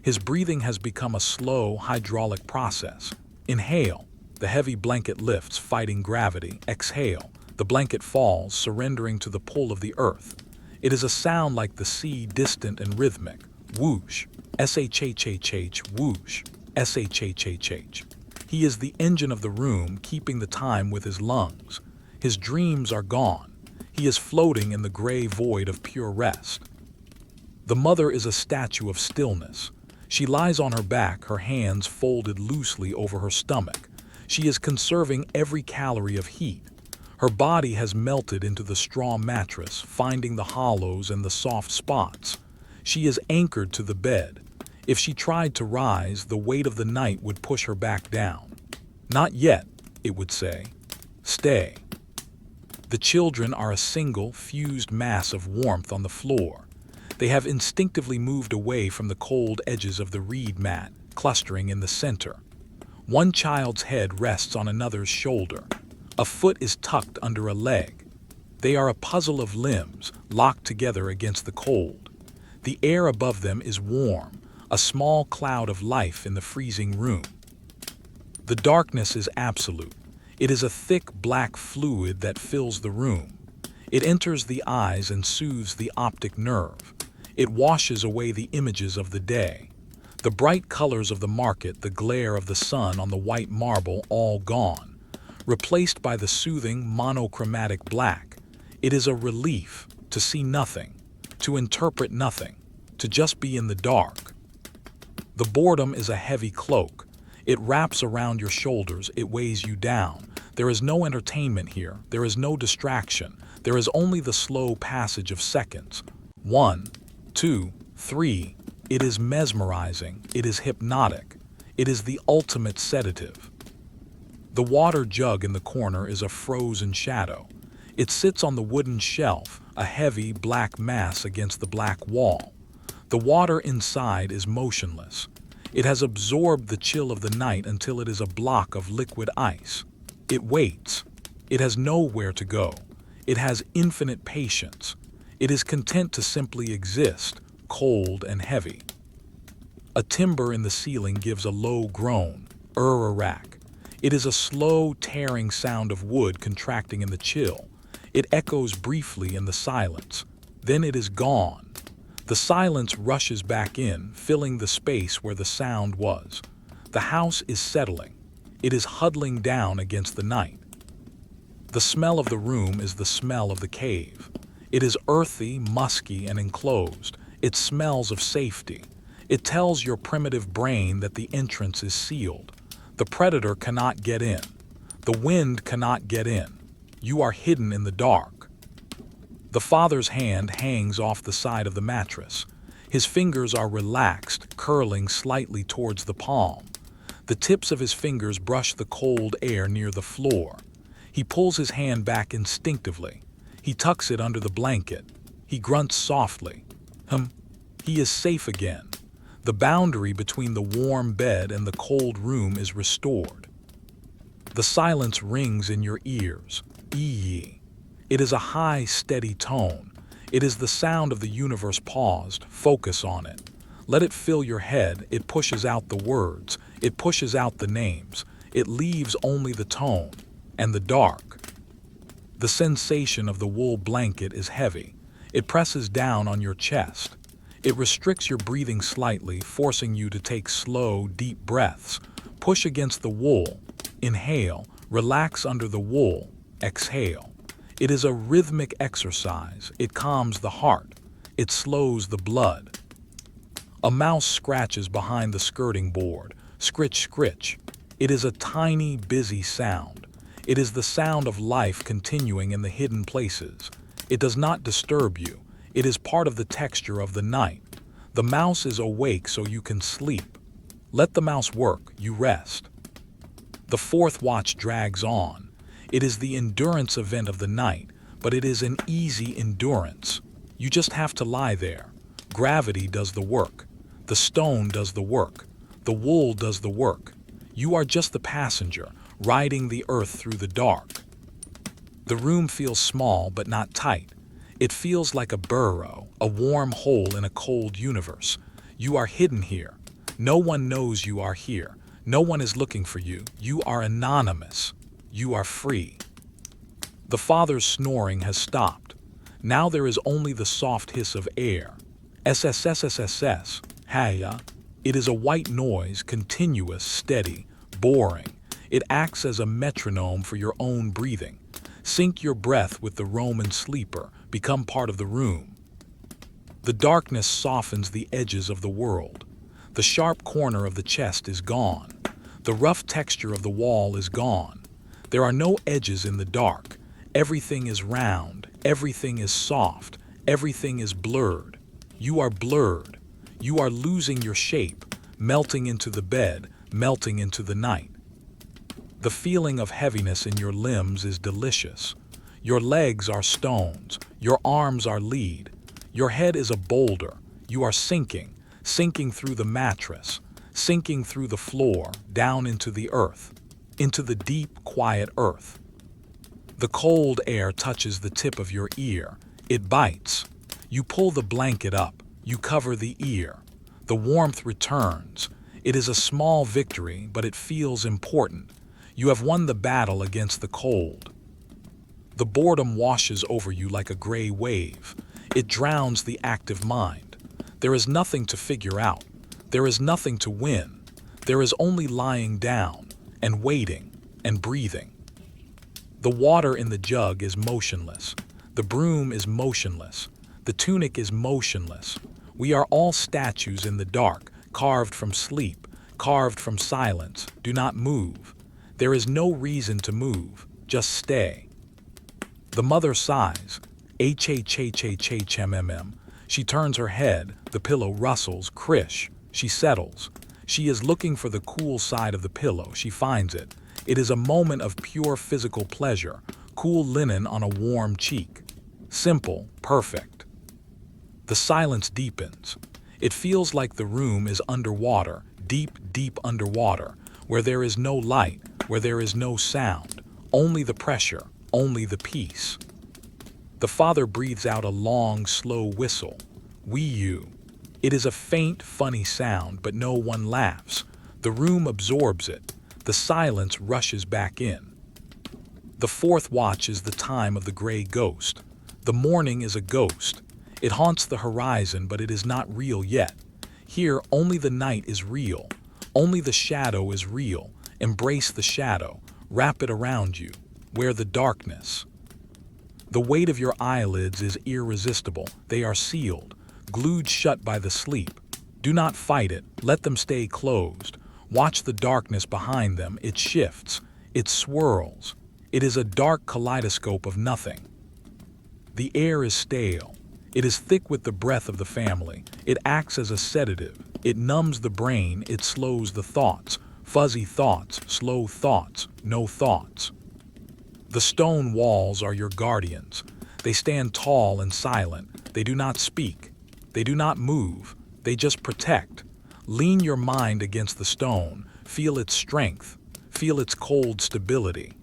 His breathing has become a slow, hydraulic process. Inhale. The heavy blanket lifts, fighting gravity. Exhale. The blanket falls, surrendering to the pull of the earth. It is a sound like the sea, distant and rhythmic. Whoosh. S-H-H-H-H. Whoosh. S-H-H-H-H. He is the engine of the room, keeping the time with his lungs. His dreams are gone. He is floating in the gray void of pure rest. The mother is a statue of stillness. She lies on her back, her hands folded loosely over her stomach. She is conserving every calorie of heat. Her body has melted into the straw mattress, finding the hollows and the soft spots. She is anchored to the bed. If she tried to rise, the weight of the night would push her back down. Not yet, it would say. Stay. The children are a single, fused mass of warmth on the floor. They have instinctively moved away from the cold edges of the reed mat, clustering in the center. One child's head rests on another's shoulder. A foot is tucked under a leg. They are a puzzle of limbs, locked together against the cold. The air above them is warm, a small cloud of life in the freezing room. The darkness is absolute. It is a thick black fluid that fills the room. It enters the eyes and soothes the optic nerve. It washes away the images of the day. The bright colors of the market, the glare of the sun on the white marble, all gone. Replaced by the soothing monochromatic black. It is a relief to see nothing, to interpret nothing, to just be in the dark. The boredom is a heavy cloak. It wraps around your shoulders, it weighs you down. There is no entertainment here, there is no distraction. There is only the slow passage of seconds. 1, 2, 3. It is mesmerizing, it is hypnotic. It is the ultimate sedative. The water jug in the corner is a frozen shadow. It sits on the wooden shelf, a heavy black mass against the black wall. The water inside is motionless. It has absorbed the chill of the night until it is a block of liquid ice. It waits. It has nowhere to go. It has infinite patience. It is content to simply exist, cold and heavy. A timber in the ceiling gives a low groan, rack. It is a slow, tearing sound of wood contracting in the chill. It echoes briefly in the silence. Then it is gone. The silence rushes back in, filling the space where the sound was. The house is settling. It is huddling down against the night. The smell of the room is the smell of the cave. It is earthy, musky, and enclosed. It smells of safety. It tells your primitive brain that the entrance is sealed. The predator cannot get in. The wind cannot get in. You are hidden in the dark. The father's hand hangs off the side of the mattress. His fingers are relaxed, curling slightly towards the palm. The tips of his fingers brush the cold air near the floor. He pulls his hand back instinctively. He tucks it under the blanket. He grunts softly. He is safe again. The boundary between the warm bed and the cold room is restored. The silence rings in your ears. Ee. It is a high, steady tone. It is the sound of the universe paused. Focus on it. Let it fill your head. It pushes out the words. It pushes out the names. It leaves only the tone and the dark. The sensation of the wool blanket is heavy. It presses down on your chest. It restricts your breathing slightly, forcing you to take slow, deep breaths. Push against the wool. Inhale. Relax under the wool. Exhale. It is a rhythmic exercise. It calms the heart. It slows the blood. A mouse scratches behind the skirting board. Scritch, scritch. It is a tiny, busy sound. It is the sound of life continuing in the hidden places. It does not disturb you. It is part of the texture of the night. The mouse is awake so you can sleep. Let the mouse work, you rest. The fourth watch drags on. It is the endurance event of the night, but it is an easy endurance. You just have to lie there. Gravity does the work. The stone does the work. The wool does the work. You are just the passenger, riding the earth through the dark. The room feels small but not tight. It feels like a burrow, a warm hole in a cold universe. You are hidden here. No one knows you are here. No one is looking for you. You are anonymous. You are free. The father's snoring has stopped. Now there is only the soft hiss of air. SSSSSS. Haya. It is a white noise, continuous, steady, boring. It acts as a metronome for your own breathing. Sync your breath with the Roman sleeper. Become part of the room. The darkness softens the edges of the world. The sharp corner of the chest is gone. The rough texture of the wall is gone. There are no edges in the dark. Everything is round. Everything is soft. Everything is blurred. You are blurred. You are losing your shape, melting into the bed, melting into the night. The feeling of heaviness in your limbs is delicious. Your legs are stones. Your arms are lead. Your head is a boulder. You are sinking, sinking through the mattress, sinking through the floor, down into the earth, into the deep, quiet earth. The cold air touches the tip of your ear. It bites. You pull the blanket up. You cover the ear. The warmth returns. It is a small victory, but it feels important. You have won the battle against the cold. The boredom washes over you like a gray wave. It drowns the active mind. There is nothing to figure out. There is nothing to win. There is only lying down and waiting and breathing. The water in the jug is motionless. The broom is motionless. The tunic is motionless. We are all statues in the dark, carved from sleep, carved from silence. Do not move. There is no reason to move. Just stay. The mother sighs. HHHHHMMM. She turns her head. The pillow rustles. Krish. She settles. She is looking for the cool side of the pillow. She finds it. It is a moment of pure physical pleasure. Cool linen on a warm cheek. Simple, perfect. The silence deepens. It feels like the room is underwater, deep, deep underwater, where there is no light, where there is no sound, only the pressure, only the peace. The father breathes out a long, slow whistle. Wee-you. It is a faint, funny sound, but no one laughs. The room absorbs it. The silence rushes back in. The fourth watch is the time of the gray ghost. The morning is a ghost. It haunts the horizon, but it is not real yet. Here, only the night is real. Only the shadow is real. Embrace the shadow. Wrap it around you. Wear the darkness. The weight of your eyelids is irresistible. They are sealed, glued shut by the sleep. Do not fight it. Let them stay closed. Watch the darkness behind them. It shifts. It swirls. It is a dark kaleidoscope of nothing. The air is stale. It is thick with the breath of the family. It acts as a sedative. It numbs the brain. It slows the thoughts. Fuzzy thoughts, slow thoughts, no thoughts. The stone walls are your guardians. They stand tall and silent. They do not speak. They do not move. They just protect. Lean your mind against the stone. Feel its strength. Feel its cold stability.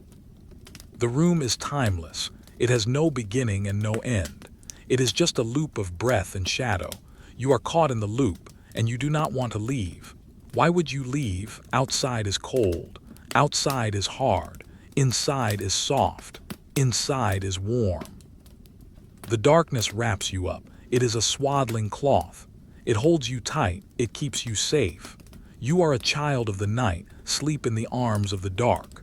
The room is timeless. It has no beginning and no end. It is just a loop of breath and shadow. You are caught in the loop, and you do not want to leave. Why would you leave? Outside is cold. Outside is hard. Inside is soft. Inside is warm. The darkness wraps you up. It is a swaddling cloth. It holds you tight. It keeps you safe. You are a child of the night. Sleep in the arms of the dark.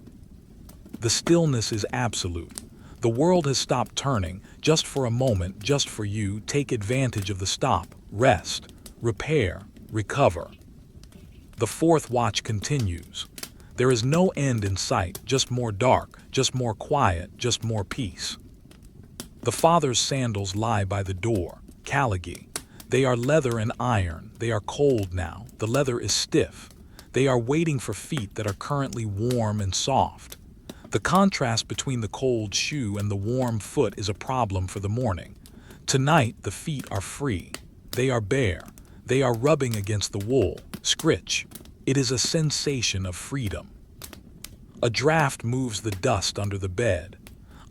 The stillness is absolute. The world has stopped turning. Just for a moment, just for you, take advantage of the stop. Rest. Repair. Recover. The fourth watch continues. There is no end in sight, just more dark, just more quiet, just more peace. The father's sandals lie by the door, Caligie. They are leather and iron. They are cold now. The leather is stiff. They are waiting for feet that are currently warm and soft. The contrast between the cold shoe and the warm foot is a problem for the morning. Tonight, the feet are free. They are bare. They are rubbing against the wool. Scritch. It is a sensation of freedom. A draft moves the dust under the bed.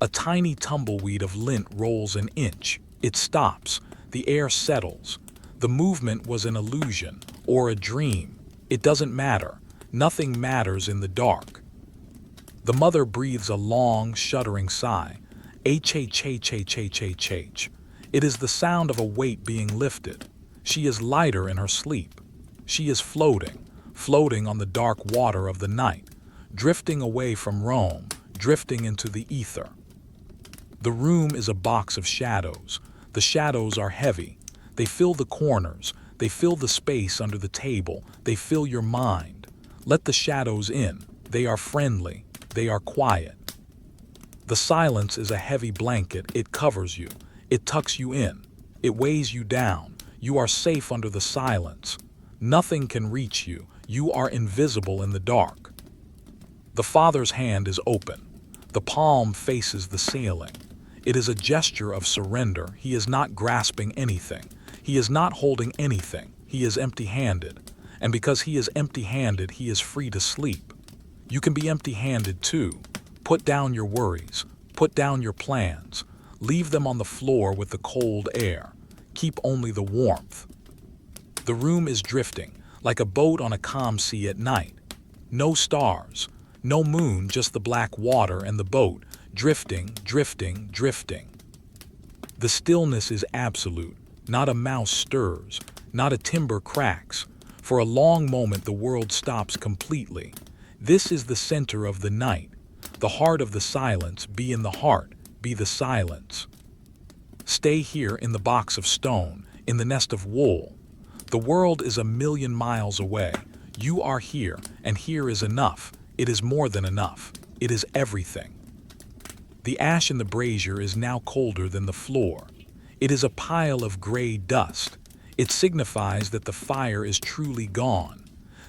A tiny tumbleweed of lint rolls an inch. It stops. The air settles. The movement was an illusion or a dream. It doesn't matter. Nothing matters in the dark. The mother breathes a long, shuddering sigh. H-H-H-H-H-H-H. It is the sound of a weight being lifted. She is lighter in her sleep. She is floating on the dark water of the night, drifting away from Rome, drifting into the ether. The room is a box of shadows. The shadows are heavy. They fill the corners. They fill the space under the table. They fill your mind. Let the shadows in. They are friendly. They are quiet. The silence is a heavy blanket. It covers you. It tucks you in. It weighs you down. You are safe under the silence. Nothing can reach you. You are invisible in the dark. The father's hand is open. The palm faces the ceiling. It is a gesture of surrender. He is not grasping anything. He is not holding anything. He is empty-handed. And because he is empty-handed, he is free to sleep. You can be empty-handed too. Put down your worries. Put down your plans. Leave them on the floor with the cold air. Keep only the warmth. The room is drifting, like a boat on a calm sea at night. No stars, no moon, just the black water and the boat, drifting, drifting, drifting. The stillness is absolute. Not a mouse stirs, not a timber cracks. For a long moment the world stops completely. This is the center of the night. The heart of the silence. Be in the heart, be the silence. Stay here in the box of stone, in the nest of wool. The world is 1,000,000 miles away. You are here, and here is enough. It is more than enough. It is everything. The ash in the brazier is now colder than the floor. It is a pile of gray dust. It signifies that the fire is truly gone.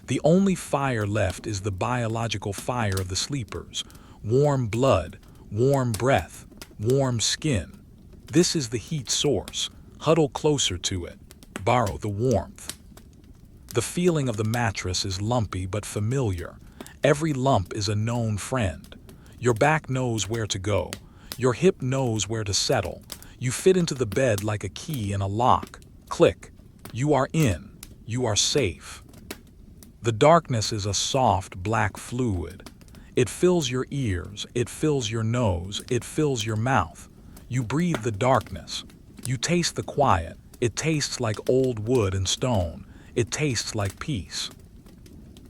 The only fire left is the biological fire of the sleepers. Warm blood, warm breath, warm skin. This is the heat source. Huddle closer to it. Borrow the warmth. The feeling of the mattress is lumpy but familiar. Every lump is a known friend. Your back knows where to go. Your hip knows where to settle. You fit into the bed like a key in a lock. Click. You are in. You are safe. The darkness is a soft black fluid. It fills your ears. It fills your nose. It fills your mouth. You breathe the darkness. You taste the quiet. It tastes like old wood and stone. It tastes like peace.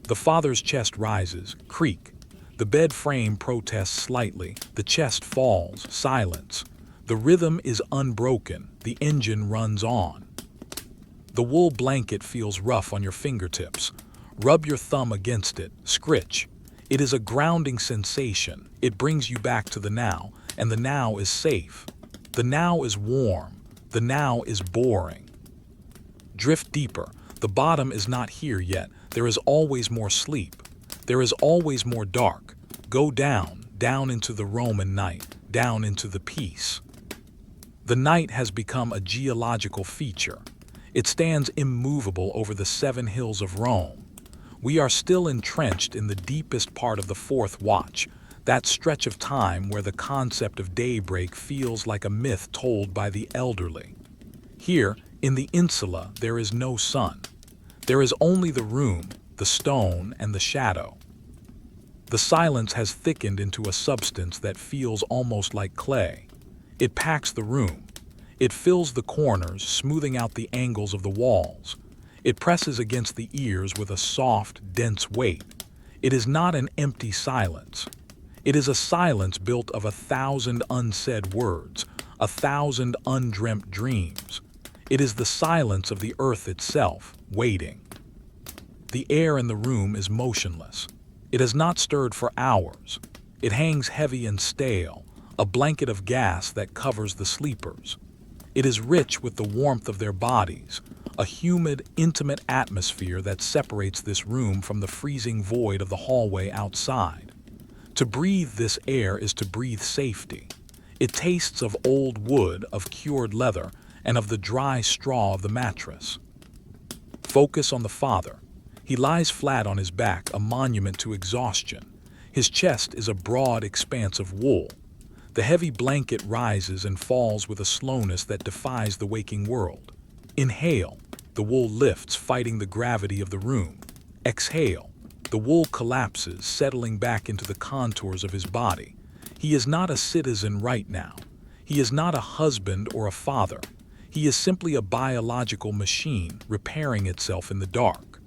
The father's chest rises, creak. The bed frame protests slightly. The chest falls, silence. The rhythm is unbroken, the engine runs on. The wool blanket feels rough on your fingertips. Rub your thumb against it, scritch. It is a grounding sensation. It brings you back to the now, and the now is safe. The now is warm. The now is boring. Drift deeper. The bottom is not here yet. There is always more sleep. There is always more dark. Go down, down into the Roman night, down into the peace. The night has become a geological feature. It stands immovable over the 7 hills of Rome. We are still entrenched in the deepest part of the fourth watch, that stretch of time where the concept of daybreak feels like a myth told by the elderly. Here, in the insula, there is no sun. There is only the room, the stone, and the shadow. The silence has thickened into a substance that feels almost like clay. It packs the room. It fills the corners, smoothing out the angles of the walls. It presses against the ears with a soft, dense weight. It is not an empty silence. It is a silence built of 1,000 unsaid words, 1,000 undreamt dreams. It is the silence of the earth itself, waiting. The air in the room is motionless. It has not stirred for hours. It hangs heavy and stale, a blanket of gas that covers the sleepers. It is rich with the warmth of their bodies, a humid, intimate atmosphere that separates this room from the freezing void of the hallway outside. To breathe this air is to breathe safety. It tastes of old wood, of cured leather, and of the dry straw of the mattress. Focus on the father. He lies flat on his back, a monument to exhaustion. His chest is a broad expanse of wool. The heavy blanket rises and falls with a slowness that defies the waking world. Inhale. The wool lifts, fighting the gravity of the room. Exhale. The wool collapses, settling back into the contours of his body. He is not a citizen right now. He is not a husband or a father. He is simply a biological machine repairing itself in the dark.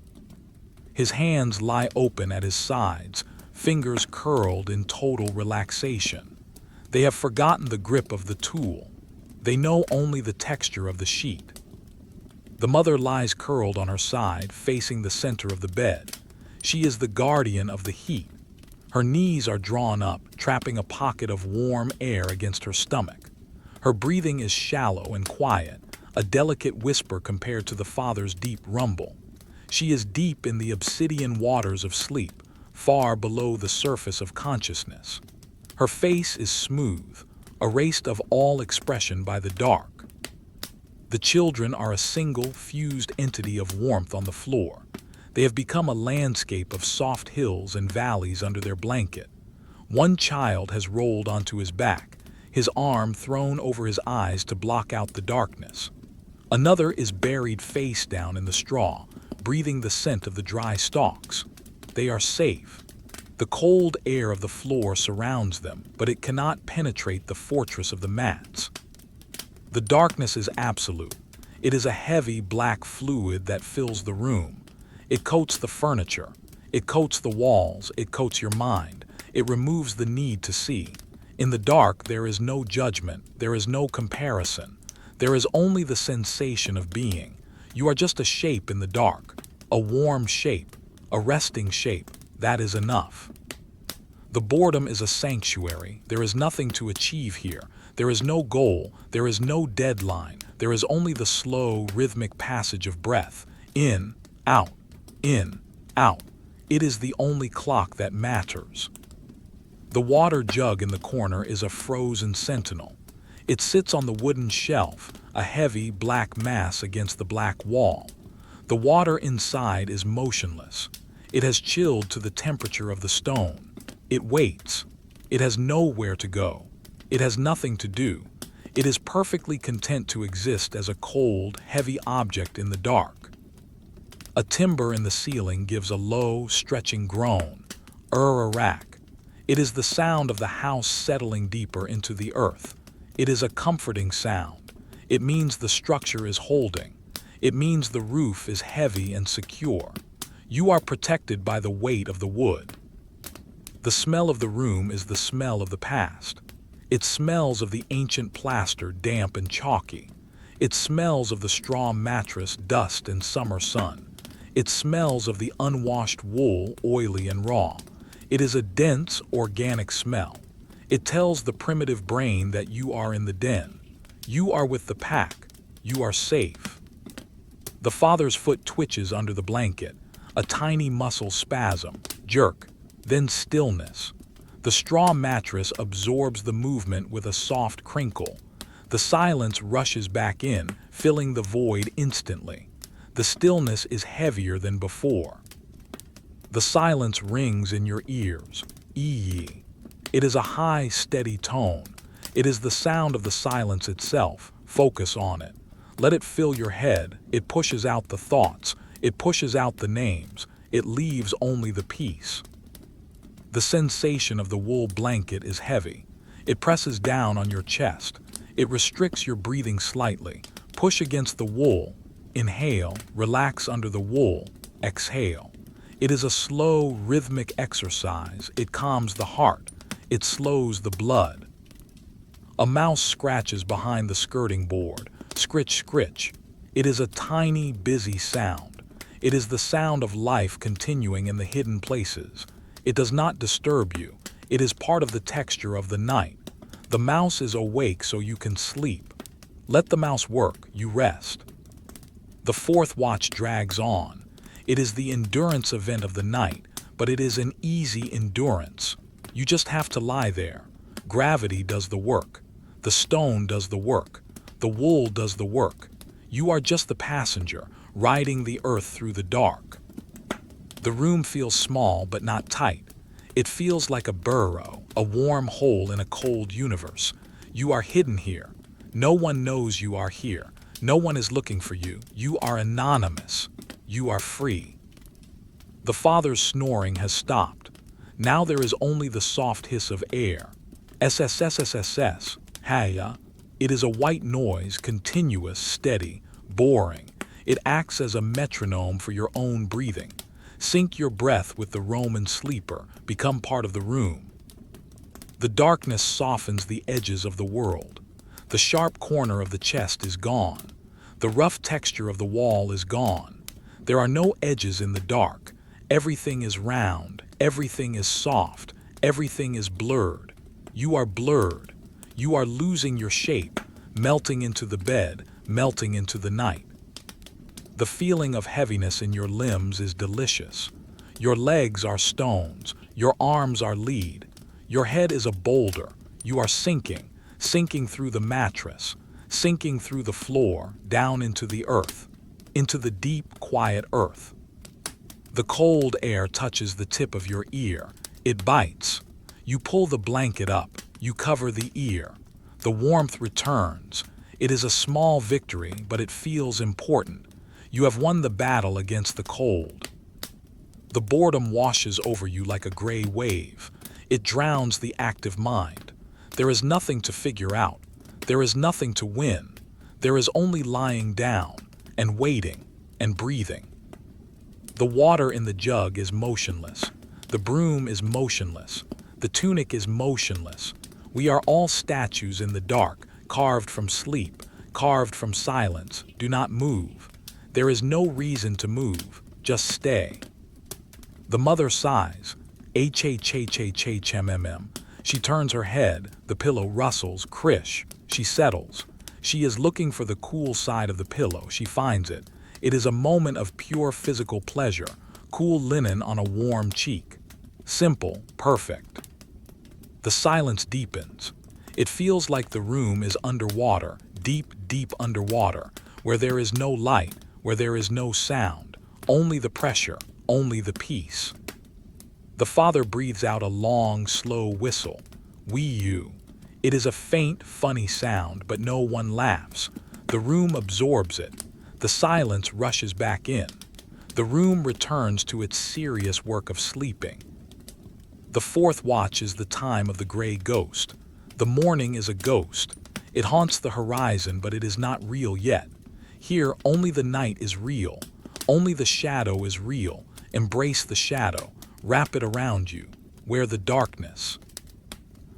His hands lie open at his sides, fingers curled in total relaxation. They have forgotten the grip of the tool. They know only the texture of the sheet. The mother lies curled on her side, facing the center of the bed. She is the guardian of the heat. Her knees are drawn up, trapping a pocket of warm air against her stomach. Her breathing is shallow and quiet, a delicate whisper compared to the father's deep rumble. She is deep in the obsidian waters of sleep, far below the surface of consciousness. Her face is smooth, erased of all expression by the dark. The children are a single, fused entity of warmth on the floor. They have become a landscape of soft hills and valleys under their blanket. One child has rolled onto his back, his arm thrown over his eyes to block out the darkness. Another is buried face down in the straw, breathing the scent of the dry stalks. They are safe. The cold air of the floor surrounds them, but it cannot penetrate the fortress of the mats. The darkness is absolute. It is a heavy black fluid that fills the room. It coats the furniture. It coats the walls. It coats your mind. It removes the need to see. In the dark, there is no judgment. There is no comparison. There is only the sensation of being. You are just a shape in the dark, a warm shape, a resting shape. That is enough. The boredom is a sanctuary. There is nothing to achieve here. There is no goal. There is no deadline. There is only the slow, rhythmic passage of breath. In, out, in, out. It is the only clock that matters. The water jug in the corner is a frozen sentinel. It sits on the wooden shelf, a heavy black mass against the black wall. The water inside is motionless. It has chilled to the temperature of the stone. It waits. It has nowhere to go. It has nothing to do. It is perfectly content to exist as a cold, heavy object in the dark. A timber in the ceiling gives a low, stretching groan. Ur-a-rack. It is the sound of the house settling deeper into the earth. It is a comforting sound. It means the structure is holding. It means the roof is heavy and secure. You are protected by the weight of the wood. The smell of the room is the smell of the past. It smells of the ancient plaster, damp and chalky. It smells of the straw mattress, dust and summer sun. It smells of the unwashed wool, oily and raw. It is a dense, organic smell. It tells the primitive brain that you are in the den. You are with the pack. You are safe. The father's foot twitches under the blanket. A tiny muscle spasm, jerk, then stillness. The straw mattress absorbs the movement with a soft crinkle. The silence rushes back in, filling the void instantly. The stillness is heavier than before. The silence rings in your ears. Ee. It is a high, steady tone. It is the sound of the silence itself. Focus on it. Let it fill your head. It pushes out the thoughts. It pushes out the names. It leaves only the peace. The sensation of the wool blanket is heavy. It presses down on your chest. It restricts your breathing slightly. Push against the wool. Inhale, relax under the wool. Exhale. It is a slow, rhythmic exercise. It calms the heart. It slows the blood. A mouse scratches behind the skirting board. Scritch, scritch. It is a tiny, busy sound. It is the sound of life continuing in the hidden places. It does not disturb you. It is part of the texture of the night. The mouse is awake so you can sleep. Let the mouse work, you rest. The fourth watch drags on. It is the endurance event of the night, but it is an easy endurance. You just have to lie there. Gravity does the work. The stone does the work. The wool does the work. You are just the passenger, riding the earth through the dark. The room feels small but not tight. It feels like a burrow, a warm hole in a cold universe. You are hidden here. No one knows you are here. No one is looking for you. You are anonymous. You are free. The father's snoring has stopped. Now there is only the soft hiss of air. SSSSSS. Haya. It is a white noise, continuous, steady, boring. It acts as a metronome for your own breathing. Sync your breath with the Roman sleeper. Become part of the room. The darkness softens the edges of the world. The sharp corner of the chest is gone. The rough texture of the wall is gone. There are no edges in the dark. Everything is round. Everything is soft. Everything is blurred. You are blurred. You are losing your shape, melting into the bed, melting into the night. The feeling of heaviness in your limbs is delicious. Your legs are stones. Your arms are lead. Your head is a boulder. You are sinking, sinking through the mattress, sinking through the floor, down into the earth, into the deep, quiet earth. The cold air touches the tip of your ear. It bites. You pull the blanket up. You cover the ear. The warmth returns. It is a small victory, but it feels important. You have won the battle against the cold. The boredom washes over you like a gray wave. It drowns the active mind. There is nothing to figure out. There is nothing to win. There is only lying down and waiting and breathing. The water in the jug is motionless. The broom is motionless. The tunic is motionless. We are all statues in the dark, carved from sleep, carved from silence. Do not move. There is no reason to move. Just stay. The mother sighs. H-H-H-H-H-M-M-M. She turns her head. The pillow rustles. Krish. She settles. She is looking for the cool side of the pillow. She finds it. It is a moment of pure physical pleasure. Cool linen on a warm cheek. Simple, perfect. The silence deepens. It feels like the room is underwater, deep, deep underwater, where there is no light, where there is no sound, only the pressure, only the peace. The father breathes out a long, slow whistle. Wee-you. It is a faint, funny sound, but no one laughs. The room absorbs it. The silence rushes back in. The room returns to its serious work of sleeping. The fourth watch is the time of the gray ghost. The morning is a ghost. It haunts the horizon, but it is not real yet. Here, only the night is real. Only the shadow is real. Embrace the shadow. Wrap it around you. Wear the darkness.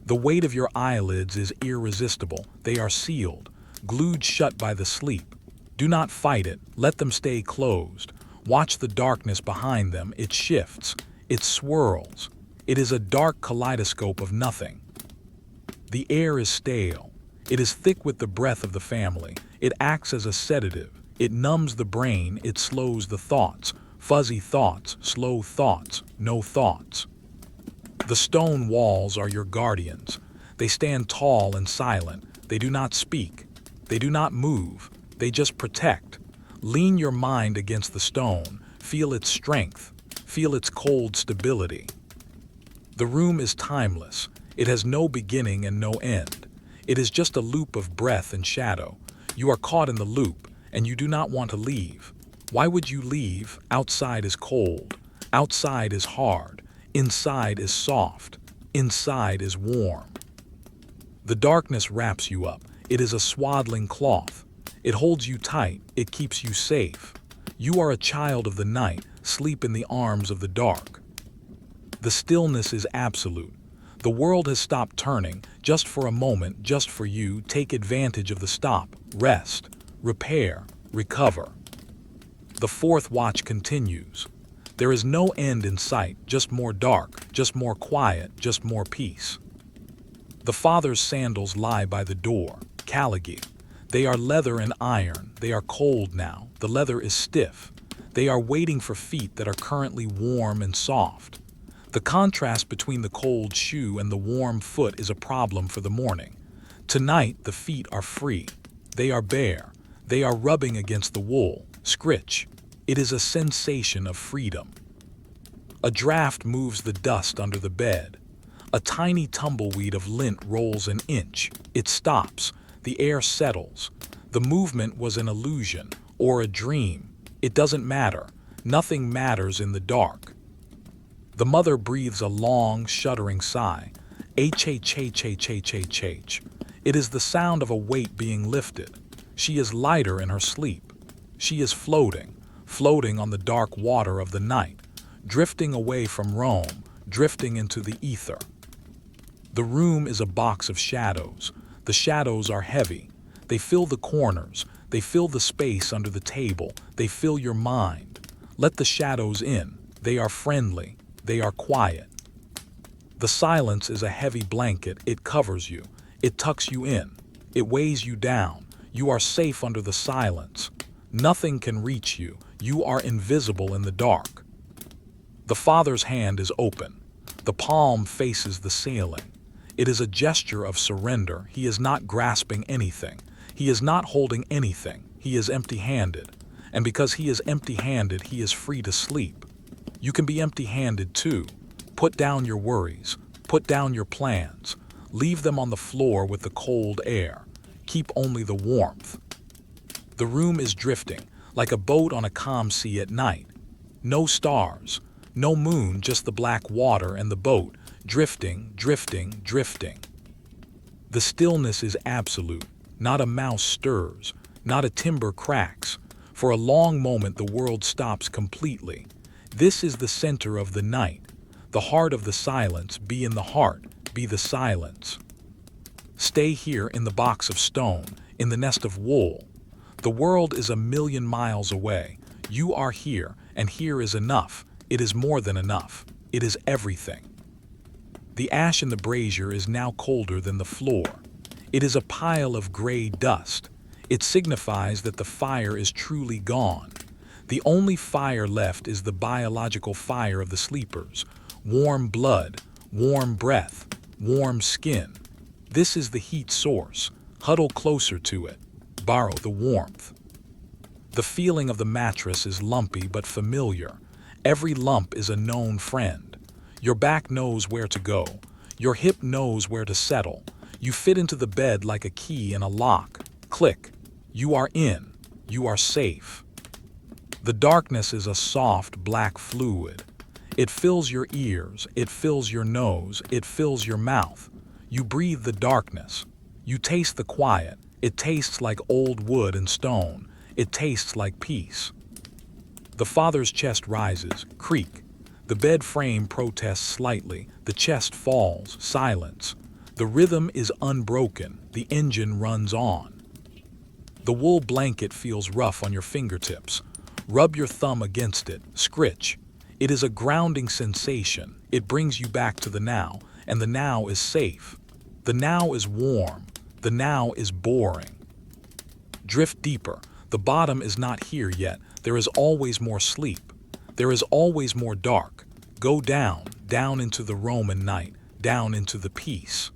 The weight of your eyelids is irresistible. They are sealed, glued shut by the sleep. Do not fight it. Let them stay closed. Watch the darkness behind them. It shifts. It swirls. It is a dark kaleidoscope of nothing. The air is stale. It is thick with the breath of the family. It acts as a sedative. It numbs the brain. It slows the thoughts. Fuzzy thoughts, slow thoughts, no thoughts. The stone walls are your guardians. They stand tall and silent. They do not speak. They do not move. They just protect. Lean your mind against the stone. Feel its strength. Feel its cold stability. The room is timeless. It has no beginning and no end. It is just a loop of breath and shadow. You are caught in the loop, and you do not want to leave. Why would you leave? Outside is cold. Outside is hard. Inside is soft. Inside is warm. The darkness wraps you up. It is a swaddling cloth. It holds you tight. It keeps you safe. You are a child of the night. Sleep in the arms of the dark. The stillness is absolute. The world has stopped turning, just for a moment, just for you. Take advantage of the stop. Rest. Repair. Recover. The fourth watch continues. There is no end in sight, just more dark, just more quiet, just more peace. The father's sandals lie by the door. Caligy. They are leather and iron. They are cold now. The leather is stiff. They are waiting for feet that are currently warm and soft. The contrast between the cold shoe and the warm foot is a problem for the morning. Tonight, the feet are free. They are bare. They are rubbing against the wool. Scritch. It is a sensation of freedom. A draft moves the dust under the bed. A tiny tumbleweed of lint rolls an inch. It stops. The air settles. The movement was an illusion or a dream. It doesn't matter. Nothing matters in the dark. The mother breathes a long, shuddering sigh. H-H-H-H-H-H-H. It is the sound of a weight being lifted. She is lighter in her sleep. She is floating on the dark water of the night, drifting away from Rome, drifting into the ether. The room is a box of shadows. The shadows are heavy. They fill the corners. They fill the space under the table. They fill your mind. Let the shadows in. They are friendly. They are quiet. The silence is a heavy blanket. It covers you. It tucks you in. It weighs you down. You are safe under the silence. Nothing can reach you. You are invisible in the dark. The father's hand is open. The palm faces the ceiling. It is a gesture of surrender. He is not grasping anything. He is not holding anything. He is empty-handed. And because he is empty-handed, he is free to sleep. You can be empty-handed too. Put down your worries. Put down your plans. Leave them on the floor with the cold air. Keep only the warmth. The room is drifting, like a boat on a calm sea at night. No stars, no moon, just the black water and the boat, drifting, drifting, drifting. The stillness is absolute. Not a mouse stirs, not a timber cracks. For a long moment the world stops completely. This is the center of the night. The heart of the silence. Be in the heart, be the silence. Stay here in the box of stone, in the nest of wool. The world is 1,000,000 miles away. You are here, and here is enough. It is more than enough. It is everything. The ash in the brazier is now colder than the floor. It is a pile of gray dust. It signifies that the fire is truly gone. The only fire left is the biological fire of the sleepers. Warm blood, warm breath, warm skin. This is the heat source. Huddle closer to it. Borrow the warmth. The feeling of the mattress is lumpy but familiar. Every lump is a known friend. Your back knows where to go. Your hip knows where to settle. You fit into the bed like a key in a lock. Click. You are in. You are safe. The darkness is a soft black fluid. It fills your ears. It fills your nose. It fills your mouth. You breathe the darkness. You taste the quiet. It tastes like old wood and stone. It tastes like peace. The father's chest rises, creak. The bed frame protests slightly. The chest falls, silence. The rhythm is unbroken, the engine runs on. The wool blanket feels rough on your fingertips. Rub your thumb against it, scritch. It is a grounding sensation. It brings you back to the now, and the now is safe. The now is warm. The now is boring. Drift deeper. The bottom is not here yet. There is always more sleep. There is always more dark. Go down, down into the Roman night, down into the peace.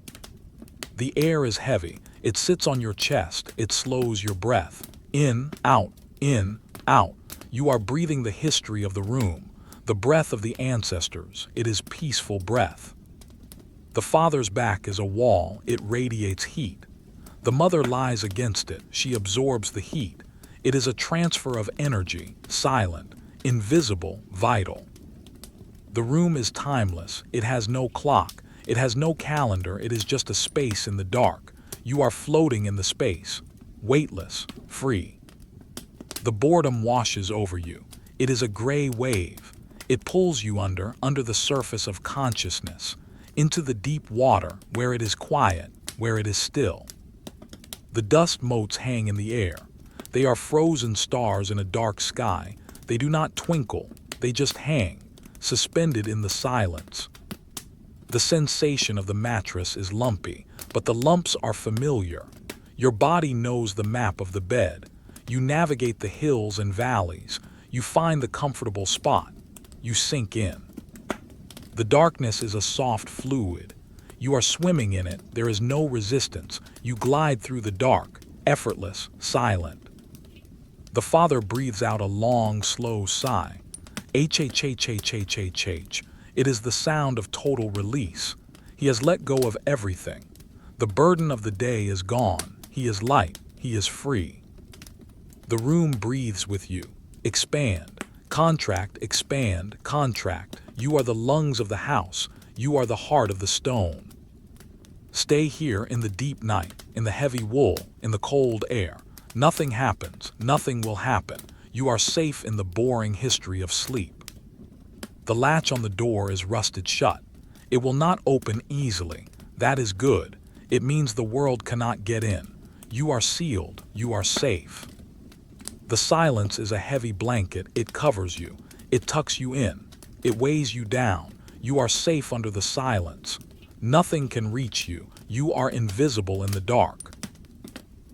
The air is heavy. It sits on your chest. It slows your breath. In, out, in, out. You are breathing the history of the room, the breath of the ancestors. It is peaceful breath. The father's back is a wall. It radiates heat. The mother lies against it. She absorbs the heat. It is a transfer of energy, silent, invisible, vital. The room is timeless. It has no clock. It has no calendar. It is just a space in the dark. You are floating in the space, weightless, free. The boredom washes over you. It is a gray wave. It pulls you under the surface of consciousness, into the deep water where it is quiet, where it is still. The dust motes hang in the air. They are frozen stars in a dark sky. They do not twinkle. They just hang, suspended in the silence. The sensation of the mattress is lumpy, but the lumps are familiar. Your body knows the map of the bed. You navigate the hills and valleys. You find the comfortable spot. You sink in. The darkness is a soft fluid. You are swimming in it. There is no resistance. You glide through the dark, effortless, silent. The father breathes out a long, slow sigh. H-H-H-H-H-H-H. It is the sound of total release. He has let go of everything. The burden of the day is gone. He is light. He is free. The room breathes with you. Expand. Contract, expand, contract. You are the lungs of the house. You are the heart of the stone. Stay here in the deep night, in the heavy wool, in the cold air. Nothing happens. Nothing will happen. You are safe in the boring history of sleep. The latch on the door is rusted shut. It will not open easily. That is good. It means the world cannot get in. You are sealed. You are safe. The silence is a heavy blanket. It covers you. It tucks you in. It weighs you down. You are safe under the silence. Nothing can reach you. You are invisible in the dark.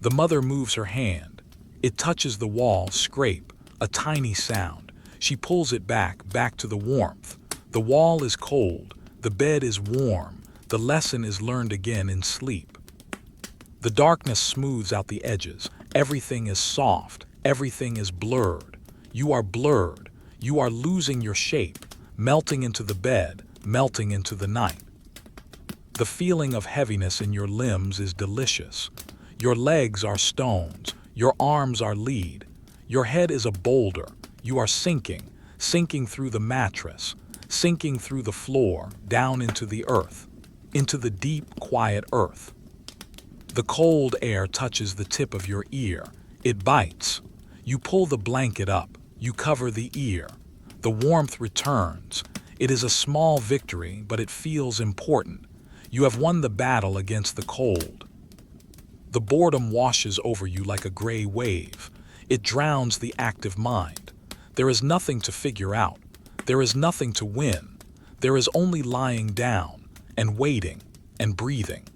The mother moves her hand. It touches the wall, scrape, a tiny sound. She pulls it back to the warmth. The wall is cold. The bed is warm. The lesson is learned again in sleep. The darkness smooths out the edges. Everything is soft. Everything is blurred. You are blurred. You are losing your shape, melting into the bed, melting into the night. The feeling of heaviness in your limbs is delicious. Your legs are stones. Your arms are lead. Your head is a boulder. You are sinking through the mattress, sinking through the floor, down into the earth, into the deep, quiet earth. The cold air touches the tip of your ear. It bites. You pull the blanket up. You cover the ear. The warmth returns. It is a small victory, but it feels important. You have won the battle against the cold. The boredom washes over you like a gray wave. It drowns the active mind. There is nothing to figure out. There is nothing to win. There is only lying down and waiting and breathing.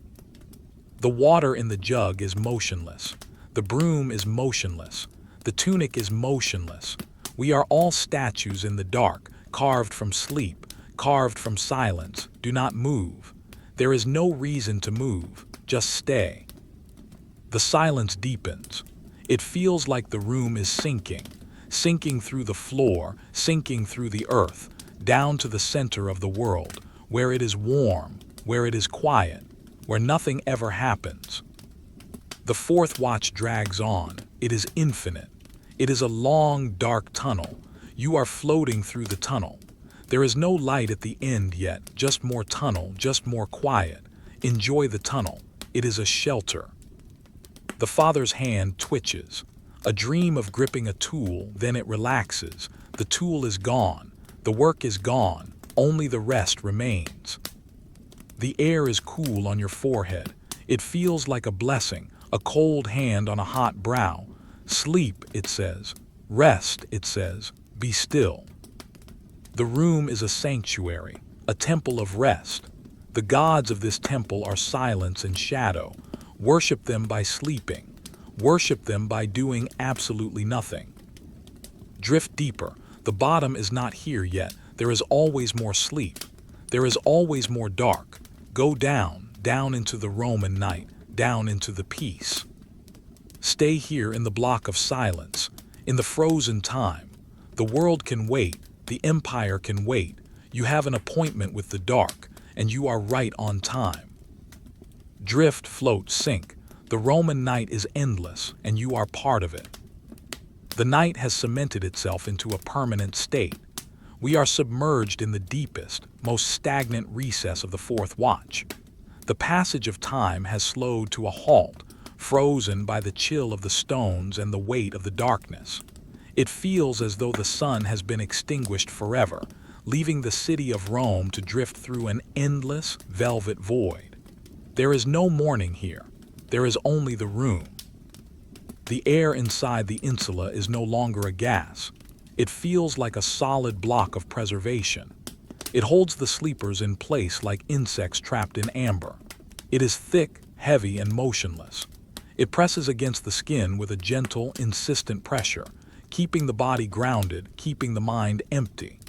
The water in the jug is motionless. The broom is motionless. The tunic is motionless. We are all statues in the dark, carved from sleep, carved from silence. Do not move. There is no reason to move. Just stay. The silence deepens. It feels like the room is sinking through the floor, sinking through the earth, down to the center of the world, where it is warm, where it is quiet, where nothing ever happens. The fourth watch drags on. It is infinite. It is a long, dark tunnel. You are floating through the tunnel. There is no light at the end yet, just more tunnel, just more quiet. Enjoy the tunnel. It is a shelter. The father's hand twitches. A dream of gripping a tool, then it relaxes. The tool is gone. The work is gone. Only the rest remains. The air is cool on your forehead. It feels like a blessing, a cold hand on a hot brow. Sleep, it says. Rest, it says. Be still. The room is a sanctuary, a temple of rest. The gods of this temple are silence and shadow. Worship them by sleeping. Worship them by doing absolutely nothing. Drift deeper. The bottom is not here yet. There is always more sleep. There is always more dark. Go down, down into the Roman night, down into the peace. Stay here in the block of silence, in the frozen time. The world can wait. The empire can wait. You have an appointment with the dark, and you are right on time. Drift, float, sink. The Roman night is endless, and you are part of it. The night has cemented itself into a permanent state. We are submerged in the deepest, most stagnant recess of the fourth watch. The passage of time has slowed to a halt, frozen by the chill of the stones and the weight of the darkness. It feels as though the sun has been extinguished forever, leaving the city of Rome to drift through an endless, velvet void. There is no morning here. There is only the room. The air inside the insula is no longer a gas. It feels like a solid block of preservation. It holds the sleepers in place like insects trapped in amber. It is thick, heavy, and motionless. It presses against the skin with a gentle, insistent pressure, keeping the body grounded, keeping the mind empty.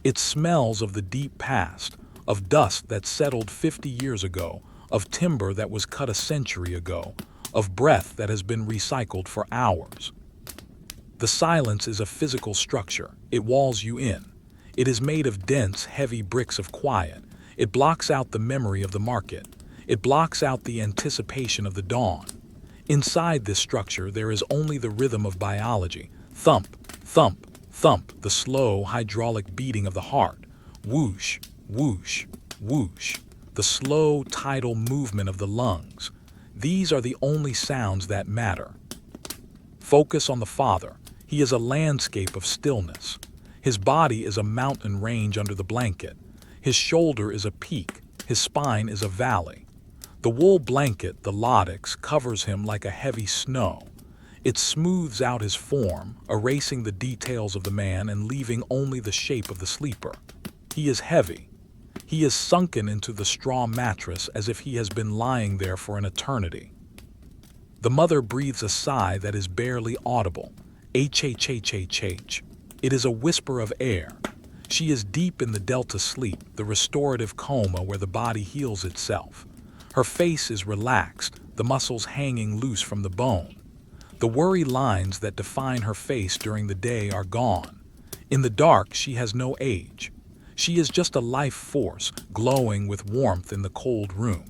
It smells of the deep past, of dust that settled 50 years ago, of timber that was cut a century ago, of breath that has been recycled for hours. The silence is a physical structure. It walls you in. It is made of dense, heavy bricks of quiet. It blocks out the memory of the market. It blocks out the anticipation of the dawn. Inside this structure, there is only the rhythm of biology. Thump, thump, thump, the slow, hydraulic beating of the heart. Whoosh, whoosh, whoosh, the slow, tidal movement of the lungs. These are the only sounds that matter. Focus on the Father. He is a landscape of stillness. His body is a mountain range under the blanket. His shoulder is a peak. His spine is a valley. The wool blanket, the latex, covers him like a heavy snow. It smooths out his form, erasing the details of the man and leaving only the shape of the sleeper. He is heavy. He is sunken into the straw mattress as if he has been lying there for an eternity. The mother breathes a sigh that is barely audible. H-H-H-H-H. It is a whisper of air. She is deep in the delta sleep, the restorative coma where the body heals itself. Her face is relaxed, the muscles hanging loose from the bone. The worry lines that define her face during the day are gone. In the dark, she has no age. She is just a life force, glowing with warmth in the cold room.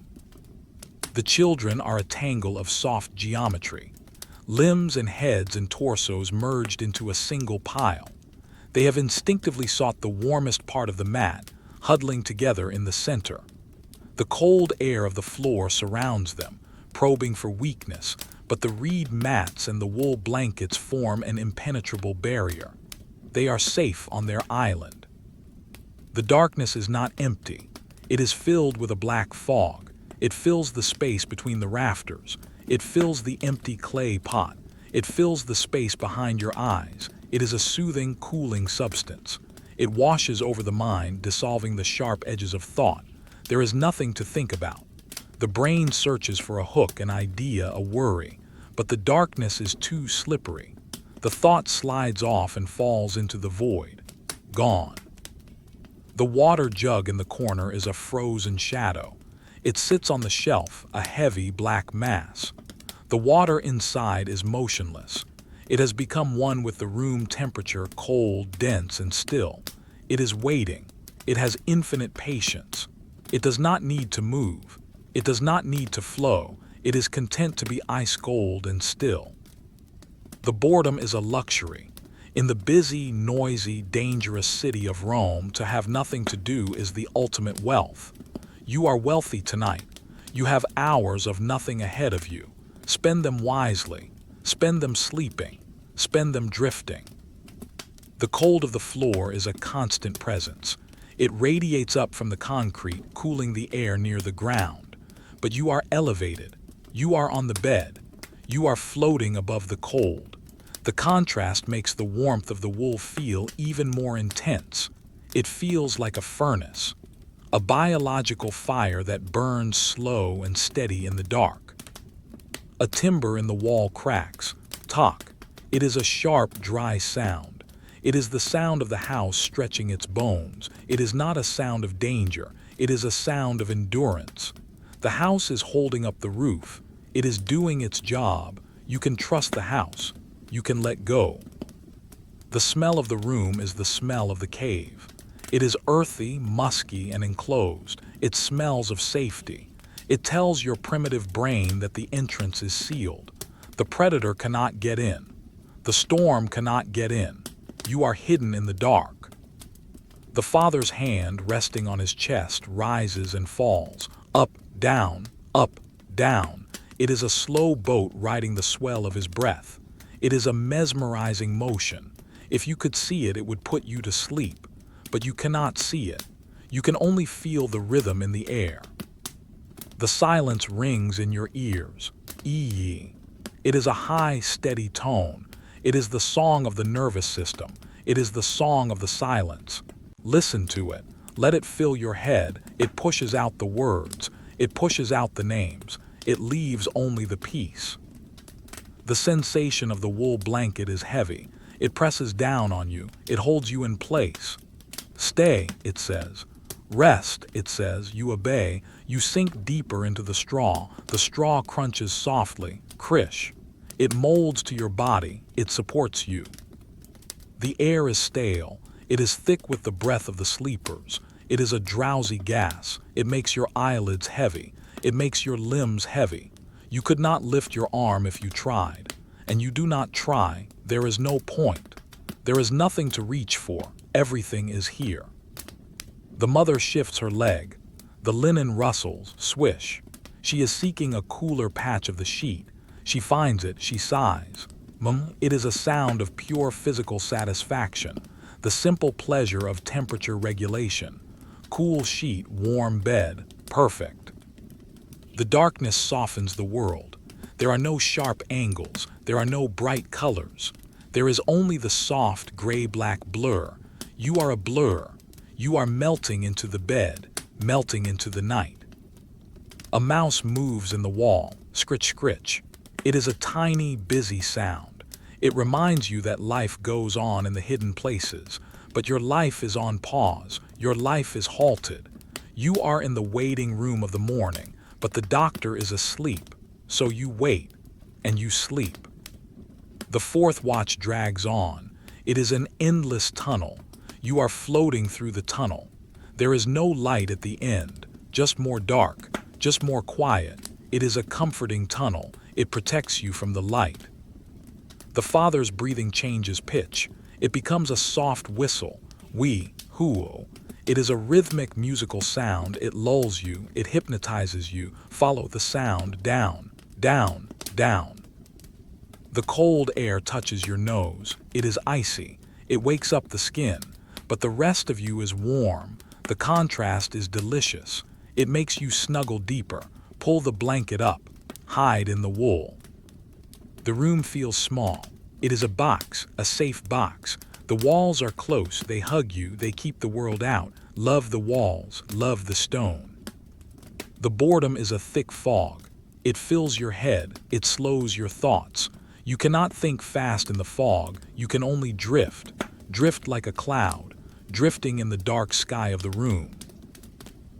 The children are a tangle of soft geometry. Limbs and heads and torsos merged into a single pile. They have instinctively sought the warmest part of the mat, huddling together in the center. The cold air of the floor surrounds them, probing for weakness, but the reed mats and the wool blankets form an impenetrable barrier. They are safe on their island. The darkness is not empty. It is filled with a black fog. It fills the space between the rafters. It fills the empty clay pot. It fills the space behind your eyes. It is a soothing, cooling substance. It washes over the mind, dissolving the sharp edges of thought. There is nothing to think about. The brain searches for a hook, an idea, a worry, but the darkness is too slippery. The thought slides off and falls into the void. Gone. The water jug in the corner is a frozen shadow. It sits on the shelf, a heavy black mass. The water inside is motionless. It has become one with the room temperature, cold, dense, and still. It is waiting. It has infinite patience. It does not need to move. It does not need to flow. It is content to be ice cold and still. The boredom is a luxury. In the busy, noisy, dangerous city of Rome, to have nothing to do is the ultimate wealth. You are wealthy tonight. You have hours of nothing ahead of you. Spend them wisely. Spend them sleeping. Spend them drifting. The cold of the floor is a constant presence. It radiates up from the concrete, cooling the air near the ground. But you are elevated. You are on the bed. You are floating above the cold. The contrast makes the warmth of the wool feel even more intense. It feels like a furnace, a biological fire that burns slow and steady in the dark. A timber in the wall cracks. Tock. It is a sharp, dry sound. It is the sound of the house stretching its bones. It is not a sound of danger. It is a sound of endurance. The house is holding up the roof. It is doing its job. You can trust the house. You can let go. The smell of the room is the smell of the cave. It is earthy, musky, and enclosed. It smells of safety. It tells your primitive brain that the entrance is sealed. The predator cannot get in. The storm cannot get in. You are hidden in the dark. The father's hand, resting on his chest, rises and falls. Up, down, up, down. It is a slow boat riding the swell of his breath. It is a mesmerizing motion. If you could see it, it would put you to sleep. But you cannot see it. You can only feel the rhythm in the air. The silence rings in your ears. Ee. It is a high, steady tone. It is the song of the nervous system. It is the song of the silence. Listen to it. Let it fill your head. It pushes out the words. It pushes out the names. It leaves only the peace. The sensation of the wool blanket is heavy. It presses down on you. It holds you in place. Stay, it says. Rest, it says. You obey. You sink deeper into the straw. The straw crunches softly. Crish. It molds to your body. It supports you. The air is stale. It is thick with the breath of the sleepers. It is a drowsy gas. It makes your eyelids heavy. It makes your limbs heavy. You could not lift your arm if you tried. And you do not try. There is no point. There is nothing to reach for. Everything is here. The mother shifts her leg. The linen rustles, swish. She is seeking a cooler patch of the sheet. She finds it, she sighs. It is a sound of pure physical satisfaction, the simple pleasure of temperature regulation. Cool sheet, warm bed, perfect. The darkness softens the world. There are no sharp angles, there are no bright colors. There is only the soft gray-black blur. You are a blur. You are melting into the bed, melting into the night. A mouse moves in the wall, scritch, scritch. It is a tiny, busy sound. It reminds you that life goes on in the hidden places, but your life is on pause. Your life is halted. You are in the waiting room of the morning, but the doctor is asleep. So you wait, and you sleep. The fourth watch drags on. It is an endless tunnel. You are floating through the tunnel. There is no light at the end, just more dark, just more quiet. It is a comforting tunnel. It protects you from the light. The father's breathing changes pitch. It becomes a soft whistle. Huo. It is a rhythmic musical sound. It lulls you. It hypnotizes you. Follow the sound. Down, down, down. The cold air touches your nose. It is icy. It wakes up the skin. But the rest of you is warm. The contrast is delicious. It makes you snuggle deeper. Pull the blanket up. Hide in the wool. The room feels small. It is a box, a safe box. The walls are close. They hug you. They keep the world out. Love the walls. Love the stone. The boredom is a thick fog. It fills your head. It slows your thoughts. You cannot think fast in the fog. You can only drift. Drift like a cloud. Drifting in the dark sky of the room.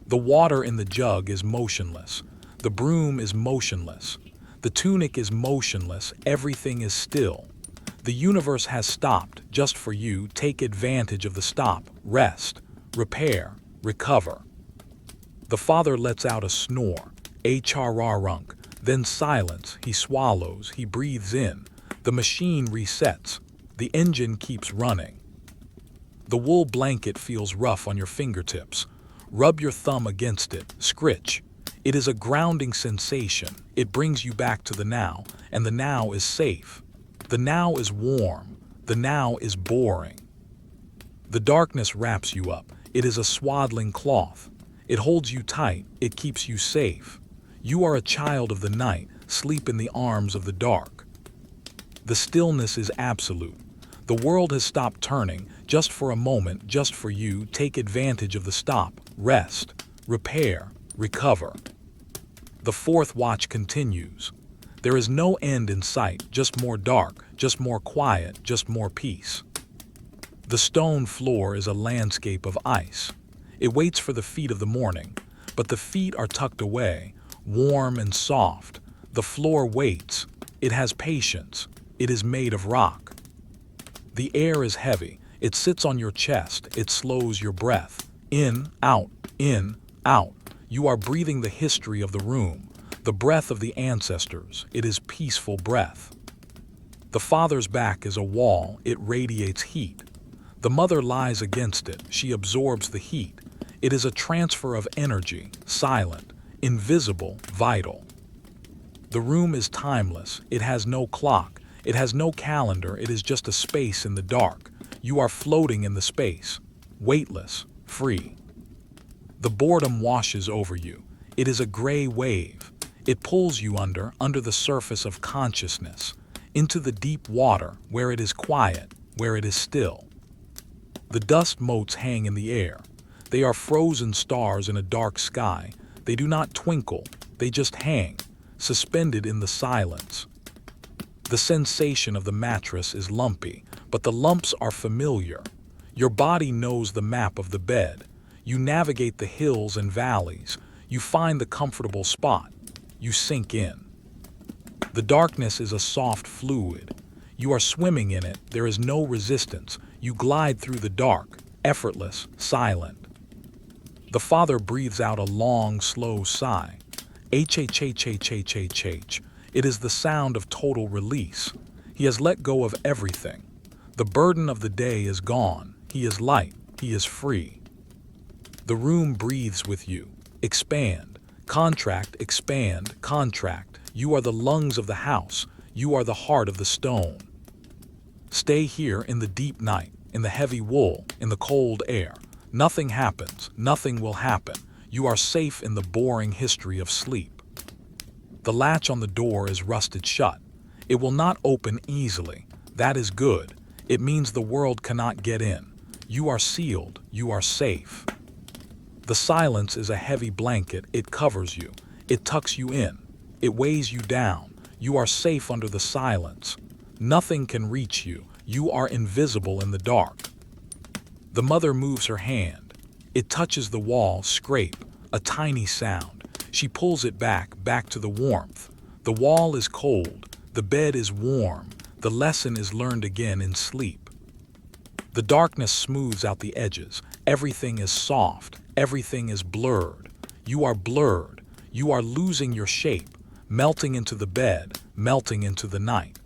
The water in the jug is motionless. The broom is motionless. The tunic is motionless. Everything is still. The universe has stopped just for you. Take advantage of the stop. Rest. Repair. Recover. The father lets out a snore. A chararunk. Then silence. He swallows. He breathes in. The machine resets. The engine keeps running. The wool blanket feels rough on your fingertips. Rub your thumb against it. Scritch. It is a grounding sensation. It brings you back to the now, and the now is safe. The now is warm. The now is boring. The darkness wraps you up. It is a swaddling cloth. It holds you tight, it keeps you safe. You are a child of the night, sleep in the arms of the dark. The stillness is absolute. The world has stopped turning, just for a moment, just for you. Take advantage of the stop, rest, repair, recover. The fourth watch continues. There is no end in sight, just more dark, just more quiet, just more peace. The stone floor is a landscape of ice. It waits for the feet of the morning, but the feet are tucked away, warm and soft. The floor waits. It has patience. It is made of rock. The air is heavy. It sits on your chest. It slows your breath. In, out, in, out. You are breathing the history of the room, the breath of the ancestors. It is peaceful breath. The father's back is a wall. It radiates heat. The mother lies against it. She absorbs the heat. It is a transfer of energy, silent, invisible, vital. The room is timeless. It has no clock. It has no calendar. It is just a space in the dark. You are floating in the space, weightless, free. The boredom washes over you. It is a gray wave. It pulls you under the surface of consciousness, into the deep water where it is quiet, where it is still. The dust motes hang in the air. They are frozen stars in a dark sky. They do not twinkle. They just hang, suspended in the silence. The sensation of the mattress is lumpy, but the lumps are familiar. Your body knows the map of the bed. You navigate the hills and valleys. You find the comfortable spot. You sink in. The darkness is a soft fluid. You are swimming in it. There is no resistance. You glide through the dark, effortless, silent. The father breathes out a long, slow sigh. H-H-H-H-H-H-H. It is the sound of total release. He has let go of everything. The burden of the day is gone. He is light. He is free. The room breathes with you. Expand. Contract. Expand. Contract. You are the lungs of the house. You are the heart of the stone. Stay here in the deep night, in the heavy wool, in the cold air. Nothing happens. Nothing will happen. You are safe in the boring history of sleep. The latch on the door is rusted shut. It will not open easily. That is good. It means the world cannot get in. You are sealed. You are safe. The silence is a heavy blanket. It covers you. It tucks you in. It weighs you down. You are safe under the silence. Nothing can reach you. You are invisible in the dark. The mother moves her hand. It touches the wall, scrape, a tiny sound. She pulls it back to the warmth. The wall is cold. The bed is warm. The lesson is learned again in sleep. The darkness smooths out the edges. Everything is soft. Everything is blurred. You are blurred. You are losing your shape, melting into the bed, melting into the night.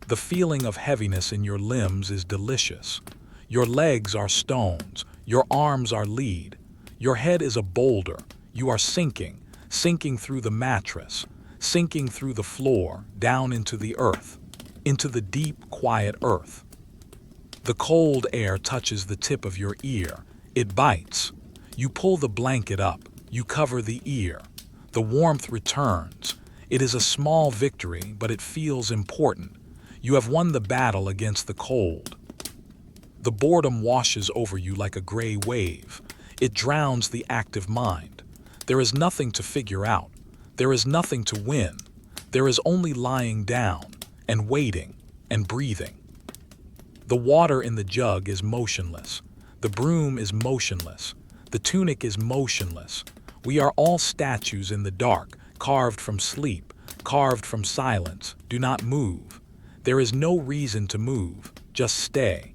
The feeling of heaviness in your limbs is delicious. Your legs are stones. Your arms are lead. Your head is a boulder. You are sinking through the mattress, sinking through the floor, down into the earth, into the deep, quiet earth. The cold air touches the tip of your ear. It bites. You pull the blanket up. You cover the ear. The warmth returns. It is a small victory, but it feels important. You have won the battle against the cold. The boredom washes over you like a gray wave. It drowns the active mind. There is nothing to figure out. There is nothing to win. There is only lying down and waiting and breathing. The water in the jug is motionless. The broom is motionless. The tunic is motionless. We are all statues in the dark, carved from sleep, carved from silence. Do not move. There is no reason to move. Just stay.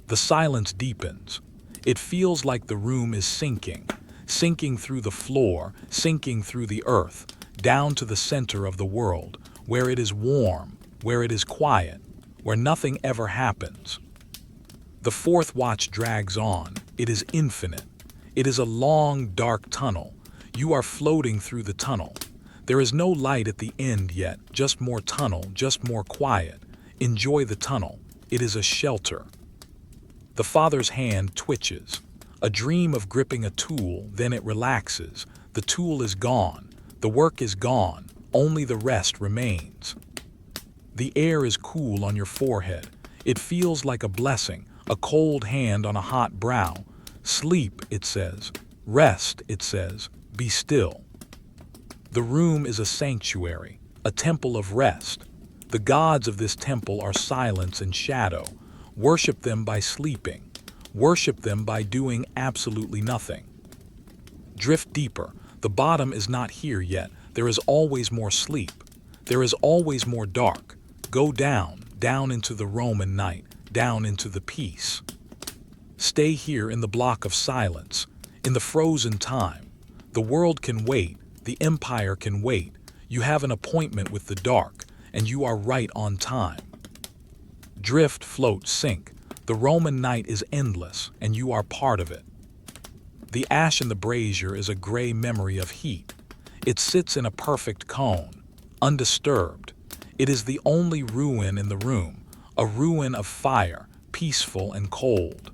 The silence deepens. It feels like the room is sinking through the floor, sinking through the earth, down to the center of the world, where it is warm, where it is quiet, where nothing ever happens. The fourth watch drags on. It is infinite. It is a long, dark tunnel. You are floating through the tunnel. There is no light at the end yet, just more tunnel, just more quiet. Enjoy the tunnel. It is a shelter. The father's hand twitches. A dream of gripping a tool, then it relaxes. The tool is gone. The work is gone. Only the rest remains. The air is cool on your forehead. It feels like a blessing, a cold hand on a hot brow. Sleep, it says. Rest, it says. Be still. The room is a sanctuary, a temple of rest. The gods of this temple are silence and shadow. Worship them by sleeping. Worship them by doing absolutely nothing. Drift deeper. The bottom is not here yet. There is always more sleep. There is always more dark. Go down, down into the Roman night, down into the peace. Stay here in the block of silence, in the frozen time. The world can wait. The empire can wait. You have an appointment with the dark, and you are right on time. Drift, float, sink. The Roman night is endless, and you are part of it. The ash in the brazier is a gray memory of heat. It sits in a perfect cone, undisturbed. It is the only ruin in the room, a ruin of fire, peaceful and cold.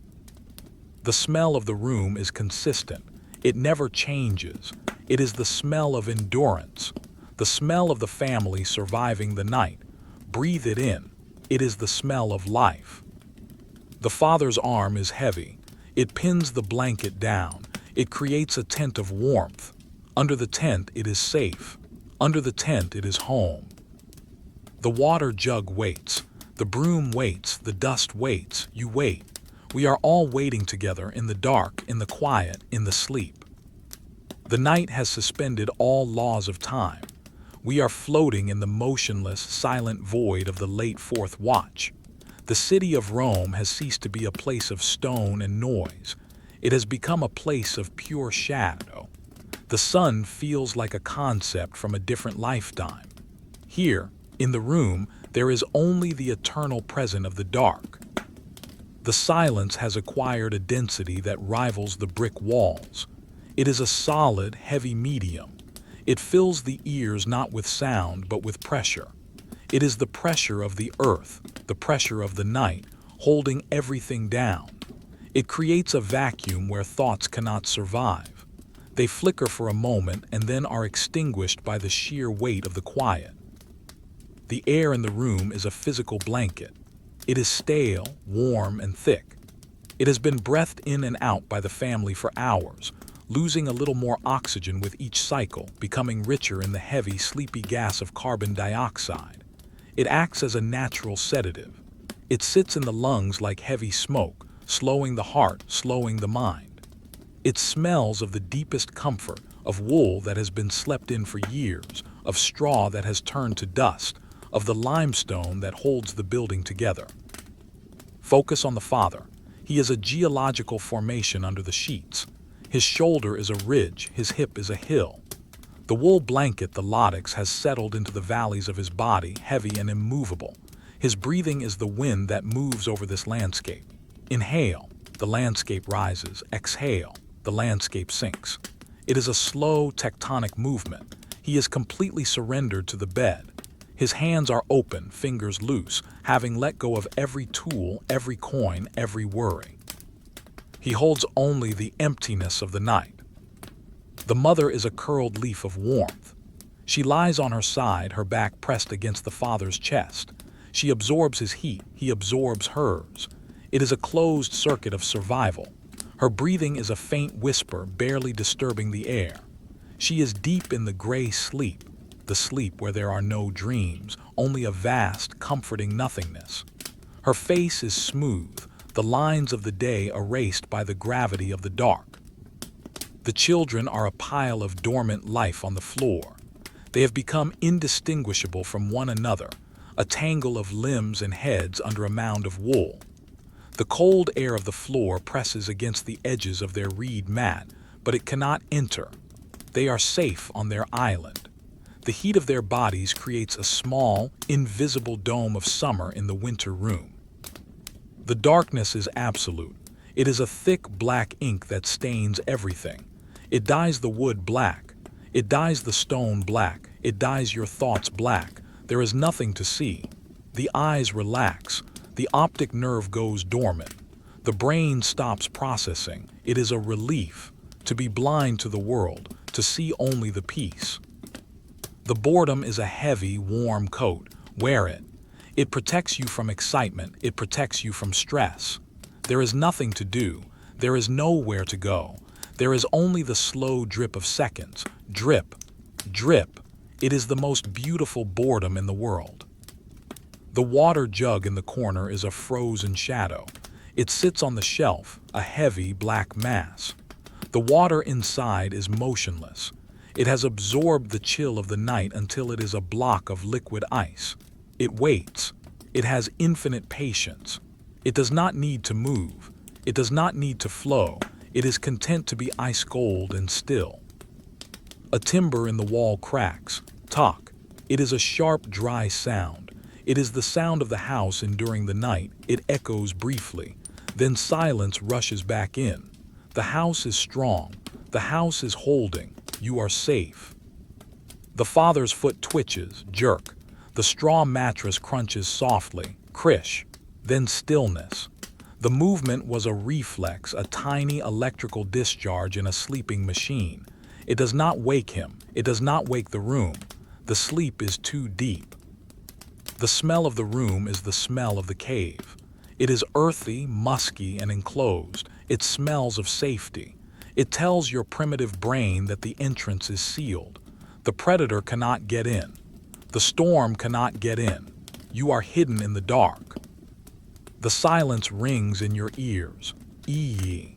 The smell of the room is consistent. It never changes. It is the smell of endurance, the smell of the family surviving the night. Breathe it in. It is the smell of life. The father's arm is heavy. It pins the blanket down. It creates a tent of warmth. Under the tent, it is safe. Under the tent, it is home. The water jug waits. The broom waits. The dust waits. You wait. We are all waiting together in the dark, in the quiet, in the sleep. The night has suspended all laws of time. We are floating in the motionless, silent void of the late fourth watch. The city of Rome has ceased to be a place of stone and noise. It has become a place of pure shadow. The sun feels like a concept from a different lifetime. Here, in the room, there is only the eternal present of the dark. The silence has acquired a density that rivals the brick walls. It is a solid, heavy medium. It fills the ears not with sound, but with pressure. It is the pressure of the earth, the pressure of the night, holding everything down. It creates a vacuum where thoughts cannot survive. They flicker for a moment and then are extinguished by the sheer weight of the quiet. The air in the room is a physical blanket. It is stale, warm, and thick. It has been breathed in and out by the family for hours, losing a little more oxygen with each cycle, becoming richer in the heavy, sleepy gas of carbon dioxide. It acts as a natural sedative. It sits in the lungs like heavy smoke, slowing the heart, slowing the mind. It smells of the deepest comfort, of wool that has been slept in for years, of straw that has turned to dust, of the limestone that holds the building together. Focus on the father. He is a geological formation under the sheets. His shoulder is a ridge, his hip is a hill. The wool blanket, the latex, has settled into the valleys of his body, heavy and immovable. His breathing is the wind that moves over this landscape. Inhale, the landscape rises. Exhale, the landscape sinks. It is a slow, tectonic movement. He is completely surrendered to the bed. His hands are open, fingers loose, having let go of every tool, every coin, every worry. He holds only the emptiness of the night. The mother is a curled leaf of warmth. She lies on her side, her back pressed against the father's chest. She absorbs his heat, he absorbs hers. It is a closed circuit of survival. Her breathing is a faint whisper, barely disturbing the air. She is deep in the gray sleep, the sleep where there are no dreams, only a vast, comforting nothingness. Her face is smooth, the lines of the day erased by the gravity of the dark. The children are a pile of dormant life on the floor. They have become indistinguishable from one another, a tangle of limbs and heads under a mound of wool. The cold air of the floor presses against the edges of their reed mat, but it cannot enter. They are safe on their island. The heat of their bodies creates a small, invisible dome of summer in the winter room. The darkness is absolute. It is a thick black ink that stains everything. It dyes the wood black. It dyes the stone black. It dyes your thoughts black. There is nothing to see. The eyes relax. The optic nerve goes dormant. The brain stops processing. It is a relief to be blind to the world, to see only the peace. The boredom is a heavy, warm coat. Wear it. It protects you from excitement. It protects you from stress. There is nothing to do. There is nowhere to go. There is only the slow drip of seconds. Drip, drip. It is the most beautiful boredom in the world. The water jug in the corner is a frozen shadow. It sits on the shelf, a heavy black mass. The water inside is motionless. It has absorbed the chill of the night until it is a block of liquid ice. It waits. It has infinite patience. It does not need to move. It does not need to flow. It is content to be ice cold and still. A timber in the wall cracks. Talk. It is a sharp, dry sound. It is the sound of the house enduring the night. It echoes briefly. Then silence rushes back in. The house is strong. The house is holding. You are safe. The father's foot twitches, jerk. The straw mattress crunches softly, crish. Then stillness. The movement was a reflex, a tiny electrical discharge in a sleeping machine. It does not wake him. It does not wake the room. The sleep is too deep. The smell of the room is the smell of the cave. It is earthy, musky, and enclosed. It smells of safety. It tells your primitive brain that the entrance is sealed. The predator cannot get in. The storm cannot get in. You are hidden in the dark. The silence rings in your ears. Ee.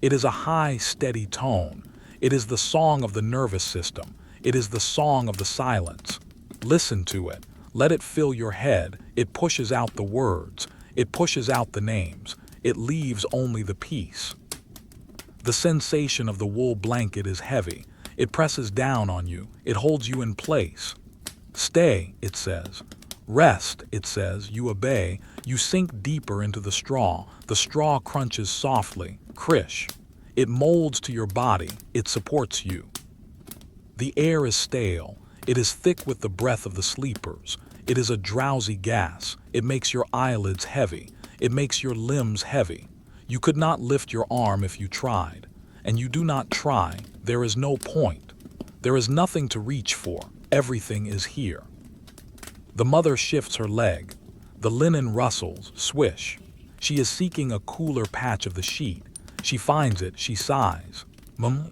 It is a high, steady tone. It is the song of the nervous system. It is the song of the silence. Listen to it. Let it fill your head. It pushes out the words. It pushes out the names. It leaves only the peace. The sensation of the wool blanket is heavy. It presses down on you. It holds you in place. Stay, it says. Rest, it says. You obey. You sink deeper into the straw. The straw crunches softly. Crish. It molds to your body. It supports you. The air is stale. It is thick with the breath of the sleepers. It is a drowsy gas. It makes your eyelids heavy. It makes your limbs heavy. You could not lift your arm if you tried. And you do not try. There is no point. There is nothing to reach for. Everything is here. The mother shifts her leg. The linen rustles, swish. She is seeking a cooler patch of the sheet. She finds it. She sighs.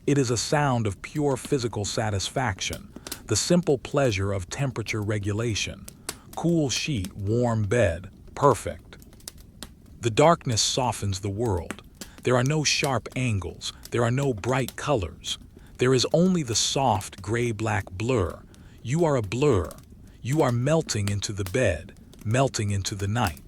It is a sound of pure physical satisfaction. The simple pleasure of temperature regulation. Cool sheet, warm bed, perfect. The darkness softens the world. There are no sharp angles. There are no bright colors. There is only the soft gray-black blur. You are a blur. You are melting into the bed, melting into the night.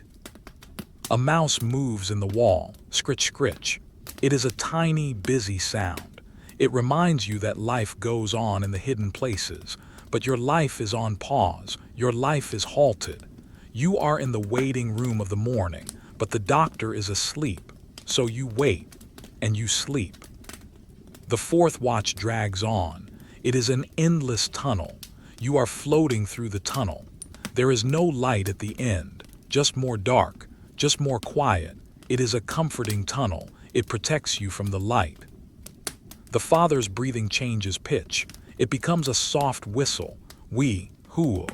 A mouse moves in the wall, scritch, scritch. It is a tiny, busy sound. It reminds you that life goes on in the hidden places, but your life is on pause. Your life is halted. You are in the waiting room of the morning, but the doctor is asleep, so you wait, and you sleep. The fourth watch drags on. It is an endless tunnel. You are floating through the tunnel. There is no light at the end, just more dark, just more quiet. It is a comforting tunnel. It protects you from the light. The father's breathing changes pitch. It becomes a soft whistle. Hoo.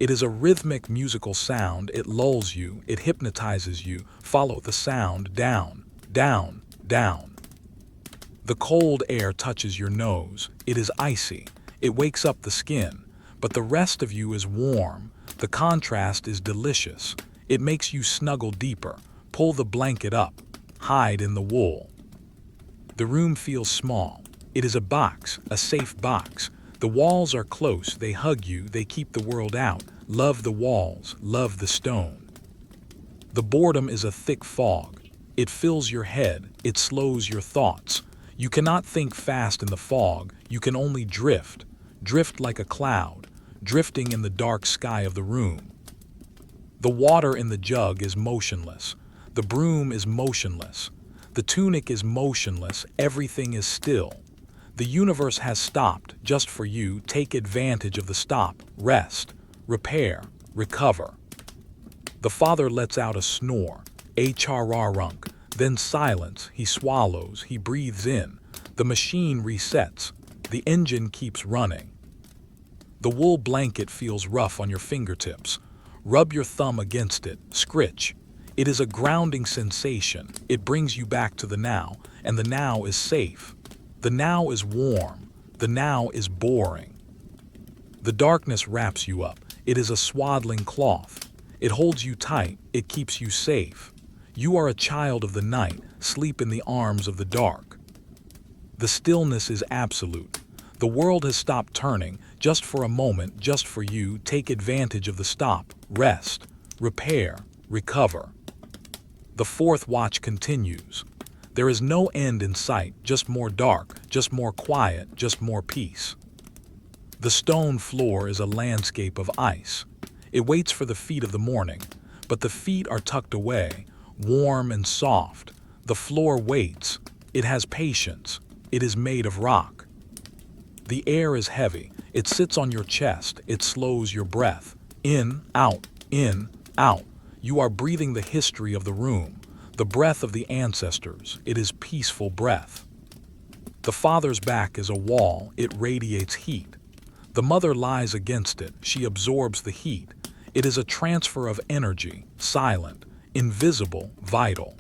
It is a rhythmic musical sound. It lulls you. It hypnotizes you. Follow the sound down, down, down. The cold air touches your nose. It is icy. It wakes up the skin. But the rest of you is warm. The contrast is delicious. It makes you snuggle deeper. Pull the blanket up. Hide in the wool. The room feels small. It is a box, a safe box. The walls are close. They hug you. They keep the world out. Love the walls. Love the stone. The boredom is a thick fog. It fills your head. It slows your thoughts. You cannot think fast in the fog. You can only drift. Drift like a cloud, drifting in the dark sky of the room. The water in the jug is motionless. The broom is motionless. The tunic is motionless. Everything is still. The universe has stopped just for you. Take advantage of the stop. Rest. Repair. Recover. The father lets out a snore. Hrrrunk. Then silence, he swallows, he breathes in. The machine resets. The engine keeps running. The wool blanket feels rough on your fingertips. Rub your thumb against it, scritch. It is a grounding sensation. It brings you back to the now, and the now is safe. The now is warm. The now is boring. The darkness wraps you up. It is a swaddling cloth. It holds you tight. It keeps you safe. You are a child of the night, sleep in the arms of the dark. The stillness is absolute. The world has stopped turning, just for a moment, just for you. Take advantage of the stop, rest, repair, recover. The fourth watch continues. There is no end in sight, just more dark, just more quiet, just more peace. The stone floor is a landscape of ice. It waits for the feet of the morning, but the feet are tucked away, warm and soft. The floor waits. It has patience. It is made of rock. The air is heavy. It sits on your chest. It slows your breath. In, out, in, out. You are breathing the history of the room, the breath of the ancestors. It is peaceful breath. The father's back is a wall. It radiates heat. The mother lies against it. She absorbs the heat. It is a transfer of energy, silent, invisible, vital.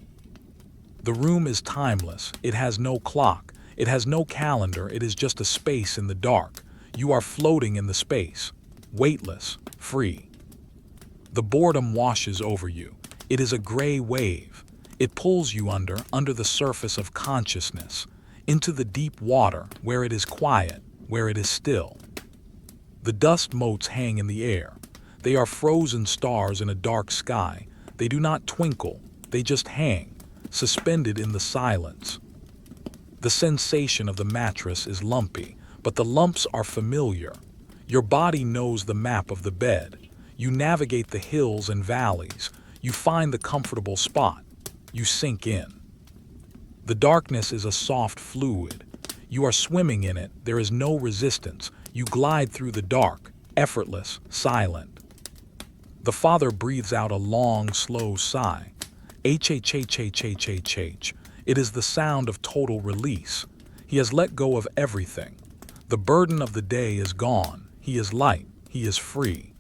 The room is timeless. It has no clock. It has no calendar. It is just a space in the dark. You are floating in the space, weightless, free. The boredom washes over you. It is a gray wave. It pulls you under the surface of consciousness, into the deep water where it is quiet, where it is still. The dust motes hang in the air. They are frozen stars in a dark sky. They do not twinkle. They just hang, suspended in the silence. The sensation of the mattress is lumpy, but the lumps are familiar. Your body knows the map of the bed. You navigate the hills and valleys. You find the comfortable spot. You sink in. The darkness is a soft fluid. You are swimming in it. There is no resistance. You glide through the dark, effortless, silent. The father breathes out a long, slow sigh. H-H-H-H-H-H-H. It is the sound of total release. He has let go of everything. The burden of the day is gone. He is light. He is free.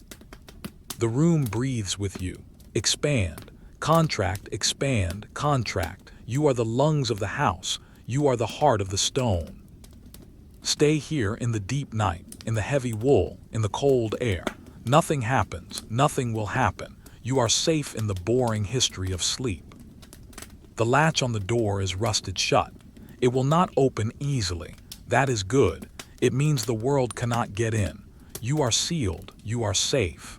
The room breathes with you. Expand. Contract, expand, contract. You are the lungs of the house. You are the heart of the stone. Stay here in the deep night, in the heavy wool, in the cold air. Nothing happens. Nothing will happen. You are safe in the boring history of sleep. The latch on the door is rusted shut. It will not open easily. That is good. It means the world cannot get in. You are sealed. You are safe.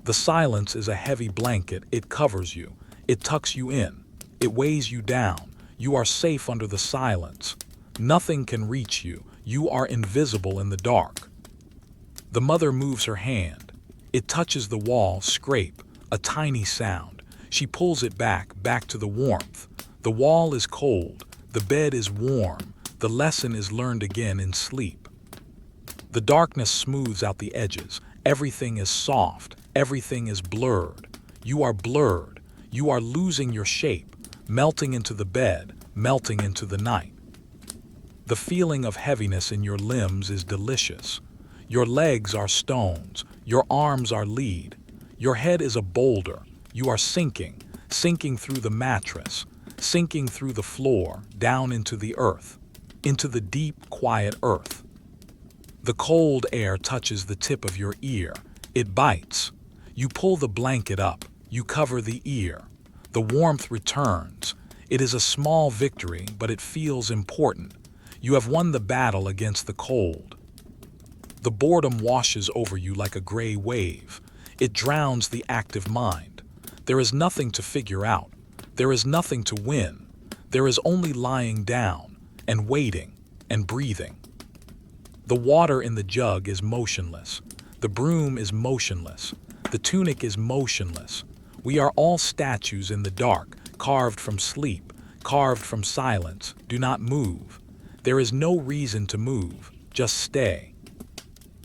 The silence is a heavy blanket. It covers you. It tucks you in. It weighs you down. You are safe under the silence. Nothing can reach you. You are invisible in the dark. The mother moves her hand. It touches the wall, scrape, a tiny sound. She pulls it back to the warmth. The wall is cold. The bed is warm. The lesson is learned again in sleep. The darkness smooths out the edges. Everything is soft. Everything is blurred. You are blurred. You are losing your shape, melting into the bed, melting into the night. The feeling of heaviness in your limbs is delicious. Your legs are stones. Your arms are lead. Your head is a boulder. You are sinking through the mattress, sinking through the floor, down into the earth, into the deep, quiet earth. The cold air touches the tip of your ear. It bites. You pull the blanket up. You cover the ear. The warmth returns. It is a small victory, but it feels important. You have won the battle against the cold. The boredom washes over you like a gray wave. It drowns the active mind. There is nothing to figure out. There is nothing to win. There is only lying down and waiting and breathing. The water in the jug is motionless. The broom is motionless. The tunic is motionless. We are all statues in the dark, carved from sleep, carved from silence. Do not move. There is no reason to move. Just stay.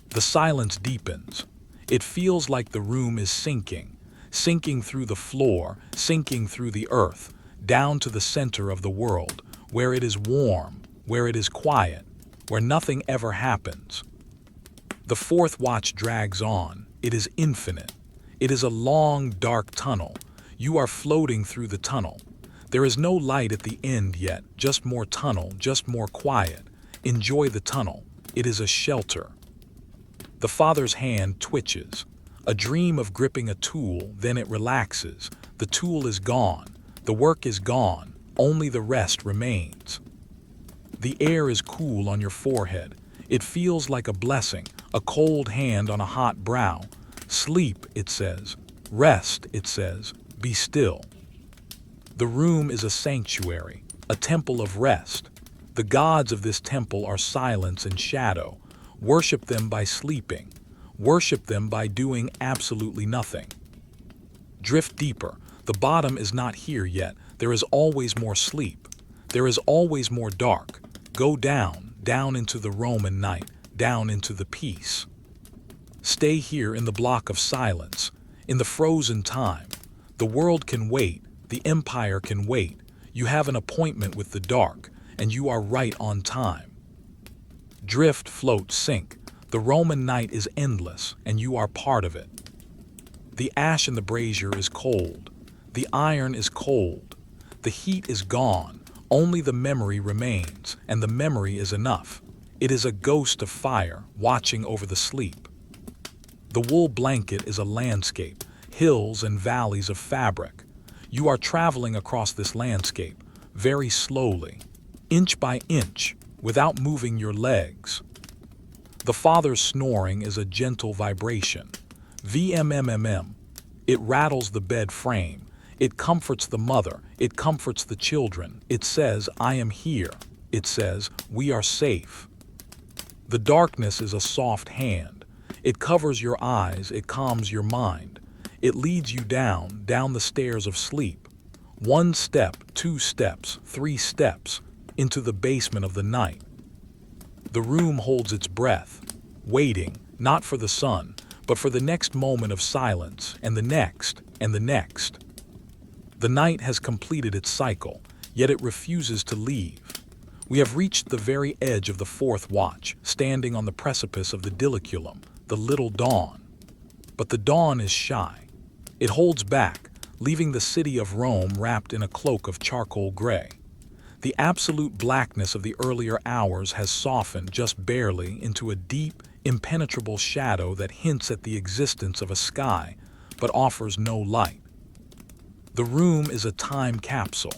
The silence deepens. It feels like the room is sinking through the floor, sinking through the earth, down to the center of the world, where it is warm, where it is quiet, where nothing ever happens. The fourth watch drags on. It is infinite. It is a long, dark tunnel. You are floating through the tunnel. There is no light at the end yet, just more tunnel, just more quiet. Enjoy the tunnel. It is a shelter. The father's hand twitches. A dream of gripping a tool, then it relaxes. The tool is gone. The work is gone. Only the rest remains. The air is cool on your forehead. It feels like a blessing, a cold hand on a hot brow. Sleep, it says. Rest, it says. Be still. The room is a sanctuary, a temple of rest. The gods of this temple are silence and shadow. Worship them by sleeping. Worship them by doing absolutely nothing. Drift deeper. The bottom is not here yet. There is always more sleep. There is always more dark. Go down, down into the Roman night, down into the peace. Stay here in the block of silence, in the frozen time. The world can wait. The empire can wait. You have an appointment with the dark, and you are right on time. Drift, float, sink. The Roman night is endless, and you are part of it. The ash in the brazier is cold. The iron is cold. The heat is gone. Only the memory remains, and the memory is enough. It is a ghost of fire watching over the sleep. The wool blanket is a landscape, hills and valleys of fabric. You are traveling across this landscape, very slowly, inch by inch, without moving your legs. The father's snoring is a gentle vibration. VMMMM. It rattles the bed frame. It comforts the mother. It comforts the children. It says, I am here. It says, we are safe. The darkness is a soft hand. It covers your eyes. It calms your mind. It leads you down the stairs of sleep. 1 step, 2 steps, 3 steps, into the basement of the night. The room holds its breath, waiting, not for the sun, but for the next moment of silence, and the next, and the next. The night has completed its cycle, yet it refuses to leave. We have reached the very edge of the fourth watch, standing on the precipice of the diliculum, the little dawn. But the dawn is shy. It holds back, leaving the city of Rome wrapped in a cloak of charcoal gray. The absolute blackness of the earlier hours has softened just barely into a deep, impenetrable shadow that hints at the existence of a sky, but offers no light. The room is a time capsule.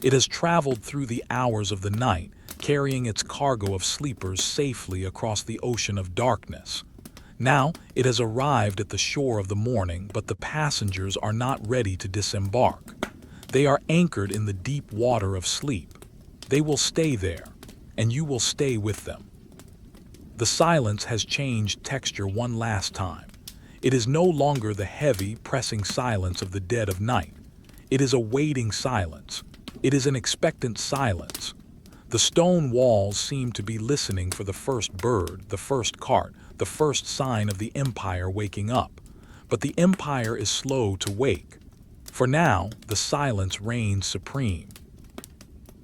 It has traveled through the hours of the night, carrying its cargo of sleepers safely across the ocean of darkness. Now it has arrived at the shore of the morning, but the passengers are not ready to disembark. They are anchored in the deep water of sleep. They will stay there, and you will stay with them. The silence has changed texture one last time. It is no longer the heavy, pressing silence of the dead of night. It is a waiting silence. It is an expectant silence. The stone walls seem to be listening for the first bird, the first cart, the first sign of the empire waking up. But the empire is slow to wake. For now, the silence reigns supreme.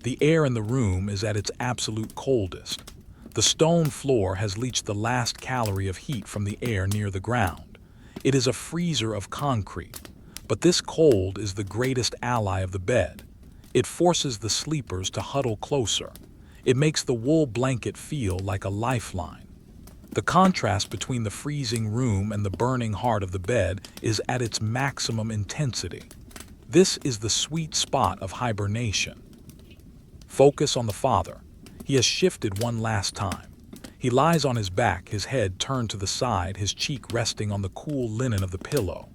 The air in the room is at its absolute coldest. The stone floor has leached the last calorie of heat from the air near the ground. It is a freezer of concrete. But this cold is the greatest ally of the bed. It forces the sleepers to huddle closer. It makes the wool blanket feel like a lifeline. The contrast between the freezing room and the burning heart of the bed is at its maximum intensity. This is the sweet spot of hibernation. Focus on the father. He has shifted one last time. He lies on his back, his head turned to the side, his cheek resting on the cool linen of the pillow.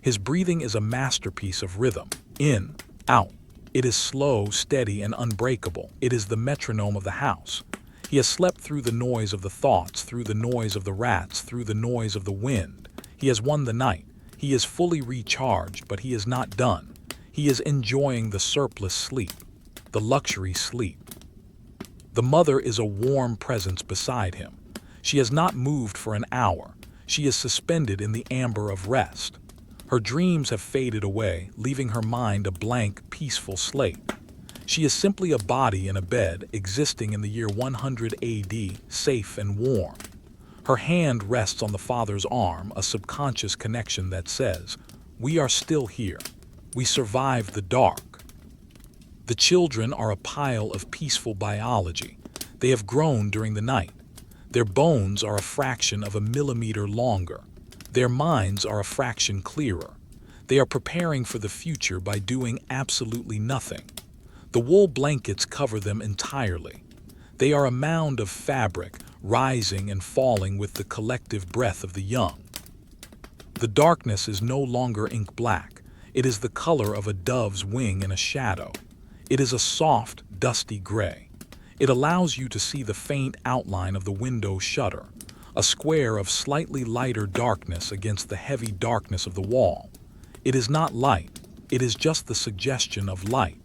His breathing is a masterpiece of rhythm. In, out. It is slow, steady, and unbreakable. It is the metronome of the house. He has slept through the noise of the thoughts, through the noise of the rats, through the noise of the wind. He has won the night. He is fully recharged, but he is not done. He is enjoying the surplus sleep, the luxury sleep. The mother is a warm presence beside him. She has not moved for an hour. She is suspended in the amber of rest. Her dreams have faded away, leaving her mind a blank, peaceful slate. She is simply a body in a bed, existing in the year 100 AD, safe and warm. Her hand rests on the father's arm, a subconscious connection that says, "We are still here. We survived the dark." The children are a pile of peaceful biology. They have grown during the night. Their bones are a fraction of a millimeter longer. Their minds are a fraction clearer. They are preparing for the future by doing absolutely nothing. The wool blankets cover them entirely. They are a mound of fabric, rising and falling with the collective breath of the young. The darkness is no longer ink black. It is the color of a dove's wing in a shadow. It is a soft, dusty gray. It allows you to see the faint outline of the window shutter, a square of slightly lighter darkness against the heavy darkness of the wall. It is not light. It is just the suggestion of light.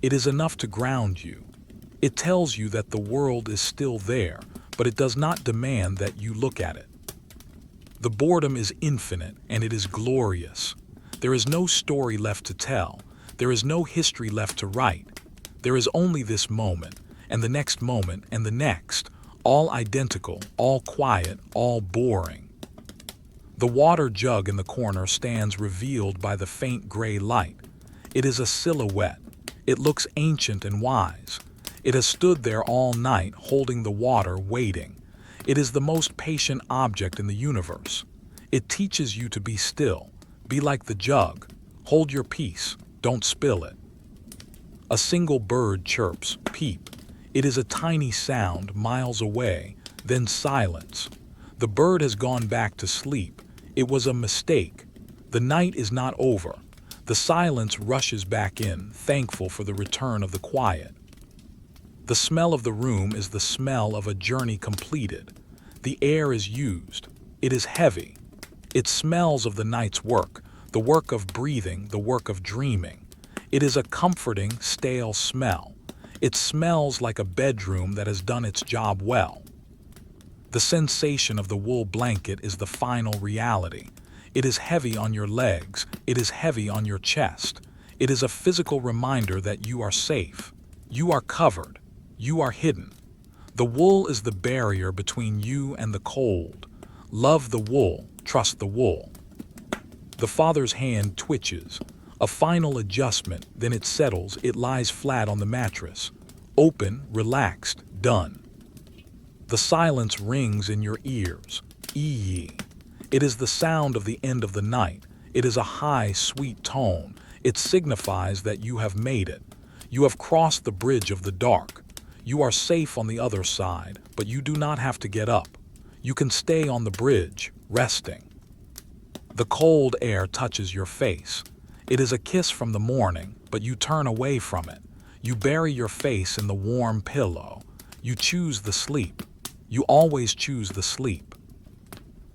It is enough to ground you. It tells you that the world is still there, but it does not demand that you look at it. The boredom is infinite, and it is glorious. There is no story left to tell. There is no history left to write. There is only this moment, and the next moment, and the next, all identical, all quiet, all boring. The water jug in the corner stands revealed by the faint gray light. It is a silhouette. It looks ancient and wise. It has stood there all night, holding the water, waiting. It is the most patient object in the universe. It teaches you to be still. Be like the jug. Hold your peace. Don't spill it. A single bird chirps, peep. It is a tiny sound miles away, then silence. The bird has gone back to sleep. It was a mistake. The night is not over. The silence rushes back in, thankful for the return of the quiet. The smell of the room is the smell of a journey completed. The air is used. It is heavy. It smells of the night's work, the work of breathing, the work of dreaming. It is a comforting, stale smell. It smells like a bedroom that has done its job well. The sensation of the wool blanket is the final reality. It is heavy on your legs. It is heavy on your chest. It is a physical reminder that you are safe. You are covered. You are hidden. The wool is the barrier between you and the cold. Love the wool. Trust the wool. The father's hand twitches. A final adjustment, then it settles. It lies flat on the mattress. Open, relaxed, done. The silence rings in your ears. Ee. It is the sound of the end of the night. It is a high, sweet tone. It signifies that you have made it. You have crossed the bridge of the dark. You are safe on the other side, but you do not have to get up. You can stay on the bridge, resting. The cold air touches your face. It is a kiss from the morning, but you turn away from it. You bury your face in the warm pillow. You choose the sleep. You always choose the sleep.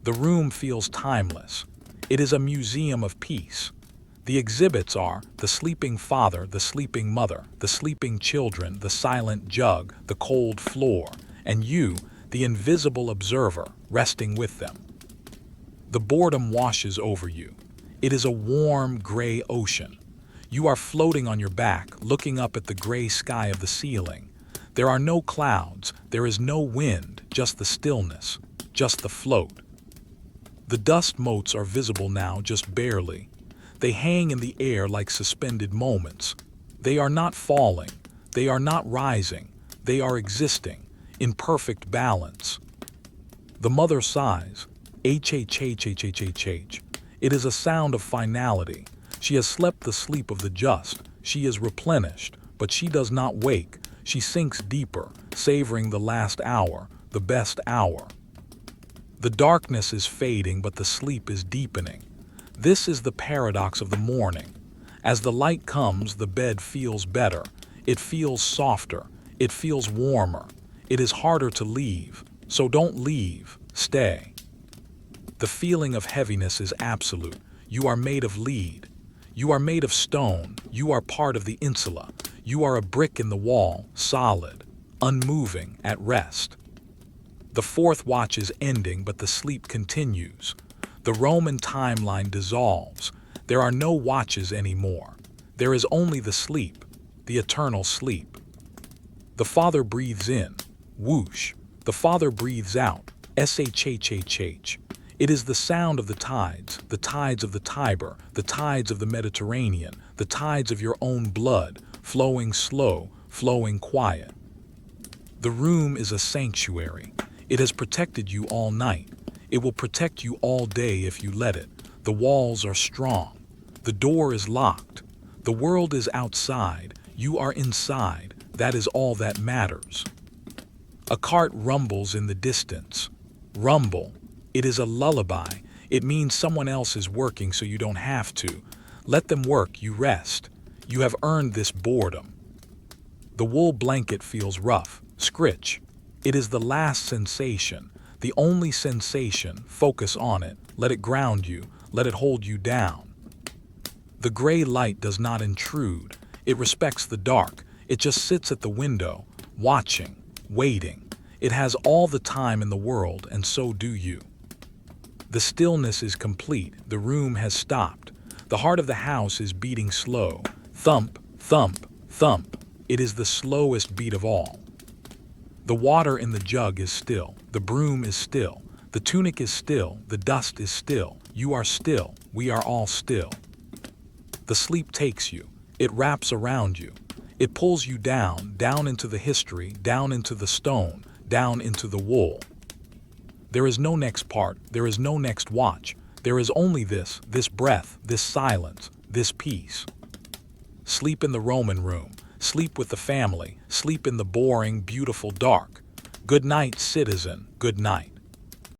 The room feels timeless. It is a museum of peace. The exhibits are the sleeping father, the sleeping mother, the sleeping children, the silent jug, the cold floor, and you, the invisible observer, resting with them. The boredom washes over you. It is a warm, gray ocean. You are floating on your back, looking up at the gray sky of the ceiling. There are no clouds, there is no wind, just the stillness, just the float. The dust motes are visible now, just barely. They hang in the air like suspended moments. They are not falling. They are not rising. They are existing, in perfect balance. The mother sighs. H. It is a sound of finality. She has slept the sleep of the just. She is replenished, but she does not wake. She sinks deeper, savoring the last hour, the best hour. The darkness is fading, but the sleep is deepening. This is the paradox of the morning. As the light comes, the bed feels better. It feels softer. It feels warmer. It is harder to leave. So don't leave. Stay. The feeling of heaviness is absolute. You are made of lead. You are made of stone. You are part of the insula. You are a brick in the wall, solid, unmoving, at rest. The fourth watch is ending, but the sleep continues. The Roman timeline dissolves. There are no watches anymore. There is only the sleep, the eternal sleep. The Father breathes in, whoosh. The Father breathes out, shhhh. It is the sound of the tides of the Tiber, the tides of the Mediterranean, the tides of your own blood, flowing slow, flowing quiet. The room is a sanctuary. It has protected you all night. It will protect you all day if you let it. The walls are strong. The door is locked. The world is outside. You are inside. That is all that matters. A cart rumbles in the distance. Rumble. It is a lullaby. It means someone else is working so you don't have to. Let them work, you rest. You have earned this boredom. The wool blanket feels rough. Scritch. It is the last sensation, the only sensation. Focus on it. Let it ground you. Let it hold you down. The gray light does not intrude. It respects the dark. It just sits at the window, watching, waiting. It has all the time in the world, and so do you. The stillness is complete. The room has stopped. The heart of the house is beating slow. Thump, thump, thump. It is the slowest beat of all. The water in the jug is still. The broom is still. The tunic is still. The dust is still. You are still. We are all still. The sleep takes you. It wraps around you. It pulls you down, down into the history, down into the stone, down into the wool. There is no next part. There is no next watch. There is only this breath, this silence, this peace. Sleep in the Roman room. Sleep with the family. Sleep in the boring, beautiful dark. Good night, citizen. Good night.